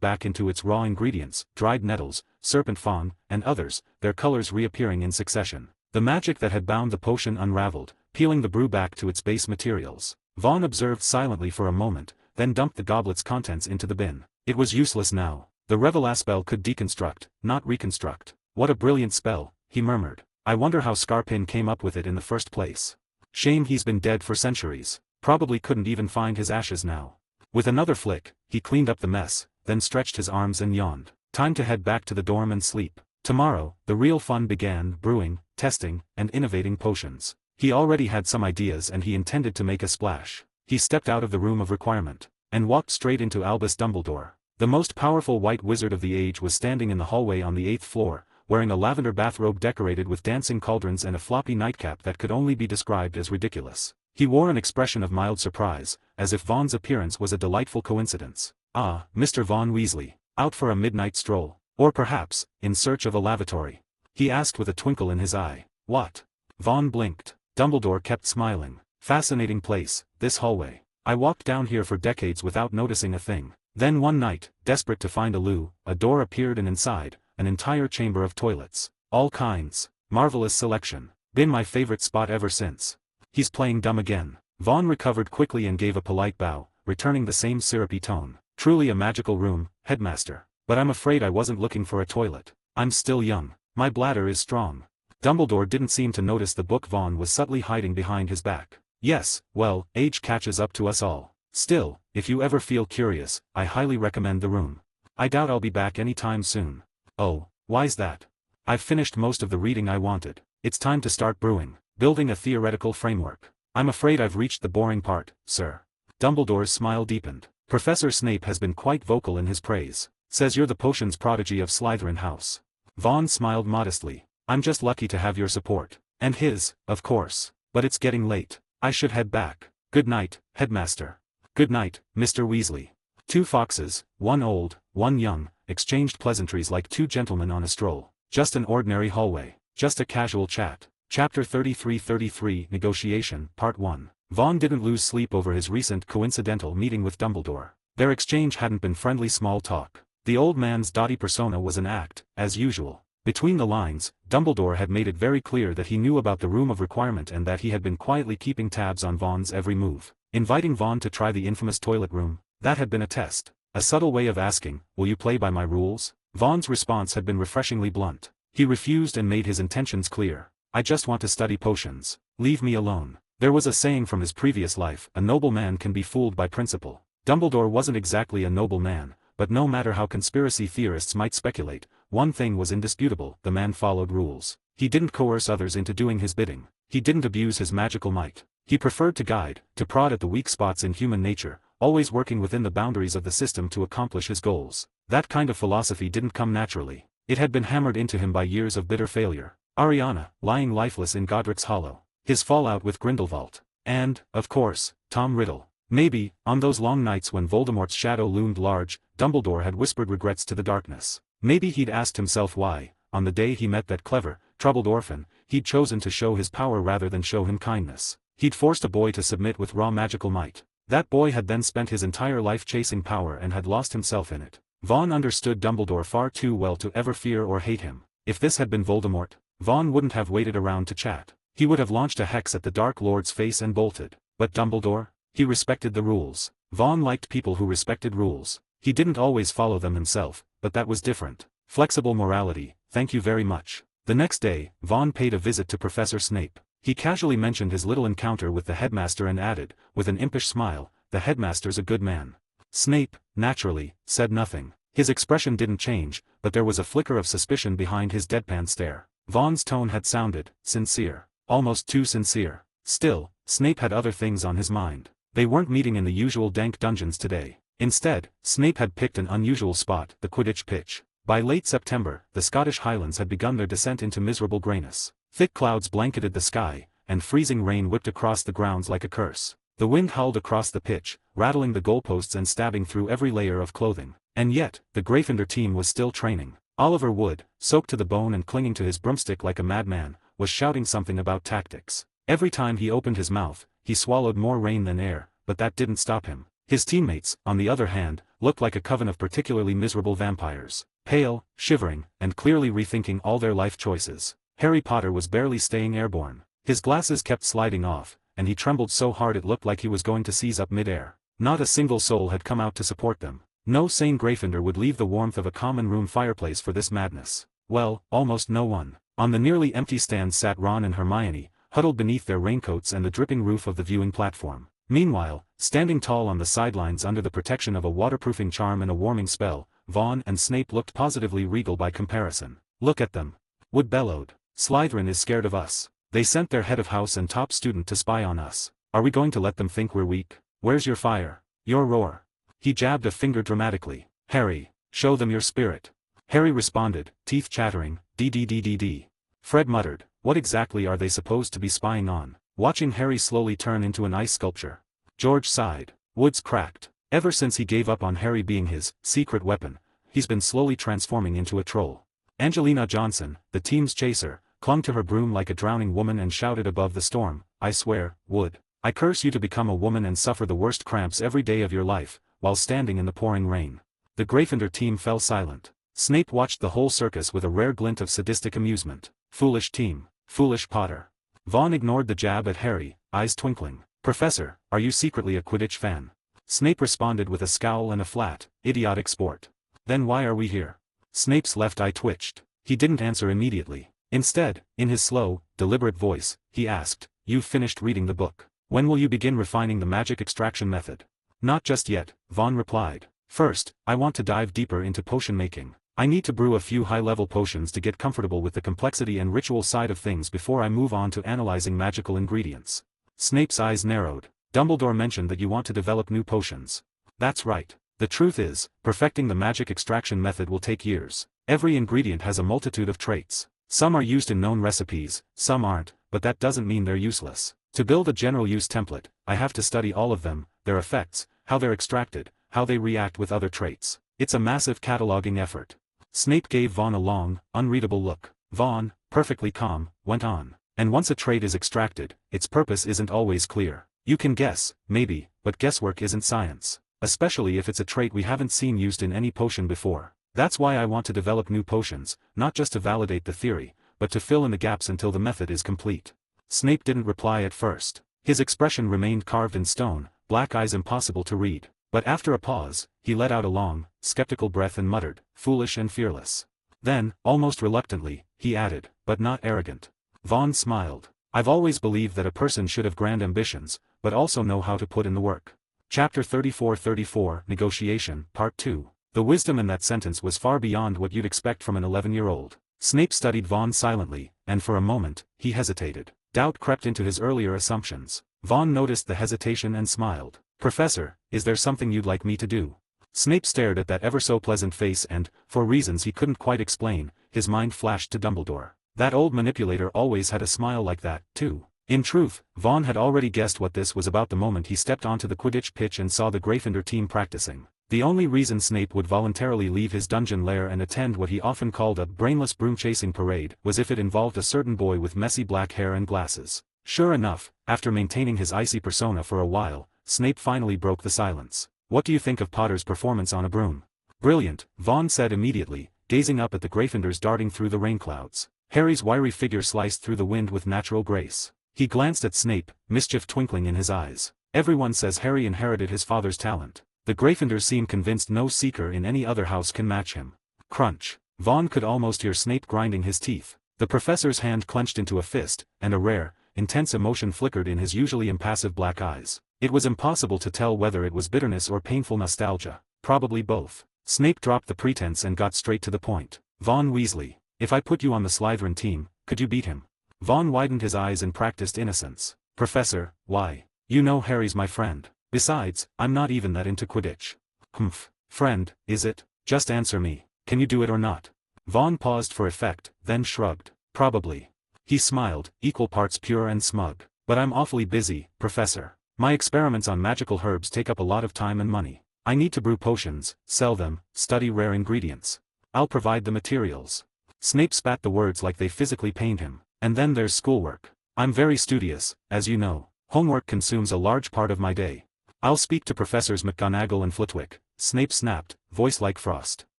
Speaker 2: back into its raw ingredients, dried nettles, serpent fawn, and others, their colors reappearing in succession. The magic that had bound the potion unraveled, peeling the brew back to its base materials. Vaughn observed silently for a moment, then dumped the goblet's contents into the bin. It was useless now. The Reveille spell could deconstruct, not reconstruct. What a brilliant spell, he murmured. I wonder how Scarpin came up with it in the first place. Shame he's been dead for centuries. Probably couldn't even find his ashes now. With another flick, he cleaned up the mess, then stretched his arms and yawned. Time to head back to the dorm and sleep. Tomorrow, the real fun began: brewing, testing, and innovating potions. He already had some ideas and he intended to make a splash. He stepped out of the room of requirement, and walked straight into Albus Dumbledore. The most powerful white wizard of the age was standing in the hallway on the 8th floor, wearing a lavender bathrobe decorated with dancing cauldrons and a floppy nightcap that could only be described as ridiculous. He wore an expression of mild surprise, as if Vaughn's appearance was a delightful coincidence. Ah, Mr. Vaughn Weasley, out for a midnight stroll, or perhaps, in search of a lavatory? He asked with a twinkle in his eye. What? Vaughn blinked. Dumbledore kept smiling. Fascinating place, this hallway. I walked down here for decades without noticing a thing. Then one night, desperate to find a loo, a door appeared and inside, an entire chamber of toilets. All kinds. Marvelous selection. Been my favorite spot ever since. He's playing dumb again. Vaughn recovered quickly and gave a polite bow, returning the same syrupy tone. Truly a magical room, headmaster. But I'm afraid I wasn't looking for a toilet. I'm still young. My bladder is strong. Dumbledore didn't seem to notice the book Vaughn was subtly hiding behind his back. Yes, well, age catches up to us all. Still, if you ever feel curious, I highly recommend the room. I doubt I'll be back any time soon. Oh, why's that? I've finished most of the reading I wanted. It's time to start brewing, building a theoretical framework. I'm afraid I've reached the boring part, sir. Dumbledore's smile deepened. Professor Snape has been quite vocal in his praise. Says you're the potions prodigy of Slytherin House. Vaughn smiled modestly. I'm just lucky to have your support. And his, of course. But it's getting late. I should head back. Good night, Headmaster. Good night, Mr. Weasley. Two foxes, one old, one young, exchanged pleasantries like two gentlemen on a stroll. Just an ordinary hallway. Just a casual chat. Chapter 33 Negotiation, Part 1. Vaughn didn't lose sleep over his recent coincidental meeting with Dumbledore. Their exchange hadn't been friendly small talk. The old man's dotty persona was an act, as usual. Between the lines, Dumbledore had made it very clear that he knew about the Room of Requirement and that he had been quietly keeping tabs on Vaughn's every move. Inviting Vaughn to try the infamous toilet room, that had been a test. A subtle way of asking, will you play by my rules? Vaughn's response had been refreshingly blunt. He refused and made his intentions clear. I just want to study potions. Leave me alone. There was a saying from his previous life, a noble man can be fooled by principle. Dumbledore wasn't exactly a noble man, but no matter how conspiracy theorists might speculate, one thing was indisputable, the man followed rules. He didn't coerce others into doing his bidding. He didn't abuse his magical might. He preferred to guide, to prod at the weak spots in human nature, always working within the boundaries of the system to accomplish his goals. That kind of philosophy didn't come naturally. It had been hammered into him by years of bitter failure. Ariana, lying lifeless in Godric's Hollow. His fallout with Grindelwald. And, of course, Tom Riddle. Maybe, on those long nights when Voldemort's shadow loomed large, Dumbledore had whispered regrets to the darkness. Maybe he'd asked himself why, on the day he met that clever, troubled orphan, he'd chosen to show his power rather than show him kindness. He'd forced a boy to submit with raw magical might. That boy had then spent his entire life chasing power and had lost himself in it. Vaughn understood Dumbledore far too well to ever fear or hate him. If this had been Voldemort, Vaughn wouldn't have waited around to chat. He would have launched a hex at the Dark Lord's face and bolted. But Dumbledore? He respected the rules. Vaughn liked people who respected rules. He didn't always follow them himself, but that was different. Flexible morality, thank you very much. The next day, Vaughn paid a visit to Professor Snape. He casually mentioned his little encounter with the headmaster and added, with an impish smile, the headmaster's a good man. Snape, naturally, said nothing. His expression didn't change, but there was a flicker of suspicion behind his deadpan stare. Vaughn's tone had sounded sincere. Almost too sincere. Still, Snape had other things on his mind. They weren't meeting in the usual dank dungeons today. Instead, Snape had picked an unusual spot, the Quidditch pitch. By late September, the Scottish Highlands had begun their descent into miserable grayness. Thick clouds blanketed the sky, and freezing rain whipped across the grounds like a curse. The wind howled across the pitch, rattling the goalposts and stabbing through every layer of clothing. And yet, the Gryffindor team was still training. Oliver Wood, soaked to the bone and clinging to his broomstick like a madman, was shouting something about tactics. Every time he opened his mouth, he swallowed more rain than air, but that didn't stop him. His teammates, on the other hand, looked like a coven of particularly miserable vampires. Pale, shivering, and clearly rethinking all their life choices. Harry Potter was barely staying airborne. His glasses kept sliding off, and he trembled so hard it looked like he was going to seize up mid-air. Not a single soul had come out to support them. No sane Gryffindor would leave the warmth of a common room fireplace for this madness. Well, almost no one. On the nearly empty stand sat Ron and Hermione, huddled beneath their raincoats and the dripping roof of the viewing platform. Meanwhile, standing tall on the sidelines under the protection of a waterproofing charm and a warming spell, Vaughn and Snape looked positively regal by comparison. Look at them. Wood bellowed. Slytherin is scared of us. They sent their head of house and top student to spy on us. Are we going to let them think we're weak? Where's your fire? Your roar? He jabbed a finger dramatically. Harry, show them your spirit. Harry responded, teeth chattering, D. Fred muttered, what exactly are they supposed to be spying on? Watching Harry slowly turn into an ice sculpture. George sighed. Woods cracked. Ever since he gave up on Harry being his secret weapon, he's been slowly transforming into a troll. Angelina Johnson, the team's chaser, clung to her broom like a drowning woman and shouted above the storm, I swear, Wood, I curse you to become a woman and suffer the worst cramps every day of your life, while standing in the pouring rain. The Gryffindor team fell silent. Snape watched the whole circus with a rare glint of sadistic amusement. Foolish team. Foolish Potter. Vaughn ignored the jab at Harry, eyes twinkling. Professor, are you secretly a Quidditch fan? Snape responded with a scowl and a flat, idiotic sport. Then why are we here? Snape's left eye twitched. He didn't answer immediately. Instead, in his slow, deliberate voice, he asked, you've finished reading the book. When will you begin refining the magic extraction method? Not just yet, Vaughn replied. First, I want to dive deeper into potion making. I need to brew a few high-level potions to get comfortable with the complexity and ritual side of things before I move on to analyzing magical ingredients. Snape's eyes narrowed. Dumbledore mentioned that you want to develop new potions. That's right. The truth is, perfecting the magic extraction method will take years. Every ingredient has a multitude of traits. Some are used in known recipes, some aren't, but that doesn't mean they're useless. To build a general use template, I have to study all of them, their effects, how they're extracted, how they react with other traits. It's a massive cataloging effort. Snape gave Vaughn a long, unreadable look. Vaughn, perfectly calm, went on. And once a trait is extracted, its purpose isn't always clear. You can guess, maybe, but guesswork isn't science. Especially if it's a trait we haven't seen used in any potion before. That's why I want to develop new potions, not just to validate the theory, but to fill in the gaps until the method is complete. Snape didn't reply at first. His expression remained carved in stone, black eyes impossible to read. But after a pause, he let out a long, skeptical breath and muttered, "Foolish and fearless." Then, almost reluctantly, he added, "But not arrogant." Vaughn smiled. "I've always believed that a person should have grand ambitions, but also know how to put in the work. Chapter 34 Negotiation, Part 2. The wisdom in that sentence was far beyond what you'd expect from an 11-year-old. Snape studied Vaughn silently, and for a moment, he hesitated. Doubt crept into his earlier assumptions. Vaughn noticed the hesitation and smiled. "Professor, is there something you'd like me to do?" Snape stared at that ever-so-pleasant face and, for reasons he couldn't quite explain, his mind flashed to Dumbledore. That old manipulator always had a smile like that, too. In truth, Vaughn had already guessed what this was about the moment he stepped onto the Quidditch pitch and saw the Gryffindor team practicing. The only reason Snape would voluntarily leave his dungeon lair and attend what he often called a brainless broom-chasing parade was if it involved a certain boy with messy black hair and glasses. Sure enough, after maintaining his icy persona for a while, Snape finally broke the silence. "What do you think of Potter's performance on a broom?" "Brilliant," Vaughn said immediately, gazing up at the Gryffindors darting through the rain clouds. Harry's wiry figure sliced through the wind with natural grace. He glanced at Snape, mischief twinkling in his eyes. "Everyone says Harry inherited his father's talent. The Gryffindors seem convinced no seeker in any other house can match him." Crunch. Vaughn could almost hear Snape grinding his teeth. The professor's hand clenched into a fist, and a rare, intense emotion flickered in his usually impassive black eyes. It was impossible to tell whether it was bitterness or painful nostalgia. Probably both. Snape dropped the pretense and got straight to the point. "Vaughn Weasley, if I put you on the Slytherin team, could you beat him?" Vaughn widened his eyes in practiced innocence. "Professor, why? You know Harry's my friend. Besides, I'm not even that into Quidditch." "Humph. Friend, is it? Just answer me. Can you do it or not?" Vaughn paused for effect, then shrugged. "Probably." He smiled, equal parts pure and smug. "But I'm awfully busy, Professor. My experiments on magical herbs take up a lot of time and money. I need to brew potions, sell them, study rare ingredients. I'll provide the materials." Snape spat the words like they physically pained him. "And then there's schoolwork. I'm very studious, as you know. Homework consumes a large part of my day." "I'll speak to Professors McGonagall and Flitwick," Snape snapped, voice like frost.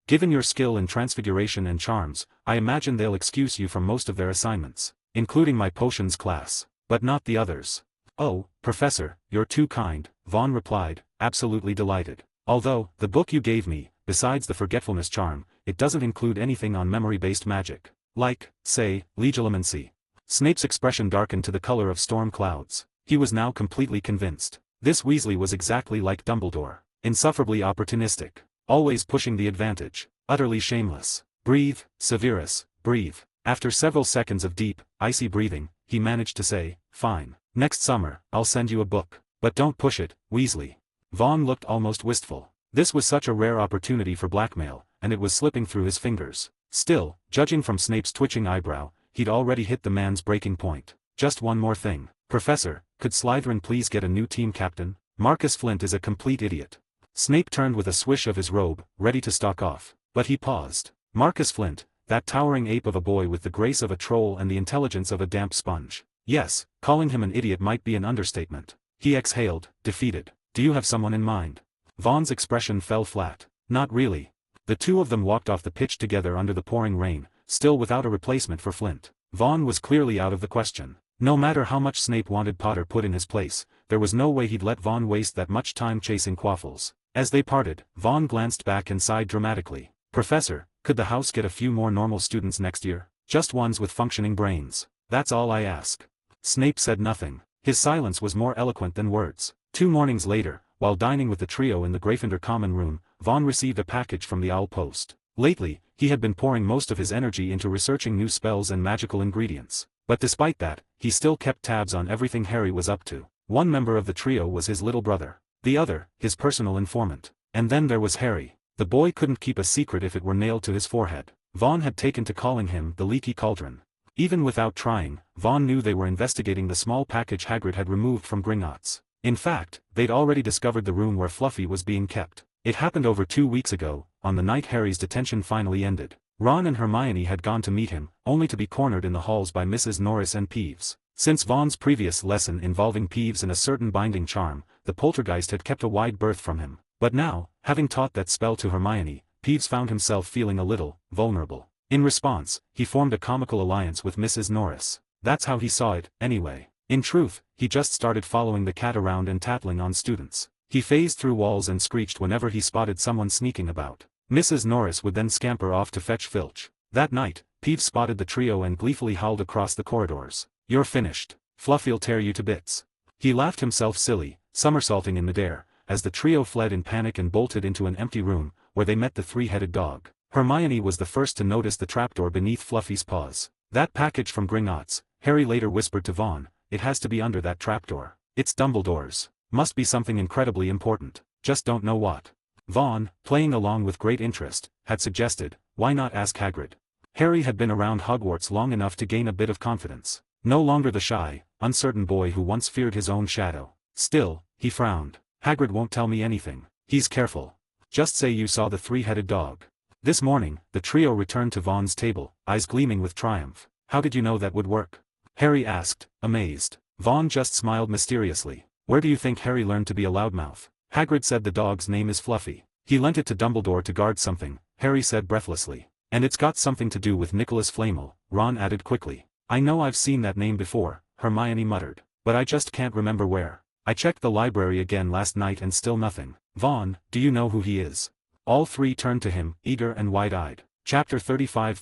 Speaker 2: "Given your skill in transfiguration and charms, I imagine they'll excuse you from most of their assignments, including my potions class, but not the others." "Oh, Professor, you're too kind," Vaughn replied, absolutely delighted. "Although, the book you gave me, besides the forgetfulness charm, it doesn't include anything on memory-based magic. Like, say, legilimency." Snape's expression darkened to the color of storm clouds. He was now completely convinced. This Weasley was exactly like Dumbledore. Insufferably opportunistic. Always pushing the advantage. Utterly shameless. "Breathe, Severus, breathe." After several seconds of deep, icy breathing, he managed to say, "Fine. Next summer, I'll send you a book. But don't push it, Weasley." Vaughn looked almost wistful. This was such a rare opportunity for blackmail, and it was slipping through his fingers. Still, judging from Snape's twitching eyebrow, he'd already hit the man's breaking point. "Just one more thing. Professor, could Slytherin please get a new team captain? Marcus Flint is a complete idiot." Snape turned with a swish of his robe, ready to stalk off. But he paused. Marcus Flint, that towering ape of a boy with the grace of a troll and the intelligence of a damp sponge. Yes, calling him an idiot might be an understatement. He exhaled, defeated. "Do you have someone in mind?" Vaughn's expression fell flat. "Not really." The two of them walked off the pitch together under the pouring rain, still without a replacement for Flint. Vaughn was clearly out of the question. No matter how much Snape wanted Potter put in his place, there was no way he'd let Vaughn waste that much time chasing quaffles. As they parted, Vaughn glanced back and sighed dramatically. "Professor, could the house get a few more normal students next year? Just ones with functioning brains. That's all I ask." Snape said nothing. His silence was more eloquent than words. 2 mornings later, while dining with the trio in the Gryffindor common room, Vaughn received a package from the Owl Post. Lately, he had been pouring most of his energy into researching new spells and magical ingredients. But despite that, he still kept tabs on everything Harry was up to. One member of the trio was his little brother. The other, his personal informant. And then there was Harry. The boy couldn't keep a secret if it were nailed to his forehead. Vaughn had taken to calling him the Leaky Cauldron. Even without trying, Vaughn knew they were investigating the small package Hagrid had removed from Gringotts. In fact, they'd already discovered the room where Fluffy was being kept. It happened over 2 weeks ago, on the night Harry's detention finally ended. Ron and Hermione had gone to meet him, only to be cornered in the halls by Mrs. Norris and Peeves. Since Vaughn's previous lesson involving Peeves and a certain binding charm, the poltergeist had kept a wide berth from him. But now, having taught that spell to Hermione, Peeves found himself feeling a little vulnerable. In response, he formed a comical alliance with Mrs. Norris. That's how he saw it, anyway. In truth, he just started following the cat around and tattling on students. He phased through walls and screeched whenever he spotted someone sneaking about. Mrs. Norris would then scamper off to fetch Filch. That night, Peeves spotted the trio and gleefully howled across the corridors. "You're finished. Fluffy'll tear you to bits." He laughed himself silly, somersaulting in midair, as the trio fled in panic and bolted into an empty room, where they met the three-headed dog. Hermione was the first to notice the trapdoor beneath Fluffy's paws. "That package from Gringotts," Harry later whispered to Vaughn, "it has to be under that trapdoor. It's Dumbledore's. Must be something incredibly important. Just don't know what." Vaughn, playing along with great interest, had suggested, "Why not ask Hagrid?" Harry had been around Hogwarts long enough to gain a bit of confidence. No longer the shy, uncertain boy who once feared his own shadow. Still, he frowned. "Hagrid won't tell me anything. He's careful. Just say you saw the three-headed dog." This morning, the trio returned to Vaughn's table, eyes gleaming with triumph. "How did you know that would work?" Harry asked, amazed. Vaughn just smiled mysteriously. "Where do you think Harry learned to be a loudmouth?" "Hagrid said the dog's name is Fluffy. He lent it to Dumbledore to guard something," Harry said breathlessly. "And it's got something to do with Nicholas Flamel," Ron added quickly. "I know I've seen that name before," Hermione muttered. "But I just can't remember where. I checked the library again last night and still nothing." "Vaughn, do you know who he is?" All three turned to him, eager and wide-eyed. Chapter 35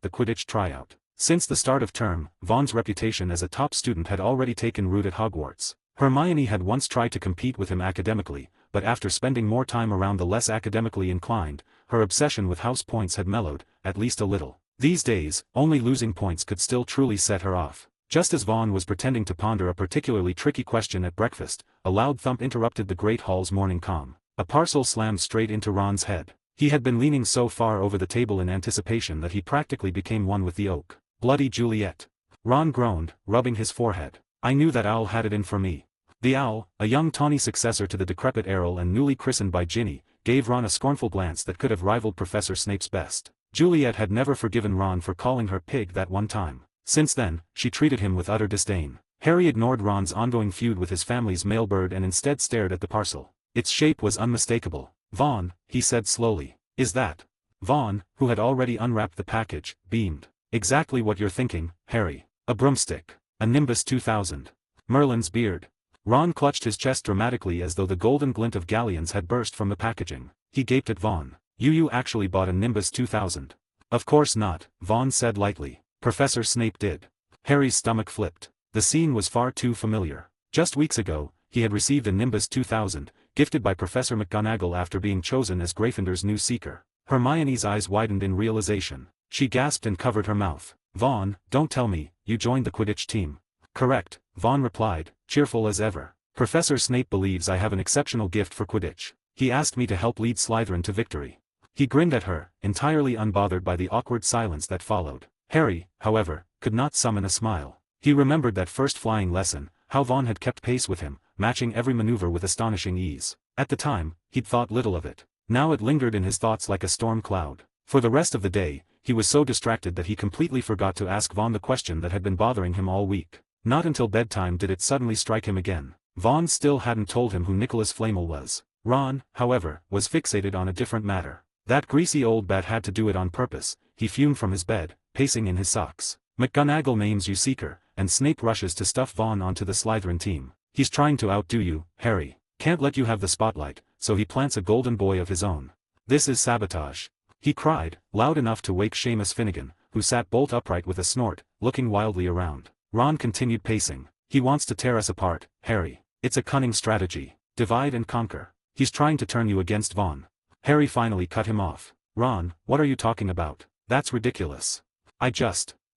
Speaker 2: The Quidditch Tryout. Since the start of term, Vaughn's reputation as a top student had already taken root at Hogwarts. Hermione had once tried to compete with him academically, but after spending more time around the less academically inclined, her obsession with house points had mellowed, at least a little. These days, only losing points could still truly set her off. Just as Vaughn was pretending to ponder a particularly tricky question at breakfast, a loud thump interrupted the great hall's morning calm. A parcel slammed straight into Ron's head. He had been leaning so far over the table in anticipation that he practically became one with the oak. "Bloody Juliet." Ron groaned, rubbing his forehead. "I knew that owl had it in for me." The owl, a young tawny successor to the decrepit Errol and newly christened by Ginny, gave Ron a scornful glance that could have rivaled Professor Snape's best. Juliet had never forgiven Ron for calling her pig that one time. Since then, she treated him with utter disdain. Harry ignored Ron's ongoing feud with his family's mailbird and instead stared at the parcel. Its shape was unmistakable. "Vaughn," he said slowly. "Is that?" Vaughn, who had already unwrapped the package, beamed. "Exactly what you're thinking, Harry. A broomstick. A Nimbus 2000. Merlin's beard." Ron clutched his chest dramatically as though the golden glint of galleons had burst from the packaging. He gaped at Vaughn. You actually bought a Nimbus 2000. "Of course not," Vaughn said lightly. "Professor Snape did." Harry's stomach flipped. The scene was far too familiar. Just weeks ago, he had received a Nimbus 2000, gifted by Professor McGonagall after being chosen as Gryffindor's new seeker. Hermione's eyes widened in realization. She gasped and covered her mouth. "Vaughn, don't tell me, you joined the Quidditch team." "Correct," Vaughn replied, cheerful as ever. "Professor Snape believes I have an exceptional gift for Quidditch. He asked me to help lead Slytherin to victory." He grinned at her, entirely unbothered by the awkward silence that followed. Harry, however, could not summon a smile. He remembered that first flying lesson, how Vaughn had kept pace with him, matching every maneuver with astonishing ease. At the time, he'd thought little of it. Now it lingered in his thoughts like a storm cloud. For the rest of the day, he was so distracted that he completely forgot to ask Vaughn the question that had been bothering him all week. Not until bedtime did it suddenly strike him again. Vaughn still hadn't told him who Nicholas Flamel was. Ron, however, was fixated on a different matter. That greasy old bat had to do it on purpose. He fumed from his bed, pacing in his socks. McGonagall names you seeker, and Snape rushes to stuff Vaughn onto the Slytherin team. He's trying to outdo you, Harry. Can't let you have the spotlight, so he plants a golden boy of his own. This is sabotage. He cried, loud enough to wake Seamus Finnegan, who sat bolt upright with a snort, looking wildly around. Ron continued pacing. He wants to tear us apart, Harry. It's a cunning strategy. Divide and conquer. He's trying to turn you against Vaughn. Harry finally cut him off. Ron, what are you talking about? That's ridiculous.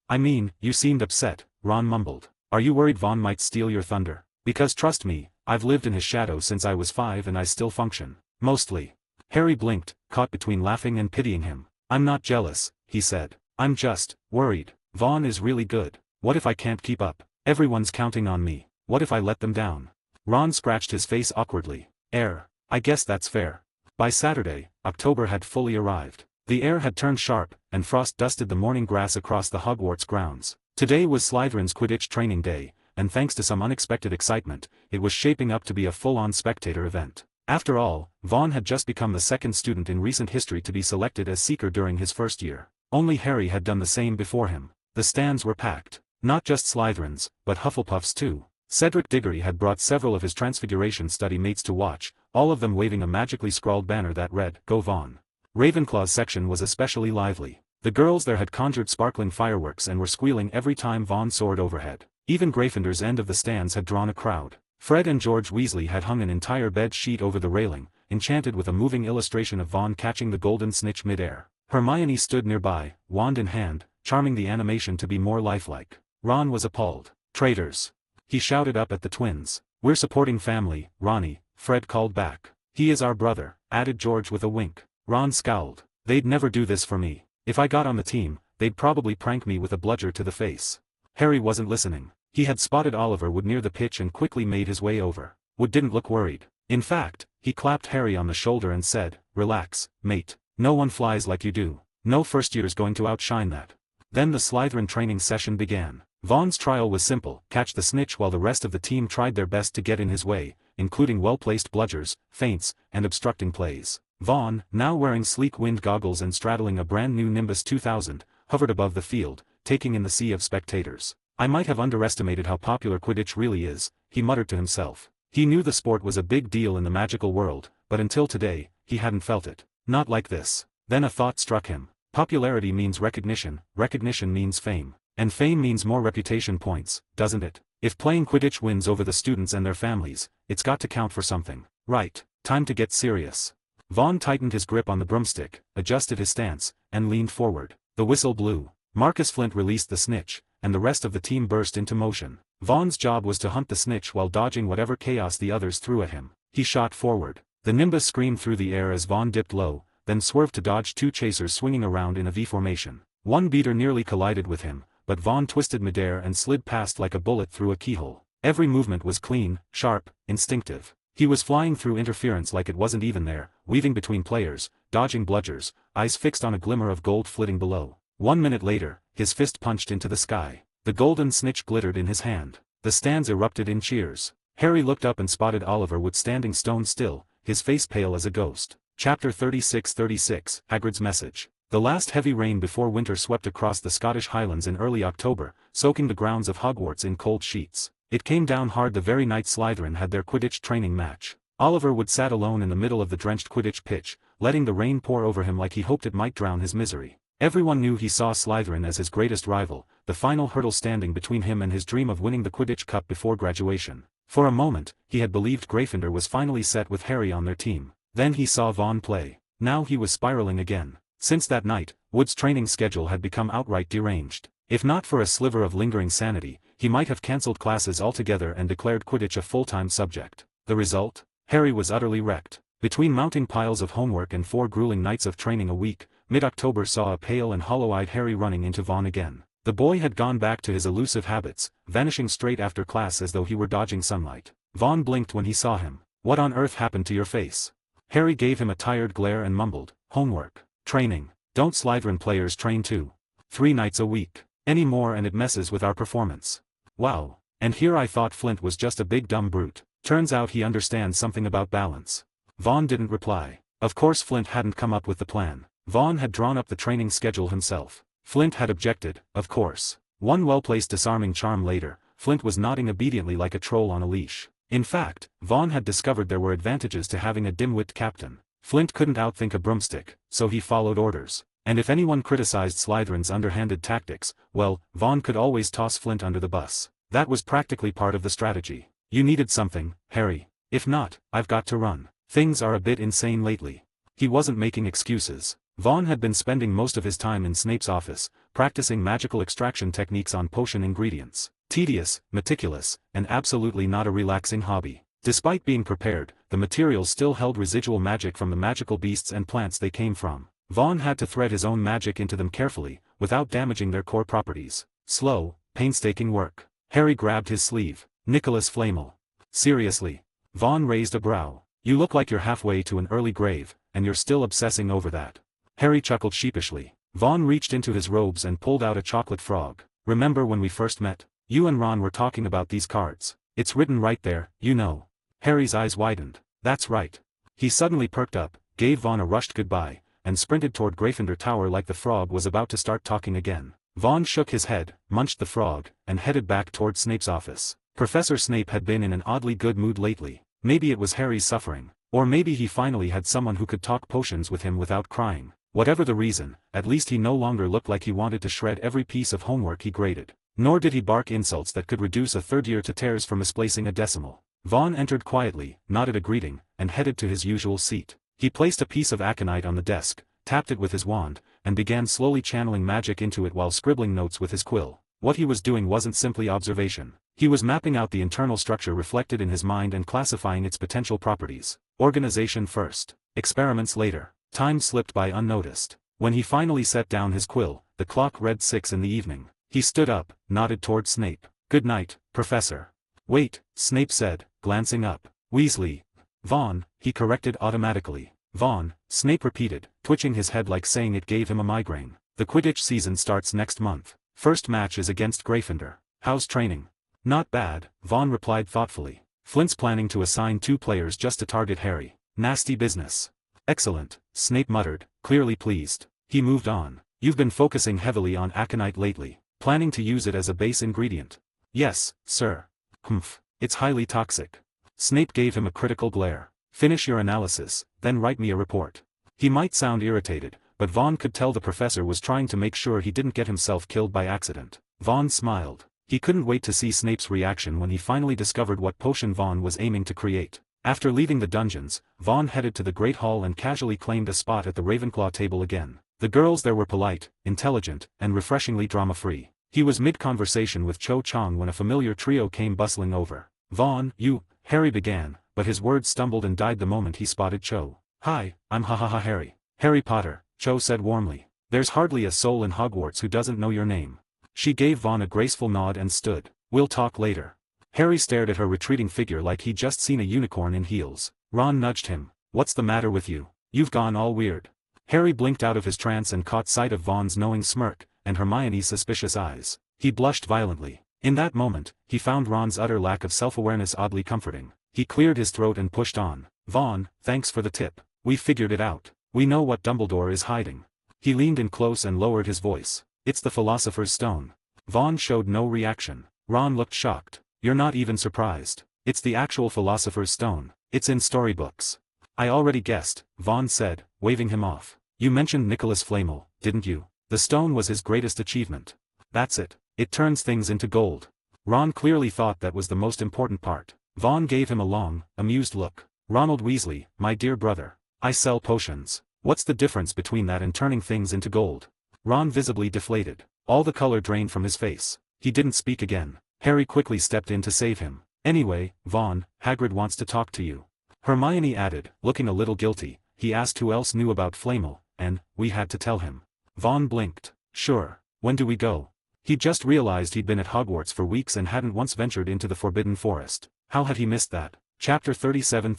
Speaker 2: I mean, you seemed upset, Ron mumbled. Are you worried Vaughn might steal your thunder? Because trust me, I've lived in his shadow since I was 5 and I still function. Mostly. Harry blinked, caught between laughing and pitying him. I'm not jealous, he said. I'm just worried. Vaughn is really good. What if I can't keep up? Everyone's counting on me. What if I let them down? Ron scratched his face awkwardly. I guess that's fair. By Saturday, October had fully arrived. The air had turned sharp, and frost dusted the morning grass across the Hogwarts grounds. Today was Slytherin's Quidditch training day, and thanks to some unexpected excitement, it was shaping up to be a full-on spectator event. After all, Vaughn had just become the second student in recent history to be selected as Seeker during his first year. Only Harry had done the same before him. The stands were packed. Not just Slytherins, but Hufflepuffs too. Cedric Diggory had brought several of his Transfiguration study mates to watch, all of them waving a magically scrawled banner that read, "Go Vaughn." Ravenclaw's section was especially lively. The girls there had conjured sparkling fireworks and were squealing every time Vaughn soared overhead. Even Gryffindor's end of the stands had drawn a crowd. Fred and George Weasley had hung an entire bed sheet over the railing, enchanted with a moving illustration of Vaughn catching the golden snitch mid-air. Hermione stood nearby, wand in hand, charming the animation to be more lifelike. Ron was appalled. "Traitors!" he shouted up at the twins. "We're supporting family, Ronnie," Fred called back. "He is our brother," added George with a wink. Ron scowled. "They'd never do this for me. If I got on the team, they'd probably prank me with a bludger to the face." Harry wasn't listening. He had spotted Oliver Wood near the pitch and quickly made his way over. Wood didn't look worried. In fact, he clapped Harry on the shoulder and said, "Relax, mate. No one flies like you do. No first year's going to outshine that." Then the Slytherin training session began. Vaughn's trial was simple: catch the snitch while the rest of the team tried their best to get in his way, including well-placed bludgers, feints, and obstructing plays. Vaughn, now wearing sleek wind goggles and straddling a brand-new Nimbus 2000, hovered above the field, taking in the sea of spectators. "I might have underestimated how popular Quidditch really is," he muttered to himself. He knew the sport was a big deal in the magical world, but until today, he hadn't felt it. Not like this. Then a thought struck him. Popularity means recognition means fame. And fame means more reputation points, doesn't it? If playing Quidditch wins over the students and their families, it's got to count for something. Right, time to get serious. Vaughn tightened his grip on the broomstick, adjusted his stance, and leaned forward. The whistle blew. Marcus Flint released the snitch, and the rest of the team burst into motion. Vaughn's job was to hunt the snitch while dodging whatever chaos the others threw at him. He shot forward. The Nimbus screamed through the air as Vaughn dipped low, then swerved to dodge two chasers swinging around in a V formation. One beater nearly collided with him, but Vaughn twisted midair and slid past like a bullet through a keyhole. Every movement was clean, sharp, instinctive. He was flying through interference like it wasn't even there, weaving between players, dodging bludgers, eyes fixed on a glimmer of gold flitting below. 1 minute later, his fist punched into the sky. The golden snitch glittered in his hand. The stands erupted in cheers. Harry looked up and spotted Oliver Wood standing stone still, his face pale as a ghost. Chapter 36, Hagrid's Message. The last heavy rain before winter swept across the Scottish Highlands in early October, soaking the grounds of Hogwarts in cold sheets. It came down hard the very night Slytherin had their Quidditch training match. Oliver Wood sat alone in the middle of the drenched Quidditch pitch, letting the rain pour over him like he hoped it might drown his misery. Everyone knew he saw Slytherin as his greatest rival, the final hurdle standing between him and his dream of winning the Quidditch Cup before graduation. For a moment, he had believed Gryffindor was finally set with Harry on their team. Then he saw Vaughn play. Now he was spiraling again. Since that night, Wood's training schedule had become outright deranged. If not for a sliver of lingering sanity, he might have cancelled classes altogether and declared Quidditch a full-time subject. The result? Harry was utterly wrecked. Between mounting piles of homework and 4 grueling nights of training a week, mid-October saw a pale and hollow-eyed Harry running into Vaughn again. The boy had gone back to his elusive habits, vanishing straight after class as though he were dodging sunlight. Vaughn blinked when he saw him. "What on earth happened to your face?" Harry gave him a tired glare and mumbled, "Homework. Training. Don't Slytherin players train too? 3 nights a week. Any more and it messes with our performance." "Wow. And here I thought Flint was just a big dumb brute. Turns out he understands something about balance." Vaughn didn't reply. Of course Flint hadn't come up with the plan. Vaughn had drawn up the training schedule himself. Flint had objected, of course. One well-placed disarming charm later, Flint was nodding obediently like a troll on a leash. In fact, Vaughn had discovered there were advantages to having a dim-wit captain. Flint couldn't outthink a broomstick, so he followed orders. And if anyone criticized Slytherin's underhanded tactics, well, Vaughn could always toss Flint under the bus. That was practically part of the strategy. "You needed something, Harry. If not, I've got to run. Things are a bit insane lately." He wasn't making excuses. Vaughn had been spending most of his time in Snape's office, practicing magical extraction techniques on potion ingredients. Tedious, meticulous, and absolutely not a relaxing hobby. Despite being prepared, the materials still held residual magic from the magical beasts and plants they came from. Vaughn had to thread his own magic into them carefully, without damaging their core properties. Slow, painstaking work. Harry grabbed his sleeve. Nicholas Flamel. Seriously. Vaughn raised a brow. You look like you're halfway to an early grave, and you're still obsessing over that. Harry chuckled sheepishly. Vaughn reached into his robes and pulled out a chocolate frog. Remember when we first met? You and Ron were talking about these cards. It's written right there, you know. Harry's eyes widened. That's right. He suddenly perked up, gave Vaughn a rushed goodbye, and sprinted toward Gryffindor Tower like the frog was about to start talking again. Vaughn shook his head, munched the frog, and headed back toward Snape's office. Professor Snape had been in an oddly good mood lately. Maybe it was Harry's suffering. Or maybe he finally had someone who could talk potions with him without crying. Whatever the reason, at least he no longer looked like he wanted to shred every piece of homework he graded. Nor did he bark insults that could reduce a third year to tears for misplacing a decimal. Vaughn entered quietly, nodded a greeting, and headed to his usual seat. He placed a piece of aconite on the desk, tapped it with his wand, and began slowly channeling magic into it while scribbling notes with his quill. What he was doing wasn't simply observation. He was mapping out the internal structure reflected in his mind and classifying its potential properties. Organization first. Experiments later. Time slipped by unnoticed. When he finally set down his quill, the clock read 6 in the evening. He stood up, nodded toward Snape. Good night, Professor. Wait, Snape said, glancing up. Weasley. Vaughn, he corrected automatically. Vaughn, Snape repeated, twitching his head like saying it gave him a migraine. The Quidditch season starts next month. First match is against Gryffindor. How's training? Not bad, Vaughn replied thoughtfully. Flint's planning to assign 2 players just to target Harry. Nasty business. Excellent, Snape muttered, clearly pleased. He moved on. You've been focusing heavily on aconite lately, planning to use it as a base ingredient. Yes, sir. Humph, it's highly toxic. Snape gave him a critical glare. Finish your analysis, then write me a report. He might sound irritated, but Vaughn could tell the professor was trying to make sure he didn't get himself killed by accident. Vaughn smiled. He couldn't wait to see Snape's reaction when he finally discovered what potion Vaughn was aiming to create. After leaving the dungeons, Vaughn headed to the Great Hall and casually claimed a spot at the Ravenclaw table again. The girls there were polite, intelligent, and refreshingly drama-free. He was mid-conversation with Cho Chang when a familiar trio came bustling over. Vaughn, you, Harry began, but his words stumbled and died the moment he spotted Cho. Hi, I'm Harry. Harry Potter, Cho said warmly. There's hardly a soul in Hogwarts who doesn't know your name. She gave Vaughn a graceful nod and stood. We'll talk later. Harry stared at her retreating figure like he'd just seen a unicorn in heels. Ron nudged him. What's the matter with you? You've gone all weird. Harry blinked out of his trance and caught sight of Vaughn's knowing smirk, and Hermione's suspicious eyes. He blushed violently. In that moment, he found Ron's utter lack of self-awareness oddly comforting. He cleared his throat and pushed on. Vaughn, thanks for the tip. We figured it out. We know what Dumbledore is hiding. He leaned in close and lowered his voice. It's the Philosopher's Stone. Vaughn showed no reaction. Ron looked shocked. You're not even surprised. It's the actual Philosopher's Stone. It's in storybooks. I already guessed, Vaughn said, waving him off. You mentioned Nicholas Flamel, didn't you? The stone was his greatest achievement. That's it. It turns things into gold. Ron clearly thought that was the most important part. Vaughn gave him a long, amused look. Ronald Weasley, my dear brother. I sell potions. What's the difference between that and turning things into gold? Ron visibly deflated. All the color drained from his face. He didn't speak again. Harry quickly stepped in to save him. Anyway, Vaughn, Hagrid wants to talk to you. Hermione added, looking a little guilty. He asked who else knew about Flamel, and we had to tell him. Vaughn blinked. Sure. When do we go? He just realized he'd been at Hogwarts for weeks and hadn't once ventured into the Forbidden Forest. How had he missed that? Chapter 37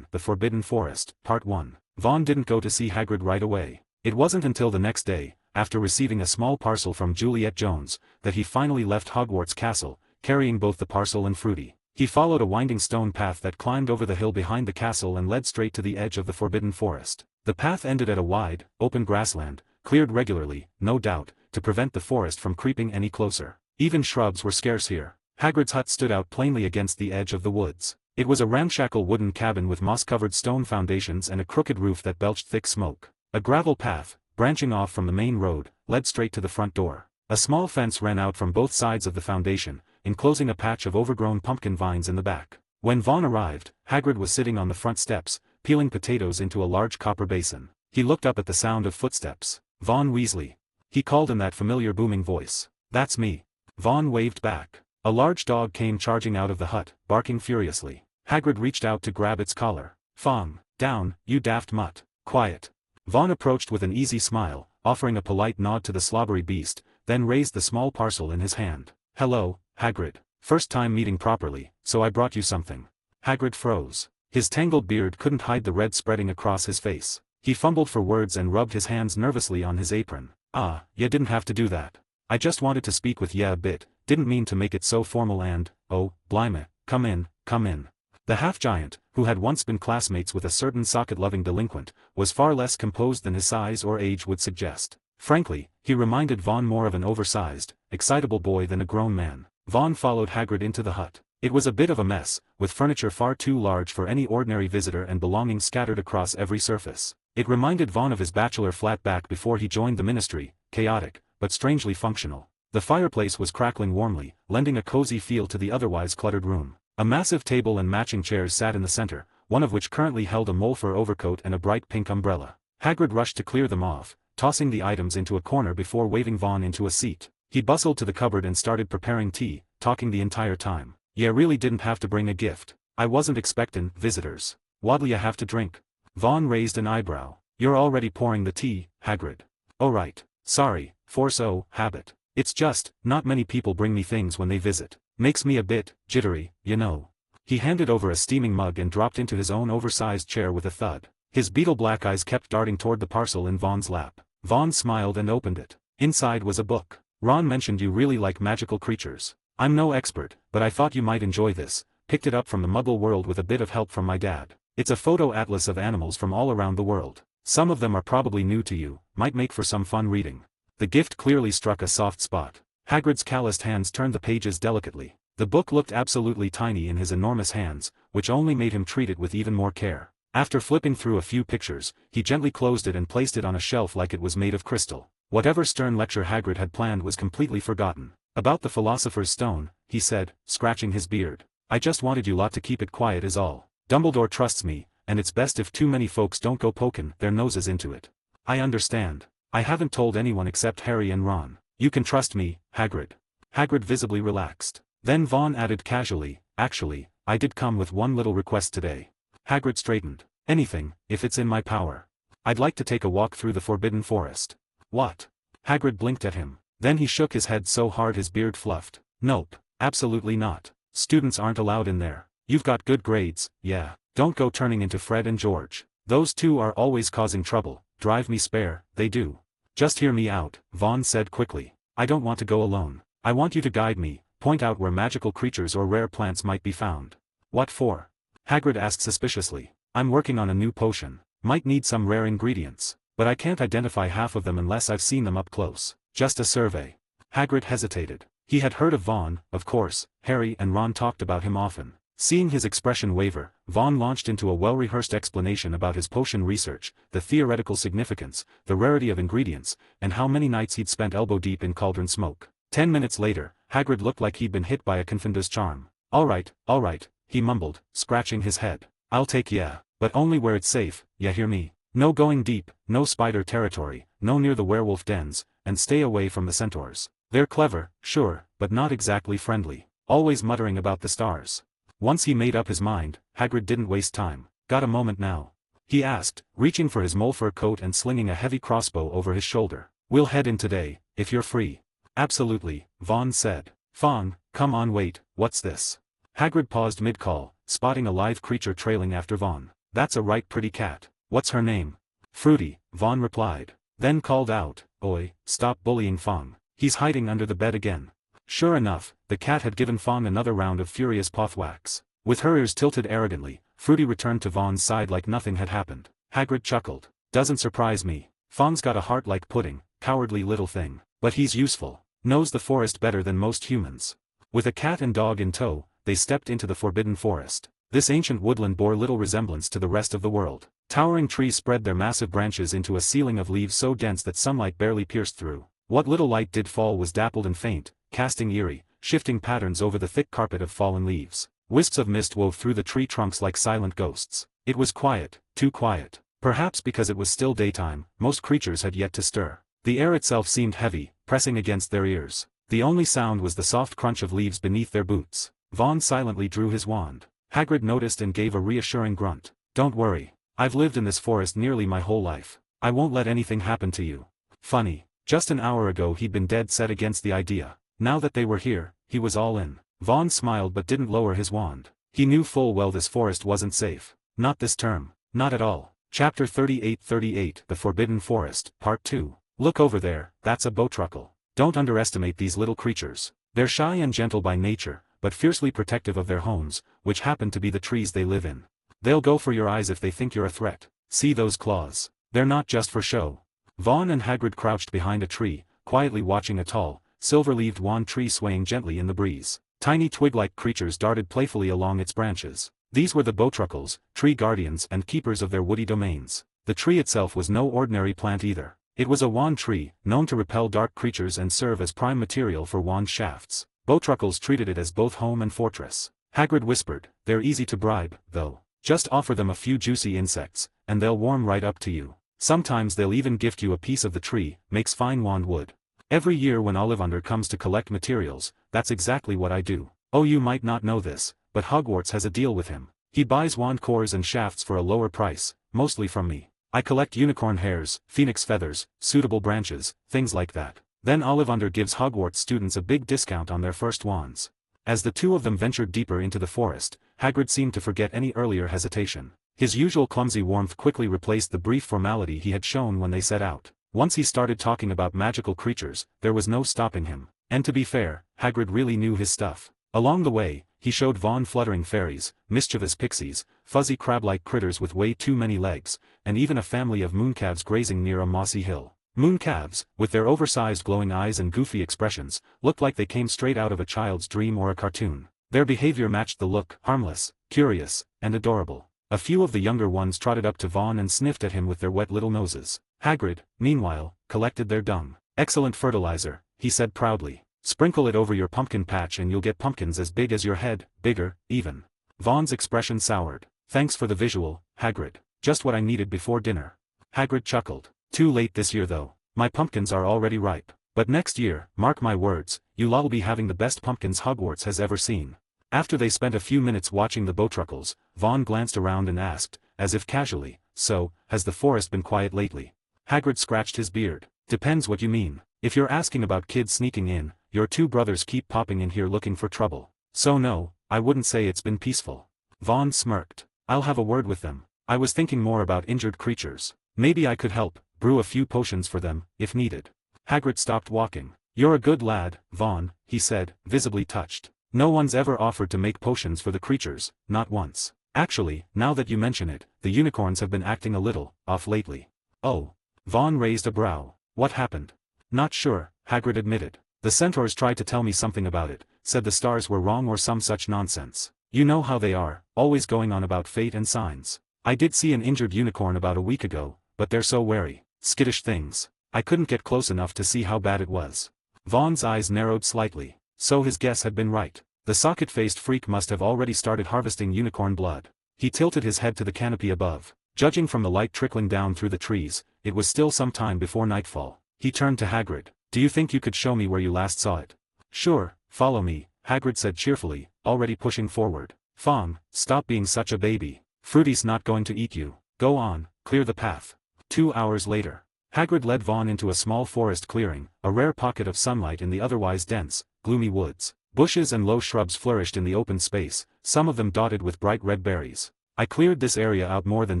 Speaker 2: The Forbidden Forest, Part 1. Vaughn didn't go to see Hagrid right away. It wasn't until the next day, after receiving a small parcel from Juliet Jones, that he finally left Hogwarts Castle, carrying both the parcel and Fruity. He followed a winding stone path that climbed over the hill behind the castle and led straight to the edge of the Forbidden Forest. The path ended at a wide, open grassland, cleared regularly, no doubt, to prevent the forest from creeping any closer. Even shrubs were scarce here. Hagrid's hut stood out plainly against the edge of the woods. It was a ramshackle wooden cabin with moss-covered stone foundations and a crooked roof that belched thick smoke. A gravel path, branching off from the main road, led straight to the front door. A small fence ran out from both sides of the foundation, enclosing a patch of overgrown pumpkin vines in the back. When Vaughn arrived, Hagrid was sitting on the front steps, peeling potatoes into a large copper basin. He looked up at the sound of footsteps. Vaughn Weasley. He called in that familiar booming voice. That's me. Vaughn waved back. A large dog came charging out of the hut, barking furiously. Hagrid reached out to grab its collar. "Fong, down, you daft mutt. Quiet." Vaughn approached with an easy smile, offering a polite nod to the slobbery beast, then raised the small parcel in his hand. "Hello, Hagrid. First time meeting properly, so I brought you something." Hagrid froze. His tangled beard couldn't hide the red spreading across his face. He fumbled for words and rubbed his hands nervously on his apron. "Ah, ya didn't have to do that. I just wanted to speak with ya a bit, didn't mean to make it so formal and, oh, blimey, come in, come in." The half-giant, who had once been classmates with a certain socket-loving delinquent, was far less composed than his size or age would suggest. Frankly, he reminded Vaughn more of an oversized, excitable boy than a grown man. Vaughn followed Hagrid into the hut. It was a bit of a mess, with furniture far too large for any ordinary visitor and belongings scattered across every surface. It reminded Vaughn of his bachelor flat back before he joined the ministry, chaotic, but strangely functional. The fireplace was crackling warmly, lending a cozy feel to the otherwise cluttered room. A massive table and matching chairs sat in the center, one of which currently held a mole-fur overcoat and a bright pink umbrella. Hagrid rushed to clear them off, tossing the items into a corner before waving Vaughn into a seat. He bustled to the cupboard and started preparing tea, talking the entire time. "Yeah, really didn't have to bring a gift. I wasn't expectin' visitors. What'll ya have to drink?" Vaughn raised an eyebrow. "You're already pouring the tea, Hagrid." "Oh right. Sorry, force habit. It's just, not many people bring me things when they visit. Makes me a bit jittery, you know." He handed over a steaming mug and dropped into his own oversized chair with a thud. His beetle-black eyes kept darting toward the parcel in Vaughn's lap. Vaughn smiled and opened it. Inside was a book. "Ron mentioned you really like magical creatures. I'm no expert, but I thought you might enjoy this. Picked it up from the Muggle world with a bit of help from my dad. It's a photo atlas of animals from all around the world. Some of them are probably new to you, might make for some fun reading." The gift clearly struck a soft spot. Hagrid's calloused hands turned the pages delicately. The book looked absolutely tiny in his enormous hands, which only made him treat it with even more care. After flipping through a few pictures, he gently closed it and placed it on a shelf like it was made of crystal. Whatever stern lecture Hagrid had planned was completely forgotten. "About the Philosopher's Stone," he said, scratching his beard. "I just wanted you lot to keep it quiet is all. Dumbledore trusts me, and it's best if too many folks don't go poking their noses into it." "I understand. I haven't told anyone except Harry and Ron. You can trust me, Hagrid." Hagrid visibly relaxed. Then Vaughn added casually, "Actually, I did come with one little request today." Hagrid straightened. "Anything, if it's in my power. I'd like to take a walk through the Forbidden Forest." "What?" Hagrid blinked at him. Then he shook his head so hard his beard fluffed. "Nope, absolutely not. Students aren't allowed in there. You've got good grades, yeah. Don't go turning into Fred and George. Those two are always causing trouble, drive me spare, they do." "Just hear me out," Vaughn said quickly. "I don't want to go alone. I want you to guide me, point out where magical creatures or rare plants might be found." "What for?" Hagrid asked suspiciously. "I'm working on a new potion. Might need some rare ingredients. But I can't identify half of them unless I've seen them up close. Just a survey." Hagrid hesitated. He had heard of Vaughn, of course. Harry and Ron talked about him often. Seeing his expression waver, Vaughn launched into a well-rehearsed explanation about his potion research, the theoretical significance, the rarity of ingredients, and how many nights he'd spent elbow-deep in cauldron smoke. 10 minutes later, Hagrid looked like he'd been hit by a Confunder's charm. All right, he mumbled, scratching his head. "I'll take ya, but only where it's safe, ya hear me? No going deep, no spider territory, no near the werewolf dens, and stay away from the centaurs. They're clever, sure, but not exactly friendly. Always muttering about the stars." Once he made up his mind, Hagrid didn't waste time. "Got a moment now?" he asked, reaching for his mole-fur coat and slinging a heavy crossbow over his shoulder. "We'll head in today, if you're free." "Absolutely," Vaughn said. "Fawn, come on wait, what's this?" Hagrid paused mid-call, spotting a live creature trailing after Vaughn. "That's a right pretty cat. What's her name?" "Fruity," Vaughn replied. Then called out, "Oi, stop bullying Fawn. He's hiding under the bed again." Sure enough, the cat had given Fawn another round of furious paw-thwacks. With her ears tilted arrogantly, Fruity returned to Vaughn's side like nothing had happened. Hagrid chuckled. "Doesn't surprise me. Fawn's got a heart like pudding, cowardly little thing. But he's useful. Knows the forest better than most humans." With a cat and dog in tow, they stepped into the Forbidden Forest. This ancient woodland bore little resemblance to the rest of the world. Towering trees spread their massive branches into a ceiling of leaves so dense that sunlight barely pierced through. What little light did fall was dappled and faint, casting eerie, shifting patterns over the thick carpet of fallen leaves. Wisps of mist wove through the tree trunks like silent ghosts. It was quiet, too quiet. Perhaps because it was still daytime, most creatures had yet to stir. The air itself seemed heavy, pressing against their ears. The only sound was the soft crunch of leaves beneath their boots. Vaughn silently drew his wand. Hagrid noticed and gave a reassuring grunt. "Don't worry. I've lived in this forest nearly my whole life. I won't let anything happen to you." Funny. Just an hour ago he'd been dead set against the idea. Now that they were here, he was all in. Vaughn smiled but didn't lower his wand. He knew full well this forest wasn't safe. Not this term. Not at all. Chapter 38 The Forbidden Forest, Part 2. Look over there, that's a bowtruckle. Don't underestimate these little creatures. They're shy and gentle by nature, but fiercely protective of their homes, which happen to be the trees they live in. They'll go for your eyes if they think you're a threat. See those claws? They're not just for show. Vaughn and Hagrid crouched behind a tree, quietly watching a tall, silver-leaved wand tree swaying gently in the breeze. Tiny twig-like creatures darted playfully along its branches. These were the bowtruckles, tree guardians and keepers of their woody domains. The tree itself was no ordinary plant either. It was a wand tree, known to repel dark creatures and serve as prime material for wand shafts. Bowtruckles treated it as both home and fortress. Hagrid whispered, "They're easy to bribe, though. Just offer them a few juicy insects, and they'll warm right up to you. Sometimes they'll even gift you a piece of the tree, makes fine wand wood." Every year when Ollivander comes to collect materials, that's exactly what I do. Oh, you might not know this, but Hogwarts has a deal with him. He buys wand cores and shafts for a lower price, mostly from me. I collect unicorn hairs, phoenix feathers, suitable branches, things like that. Then Ollivander gives Hogwarts students a big discount on their first wands. As the two of them ventured deeper into the forest, Hagrid seemed to forget any earlier hesitation. His usual clumsy warmth quickly replaced the brief formality he had shown when they set out. Once he started talking about magical creatures, there was no stopping him. And to be fair, Hagrid really knew his stuff. Along the way, he showed Vaughn fluttering fairies, mischievous pixies, fuzzy crab-like critters with way too many legs, and even a family of mooncalves grazing near a mossy hill. Mooncalves, with their oversized glowing eyes and goofy expressions, looked like they came straight out of a child's dream or a cartoon. Their behavior matched the look, harmless, curious, and adorable. A few of the younger ones trotted up to Vaughn and sniffed at him with their wet little noses. Hagrid, meanwhile, collected their dung. "Excellent fertilizer," he said proudly. "Sprinkle it over your pumpkin patch and you'll get pumpkins as big as your head, bigger, even." Vaughn's expression soured. "Thanks for the visual, Hagrid. Just what I needed before dinner." Hagrid chuckled. "Too late this year though. My pumpkins are already ripe. But next year, mark my words, you'll all be having the best pumpkins Hogwarts has ever seen." After they spent a few minutes watching the bowtruckles, Vaughn glanced around and asked, as if casually, "So, has the forest been quiet lately?" Hagrid scratched his beard. "Depends what you mean. If you're asking about kids sneaking in, your two brothers keep popping in here looking for trouble. So no, I wouldn't say it's been peaceful." Vaughn smirked. "I'll have a word with them. I was thinking more about injured creatures. Maybe I could help, brew a few potions for them, if needed." Hagrid stopped walking. "You're a good lad, Vaughn," he said, visibly touched. "No one's ever offered to make potions for the creatures, not once. Actually, now that you mention it, the unicorns have been acting a little off lately." "Oh." Vaughn raised a brow. "What happened?" "Not sure," Hagrid admitted. "The centaurs tried to tell me something about it, said the stars were wrong or some such nonsense. You know how they are, always going on about fate and signs. I did see an injured unicorn about a week ago, but they're so wary, skittish things. I couldn't get close enough to see how bad it was." Vaughn's eyes narrowed slightly. So his guess had been right. The socket-faced freak must have already started harvesting unicorn blood. He tilted his head to the canopy above. Judging from the light trickling down through the trees, it was still some time before nightfall. He turned to Hagrid. "Do you think you could show me where you last saw it?" "Sure, follow me," Hagrid said cheerfully, already pushing forward. "Fawn, stop being such a baby. Fruity's not going to eat you. Go on, clear the path." 2 hours later, Hagrid led Vaughn into a small forest clearing, a rare pocket of sunlight in the otherwise dense, gloomy woods. Bushes and low shrubs flourished in the open space, some of them dotted with bright red berries. "I cleared this area out more than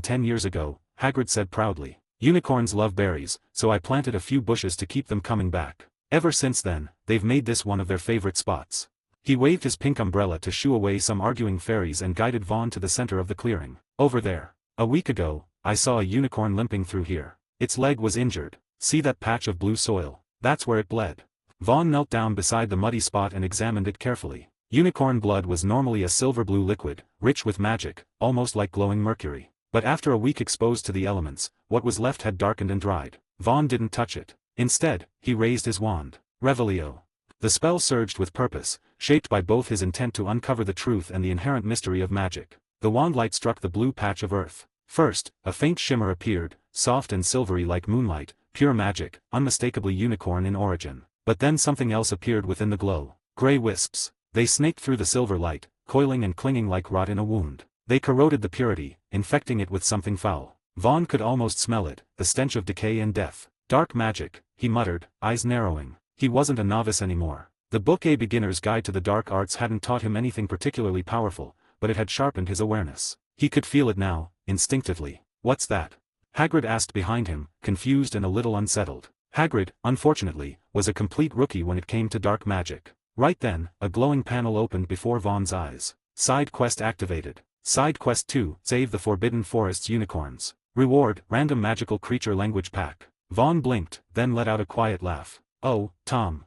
Speaker 2: 10 years ago," Hagrid said proudly. "Unicorns love berries, so I planted a few bushes to keep them coming back. Ever since then, they've made this one of their favorite spots." He waved his pink umbrella to shoo away some arguing fairies and guided Vaughn to the center of the clearing. "Over there. A week ago, I saw a unicorn limping through here. Its leg was injured. See that patch of blue soil? That's where it bled." Vaughn knelt down beside the muddy spot and examined it carefully. Unicorn blood was normally a silver-blue liquid, rich with magic, almost like glowing mercury. But after a week exposed to the elements, what was left had darkened and dried. Vaughn didn't touch it. Instead, he raised his wand. Revelio. The spell surged with purpose, shaped by both his intent to uncover the truth and the inherent mystery of magic. The wand light struck the blue patch of earth. First, a faint shimmer appeared, soft and silvery like moonlight, pure magic, unmistakably unicorn in origin. But then something else appeared within the glow. Grey wisps. They snaked through the silver light, coiling and clinging like rot in a wound. They corroded the purity, infecting it with something foul. Vaughn could almost smell it, the stench of decay and death. Dark magic, he muttered, eyes narrowing. He wasn't a novice anymore. The book A Beginner's Guide to the Dark Arts hadn't taught him anything particularly powerful, but it had sharpened his awareness. He could feel it now, instinctively. What's that? Hagrid asked behind him, confused and a little unsettled. Hagrid, unfortunately, was a complete rookie when it came to dark magic. Right then, a glowing panel opened before Vaughn's eyes. Side quest activated. Side quest 2, Save the Forbidden Forest's Unicorns. Reward, Random Magical Creature Language Pack. Vaughn blinked, then let out a quiet laugh. Oh, Tom.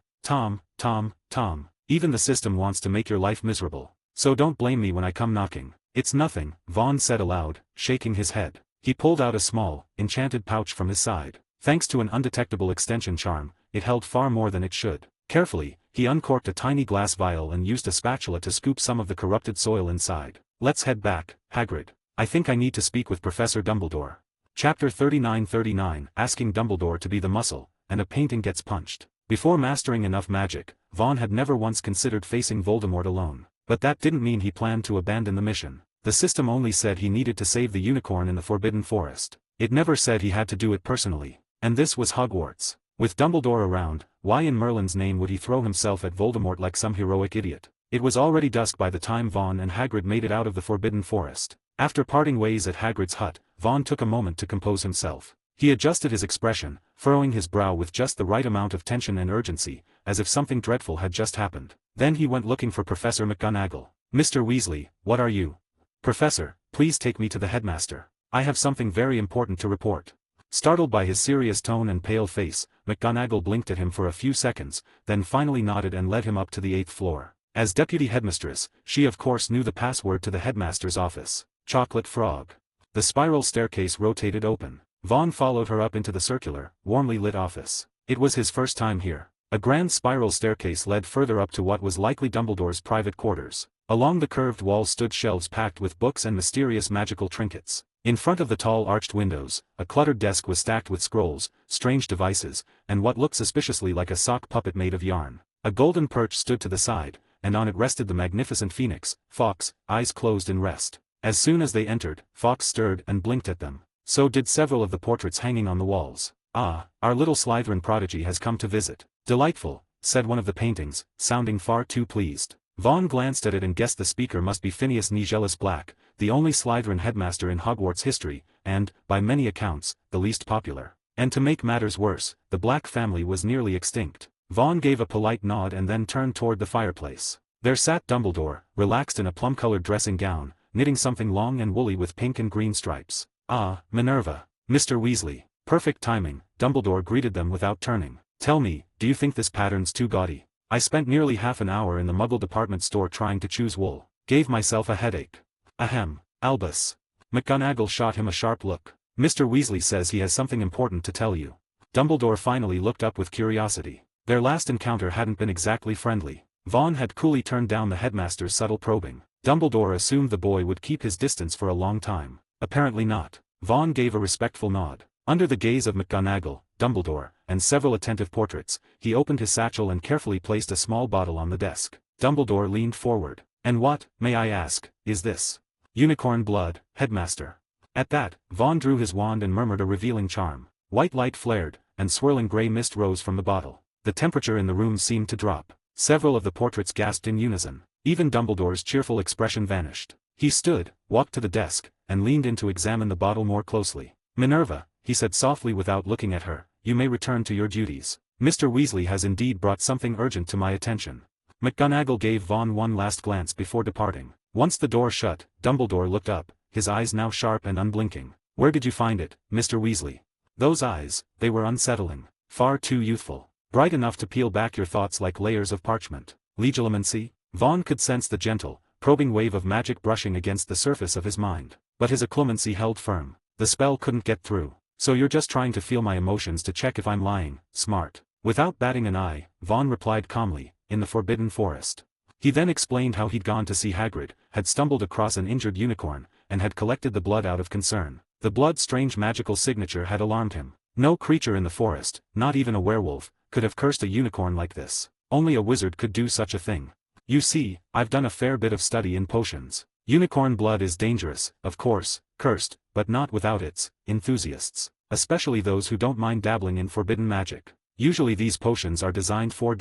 Speaker 2: Even the system wants to make your life miserable. So don't blame me when I come knocking. It's nothing, Vaughn said aloud, shaking his head. He pulled out a small, enchanted pouch from his side. Thanks to an undetectable extension charm, it held far more than it should. Carefully, he uncorked a tiny glass vial and used a spatula to scoop some of the corrupted soil inside. Let's head back, Hagrid. I think I need to speak with Professor Dumbledore. Chapter 39 Asking Dumbledore to be the muscle, and a painting gets punched. Before mastering enough magic, Vaughn had never once considered facing Voldemort alone. But that didn't mean he planned to abandon the mission. The system only said he needed to save the unicorn in the Forbidden Forest. It never said he had to do it personally. And this was Hogwarts. With Dumbledore around, why in Merlin's name would he throw himself at Voldemort like some heroic idiot? It was already dusk by the time Vaughn and Hagrid made it out of the Forbidden Forest. After parting ways at Hagrid's hut, Vaughn took a moment to compose himself. He adjusted his expression, furrowing his brow with just the right amount of tension and urgency, as if something dreadful had just happened. Then he went looking for Professor McGonagall. Mr. Weasley, what are you? Professor, please take me to the headmaster. I have something very important to report. Startled by his serious tone and pale face, McGonagall blinked at him for a few seconds, then finally nodded and led him up to the 8th floor. As deputy headmistress, she of course knew the password to the headmaster's office. Chocolate Frog. The spiral staircase rotated open. Vaughn followed her up into the circular, warmly lit office. It was his first time here. A grand spiral staircase led further up to what was likely Dumbledore's private quarters. Along the curved walls stood shelves packed with books and mysterious magical trinkets. In front of the tall arched windows, a cluttered desk was stacked with scrolls, strange devices, and what looked suspiciously like a sock puppet made of yarn. A golden perch stood to the side, and on it rested the magnificent phoenix, Fawkes, eyes closed in rest. As soon as they entered, Fawkes stirred and blinked at them. So did several of the portraits hanging on the walls. Ah, our little Slytherin prodigy has come to visit. Delightful, said one of the paintings, sounding far too pleased. Vaughn glanced at it and guessed the speaker must be Phineas Nigellus Black, the only Slytherin headmaster in Hogwarts history, and, by many accounts, the least popular. And to make matters worse, the Black family was nearly extinct. Vaughn gave a polite nod and then turned toward the fireplace. There sat Dumbledore, relaxed in a plum-colored dressing gown, knitting something long and woolly with pink and green stripes. Ah, Minerva. Mr. Weasley. Perfect timing, Dumbledore greeted them without turning. Tell me, do you think this pattern's too gaudy? I spent nearly half an hour in the Muggle department store trying to choose wool. Gave myself a headache. Ahem. Albus. McGonagall shot him a sharp look. Mr. Weasley says he has something important to tell you. Dumbledore finally looked up with curiosity. Their last encounter hadn't been exactly friendly. Vaughn had coolly turned down the headmaster's subtle probing. Dumbledore assumed the boy would keep his distance for a long time. Apparently not. Vaughn gave a respectful nod. Under the gaze of McGonagall, Dumbledore, and several attentive portraits, he opened his satchel and carefully placed a small bottle on the desk. Dumbledore leaned forward. And what, may I ask, is this? Unicorn blood, headmaster. At that, Vaughn drew his wand and murmured a revealing charm. White light flared, and swirling grey mist rose from the bottle. The temperature in the room seemed to drop. Several of the portraits gasped in unison. Even Dumbledore's cheerful expression vanished. He stood, walked to the desk, and leaned in to examine the bottle more closely. Minerva, he said softly without looking at her, you may return to your duties. Mr. Weasley has indeed brought something urgent to my attention. McGonagall gave Vaughn one last glance before departing. Once the door shut, Dumbledore looked up, his eyes now sharp and unblinking. Where did you find it, Mr. Weasley? Those eyes, they were unsettling. Far too youthful. Bright enough to peel back your thoughts like layers of parchment. Legilimency? Vaughn could sense the gentle, probing wave of magic brushing against the surface of his mind. But his occlumency held firm. The spell couldn't get through. So you're just trying to feel my emotions to check if I'm lying, smart. Without batting an eye, Vaughn replied calmly, in the Forbidden Forest. He then explained how he'd gone to see Hagrid, had stumbled across an injured unicorn, and had collected the blood out of concern. The blood's strange magical signature had alarmed him. No creature in the forest, not even a werewolf, could have cursed a unicorn like this. Only a wizard could do such a thing. You see, I've done a fair bit of study in potions. Unicorn blood is dangerous, of course, cursed, but not without its enthusiasts, especially those who don't mind dabbling in forbidden magic. Usually these potions are designed for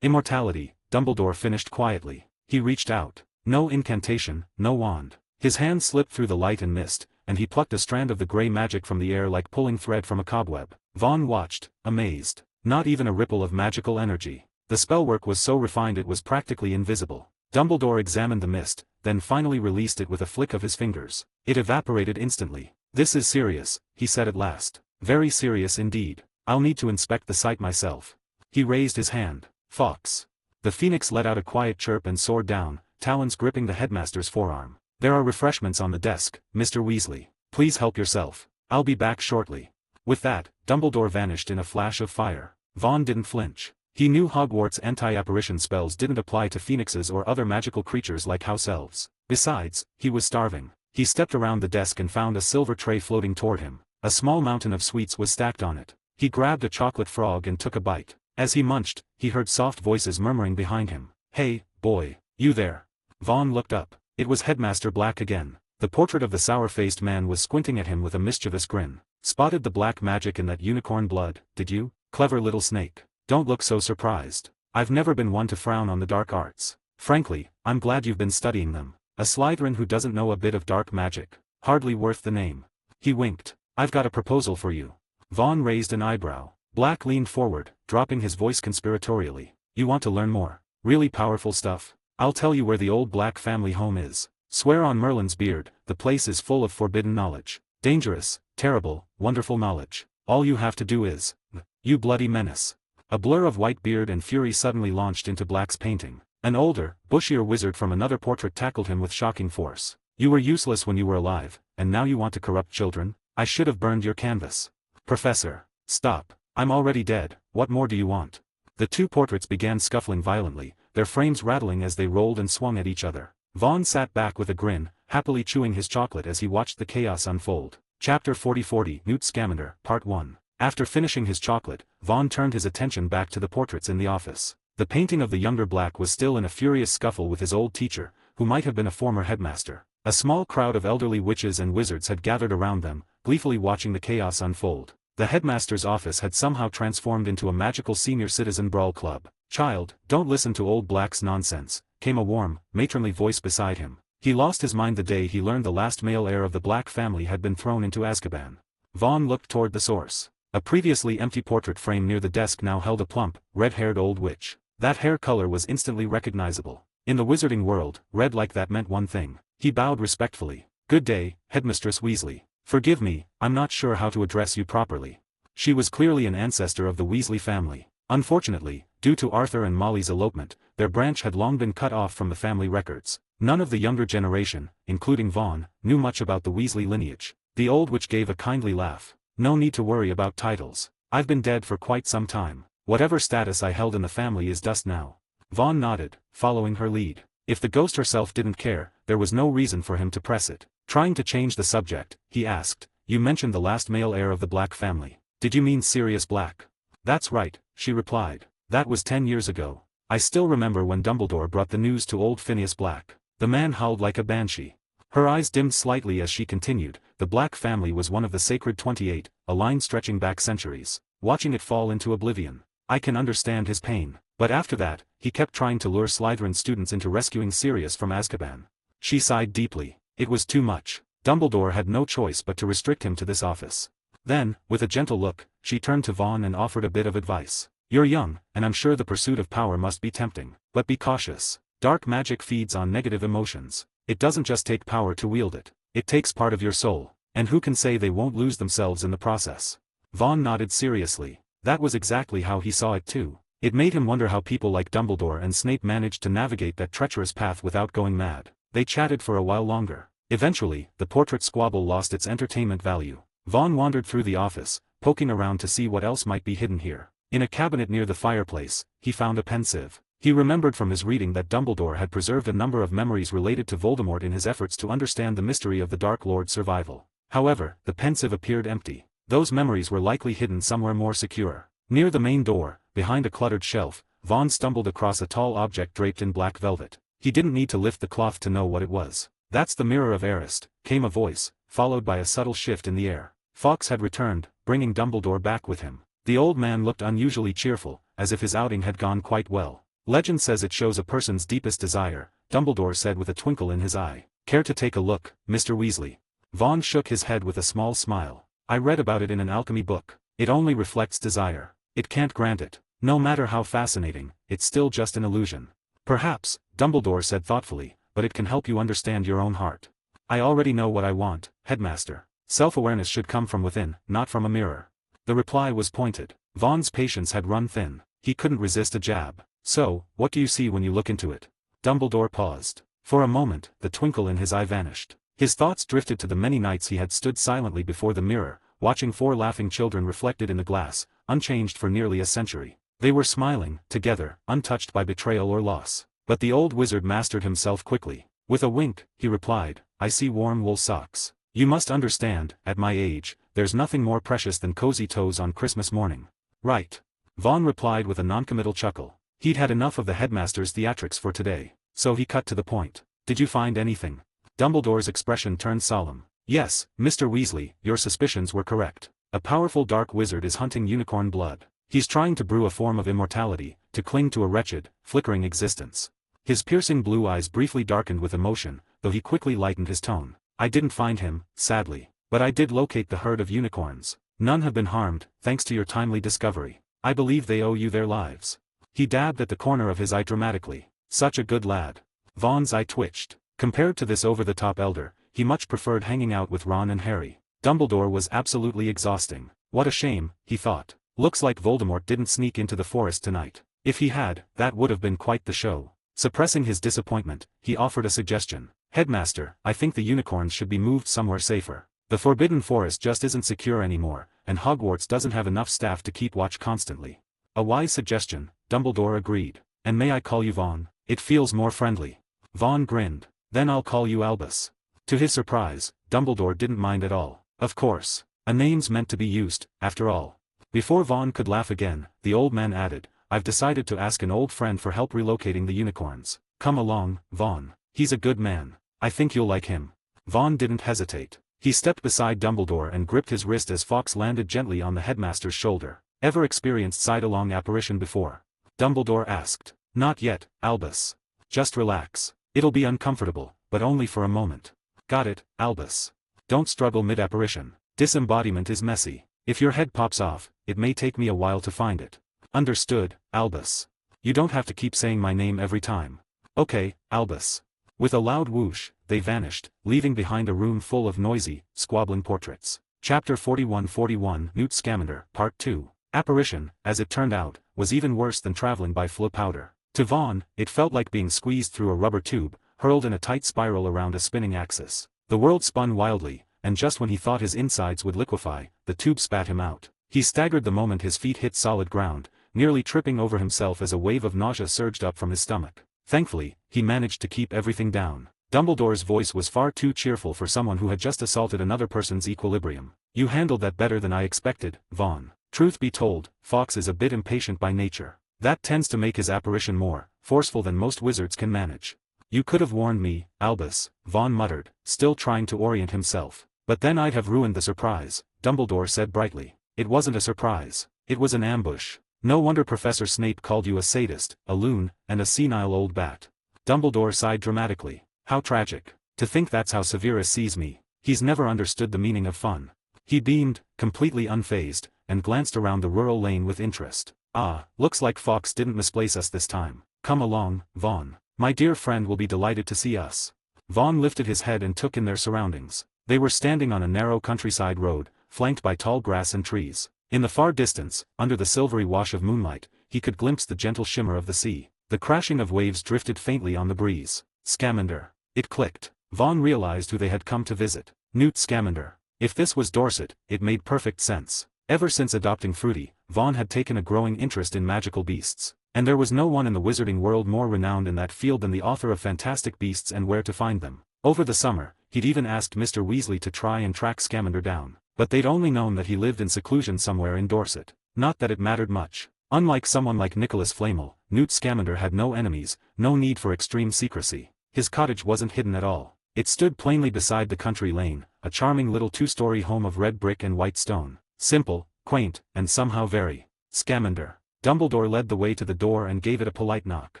Speaker 2: immortality. Dumbledore finished quietly. He reached out. No incantation, no wand. His hand slipped through the light and mist, and he plucked a strand of the grey magic from the air like pulling thread from a cobweb. Vaughn watched, amazed. Not even a ripple of magical energy. The spellwork was so refined it was practically invisible. Dumbledore examined the mist, then finally released it with a flick of his fingers. It evaporated instantly. "This is serious," he said at last. "Very serious indeed. I'll need to inspect the site myself." He raised his hand. "Fox." The phoenix let out a quiet chirp and soared down, talons gripping the headmaster's forearm. "There are refreshments on the desk, Mr. Weasley. Please help yourself. I'll be back shortly." With that, Dumbledore vanished in a flash of fire. Vaughn didn't flinch. He knew Hogwarts' anti-apparition spells didn't apply to phoenixes or other magical creatures like house elves. Besides, he was starving. He stepped around the desk and found a silver tray floating toward him. A small mountain of sweets was stacked on it. He grabbed a chocolate frog and took a bite. As he munched, he heard soft voices murmuring behind him. "Hey, boy, you there?" Vaughn looked up. It was Headmaster Black again. The portrait of the sour-faced man was squinting at him with a mischievous grin. "Spotted the black magic in that unicorn blood, did you? Clever little snake. Don't look so surprised. I've never been one to frown on the dark arts. Frankly, I'm glad you've been studying them. A Slytherin who doesn't know a bit of dark magic. Hardly worth the name." He winked. "I've got a proposal for you." Vaughn raised an eyebrow. Black leaned forward, dropping his voice conspiratorially. "You want to learn more? Really powerful stuff? I'll tell you where the old Black family home is. Swear on Merlin's beard, the place is full of forbidden knowledge. Dangerous, terrible, wonderful knowledge. All you have to do is, you bloody menace." A blur of white beard and fury suddenly launched into Black's painting. An older, bushier wizard from another portrait tackled him with shocking force. "You were useless when you were alive, and now you want to corrupt children? I should have burned your canvas." "Professor, stop. I'm already dead, what more do you want?" The two portraits began scuffling violently, their frames rattling as they rolled and swung at each other. Vaughn sat back with a grin, happily chewing his chocolate as he watched the chaos unfold. Chapter 40 Newt Scamander, Part 1. After finishing his chocolate, Vaughn turned his attention back to the portraits in the office. The painting of the younger Black was still in a furious scuffle with his old teacher, who might have been a former headmaster. A small crowd of elderly witches and wizards had gathered around them, gleefully watching the chaos unfold. The headmaster's office had somehow transformed into a magical senior citizen brawl club. "Child, don't listen to old Black's nonsense," came a warm, matronly voice beside him. He lost his mind the day he learned the last male heir of the Black family had been thrown into Azkaban. Vaughn looked toward the source. A previously empty portrait frame near the desk now held a plump, red-haired old witch. That hair color was instantly recognizable. In the wizarding world, red like that meant one thing. He bowed respectfully. "Good day, Headmistress Weasley. Forgive me, I'm not sure how to address you properly." She was clearly an ancestor of the Weasley family. Unfortunately, due to Arthur and Molly's elopement, their branch had long been cut off from the family records. None of the younger generation, including Vaughn, knew much about the Weasley lineage. The old witch gave a kindly laugh. "No need to worry about titles. I've been dead for quite some time. Whatever status I held in the family is dust now." Vaughn nodded, following her lead. If the ghost herself didn't care, there was no reason for him to press it. Trying to change the subject, he asked, "You mentioned the last male heir of the Black family. Did you mean Sirius Black?" "That's right," she replied. "That was 10 years ago. I still remember when Dumbledore brought the news to old Phineas Black." The man howled like a banshee. Her eyes dimmed slightly as she continued, "The Black family was one of the sacred 28, a line stretching back centuries. Watching it fall into oblivion. I can understand his pain. But after that, he kept trying to lure Slytherin students into rescuing Sirius from Azkaban." She sighed deeply. It was too much. Dumbledore had no choice but to restrict him to this office. Then, with a gentle look, she turned to Vaughn and offered a bit of advice. "You're young, and I'm sure the pursuit of power must be tempting. But be cautious. Dark magic feeds on negative emotions. It doesn't just take power to wield it. It takes part of your soul. And who can say they won't lose themselves in the process?" Vaughn nodded seriously. That was exactly how he saw it too. It made him wonder how people like Dumbledore and Snape managed to navigate that treacherous path without going mad. They chatted for a while longer. Eventually, the portrait squabble lost its entertainment value. Vaughn wandered through the office, poking around to see what else might be hidden here. In a cabinet near the fireplace, he found a pensieve. He remembered from his reading that Dumbledore had preserved a number of memories related to Voldemort in his efforts to understand the mystery of the Dark Lord's survival. However, the pensieve appeared empty. Those memories were likely hidden somewhere more secure. Near the main door, behind a cluttered shelf, Vaughn stumbled across a tall object draped in black velvet. He didn't need to lift the cloth to know what it was. "That's the Mirror of Arist," came a voice, followed by a subtle shift in the air. Fawkes had returned, bringing Dumbledore back with him. The old man looked unusually cheerful, as if his outing had gone quite well. "Legend says it shows a person's deepest desire," Dumbledore said with a twinkle in his eye. "Care to take a look, Mr. Weasley?" Vaughn shook his head with a small smile. "I read about it in an alchemy book. It only reflects desire. It can't grant it. No matter how fascinating, it's still just an illusion." "Perhaps," Dumbledore said thoughtfully, "but it can help you understand your own heart." "I already know what I want, Headmaster. Self-awareness should come from within, not from a mirror." The reply was pointed. Vaughn's patience had run thin. He couldn't resist a jab. "So, what do you see when you look into it?" Dumbledore paused. For a moment, the twinkle in his eye vanished. His thoughts drifted to the many nights he had stood silently before the mirror, watching 4 laughing children reflected in the glass, unchanged for nearly a century. They were smiling, together, untouched by betrayal or loss. But the old wizard mastered himself quickly. With a wink, he replied, "I see warm wool socks. You must understand, at my age, there's nothing more precious than cozy toes on Christmas morning." "Right." Vaughn replied with a noncommittal chuckle. He'd had enough of the headmaster's theatrics for today, so he cut to the point. "Did you find anything?" Dumbledore's expression turned solemn. "Yes, Mr. Weasley, your suspicions were correct. A powerful dark wizard is hunting unicorn blood. He's trying to brew a form of immortality, to cling to a wretched, flickering existence." His piercing blue eyes briefly darkened with emotion, though he quickly lightened his tone. "I didn't find him, sadly. But I did locate the herd of unicorns. None have been harmed, thanks to your timely discovery. I believe they owe you their lives." He dabbed at the corner of his eye dramatically. "Such a good lad." Vaughn's eye twitched. Compared to this over-the-top elder, he much preferred hanging out with Ron and Harry. Dumbledore was absolutely exhausting. What a shame, he thought. Looks like Voldemort didn't sneak into the forest tonight. If he had, that would have been quite the show. Suppressing his disappointment, he offered a suggestion. "Headmaster, I think the unicorns should be moved somewhere safer. The Forbidden Forest just isn't secure anymore, and Hogwarts doesn't have enough staff to keep watch constantly." "A wise suggestion," Dumbledore agreed. "And may I call you Vaughn? It feels more friendly." Vaughn grinned. "Then I'll call you Albus." To his surprise, Dumbledore didn't mind at all. Of course. A name's meant to be used, after all. Before Vaughn could laugh again, the old man added, "I've decided to ask an old friend for help relocating the unicorns. Come along, Vaughn. He's a good man. I think you'll like him." Vaughn didn't hesitate. He stepped beside Dumbledore and gripped his wrist as Fawkes landed gently on the headmaster's shoulder. "Ever experienced side-along apparition before?" Dumbledore asked. "Not yet, Albus. Just relax. It'll be uncomfortable, but only for a moment." "Got it, Albus. Don't struggle mid-apparition. Disembodiment is messy. If your head pops off, it may take me a while to find it." "Understood, Albus. You don't have to keep saying my name every time." "Okay, Albus." With a loud whoosh, they vanished, leaving behind a room full of noisy, squabbling portraits. Chapter 41-41 Newt Scamander, Part 2. Apparition, as it turned out, was even worse than traveling by Flo powder. To Vaughn, it felt like being squeezed through a rubber tube, hurled in a tight spiral around a spinning axis. The world spun wildly, and just when he thought his insides would liquefy, the tube spat him out. He staggered the moment his feet hit solid ground, nearly tripping over himself as a wave of nausea surged up from his stomach. Thankfully, he managed to keep everything down. Dumbledore's voice was far too cheerful for someone who had just assaulted another person's equilibrium. "You handled that better than I expected, Vaughn." Truth be told, Fawkes is a bit impatient by nature. That tends to make his apparition more forceful than most wizards can manage. "You could have warned me, Albus," Vaughn muttered, still trying to orient himself. "But then I'd have ruined the surprise," Dumbledore said brightly. "It wasn't a surprise. It was an ambush. No wonder Professor Snape called you a sadist, a loon, and a senile old bat." Dumbledore sighed dramatically. "How tragic. To think that's how Severus sees me. He's never understood the meaning of fun." He beamed, completely unfazed, and glanced around the rural lane with interest. "Ah, looks like Fawkes didn't misplace us this time. Come along, Vaughn. My dear friend will be delighted to see us." Vaughn lifted his head and took in their surroundings. They were standing on a narrow countryside road, flanked by tall grass and trees. In the far distance, under the silvery wash of moonlight, he could glimpse the gentle shimmer of the sea. The crashing of waves drifted faintly on the breeze. Scamander. It clicked. Vaughn realized who they had come to visit. Newt Scamander. If this was Dorset, it made perfect sense. Ever since adopting Fruity, Vaughn had taken a growing interest in magical beasts. And there was no one in the wizarding world more renowned in that field than the author of Fantastic Beasts and Where to Find Them. Over the summer, he'd even asked Mr. Weasley to try and track Scamander down. But they'd only known that he lived in seclusion somewhere in Dorset. Not that it mattered much. Unlike someone like Nicholas Flamel, Newt Scamander had no enemies, no need for extreme secrecy. His cottage wasn't hidden at all. It stood plainly beside the country lane, a charming little two-story home of red brick and white stone. Simple, quaint, and somehow very Scamander. Dumbledore led the way to the door and gave it a polite knock.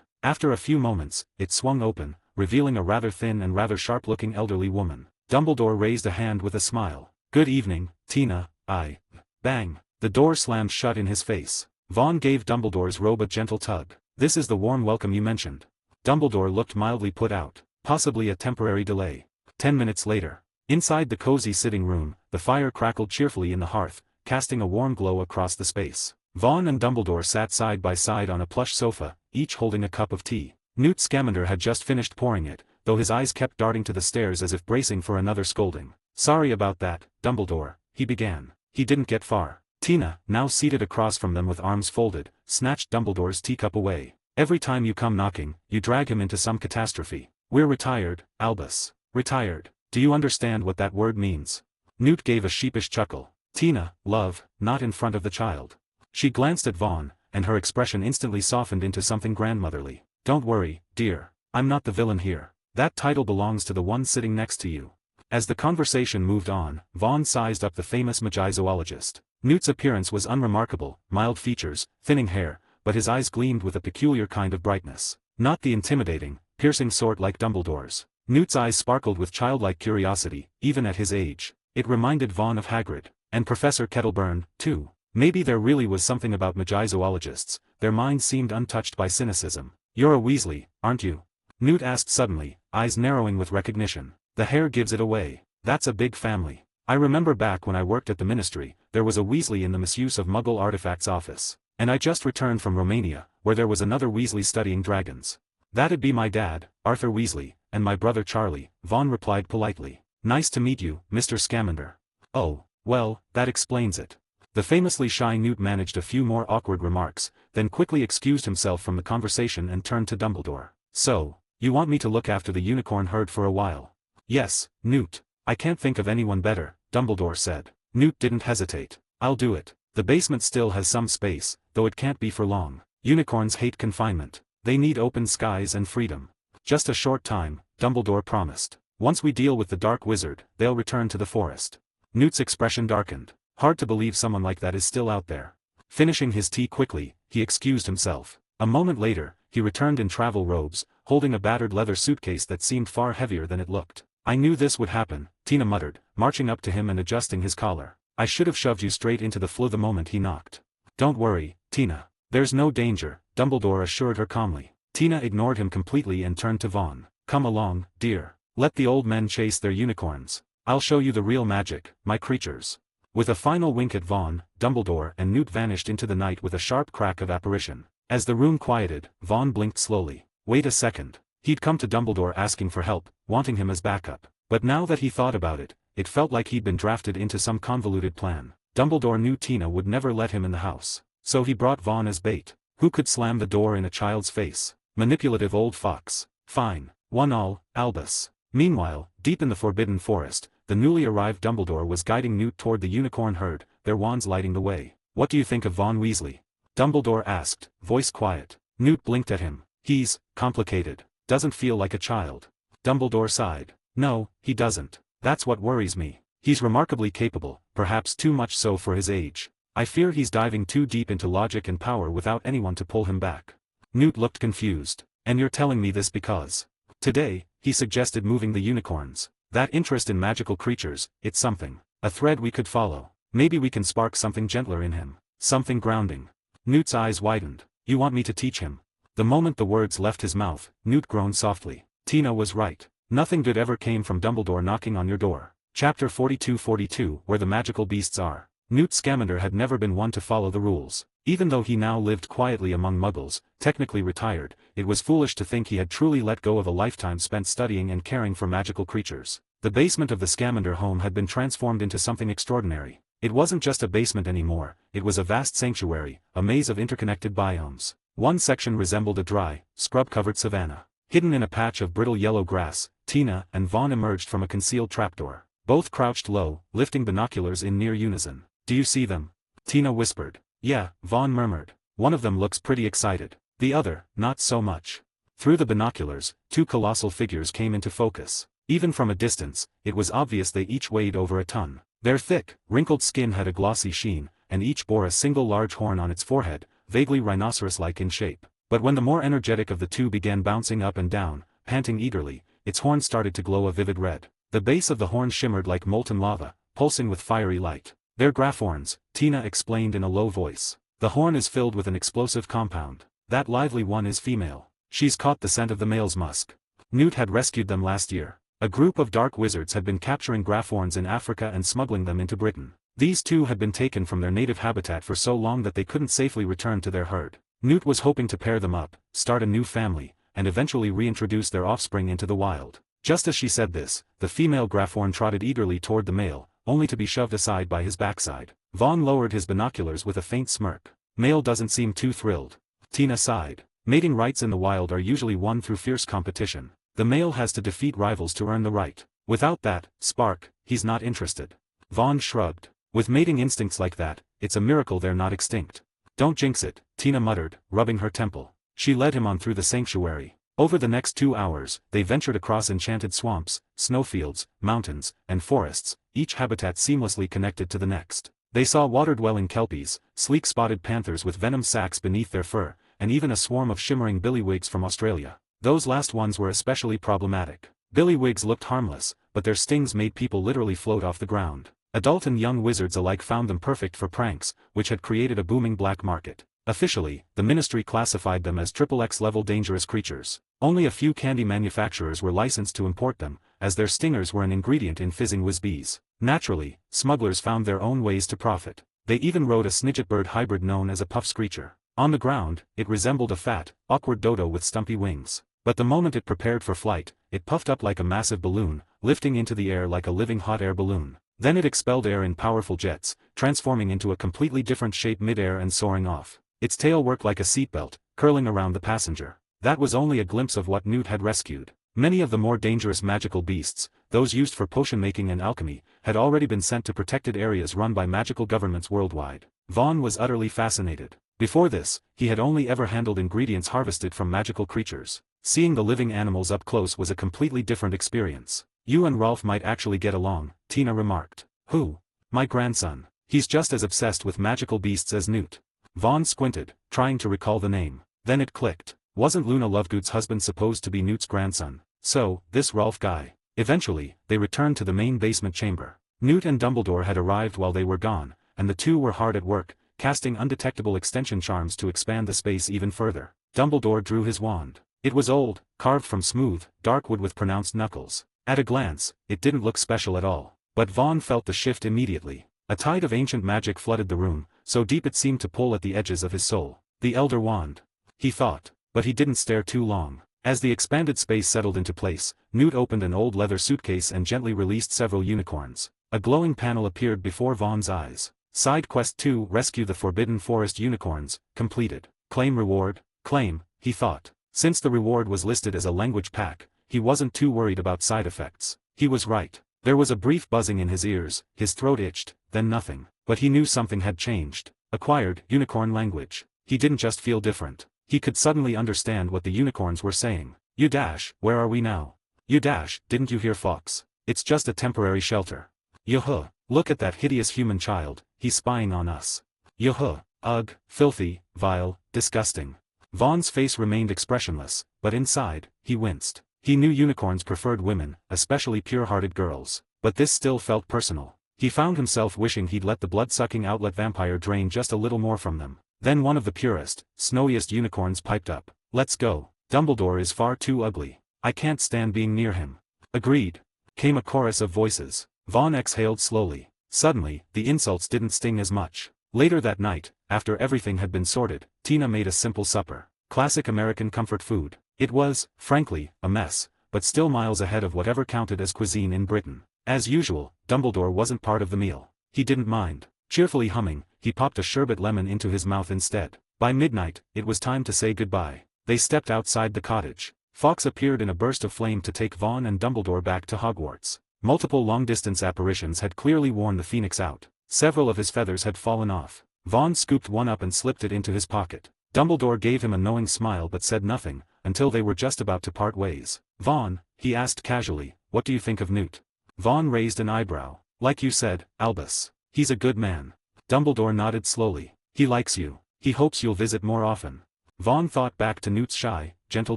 Speaker 2: After a few moments, it swung open, revealing a rather thin and rather sharp-looking elderly woman. Dumbledore raised a hand with a smile. "Good evening, Tina, Bang. The door slammed shut in his face. Vaughn gave Dumbledore's robe a gentle tug. "This is the warm welcome you mentioned." Dumbledore looked mildly put out. Possibly a temporary delay. 10 minutes later. Inside the cozy sitting room, the fire crackled cheerfully in the hearth, casting a warm glow across the space. Vaughn and Dumbledore sat side by side on a plush sofa, each holding a cup of tea. Newt Scamander had just finished pouring it, though his eyes kept darting to the stairs as if bracing for another scolding. "Sorry about that, Dumbledore," he began. He didn't get far. Tina, now seated across from them with arms folded, snatched Dumbledore's teacup away. "Every time you come knocking, you drag him into some catastrophe. We're retired, Albus. Retired. Do you understand what that word means?" Newt gave a sheepish chuckle. "Tina, love, not in front of the child." She glanced at Vaughn, and her expression instantly softened into something grandmotherly. "Don't worry, dear. I'm not the villain here. That title belongs to the one sitting next to you." As the conversation moved on, Vaughn sized up the famous Magizoologist. Newt's appearance was unremarkable, mild features, thinning hair, but his eyes gleamed with a peculiar kind of brightness. Not the intimidating, piercing sort like Dumbledore's. Newt's eyes sparkled with childlike curiosity, even at his age. It reminded Vaughn of Hagrid, and Professor Kettleburn, too. Maybe there really was something about Magizoologists, their minds seemed untouched by cynicism. "You're a Weasley, aren't you?" Newt asked suddenly, eyes narrowing with recognition. "The hair gives it away. That's a big family. I remember back when I worked at the Ministry, there was a Weasley in the Misuse of Muggle Artifacts office. And I just returned from Romania, where there was another Weasley studying dragons." "That'd be my dad, Arthur Weasley, and my brother Charlie," Vaughn replied politely. "Nice to meet you, Mr. Scamander." "Oh, well, that explains it." The famously shy Newt managed a few more awkward remarks, then quickly excused himself from the conversation and turned to Dumbledore. "So, you want me to look after the unicorn herd for a while?" "Yes, Newt. I can't think of anyone better," Dumbledore said. Newt didn't hesitate. "I'll do it. The basement still has some space, though it can't be for long. Unicorns hate confinement. They need open skies and freedom." "Just a short time," Dumbledore promised. "Once we deal with the Dark Wizard, they'll return to the forest." Newt's expression darkened. Hard to believe someone like that is still out there. Finishing his tea quickly, he excused himself. A moment later, he returned in travel robes, holding a battered leather suitcase that seemed far heavier than it looked. "I knew this would happen," Tina muttered, marching up to him and adjusting his collar. "I should have shoved you straight into the flue the moment he knocked." "Don't worry, Tina. There's no danger," Dumbledore assured her calmly. Tina ignored him completely and turned to Vaughn. "Come along, dear. Let the old men chase their unicorns. I'll show you the real magic, my creatures." With a final wink at Vaughn, Dumbledore and Newt vanished into the night with a sharp crack of apparition. As the room quieted, Vaughn blinked slowly. Wait a second. He'd come to Dumbledore asking for help, wanting him as backup. But now that he thought about it, it felt like he'd been drafted into some convoluted plan. Dumbledore knew Tina would never let him in the house. So he brought Vaughn as bait. Who could slam the door in a child's face? Manipulative old fox. Fine. 1-all, Albus. Meanwhile, deep in the Forbidden Forest, the newly arrived Dumbledore was guiding Newt toward the unicorn herd, their wands lighting the way. "What do you think of Vaughn Weasley?" Dumbledore asked, voice quiet. Newt blinked at him. "He's complicated. Doesn't feel like a child." Dumbledore sighed. "No, he doesn't. That's what worries me. He's remarkably capable, perhaps too much so for his age. I fear he's diving too deep into logic and power without anyone to pull him back." Newt looked confused. "And you're telling me this because today, he suggested moving the unicorns. That interest in magical creatures, it's something. A thread we could follow. Maybe we can spark something gentler in him. Something grounding." Newt's eyes widened. "You want me to teach him?" The moment the words left his mouth, Newt groaned softly. Tina was right. Nothing good ever came from Dumbledore knocking on your door. Chapter 42 Where the Magical Beasts Are. Newt Scamander had never been one to follow the rules. Even though he now lived quietly among muggles, technically retired, it was foolish to think he had truly let go of a lifetime spent studying and caring for magical creatures. The basement of the Scamander home had been transformed into something extraordinary. It wasn't just a basement anymore, it was a vast sanctuary, a maze of interconnected biomes. One section resembled a dry, scrub-covered savanna. Hidden in a patch of brittle yellow grass, Tina and Vaughn emerged from a concealed trapdoor. Both crouched low, lifting binoculars in near unison. "Do you see them?" Tina whispered. "Yeah," Vaughn murmured. "One of them looks pretty excited. The other, not so much." Through the binoculars, two colossal figures came into focus. Even from a distance, it was obvious they each weighed over a ton. Their thick, wrinkled skin had a glossy sheen, and each bore a single large horn on its forehead, vaguely rhinoceros-like in shape. But when the more energetic of the two began bouncing up and down, panting eagerly, its horn started to glow a vivid red. The base of the horn shimmered like molten lava, pulsing with fiery light. "They're graphorns," Tina explained in a low voice. "The horn is filled with an explosive compound. That lively one is female. She's caught the scent of the male's musk. Newt had rescued them last year. A group of dark wizards had been capturing graphorns in Africa and smuggling them into Britain. These two had been taken from their native habitat for so long that they couldn't safely return to their herd. Newt was hoping to pair them up, start a new family, and eventually reintroduce their offspring into the wild." Just as she said this, the female graphorn trotted eagerly toward the male, only to be shoved aside by his backside. Vaughn lowered his binoculars with a faint smirk. "Male doesn't seem too thrilled." Tina sighed. "Mating rights in the wild are usually won through fierce competition. The male has to defeat rivals to earn the right. Without that spark, he's not interested." Vaughn shrugged. "With mating instincts like that, it's a miracle they're not extinct." "Don't jinx it," Tina muttered, rubbing her temple. She led him on through the sanctuary. Over the next 2 hours, they ventured across enchanted swamps, snowfields, mountains, and forests, each habitat seamlessly connected to the next. They saw water-dwelling kelpies, sleek spotted panthers with venom sacs beneath their fur, and even a swarm of shimmering billywigs from Australia. Those last ones were especially problematic. Billywigs looked harmless, but their stings made people literally float off the ground. Adult and young wizards alike found them perfect for pranks, which had created a booming black market. Officially, the ministry classified them as XXX level dangerous creatures. Only a few candy manufacturers were licensed to import them, as their stingers were an ingredient in fizzing whiz-bees. Naturally, smugglers found their own ways to profit. They even rode a snidget-bird hybrid known as a puff screecher. On the ground, it resembled a fat, awkward dodo with stumpy wings. But the moment it prepared for flight, it puffed up like a massive balloon, lifting into the air like a living hot air balloon. Then it expelled air in powerful jets, transforming into a completely different shape mid-air and soaring off. Its tail worked like a seatbelt, curling around the passenger. That was only a glimpse of what Newt had rescued. Many of the more dangerous magical beasts, those used for potion-making and alchemy, had already been sent to protected areas run by magical governments worldwide. Vaughn was utterly fascinated. Before this, he had only ever handled ingredients harvested from magical creatures. Seeing the living animals up close was a completely different experience. "You and Rolf might actually get along," Tina remarked. "Who?" "My grandson. He's just as obsessed with magical beasts as Newt." Vaughn squinted, trying to recall the name. Then it clicked. Wasn't Luna Lovegood's husband supposed to be Newt's grandson? So, this Rolf guy. Eventually, they returned to the main basement chamber. Newt and Dumbledore had arrived while they were gone, and the two were hard at work, casting undetectable extension charms to expand the space even further. Dumbledore drew his wand. It was old, carved from smooth, dark wood with pronounced knuckles. At a glance, it didn't look special at all. But Vaughn felt the shift immediately. A tide of ancient magic flooded the room, so deep it seemed to pull at the edges of his soul. The Elder Wand. He thought. But he didn't stare too long. As the expanded space settled into place, Newt opened an old leather suitcase and gently released several unicorns. A glowing panel appeared before Vaughn's eyes. Side Quest 2: Rescue the Forbidden Forest Unicorns, completed. Claim reward. Claim, he thought. Since the reward was listed as a language pack, he wasn't too worried about side effects. He was right. There was a brief buzzing in his ears, his throat itched, then nothing. But he knew something had changed. Acquired unicorn language. He didn't just feel different. He could suddenly understand what the unicorns were saying. "You-dash, where are we now? You-dash, didn't you hear Fox? It's just a temporary shelter. Yuh-huh, look at that hideous human child, he's spying on us. Yuh-huh, ugh, filthy, vile, disgusting." Vaughn's face remained expressionless, but inside, he winced. He knew unicorns preferred women, especially pure-hearted girls. But this still felt personal. He found himself wishing he'd let the blood-sucking outlet vampire drain just a little more from them. Then one of the purest, snowiest unicorns piped up. "Let's go. Dumbledore is far too ugly. I can't stand being near him." "Agreed," came a chorus of voices. Vaughn exhaled slowly. Suddenly, the insults didn't sting as much. Later that night, after everything had been sorted, Tina made a simple supper. Classic American comfort food. It was, frankly, a mess, but still miles ahead of whatever counted as cuisine in Britain. As usual, Dumbledore wasn't part of the meal. He didn't mind. Cheerfully humming, he popped a sherbet lemon into his mouth instead. By midnight, it was time to say goodbye. They stepped outside the cottage. Fawkes appeared in a burst of flame to take Vaughn and Dumbledore back to Hogwarts. Multiple long-distance apparitions had clearly worn the phoenix out. Several of his feathers had fallen off. Vaughn scooped one up and slipped it into his pocket. Dumbledore gave him a knowing smile but said nothing, until they were just about to part ways. "Vaughn," he asked casually, "what do you think of Newt?" Vaughn raised an eyebrow. "Like you said, Albus. He's a good man." Dumbledore nodded slowly. "He likes you. He hopes you'll visit more often." Vaughn thought back to Newt's shy, gentle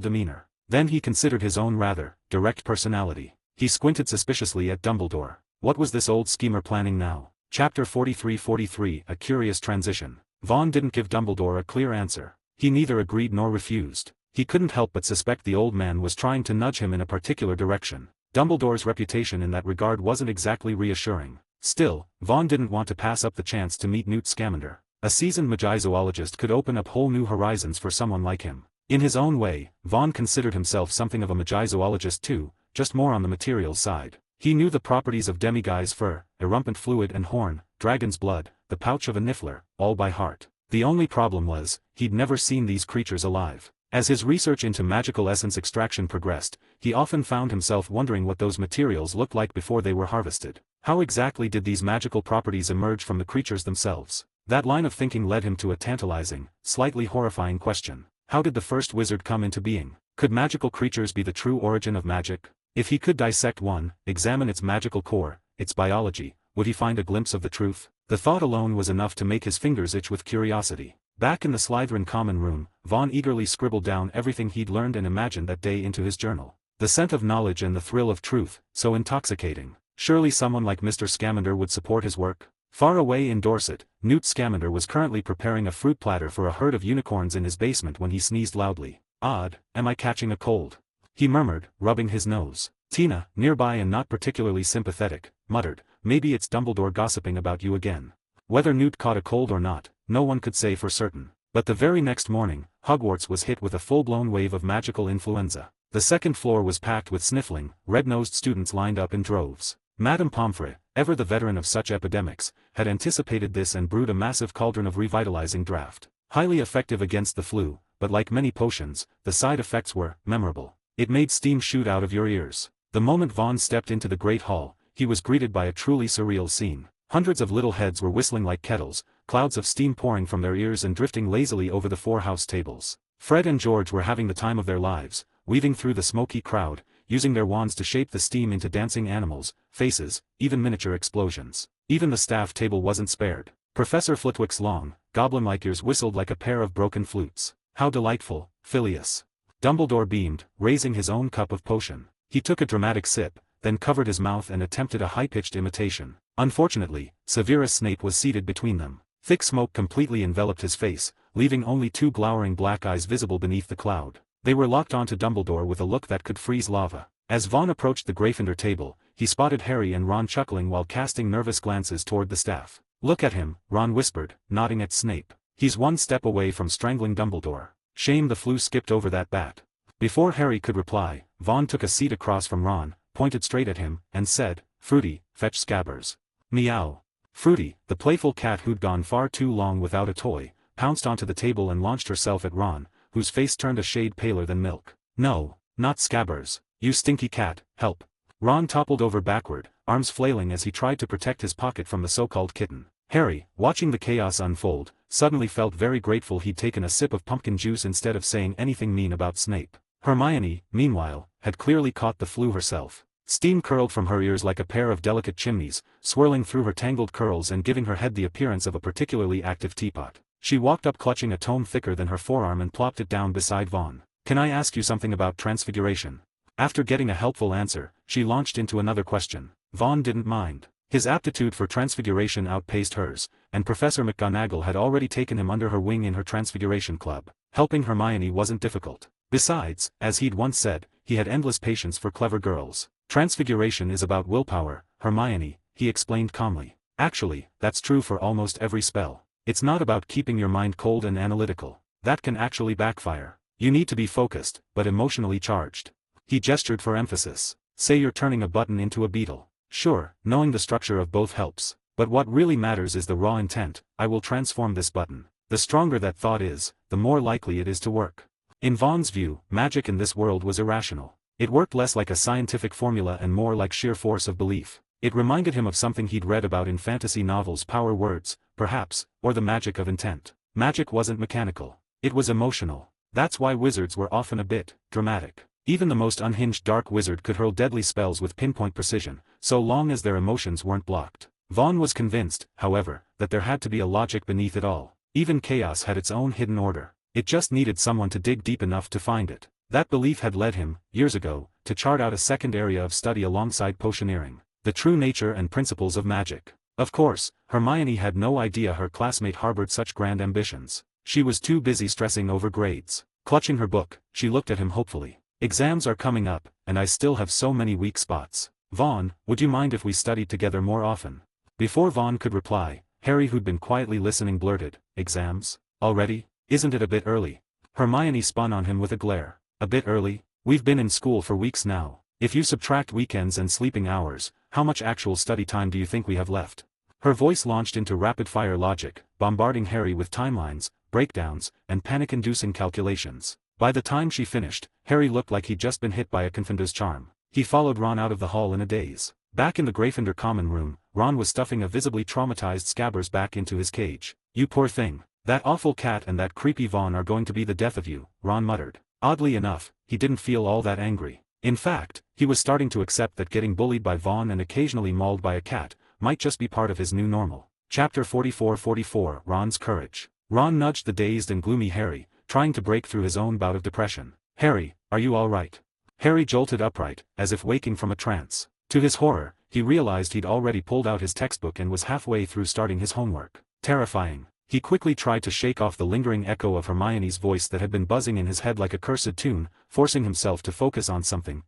Speaker 2: demeanor. Then he considered his own rather direct personality. He squinted suspiciously at Dumbledore. What was this old schemer planning now? Chapter 43-43 A Curious Transition. Vaughn didn't give Dumbledore a clear answer. He neither agreed nor refused. He couldn't help but suspect the old man was trying to nudge him in a particular direction. Dumbledore's reputation in that regard wasn't exactly reassuring. Still, Vaughn didn't want to pass up the chance to meet Newt Scamander. A seasoned magizoologist could open up whole new horizons for someone like him. In his own way, Vaughn considered himself something of a magizoologist too, just more on the materials side. He knew the properties of demiguise fur, erumpent fluid and horn, dragon's blood, the pouch of a niffler, all by heart. The only problem was, he'd never seen these creatures alive. As his research into magical essence extraction progressed, he often found himself wondering what those materials looked like before they were harvested. How exactly did these magical properties emerge from the creatures themselves? That line of thinking led him to a tantalizing, slightly horrifying question. How did the first wizard come into being? Could magical creatures be the true origin of magic? If he could dissect one, examine its magical core, its biology, would he find a glimpse of the truth? The thought alone was enough to make his fingers itch with curiosity. Back in the Slytherin common room, Vaughn eagerly scribbled down everything he'd learned and imagined that day into his journal. The scent of knowledge and the thrill of truth, so intoxicating. Surely someone like Mr. Scamander would support his work. Far away in Dorset, Newt Scamander was currently preparing a fruit platter for a herd of unicorns in his basement when he sneezed loudly. "Odd, am I catching a cold?" he murmured, rubbing his nose. Tina, nearby and not particularly sympathetic, muttered, "Maybe it's Dumbledore gossiping about you again." Whether Newt caught a cold or not, no one could say for certain. But the very next morning, Hogwarts was hit with a full-blown wave of magical influenza. The second floor was packed with sniffling, red-nosed students lined up in droves. Madame Pomfrey, ever the veteran of such epidemics, had anticipated this and brewed a massive cauldron of revitalizing draught. Highly effective against the flu, but like many potions, the side effects were memorable. It made steam shoot out of your ears. The moment Vaughn stepped into the Great Hall, he was greeted by a truly surreal scene. Hundreds of little heads were whistling like kettles, clouds of steam pouring from their ears and drifting lazily over the 4 house tables. Fred and George were having the time of their lives, weaving through the smoky crowd, using their wands to shape the steam into dancing animals, faces, even miniature explosions. Even the staff table wasn't spared. Professor Flitwick's long, goblin-like ears whistled like a pair of broken flutes. "How delightful, Phileas." Dumbledore beamed, raising his own cup of potion. He took a dramatic sip, then covered his mouth and attempted a high-pitched imitation. Unfortunately, Severus Snape was seated between them. Thick smoke completely enveloped his face, leaving only 2 glowering black eyes visible beneath the cloud. They were locked onto Dumbledore with a look that could freeze lava. As Vaughn approached the Gryffindor table, he spotted Harry and Ron chuckling while casting nervous glances toward the staff. "Look at him," Ron whispered, nodding at Snape. "He's one step away from strangling Dumbledore. Shame the flu skipped over that bat." Before Harry could reply, Vaughn took a seat across from Ron, pointed straight at him, and said, "Fruity, fetch Scabbers." Meow. Fruity, the playful cat who'd gone far too long without a toy, pounced onto the table and launched herself at Ron, whose face turned a shade paler than milk. "No, not Scabbers. You stinky cat, help." Ron toppled over backward, arms flailing as he tried to protect his pocket from the so-called kitten. Harry, watching the chaos unfold, suddenly felt very grateful he'd taken a sip of pumpkin juice instead of saying anything mean about Snape. Hermione, meanwhile, had clearly caught the flu herself. Steam curled from her ears like a pair of delicate chimneys, swirling through her tangled curls and giving her head the appearance of a particularly active teapot. She walked up clutching a tome thicker than her forearm and plopped it down beside Vaughn. "Can I ask you something about transfiguration?" After getting a helpful answer, she launched into another question. Vaughn didn't mind. His aptitude for transfiguration outpaced hers, and Professor McGonagall had already taken him under her wing in her transfiguration club. Helping Hermione wasn't difficult. Besides, as he'd once said, he had endless patience for clever girls. "Transfiguration is about willpower, Hermione," he explained calmly. "Actually, that's true for almost every spell. It's not about keeping your mind cold and analytical. That can actually backfire. You need to be focused, but emotionally charged." He gestured for emphasis. "Say you're turning a button into a beetle. Sure, knowing the structure of both helps, but what really matters is the raw intent. I will transform this button. The stronger that thought is, the more likely it is to work." In Vaughn's view, magic in this world was irrational. It worked less like a scientific formula and more like sheer force of belief. It reminded him of something he'd read about in fantasy novels: power words, perhaps, or the magic of intent. Magic wasn't mechanical. It was emotional. That's why wizards were often a bit dramatic. Even the most unhinged dark wizard could hurl deadly spells with pinpoint precision, so long as their emotions weren't blocked. Vaughn was convinced, however, that there had to be a logic beneath it all. Even chaos had its own hidden order. It just needed someone to dig deep enough to find it. That belief had led him, years ago, to chart out a second area of study alongside potioneering: the true nature and principles of magic. Of course, Hermione had no idea her classmate harbored such grand ambitions. She was too busy stressing over grades. Clutching her book, she looked at him hopefully. "Exams are coming up, and I still have so many weak spots. Vaughn, would you mind if we studied together more often?" Before Vaughn could reply, Harry, who'd been quietly listening, blurted, "Exams? Already? Isn't it a bit early?" Hermione spun on him with a glare. "A bit early? We've been in school for weeks now. If you subtract weekends and sleeping hours, how much actual study time do you think we have left?" Her voice launched into rapid-fire logic, bombarding Harry with timelines, breakdowns, and panic-inducing calculations. By the time she finished, Harry looked like he'd just been hit by a Confunder's charm. He followed Ron out of the hall in a daze. Back in the Gryffindor common room, Ron was stuffing a visibly traumatized Scabbers back into his cage. "You poor thing. That awful cat and that creepy Vaughn are going to be the death of you," Ron muttered. Oddly enough, he didn't feel all that angry. In fact, he was starting to accept that getting bullied by Vaughn and occasionally mauled by a cat might just be part of his new normal. Chapter 44. Ron's Courage. Ron nudged the dazed and gloomy Harry, trying to break through his own bout of depression. "Harry, are you all right?" Harry jolted upright, as if waking from a trance. To his horror, he realized he'd already pulled out his textbook and was halfway through starting his homework. Terrifying. He quickly tried to shake off the lingering echo of Hermione's voice that had been buzzing in his head like a cursed tune, forcing himself to focus on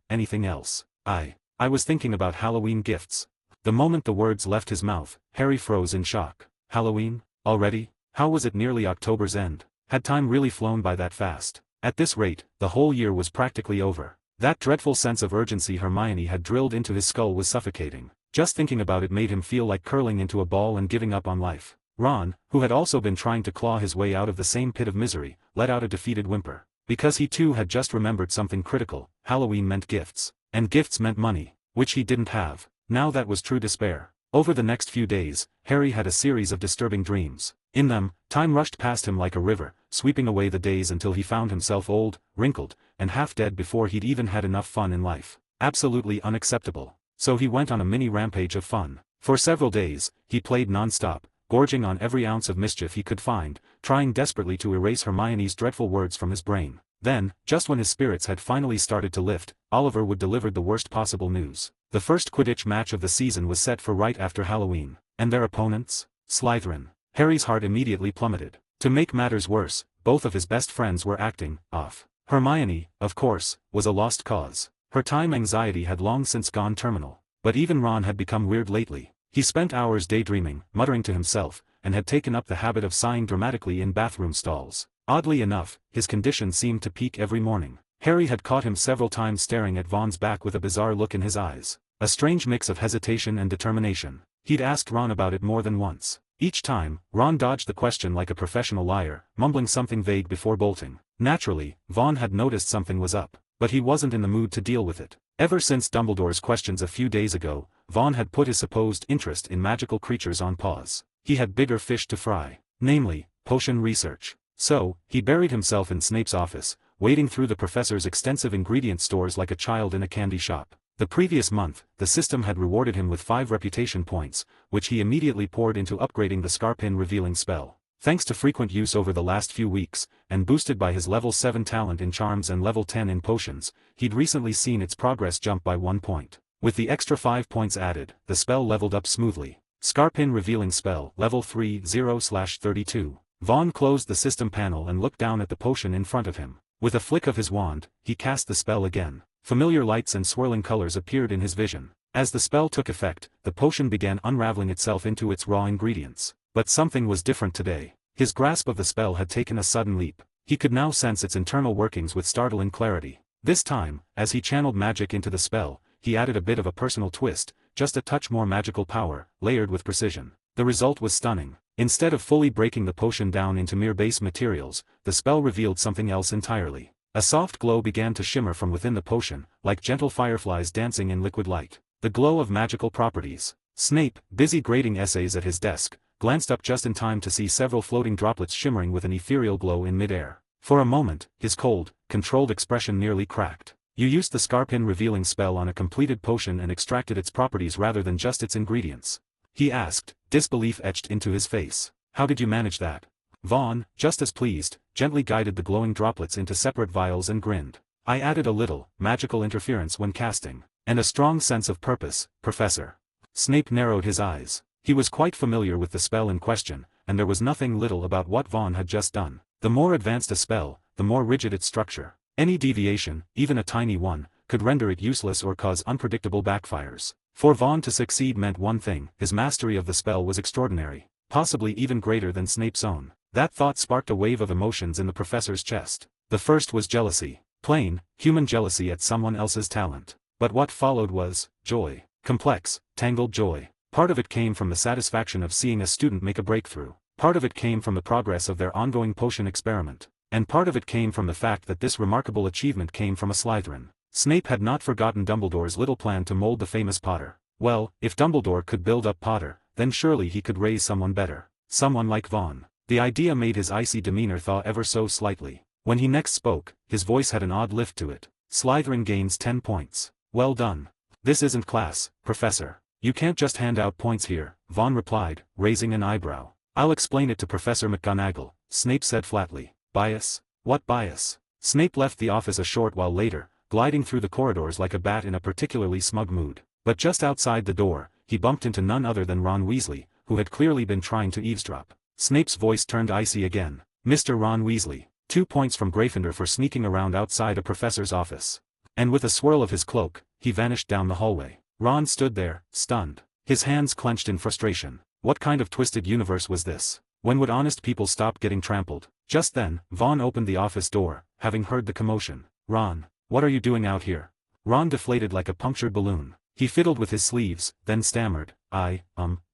Speaker 2: anything else. I was thinking about Halloween gifts." The moment the words left his mouth, Harry froze in shock. Halloween? Already? How was it nearly October's end? Had time really flown by that fast? At this rate, the whole year was practically over. That dreadful sense of urgency Hermione had drilled into his skull was suffocating. Just thinking about it made him feel like curling into a ball and giving up on life. Ron, who had also been trying to claw his way out of the same pit of misery, let out a defeated whimper. Because he too had just remembered something critical: Halloween meant gifts. And gifts meant money, which he didn't have. Now that was true despair. Over the next few days, Harry had a series of disturbing dreams. In them, time rushed past him like a river, sweeping away the days until he found himself old, wrinkled, and half dead before he'd even had enough fun in life. Absolutely unacceptable. So he went on a mini rampage of fun. For several days, he played non-stop, gorging on every ounce of mischief he could find, trying desperately to erase Hermione's dreadful words from his brain. Then, just when his spirits had finally started to lift, Oliver would deliver the worst possible news. The first Quidditch match of the season was set for right after Halloween. And their opponents? Slytherin. Harry's heart immediately plummeted. To make matters worse, both of his best friends were acting off. Hermione, of course, was a lost cause. Her time anxiety had long since gone terminal. But even Ron had become weird lately. He spent hours daydreaming, muttering to himself, and had taken up the habit of sighing dramatically in bathroom stalls. Oddly enough, his condition seemed to peak every morning. Harry had caught him several times staring at Vaughn's back with a bizarre look in his eyes. A strange mix of hesitation and determination. He'd asked Ron about it more than once. Each time, Ron dodged the question like a professional liar, mumbling something vague before bolting. Naturally, Vaughn had noticed something was up, but he wasn't in the mood to deal with it. Ever since Dumbledore's questions a few days ago, Vaughn had put his supposed interest in magical creatures on pause. He had bigger fish to fry, namely, potion research. So, he buried himself in Snape's office, wading through the professor's extensive ingredient stores like a child in a candy shop. The previous month, the system had rewarded him with 5 reputation points, which he immediately poured into upgrading the Scarpin revealing spell. Thanks to frequent use over the last few weeks, and boosted by his level 7 talent in charms and level 10 in potions, he'd recently seen its progress jump by 1 point. With the extra 5 points added, the spell leveled up smoothly. Scarpin revealing spell, level 3, 0/32. Vaughn closed the system panel and looked down at the potion in front of him. With a flick of his wand, he cast the spell again. Familiar lights and swirling colors appeared in his vision. As the spell took effect, the potion began unraveling itself into its raw ingredients. But something was different today. His grasp of the spell had taken a sudden leap. He could now sense its internal workings with startling clarity. This time, as he channeled magic into the spell, he added a bit of a personal twist, just a touch more magical power, layered with precision. The result was stunning. Instead of fully breaking the potion down into mere base materials, the spell revealed something else entirely. A soft glow began to shimmer from within the potion, like gentle fireflies dancing in liquid light. The glow of magical properties. Snape, busy grading essays at his desk, glanced up just in time to see several floating droplets shimmering with an ethereal glow in midair. For a moment, his cold, controlled expression nearly cracked. You used the Scarpin revealing spell on a completed potion and extracted its properties rather than just its ingredients? He asked, disbelief etched into his face. How did you manage that? Vaughn, just as pleased, gently guided the glowing droplets into separate vials and grinned. I added a little, magical interference when casting. And a strong sense of purpose, Professor. Snape narrowed his eyes. He was quite familiar with the spell in question, and there was nothing little about what Vaughn had just done. The more advanced a spell, the more rigid its structure. Any deviation, even a tiny one, could render it useless or cause unpredictable backfires. For Vaughn to succeed meant one thing: his mastery of the spell was extraordinary, possibly even greater than Snape's own. That thought sparked a wave of emotions in the professor's chest. The first was jealousy. Plain, human jealousy at someone else's talent. But what followed was joy. Complex, tangled joy. Part of it came from the satisfaction of seeing a student make a breakthrough. Part of it came from the progress of their ongoing potion experiment. And part of it came from the fact that this remarkable achievement came from a Slytherin. Snape had not forgotten Dumbledore's little plan to mold the famous Potter. Well, if Dumbledore could build up Potter, then surely he could raise someone better. Someone like Vaughn. The idea made his icy demeanor thaw ever so slightly. When he next spoke, his voice had an odd lift to it. Slytherin gains 10 points. Well done. This isn't class, Professor. You can't just hand out points here, Vaughn replied, raising an eyebrow. I'll explain it to Professor McGonagall, Snape said flatly. Bias? What bias? Snape left the office a short while later, gliding through the corridors like a bat in a particularly smug mood. But just outside the door, he bumped into none other than Ron Weasley, who had clearly been trying to eavesdrop. Snape's voice turned icy again. Mr. Ron Weasley. 2 points from Gryffindor for sneaking around outside a professor's office. And with a swirl of his cloak, he vanished down the hallway. Ron stood there, stunned. His hands clenched in frustration. What kind of twisted universe was this? When would honest people stop getting trampled? Just then, Vaughn opened the office door, having heard the commotion. Ron, what are you doing out here? Ron deflated like a punctured balloon. He fiddled with his sleeves, then stammered,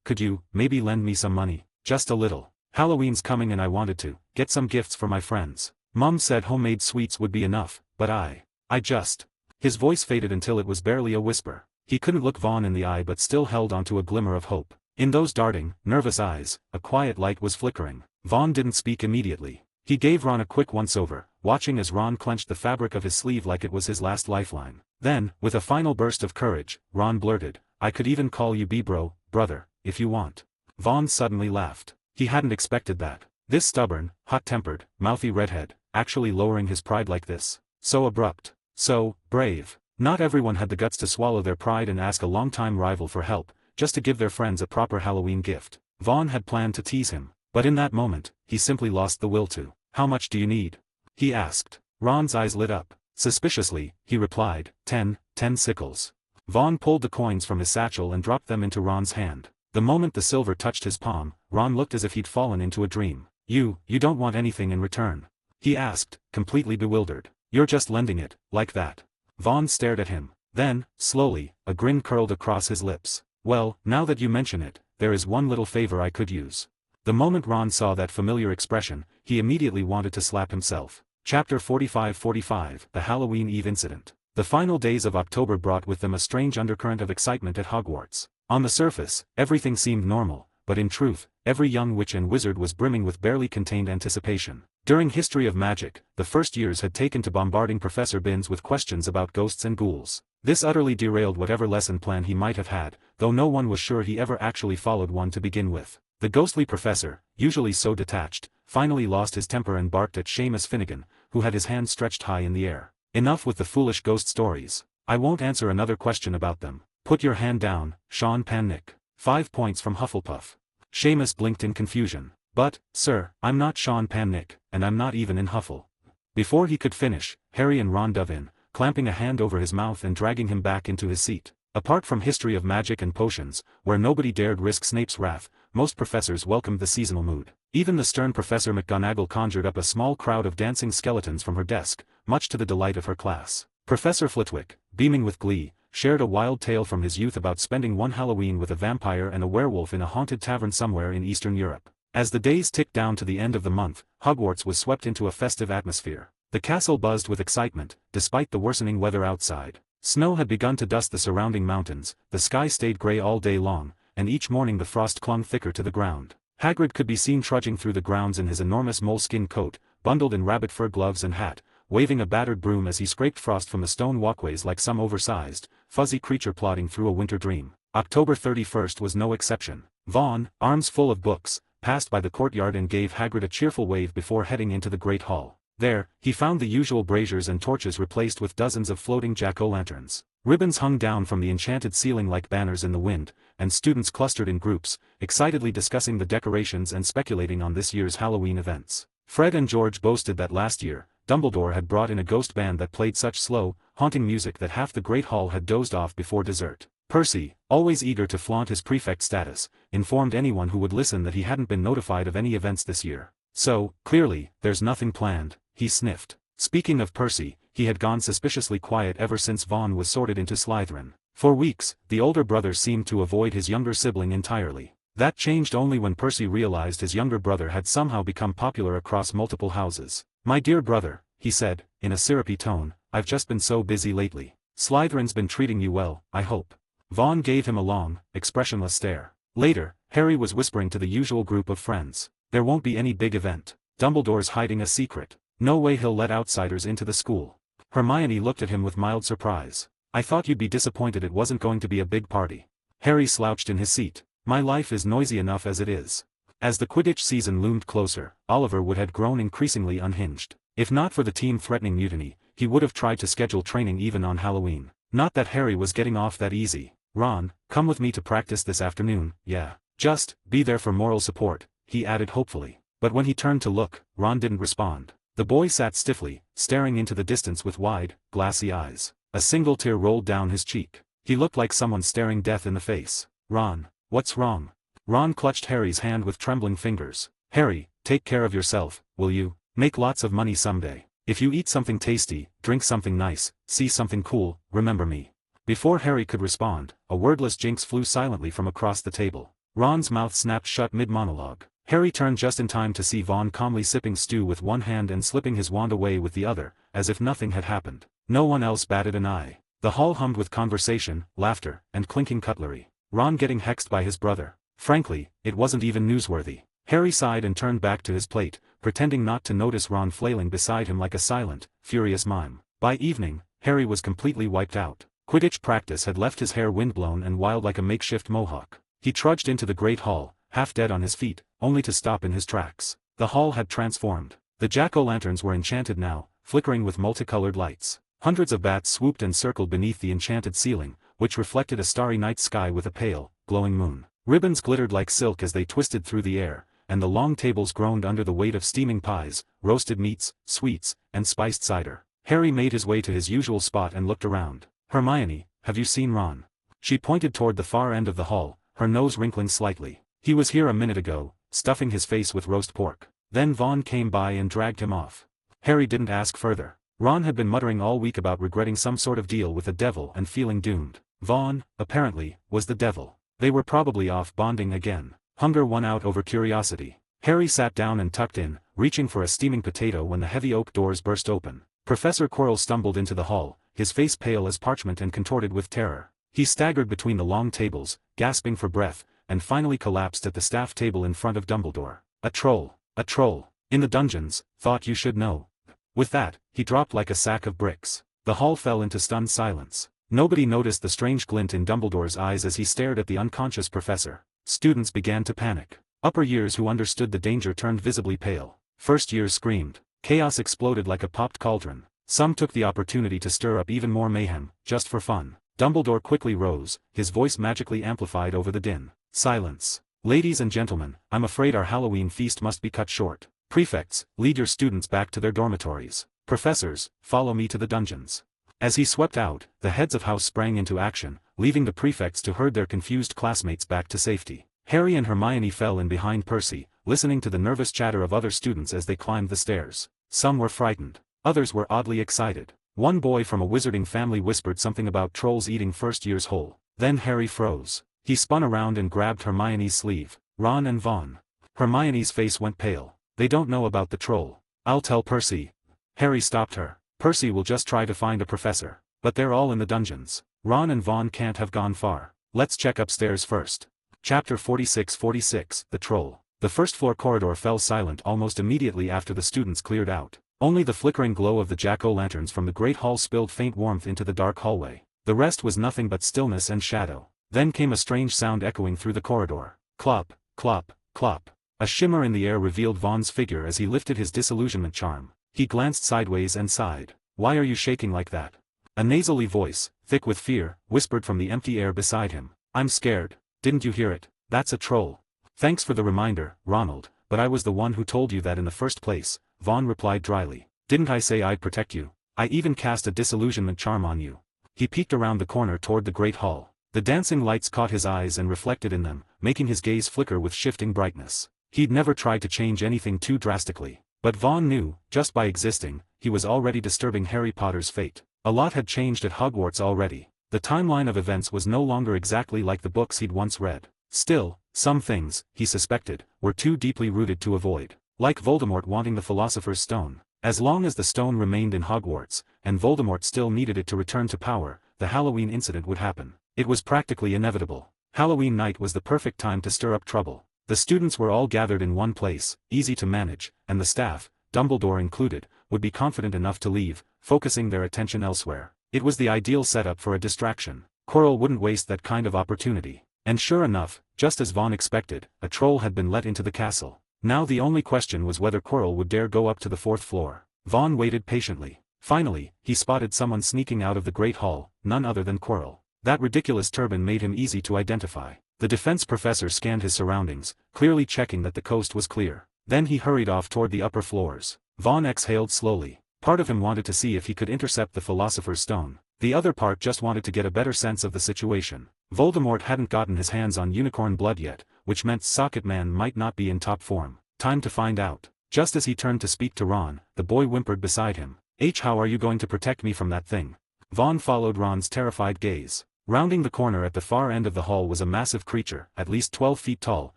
Speaker 2: could you, maybe lend me some money? Just a little. Halloween's coming and I wanted to get some gifts for my friends. Mum said homemade sweets would be enough, but I just... His voice faded until it was barely a whisper. He couldn't look Vaughn in the eye but still held onto a glimmer of hope. In those darting, nervous eyes, a quiet light was flickering. Vaughn didn't speak immediately. He gave Ron a quick once-over, watching as Ron clenched the fabric of his sleeve like it was his last lifeline. Then, with a final burst of courage, Ron blurted, I could even call you B-bro, brother, if you want. Vaughn suddenly laughed. He hadn't expected that. This stubborn, hot-tempered, mouthy redhead, actually lowering his pride like this. So abrupt. So brave. Not everyone had the guts to swallow their pride and ask a longtime rival for help, just to give their friends a proper Halloween gift. Vaughn had planned to tease him, but in that moment, he simply lost the will to. How much do you need? He asked. Ron's eyes lit up. Suspiciously, he replied, 10 sickles. Vaughn pulled the coins from his satchel and dropped them into Ron's hand. The moment the silver touched his palm, Ron looked as if he'd fallen into a dream. You don't want anything in return? He asked, completely bewildered. You're just lending it, like that. Vaughn stared at him. Then, slowly, a grin curled across his lips. Well, now that you mention it, there is one little favor I could use. The moment Ron saw that familiar expression, he immediately wanted to slap himself. Chapter 45 The Halloween Eve Incident. The final days of October brought with them a strange undercurrent of excitement at Hogwarts. On the surface, everything seemed normal, but in truth, every young witch and wizard was brimming with barely contained anticipation. During History of Magic, the first years had taken to bombarding Professor Binns with questions about ghosts and ghouls. This utterly derailed whatever lesson plan he might have had, though no one was sure he ever actually followed one to begin with. The ghostly professor, usually so detached, finally lost his temper and barked at Seamus Finnegan, who had his hand stretched high in the air. Enough with the foolish ghost stories. I won't answer another question about them. Put your hand down, Sean Pannick. 5 points from Hufflepuff. Seamus blinked in confusion. But, sir, I'm not Sean Pannick, and I'm not even in Huffle. Before he could finish, Harry and Ron dove in, clamping a hand over his mouth and dragging him back into his seat. Apart from History of Magic and Potions, where nobody dared risk Snape's wrath, most professors welcomed the seasonal mood. Even the stern Professor McGonagall conjured up a small crowd of dancing skeletons from her desk, much to the delight of her class. Professor Flitwick, beaming with glee, shared a wild tale from his youth about spending one Halloween with a vampire and a werewolf in a haunted tavern somewhere in Eastern Europe. As the days ticked down to the end of the month, Hogwarts was swept into a festive atmosphere. The castle buzzed with excitement, despite the worsening weather outside. Snow had begun to dust the surrounding mountains, the sky stayed grey all day long, and each morning the frost clung thicker to the ground. Hagrid could be seen trudging through the grounds in his enormous moleskin coat, bundled in rabbit fur gloves and hat, waving a battered broom as he scraped frost from the stone walkways like some oversized, fuzzy creature plodding through a winter dream. October 31st was no exception. Vaughn, arms full of books, passed by the courtyard and gave Hagrid a cheerful wave before heading into the great hall. There, he found the usual braziers and torches replaced with dozens of floating jack-o'-lanterns. Ribbons hung down from the enchanted ceiling like banners in the wind, and students clustered in groups, excitedly discussing the decorations and speculating on this year's Halloween events. Fred and George boasted that last year, Dumbledore had brought in a ghost band that played such slow, haunting music that half the great hall had dozed off before dessert. Percy, always eager to flaunt his prefect status, informed anyone who would listen that he hadn't been notified of any events this year. So, clearly, there's nothing planned, he sniffed. Speaking of Percy, he had gone suspiciously quiet ever since Vaughn was sorted into Slytherin. For weeks, the older brother seemed to avoid his younger sibling entirely. That changed only when Percy realized his younger brother had somehow become popular across multiple houses. "My dear brother," he said, in a syrupy tone, "I've just been so busy lately. Slytherin's been treating you well, I hope." Vaughn gave him a long, expressionless stare. Later, Harry was whispering to the usual group of friends. "There won't be any big event. Dumbledore's hiding a secret. No way he'll let outsiders into the school." Hermione looked at him with mild surprise. "I thought you'd be disappointed it wasn't going to be a big party." Harry slouched in his seat. "My life is noisy enough as it is." As the Quidditch season loomed closer, Oliver Wood had grown increasingly unhinged. If not for the team threatening mutiny, he would have tried to schedule training even on Halloween. Not that Harry was getting off that easy. "Ron, come with me to practice this afternoon, yeah. Just, be there for moral support," he added hopefully. But when he turned to look, Ron didn't respond. The boy sat stiffly, staring into the distance with wide, glassy eyes. A single tear rolled down his cheek. He looked like someone staring death in the face. "Ron, what's wrong?" Ron clutched Harry's hand with trembling fingers. "Harry, take care of yourself, will you? Make lots of money someday. If you eat something tasty, drink something nice, see something cool, remember me." Before Harry could respond, a wordless jinx flew silently from across the table. Ron's mouth snapped shut mid-monologue. Harry turned just in time to see Vaughn calmly sipping stew with one hand and slipping his wand away with the other, as if nothing had happened. No one else batted an eye. The hall hummed with conversation, laughter, and clinking cutlery. Ron getting hexed by his brother. Frankly, it wasn't even newsworthy. Harry sighed and turned back to his plate, pretending not to notice Ron flailing beside him like a silent, furious mime. By evening, Harry was completely wiped out. Quidditch practice had left his hair windblown and wild like a makeshift mohawk. He trudged into the great hall, half dead on his feet, only to stop in his tracks. The hall had transformed. The jack-o'-lanterns were enchanted now, flickering with multicolored lights. Hundreds of bats swooped and circled beneath the enchanted ceiling, which reflected a starry night sky with a pale, glowing moon. Ribbons glittered like silk as they twisted through the air, and the long tables groaned under the weight of steaming pies, roasted meats, sweets, and spiced cider. Harry made his way to his usual spot and looked around. "Hermione, have you seen Ron?" She pointed toward the far end of the hall, her nose wrinkling slightly. "He was here a minute ago, stuffing his face with roast pork. Then Vaughn came by and dragged him off." Harry didn't ask further. Ron had been muttering all week about regretting some sort of deal with the devil and feeling doomed. Vaughn, apparently, was the devil. They were probably off bonding again. Hunger won out over curiosity. Harry sat down and tucked in, reaching for a steaming potato when the heavy oak doors burst open. Professor Quirrell stumbled into the hall, his face pale as parchment and contorted with terror. He staggered between the long tables, gasping for breath, and finally collapsed at the staff table in front of Dumbledore. "A troll. A troll. In the dungeons, thought you should know." With that, he dropped like a sack of bricks. The hall fell into stunned silence. Nobody noticed the strange glint in Dumbledore's eyes as he stared at the unconscious professor. Students began to panic. Upper years who understood the danger turned visibly pale. First years screamed. Chaos exploded like a popped cauldron. Some took the opportunity to stir up even more mayhem, just for fun. Dumbledore quickly rose, his voice magically amplified over the din. "Silence. Ladies and gentlemen, I'm afraid our Halloween feast must be cut short. Prefects, lead your students back to their dormitories. Professors, follow me to the dungeons." As he swept out, the heads of house sprang into action, leaving the prefects to herd their confused classmates back to safety. Harry and Hermione fell in behind Percy, listening to the nervous chatter of other students as they climbed the stairs. Some were frightened. Others were oddly excited. One boy from a wizarding family whispered something about trolls eating first years whole. Then Harry froze. He spun around and grabbed Hermione's sleeve. "Ron and Vaughn." Hermione's face went pale. "They don't know about the troll. I'll tell Percy." Harry stopped her. Percy will just try to find a professor. But they're all in the dungeons. Ron and Vaughn can't have gone far. Let's check upstairs first. Chapter 46, The Troll. The first floor corridor fell silent almost immediately after the students cleared out. Only the flickering glow of the jack-o'-lanterns from the great hall spilled faint warmth into the dark hallway. The rest was nothing but stillness and shadow. Then came a strange sound echoing through the corridor. Clop, clop, clop. A shimmer in the air revealed Vaughn's figure as he lifted his disillusionment charm. He glanced sideways and sighed. "Why are you shaking like that?" A nasally voice, thick with fear, whispered from the empty air beside him. "I'm scared. Didn't you hear it? That's a troll." "Thanks for the reminder, Ronald, but I was the one who told you that in the first place," Vaughn replied dryly. "Didn't I say I'd protect you? I even cast a disillusionment charm on you." He peeked around the corner toward the great hall. The dancing lights caught his eyes and reflected in them, making his gaze flicker with shifting brightness. He'd never tried to change anything too drastically. But Vaughn knew, just by existing, he was already disturbing Harry Potter's fate. A lot had changed at Hogwarts already. The timeline of events was no longer exactly like the books he'd once read. Still, some things, he suspected, were too deeply rooted to avoid. Like Voldemort wanting the Philosopher's Stone. As long as the stone remained in Hogwarts, and Voldemort still needed it to return to power, the Halloween incident would happen. It was practically inevitable. Halloween night was the perfect time to stir up trouble. The students were all gathered in one place, easy to manage, and the staff, Dumbledore included, would be confident enough to leave, focusing their attention elsewhere. It was the ideal setup for a distraction. Quirrell wouldn't waste that kind of opportunity. And sure enough, just as Vaughn expected, a troll had been let into the castle. Now the only question was whether Quirrell would dare go up to the fourth floor. Vaughn waited patiently. Finally, he spotted someone sneaking out of the great hall, none other than Quirrell. That ridiculous turban made him easy to identify. The defense professor scanned his surroundings, clearly checking that the coast was clear. Then he hurried off toward the upper floors. Vaughn exhaled slowly. Part of him wanted to see if he could intercept the Philosopher's Stone. The other part just wanted to get a better sense of the situation. Voldemort hadn't gotten his hands on unicorn blood yet, which meant Socket Man might not be in top form. Time to find out. Just as he turned to speak to Ron, the boy whimpered beside him. How are you going to protect me from that thing?" Vaughn followed Ron's terrified gaze. Rounding the corner at the far end of the hall was a massive creature, at least 12 feet tall,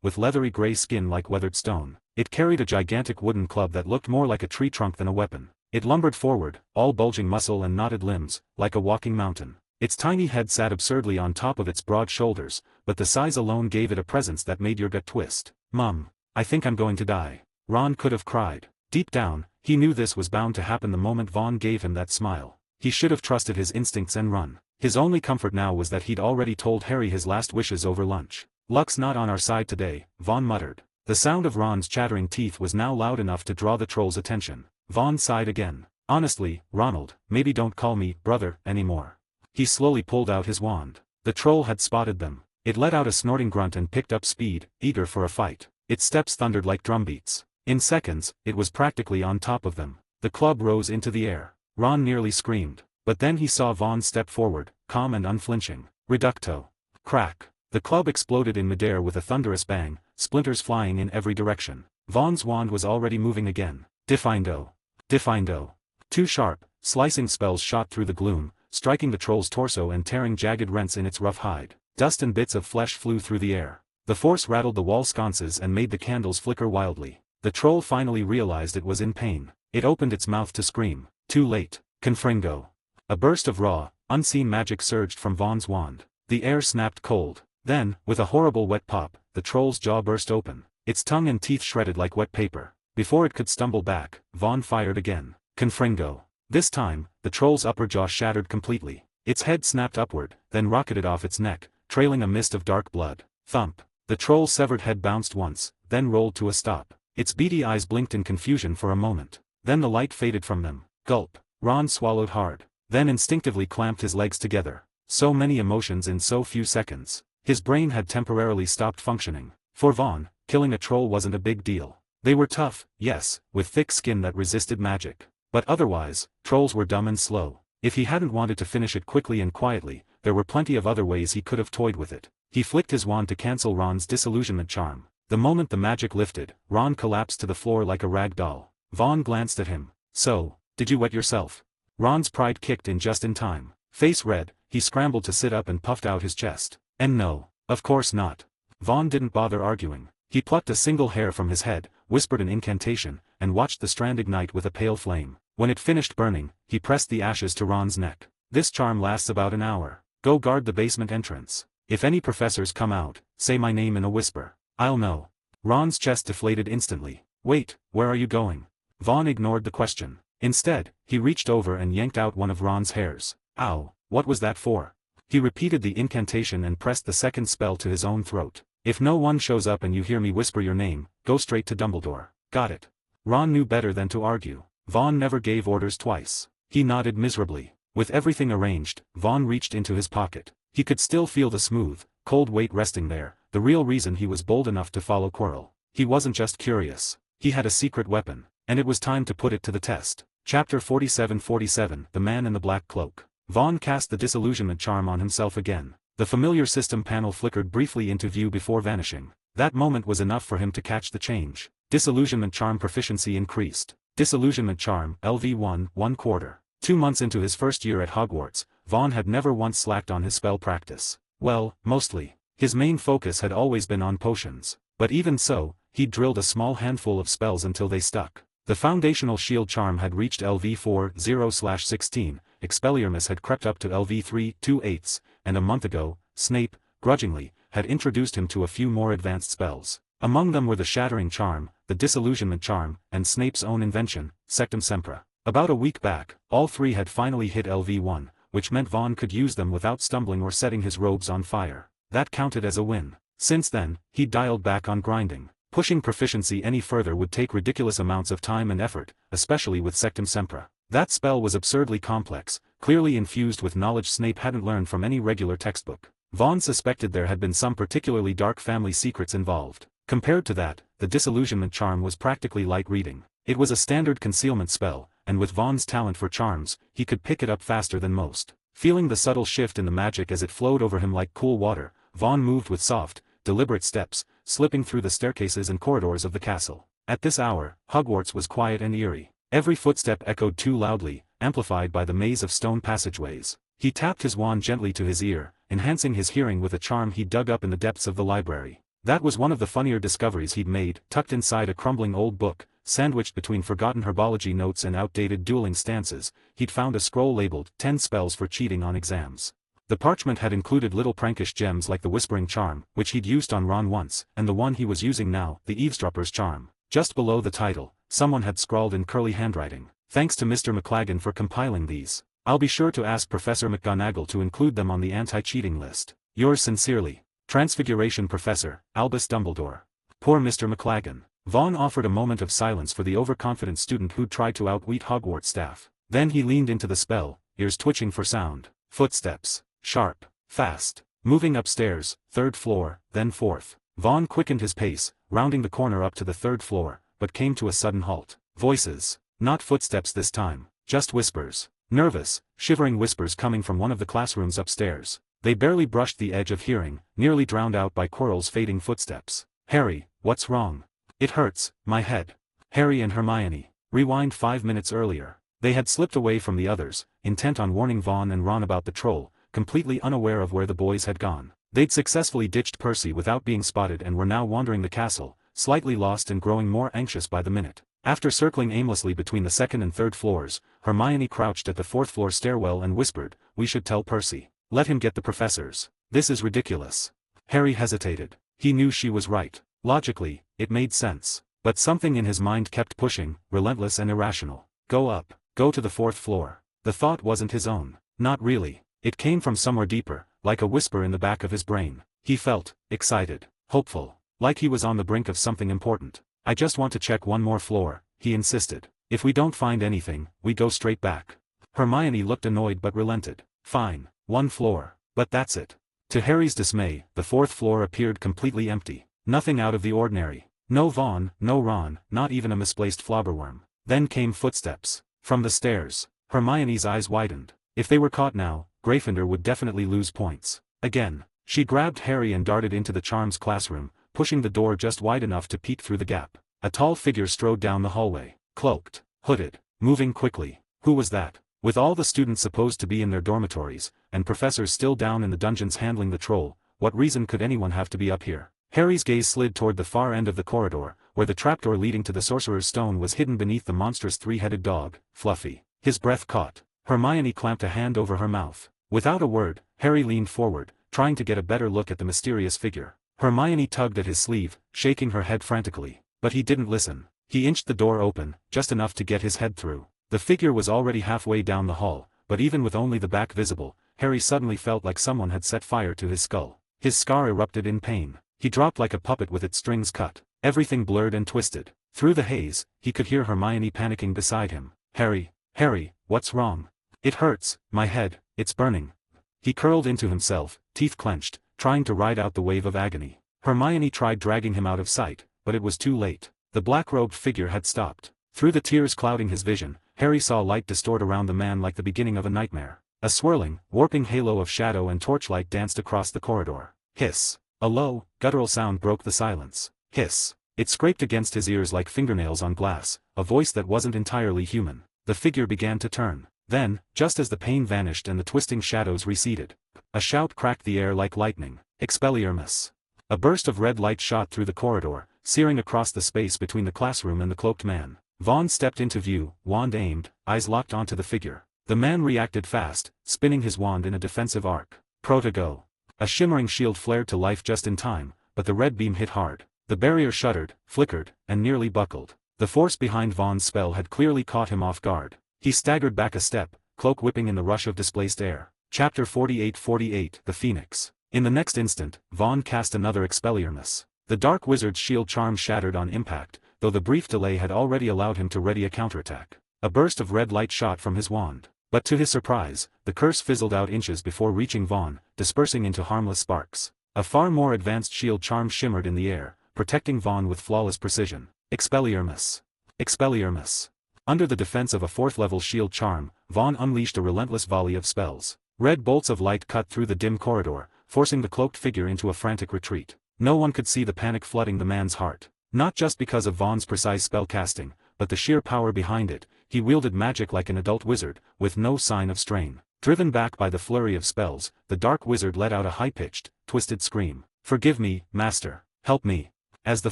Speaker 2: with leathery gray skin like weathered stone. It carried a gigantic wooden club that looked more like a tree trunk than a weapon. It lumbered forward, all bulging muscle and knotted limbs, like a walking mountain. Its tiny head sat absurdly on top of its broad shoulders, but the size alone gave it a presence that made your gut twist. "Mum, I think I'm going to die." Ron could have cried. Deep down, he knew this was bound to happen the moment Vaughn gave him that smile. He should have trusted his instincts and run. His only comfort now was that he'd already told Harry his last wishes over lunch. "Luck's not on our side today," Vaughn muttered. The sound of Ron's chattering teeth was now loud enough to draw the troll's attention. Vaughn sighed again. "Honestly, Ronald, maybe don't call me brother anymore." He slowly pulled out his wand. The troll had spotted them. It let out a snorting grunt and picked up speed, eager for a fight. Its steps thundered like drumbeats. In seconds, it was practically on top of them. The club rose into the air. Ron nearly screamed. But then he saw Vaughn step forward, calm and unflinching. Reducto. Crack. The club exploded in midair with a thunderous bang, splinters flying in every direction. Vaughn's wand was already moving again. Diffindo. Diffindo. Two sharp, slicing spells shot through the gloom, striking the troll's torso and tearing jagged rents in its rough hide. Dust and bits of flesh flew through the air. The force rattled the wall sconces and made the candles flicker wildly. The troll finally realized it was in pain. It opened its mouth to scream. Too late. Confringo. A burst of raw, unseen magic surged from Vaughn's wand. The air snapped cold. Then, with a horrible wet pop, the troll's jaw burst open. Its tongue and teeth shredded like wet paper. Before it could stumble back, Vaughn fired again. Confringo. This time, the troll's upper jaw shattered completely. Its head snapped upward, then rocketed off its neck, trailing a mist of dark blood. Thump. The troll's severed head bounced once, then rolled to a stop. Its beady eyes blinked in confusion for a moment. Then the light faded from them. Gulp. Ron swallowed hard. Then instinctively clamped his legs together. So many emotions in so few seconds. His brain had temporarily stopped functioning. For Vaughn, killing a troll wasn't a big deal. They were tough, yes, with thick skin that resisted magic. But otherwise, trolls were dumb and slow. If he hadn't wanted to finish it quickly and quietly, there were plenty of other ways he could have toyed with it. He flicked his wand to cancel Ron's disillusionment charm. The moment the magic lifted, Ron collapsed to the floor like a rag doll. Vaughn glanced at him. "So, did you wet yourself?" Ron's pride kicked in just in time. Face red, he scrambled to sit up and puffed out his chest. "And no, of course not." Vaughn didn't bother arguing. He plucked a single hair from his head, whispered an incantation, and watched the strand ignite with a pale flame. When it finished burning, he pressed the ashes to Ron's neck. This charm lasts about an hour. Go guard the basement entrance. If any professors come out, say my name in a whisper. I'll know. Ron's chest deflated instantly. Wait, where are you going? Vaughn ignored the question. Instead, he reached over and yanked out one of Ron's hairs. Ow, what was that for? He repeated the incantation and pressed the second spell to his own throat. If no one shows up and you hear me whisper your name, go straight to Dumbledore. Got it. Ron knew better than to argue. Vaughn never gave orders twice. He nodded miserably. With everything arranged, Vaughn reached into his pocket. He could still feel the smooth, cold weight resting there, the real reason he was bold enough to follow Quirrell. He wasn't just curious. He had a secret weapon, and it was time to put it to the test. Chapter 47:47 The Man in the Black Cloak. Vaughn cast the disillusionment charm on himself again. The familiar system panel flickered briefly into view before vanishing. That moment was enough for him to catch the change. Disillusionment charm proficiency increased. Disillusionment charm, LV1, 1/4. 2 months into his first year at Hogwarts, Vaughn had never once slacked on his spell practice. Well, mostly. His main focus had always been on potions. But even so, he'd drilled a small handful of spells until they stuck. The foundational shield charm had reached LV4, 0/16, Expelliarmus had crept up to LV3, 2/8, and a month ago, Snape, grudgingly, had introduced him to a few more advanced spells. Among them were the Shattering Charm, the Disillusionment Charm, and Snape's own invention, Sectum Sempra. About a week back, all three had finally hit LV1, which meant Vaughn could use them without stumbling or setting his robes on fire. That counted as a win. Since then, he'd dialed back on grinding. Pushing proficiency any further would take ridiculous amounts of time and effort, especially with Sectum Sempra. That spell was absurdly complex, clearly infused with knowledge Snape hadn't learned from any regular textbook. Vaughn suspected there had been some particularly dark family secrets involved. Compared to that, the Disillusionment Charm was practically light reading. It was a standard concealment spell, and with Vaughn's talent for charms, he could pick it up faster than most. Feeling the subtle shift in the magic as it flowed over him like cool water, Vaughn moved with soft, deliberate steps, slipping through the staircases and corridors of the castle. At this hour, Hogwarts was quiet and eerie. Every footstep echoed too loudly, amplified by the maze of stone passageways. He tapped his wand gently to his ear, enhancing his hearing with a charm he dug up in the depths of the library. That was one of the funnier discoveries he'd made. Tucked inside a crumbling old book, sandwiched between forgotten herbology notes and outdated dueling stances, he'd found a scroll labeled 10 Spells for Cheating on Exams. The parchment had included little prankish gems like the Whispering Charm, which he'd used on Ron once, and the one he was using now, the Eavesdropper's Charm. Just below the title, someone had scrawled in curly handwriting, "Thanks to Mr. McLaggen for compiling these. I'll be sure to ask Professor McGonagall to include them on the anti-cheating list. Yours sincerely, Transfiguration Professor, Albus Dumbledore." Poor Mr. McLaggen. Vaughn offered a moment of silence for the overconfident student who'd tried to outwit Hogwarts staff. Then he leaned into the spell, ears twitching for sound. Footsteps. Sharp. Fast. Moving upstairs, 3rd floor, then 4th. Vaughn quickened his pace, rounding the corner up to the 3rd floor, but came to a sudden halt. Voices. Not footsteps this time, just whispers. Nervous, shivering whispers coming from one of the classrooms upstairs. They barely brushed the edge of hearing, nearly drowned out by Quirrell's fading footsteps. "Harry, what's wrong?" "It hurts, my head." Harry and Hermione. Rewind 5 minutes earlier. They had slipped away from the others, intent on warning Vaughn and Ron about the troll, completely unaware of where the boys had gone. They'd successfully ditched Percy without being spotted and were now wandering the castle, slightly lost and growing more anxious by the minute. After circling aimlessly between the 2nd and 3rd floors, Hermione crouched at the 4th floor stairwell and whispered, "We should tell Percy. Let him get the professors. This is ridiculous." Harry hesitated. He knew she was right. Logically, it made sense. But something in his mind kept pushing, relentless and irrational. Go up. Go to the 4th floor. The thought wasn't his own. Not really. It came from somewhere deeper, like a whisper in the back of his brain. He felt excited, hopeful, like he was on the brink of something important. "I just want to check one more floor," he insisted. "If we don't find anything, we go straight back." Hermione looked annoyed but relented. "Fine, 1 floor. But that's it." To Harry's dismay, the 4th floor appeared completely empty. Nothing out of the ordinary. No Vaughn, no Ron, not even a misplaced flobberworm. Then came footsteps. From the stairs. Hermione's eyes widened. If they were caught now, Gryffindor would definitely lose points. Again, she grabbed Harry and darted into the charms classroom, pushing the door just wide enough to peek through the gap. A tall figure strode down the hallway, cloaked, hooded, moving quickly. Who was that? With all the students supposed to be in their dormitories, and professors still down in the dungeons handling the troll, what reason could anyone have to be up here? Harry's gaze slid toward the far end of the corridor, where the trapdoor leading to the Sorcerer's Stone was hidden beneath the monstrous three-headed dog, Fluffy. His breath caught. Hermione clamped a hand over her mouth. Without a word, Harry leaned forward, trying to get a better look at the mysterious figure. Hermione tugged at his sleeve, shaking her head frantically. But he didn't listen. He inched the door open, just enough to get his head through. The figure was already halfway down the hall, but even with only the back visible, Harry suddenly felt like someone had set fire to his skull. His scar erupted in pain. He dropped like a puppet with its strings cut. Everything blurred and twisted. Through the haze, he could hear Hermione panicking beside him. Harry, what's wrong? It hurts, my head, it's burning. He curled into himself, teeth clenched, trying to ride out the wave of agony. Hermione tried dragging him out of sight, but it was too late. The black-robed figure had stopped. Through the tears clouding his vision, Harry saw light distort around the man like the beginning of a nightmare. A swirling, warping halo of shadow and torchlight danced across the corridor. Hiss. A low, guttural sound broke the silence. Hiss. It scraped against his ears like fingernails on glass, a voice that wasn't entirely human. The figure began to turn. Then, just as the pain vanished and the twisting shadows receded, a shout cracked the air like lightning. Expelliarmus. A burst of red light shot through the corridor, searing across the space between the classroom and the cloaked man. Vaughn stepped into view, wand aimed, eyes locked onto the figure. The man reacted fast, spinning his wand in a defensive arc. Protego. A shimmering shield flared to life just in time, but the red beam hit hard. The barrier shuddered, flickered, and nearly buckled. The force behind Vaughn's spell had clearly caught him off guard. He staggered back a step, cloak whipping in the rush of displaced air. Chapter 48 The Phoenix. In the next instant, Vaughn cast another Expelliarmus. The Dark Wizard's shield charm shattered on impact, though the brief delay had already allowed him to ready a counterattack. A burst of red light shot from his wand. But to his surprise, the curse fizzled out inches before reaching Vaughn, dispersing into harmless sparks. A far more advanced shield charm shimmered in the air, protecting Vaughn with flawless precision. Expelliarmus. Expelliarmus. Under the defense of a 4th-level shield charm, Vaughn unleashed a relentless volley of spells. Red bolts of light cut through the dim corridor, forcing the cloaked figure into a frantic retreat. No one could see the panic flooding the man's heart. Not just because of Vaughn's precise spellcasting, but the sheer power behind it. He wielded magic like an adult wizard, with no sign of strain. Driven back by the flurry of spells, the Dark Wizard let out a high-pitched, twisted scream. "Forgive me, Master. Help me." As the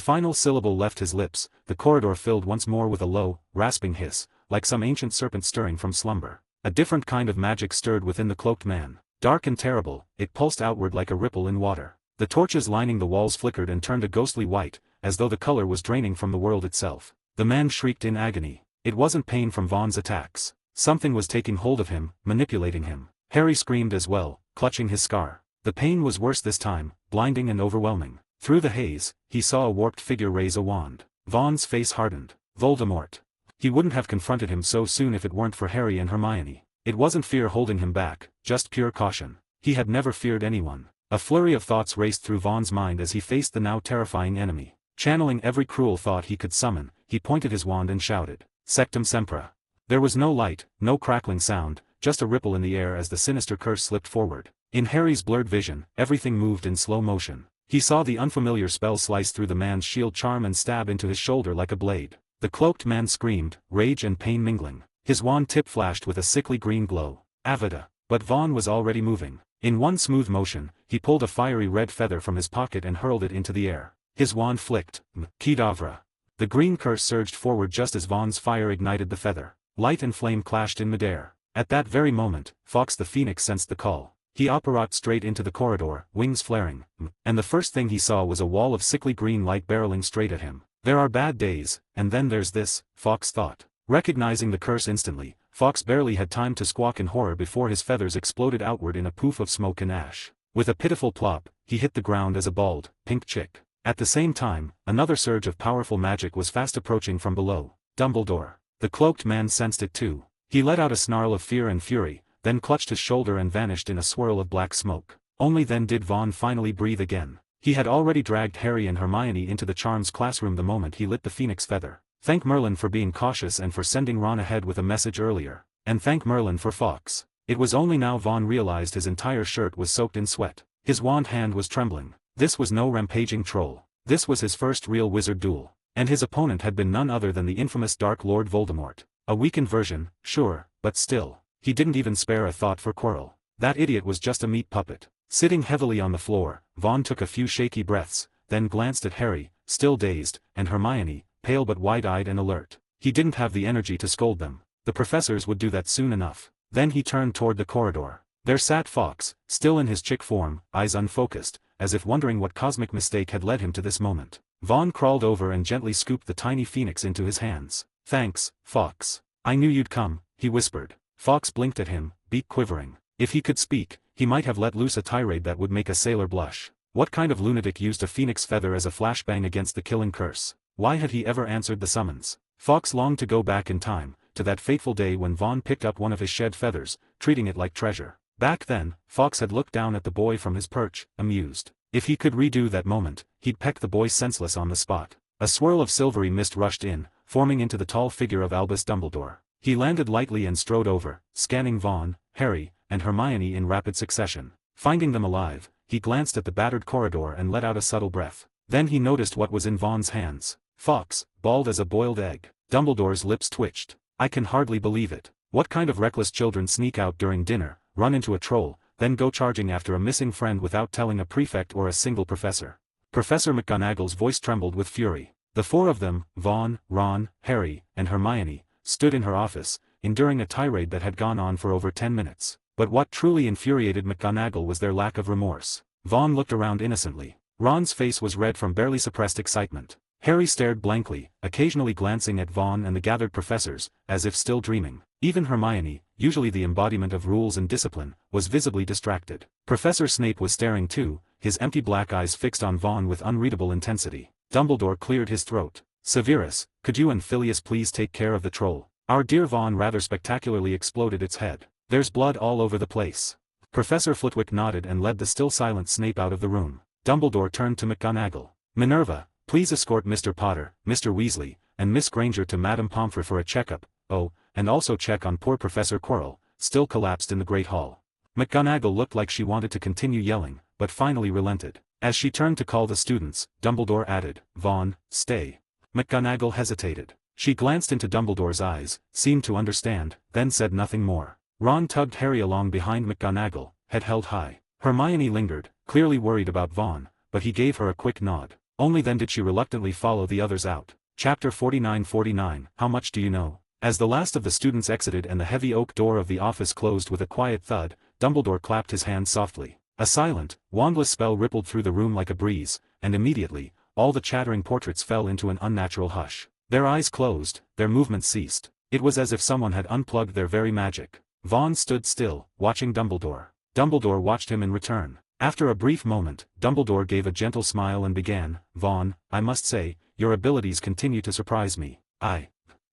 Speaker 2: final syllable left his lips, the corridor filled once more with a low, rasping hiss, like some ancient serpent stirring from slumber. A different kind of magic stirred within the cloaked man. Dark and terrible, it pulsed outward like a ripple in water. The torches lining the walls flickered and turned a ghostly white, as though the color was draining from the world itself. The man shrieked in agony. It wasn't pain from Vaughn's attacks. Something was taking hold of him, manipulating him. Harry screamed as well, clutching his scar. The pain was worse this time, blinding and overwhelming. Through the haze, he saw a warped figure raise a wand. Vaughn's face hardened. Voldemort. He wouldn't have confronted him so soon if it weren't for Harry and Hermione. It wasn't fear holding him back, just pure caution. He had never feared anyone. A flurry of thoughts raced through Vaughn's mind as he faced the now terrifying enemy. Channeling every cruel thought he could summon, he pointed his wand and shouted, "Sectum Sempra." There was no light, no crackling sound, just a ripple in the air as the sinister curse slipped forward. In Harry's blurred vision, everything moved in slow motion. He saw the unfamiliar spell slice through the man's shield charm and stab into his shoulder like a blade. The cloaked man screamed, rage and pain mingling. His wand tip flashed with a sickly green glow. Avada. But Vaughn was already moving. In one smooth motion, he pulled a fiery red feather from his pocket and hurled it into the air. His wand flicked. Kedavra. The green curse surged forward just as Vaughn's fire ignited the feather. Light and flame clashed in midair. At that very moment, Fawkes the Phoenix sensed the call. He apparat straight into the corridor, wings flaring, and the first thing he saw was a wall of sickly green light barreling straight at him. There are bad days, and then there's this, Fawkes thought. Recognizing the curse instantly, Fawkes barely had time to squawk in horror before his feathers exploded outward in a poof of smoke and ash. With a pitiful plop, he hit the ground as a bald, pink chick. At the same time, another surge of powerful magic was fast approaching from below. Dumbledore. The cloaked man sensed it too. He let out a snarl of fear and fury, then clutched his shoulder and vanished in a swirl of black smoke. Only then did Vaughn finally breathe again. He had already dragged Harry and Hermione into the charms classroom the moment he lit the phoenix feather. Thank Merlin for being cautious and for sending Ron ahead with a message earlier. And thank Merlin for Fawkes. It was only now Vaughn realized his entire shirt was soaked in sweat. His wand hand was trembling. This was no rampaging troll. This was his first real wizard duel. And his opponent had been none other than the infamous Dark Lord Voldemort. A weakened version, sure, but still. He didn't even spare a thought for Quirrell. That idiot was just a meat puppet. Sitting heavily on the floor, Vaughn took a few shaky breaths, then glanced at Harry, still dazed, and Hermione, pale but wide-eyed and alert. He didn't have the energy to scold them. The professors would do that soon enough. Then he turned toward the corridor. There sat Fawkes, still in his chick form, eyes unfocused, as if wondering what cosmic mistake had led him to this moment. Vaughn crawled over and gently scooped the tiny phoenix into his hands. "Thanks, Fawkes. I knew you'd come," he whispered. Fawkes blinked at him, beak quivering. If he could speak, he might have let loose a tirade that would make a sailor blush. What kind of lunatic used a phoenix feather as a flashbang against the killing curse? Why had he ever answered the summons? Fawkes longed to go back in time, to that fateful day when Vaughn picked up one of his shed feathers, treating it like treasure. Back then, Fawkes had looked down at the boy from his perch, amused. If he could redo that moment, he'd peck the boy senseless on the spot. A swirl of silvery mist rushed in, forming into the tall figure of Albus Dumbledore. He landed lightly and strode over, scanning Vaughn, Harry, and Hermione in rapid succession. Finding them alive, he glanced at the battered corridor and let out a subtle breath. Then he noticed what was in Vaughn's hands. Fawkes, bald as a boiled egg. Dumbledore's lips twitched. "I can hardly believe it. What kind of reckless children sneak out during dinner, run into a troll, then go charging after a missing friend without telling a prefect or a single professor?" Professor McGonagall's voice trembled with fury. The four of them, Vaughn, Ron, Harry, and Hermione, stood in her office, enduring a tirade that had gone on for over 10 minutes. But what truly infuriated McGonagall was their lack of remorse. Vaughn looked around innocently. Ron's face was red from barely suppressed excitement. Harry stared blankly, occasionally glancing at Vaughn and the gathered professors, as if still dreaming. Even Hermione, usually the embodiment of rules and discipline, was visibly distracted. Professor Snape was staring too, his empty black eyes fixed on Vaughn with unreadable intensity. Dumbledore cleared his throat. "Severus, could you and Phileas please take care of the troll? Our dear Vaughn rather spectacularly exploded its head. There's blood all over the place." Professor Flitwick nodded and led the still silent Snape out of the room. Dumbledore turned to McGonagall. "Minerva, please escort Mr. Potter, Mr. Weasley, and Miss Granger to Madame Pomfrey for a checkup. Oh, and also check on poor Professor Quirrell, still collapsed in the Great Hall." McGonagall looked like she wanted to continue yelling, but finally relented. As she turned to call the students, Dumbledore added, "Vaughn, stay." McGonagall hesitated. She glanced into Dumbledore's eyes, seemed to understand, then said nothing more. Ron tugged Harry along behind McGonagall, head held high. Hermione lingered, clearly worried about Vaughn, but he gave her a quick nod. Only then did she reluctantly follow the others out. Chapter 49-49 How Much Do You Know? As the last of the students exited and the heavy oak door of the office closed with a quiet thud, Dumbledore clapped his hands softly. A silent, wandless spell rippled through the room like a breeze, and immediately, all the chattering portraits fell into an unnatural hush. Their eyes closed, their movements ceased. It was as if someone had unplugged their very magic. Vaughn stood still, watching Dumbledore. Dumbledore watched him in return. After a brief moment, Dumbledore gave a gentle smile and began, "Vaughn, I must say, your abilities continue to surprise me. I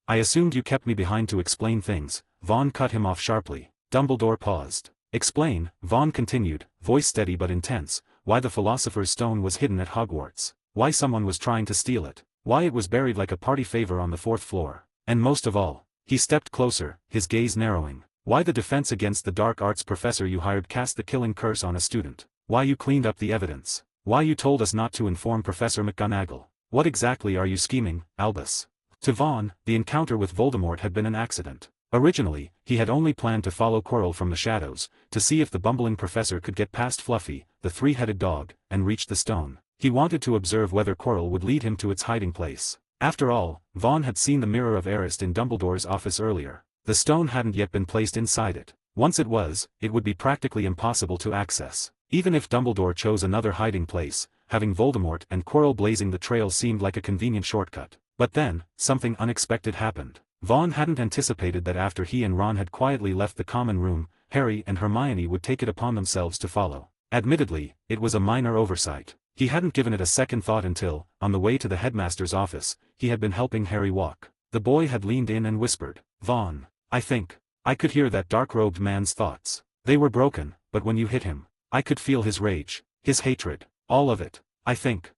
Speaker 2: assumed you kept me behind to explain things." Vaughn cut him off sharply. Dumbledore paused. "Explain," Vaughn continued, voice steady but intense, "why the Philosopher's Stone was hidden at Hogwarts. Why someone was trying to steal it. Why it was buried like a party favor on the 4th floor. And most of all," he stepped closer, his gaze narrowing, "why the defense against the dark arts professor you hired cast the killing curse on a student. Why you cleaned up the evidence. Why you told us not to inform Professor McGonagall. What exactly are you scheming, Albus?" To Vaughn, the encounter with Voldemort had been an accident. Originally, he had only planned to follow Quirrell from the shadows, to see if the bumbling professor could get past Fluffy, the three-headed dog, and reach the stone. He wanted to observe whether Quirrell would lead him to its hiding place. After all, Vaughn had seen the Mirror of Erised in Dumbledore's office earlier. The stone hadn't yet been placed inside it. Once it was, it would be practically impossible to access. Even if Dumbledore chose another hiding place, having Voldemort and Quirrell blazing the trail seemed like a convenient shortcut. But then, something unexpected happened. Vaughn hadn't anticipated that after he and Ron had quietly left the common room, Harry and Hermione would take it upon themselves to follow. Admittedly, it was a minor oversight. He hadn't given it a second thought until, on the way to the headmaster's office, he had been helping Harry walk. The boy had leaned in and whispered, "Vaughn, I think." I could hear that dark-robed man's thoughts. They were broken, but when you hit him, I could feel his rage, his hatred, all of it. I think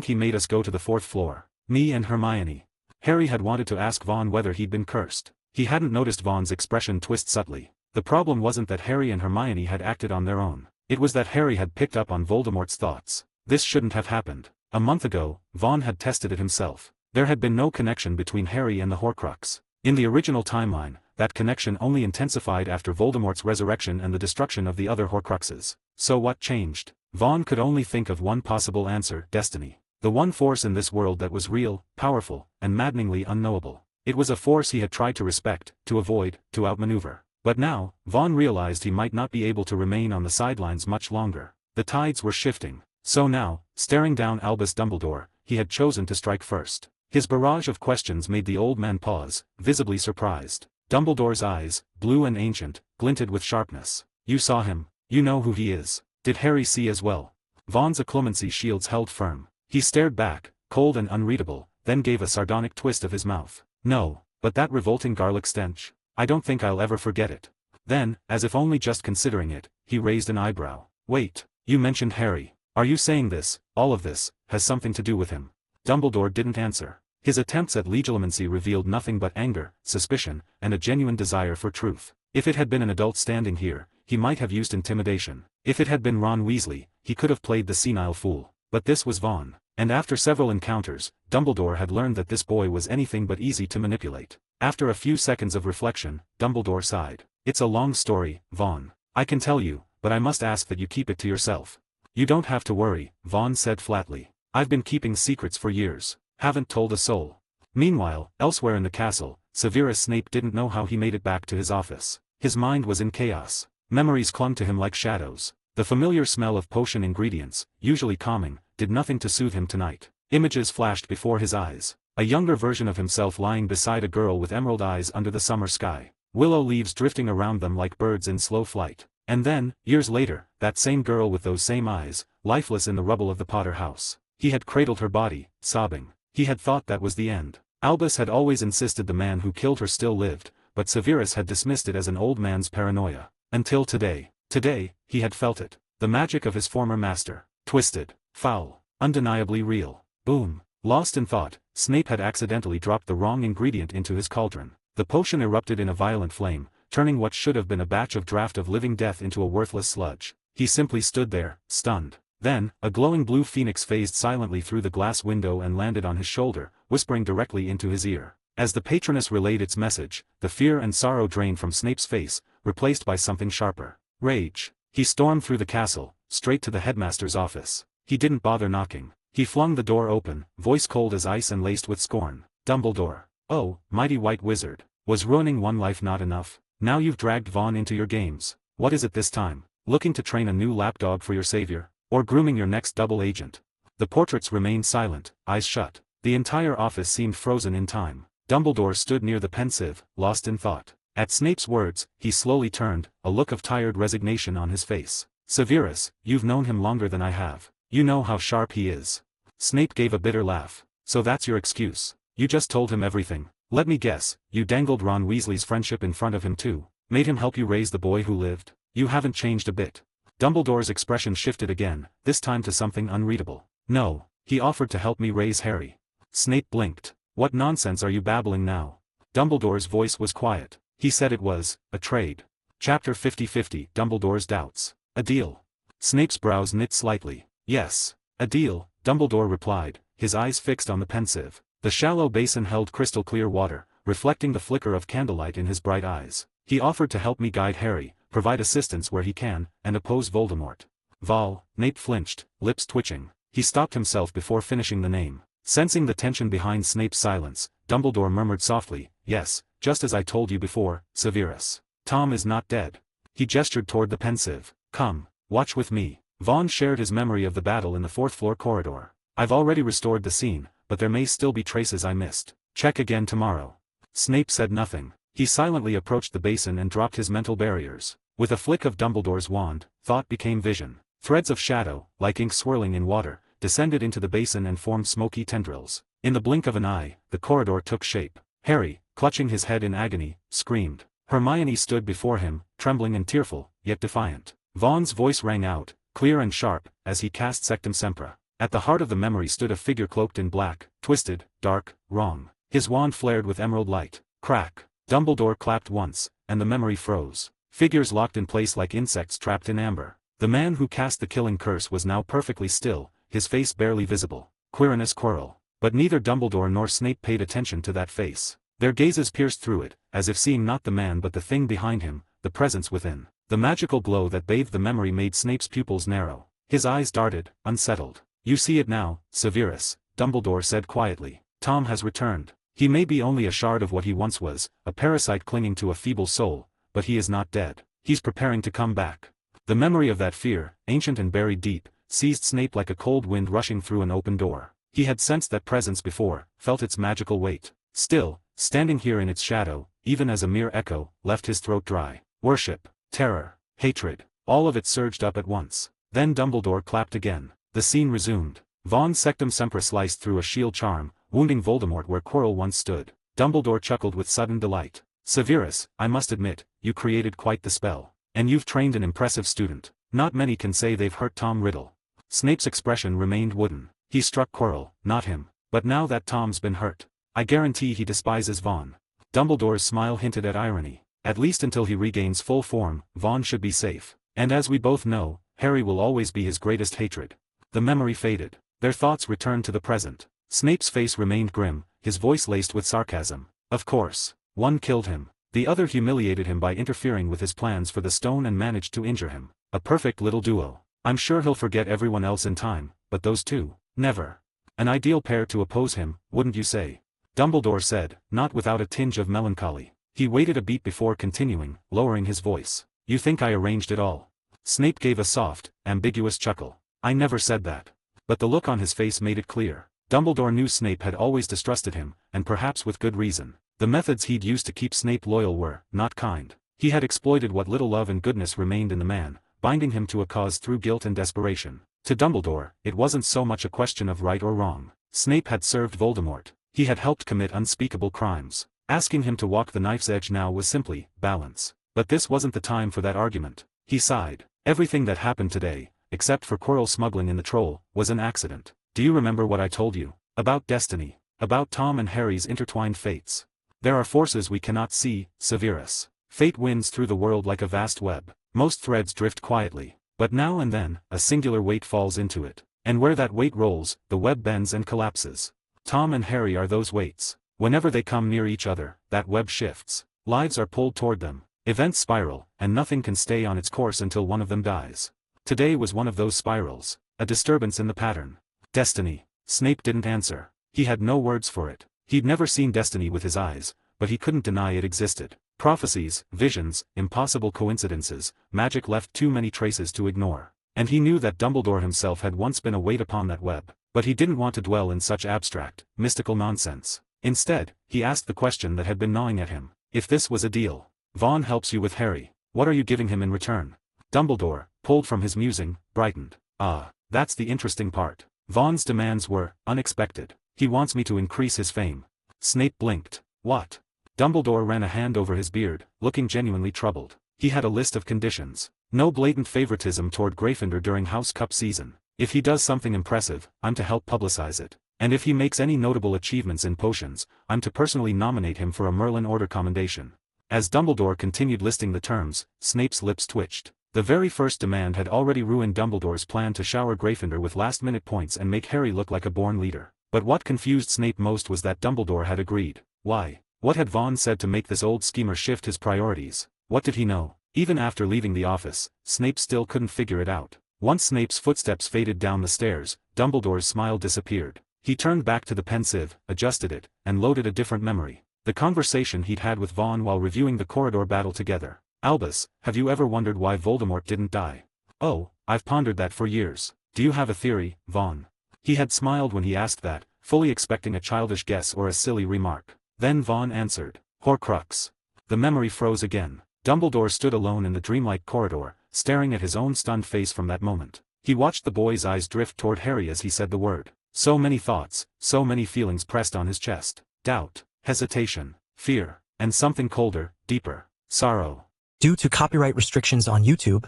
Speaker 2: he made us go to the 4th floor. Me and Hermione. Harry had wanted to ask Vaughn whether he'd been cursed. He hadn't noticed Vaughn's expression twist subtly. The problem wasn't that Harry and Hermione had acted on their own. It was that Harry had picked up on Voldemort's thoughts. This shouldn't have happened. A month ago, Vaughn had tested it himself. There had been no connection between Harry and the Horcrux. In the original timeline, that connection only intensified after Voldemort's resurrection and the destruction of the other Horcruxes. So what changed? Vaughn could only think of one possible answer: destiny. The one force in this world that was real, powerful, and maddeningly unknowable. It was a force he had tried to respect, to avoid, to outmaneuver. But now, Vaughn realized he might not be able to remain on the sidelines much longer. The tides were shifting. So now, staring down Albus Dumbledore, he had chosen to strike first. His barrage of questions made the old man pause, visibly surprised. Dumbledore's eyes, blue and ancient, glinted with sharpness. You saw him. You know who he is. Did Harry see as well? Vaughn's occlumency shields held firm. He stared back, cold and unreadable, then gave a sardonic twist of his mouth. No, but that revolting garlic stench. I don't think I'll ever forget it. Then, as if only just considering it, he raised an eyebrow. Wait, you mentioned Harry. Are you saying this, all of this, has something to do with him? Dumbledore didn't answer. His attempts at legilimency revealed nothing but anger, suspicion, and a genuine desire for truth. If it had been an adult standing here, he might have used intimidation. If it had been Ron Weasley, he could have played the senile fool. But this was Vaughn. And after several encounters, Dumbledore had learned that this boy was anything but easy to manipulate. After a few seconds of reflection, Dumbledore sighed. It's a long story, Vaughn. I can tell you, but I must ask that you keep it to yourself. You don't have to worry, Vaughn said flatly. I've been keeping secrets for years. Haven't told a soul. Meanwhile, elsewhere in the castle, Severus Snape didn't know how he made it back to his office. His mind was in chaos. Memories clung to him like shadows. The familiar smell of potion ingredients, usually calming, did nothing to soothe him tonight. Images flashed before his eyes. A younger version of himself lying beside a girl with emerald eyes under the summer sky. Willow leaves drifting around them like birds in slow flight. And then, years later, that same girl with those same eyes, lifeless in the rubble of the Potter house. He had cradled her body, sobbing. He had thought that was the end. Albus had always insisted the man who killed her still lived, but Severus had dismissed it as an old man's paranoia. Until today. Today, he had felt it. The magic of his former master. Twisted. Foul. Undeniably real. Boom. Lost in thought, Snape had accidentally dropped the wrong ingredient into his cauldron. The potion erupted in a violent flame, turning what should have been a batch of draft of living death into a worthless sludge. He simply stood there, stunned. Then, a glowing blue phoenix phased silently through the glass window and landed on his shoulder, whispering directly into his ear. As the patroness relayed its message, the fear and sorrow drained from Snape's face, replaced by something sharper. Rage. He stormed through the castle, straight to the headmaster's office. He didn't bother knocking. He flung the door open, voice cold as ice and laced with scorn. Dumbledore. Oh, mighty white wizard. Was ruining one life not enough? Now you've dragged Vaughn into your games. What is it this time? Looking to train a new lapdog for your savior? Or grooming your next double agent? The portraits remained silent, eyes shut. The entire office seemed frozen in time. Dumbledore stood near the pensive, lost in thought. At Snape's words, he slowly turned, a look of tired resignation on his face. Severus, you've known him longer than I have. You know how sharp he is. Snape gave a bitter laugh. So that's your excuse. You just told him everything. Let me guess, you dangled Ron Weasley's friendship in front of him too. Made him help you raise the boy who lived. You haven't changed a bit. Dumbledore's expression shifted again, this time to something unreadable. No, he offered to help me raise Harry. Snape blinked. What nonsense are you babbling now? Dumbledore's voice was quiet. He said it was a trade. Chapter 50-50 Dumbledore's doubts. A deal. Snape's brows knit slightly. Yes, a deal, Dumbledore replied, his eyes fixed on the pensive. The shallow basin held crystal clear water, reflecting the flicker of candlelight in his bright eyes. He offered to help me guide Harry, provide assistance where he can, and oppose Voldemort. Snape flinched, lips twitching. He stopped himself before finishing the name. Sensing the tension behind Snape's silence, Dumbledore murmured softly, yes, just as I told you before, Severus. Tom is not dead. He gestured toward the pensive. Come, watch with me. Vaughn shared his memory of the battle in the fourth-floor corridor. I've already restored the scene, but there may still be traces I missed. Check again tomorrow. Snape said nothing. He silently approached the basin and dropped his mental barriers. With a flick of Dumbledore's wand, thought became vision. Threads of shadow, like ink swirling in water, descended into the basin and formed smoky tendrils. In the blink of an eye, the corridor took shape. Harry, clutching his head in agony, screamed. Hermione stood before him, trembling and tearful, yet defiant. Vaughn's voice rang out, clear and sharp, as he cast Sectum Sempra. At the heart of the memory stood a figure cloaked in black, twisted, dark, wrong. His wand flared with emerald light. Crack. Dumbledore clapped once, and the memory froze. Figures locked in place like insects trapped in amber. The man who cast the killing curse was now perfectly still, his face barely visible. Quirinus Quirrell. But neither Dumbledore nor Snape paid attention to that face. Their gazes pierced through it, as if seeing not the man but the thing behind him, the presence within. The magical glow that bathed the memory made Snape's pupils narrow. His eyes darted, unsettled. "You see it now, Severus," Dumbledore said quietly. "Tom has returned. He may be only a shard of what he once was, a parasite clinging to a feeble soul, but he is not dead. He's preparing to come back." The memory of that fear, ancient and buried deep, seized Snape like a cold wind rushing through an open door. He had sensed that presence before, felt its magical weight. Still, standing here in its shadow, even as a mere echo, left his throat dry. Worship, terror, hatred, all of it surged up at once. Then Dumbledore clapped again. The scene resumed. Vaughn's Sectum Sempra sliced through a shield charm, wounding Voldemort where Quirrell once stood. Dumbledore chuckled with sudden delight. "Severus, I must admit, you created quite the spell. And you've trained an impressive student. Not many can say they've hurt Tom Riddle." Snape's expression remained wooden. He struck Quirrell, not him. "But now that Tom's been hurt, I guarantee he despises Vaughn." Dumbledore's smile hinted at irony. "At least until he regains full form, Vaughn should be safe. And as we both know, Harry will always be his greatest hatred." The memory faded. Their thoughts returned to the present. Snape's face remained grim, his voice laced with sarcasm. "Of course. One killed him. The other humiliated him by interfering with his plans for the stone and managed to injure him. A perfect little duo. I'm sure he'll forget everyone else in time, but those two, never. An ideal pair to oppose him, wouldn't you say?" Dumbledore said, not without a tinge of melancholy. He waited a beat before continuing, lowering his voice. "You think I arranged it all?" Snape gave a soft, ambiguous chuckle. "I never said that." But the look on his face made it clear. Dumbledore knew Snape had always distrusted him, and perhaps with good reason. The methods he'd used to keep Snape loyal were not kind. He had exploited what little love and goodness remained in the man, binding him to a cause through guilt and desperation. To Dumbledore, it wasn't so much a question of right or wrong. Snape had served Voldemort. He had helped commit unspeakable crimes. Asking him to walk the knife's edge now was simply balance. But this wasn't the time for that argument. He sighed. Everything that happened today, except for Quirrell smuggling in the troll, was an accident. "Do you remember what I told you? About destiny. About Tom and Harry's intertwined fates. There are forces we cannot see, Severus. Fate winds through the world like a vast web. Most threads drift quietly, but now and then, a singular weight falls into it. And where that weight rolls, the web bends and collapses. Tom and Harry are those weights. Whenever they come near each other, that web shifts. Lives are pulled toward them. Events spiral, and nothing can stay on its course until one of them dies. Today was one of those spirals, a disturbance in the pattern. Destiny." Snape didn't answer. He had no words for it. He'd never seen destiny with his eyes, but he couldn't deny it existed. Prophecies, visions, impossible coincidences, magic left too many traces to ignore. And he knew that Dumbledore himself had once been a weight upon that web, but he didn't want to dwell in such abstract, mystical nonsense. Instead, he asked the question that had been gnawing at him. "If this was a deal, Vaughn helps you with Harry, what are you giving him in return?" Dumbledore, pulled from his musing, brightened. "Ah, that's the interesting part. Vaughn's demands were unexpected. He wants me to increase his fame." Snape blinked. "What?" Dumbledore ran a hand over his beard, looking genuinely troubled. He had a list of conditions. No blatant favoritism toward Gryffindor during House Cup season. If he does something impressive, I'm to help publicize it. And if he makes any notable achievements in potions, I'm to personally nominate him for a Merlin Order commendation. As Dumbledore continued listing the terms, Snape's lips twitched. The very first demand had already ruined Dumbledore's plan to shower Gryffindor with last-minute points and make Harry look like a born leader. But what confused Snape most was that Dumbledore had agreed. Why? What had Vaughn said to make this old schemer shift his priorities? What did he know? Even after leaving the office, Snape still couldn't figure it out. Once Snape's footsteps faded down the stairs, Dumbledore's smile disappeared. He turned back to the pensieve, adjusted it, and loaded a different memory. The conversation he'd had with Vaughn while reviewing the corridor battle together. "Albus, have you ever wondered why Voldemort didn't die?" "Oh, I've pondered that for years. Do you have a theory, Vaughn?" He had smiled when he asked that, fully expecting a childish guess or a silly remark. Then Vaughn answered, "Horcrux." The memory froze again. Dumbledore stood alone in the dreamlike corridor, staring at his own stunned face from that moment. He watched the boy's eyes drift toward Harry as he said the word. So many thoughts, so many feelings pressed on his chest. Doubt, hesitation, fear, and something colder, deeper, sorrow.
Speaker 1: Due to copyright restrictions on YouTube,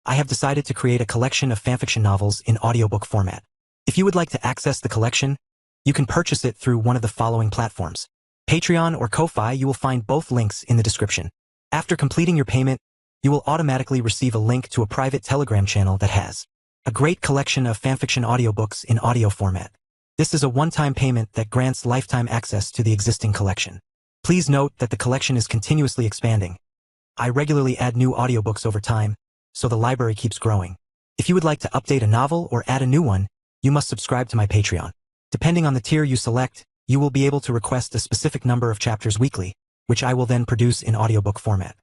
Speaker 1: I have decided to create a collection of fanfiction novels in audiobook format. If you would like to access the collection, you can purchase it through one of the following platforms. Patreon or Ko-Fi. You will find both links in the description. After completing your payment, you will automatically receive a link to a private Telegram channel that has a great collection of fanfiction audiobooks in audio format. This is a one-time payment that grants lifetime access to the existing collection. Please note that the collection is continuously expanding. I regularly add new audiobooks over time, so the library keeps growing. If you would like to update a novel or add a new one, you must subscribe to my Patreon. Depending on the tier you select, you will be able to request a specific number of chapters weekly, which I will then produce in audiobook format.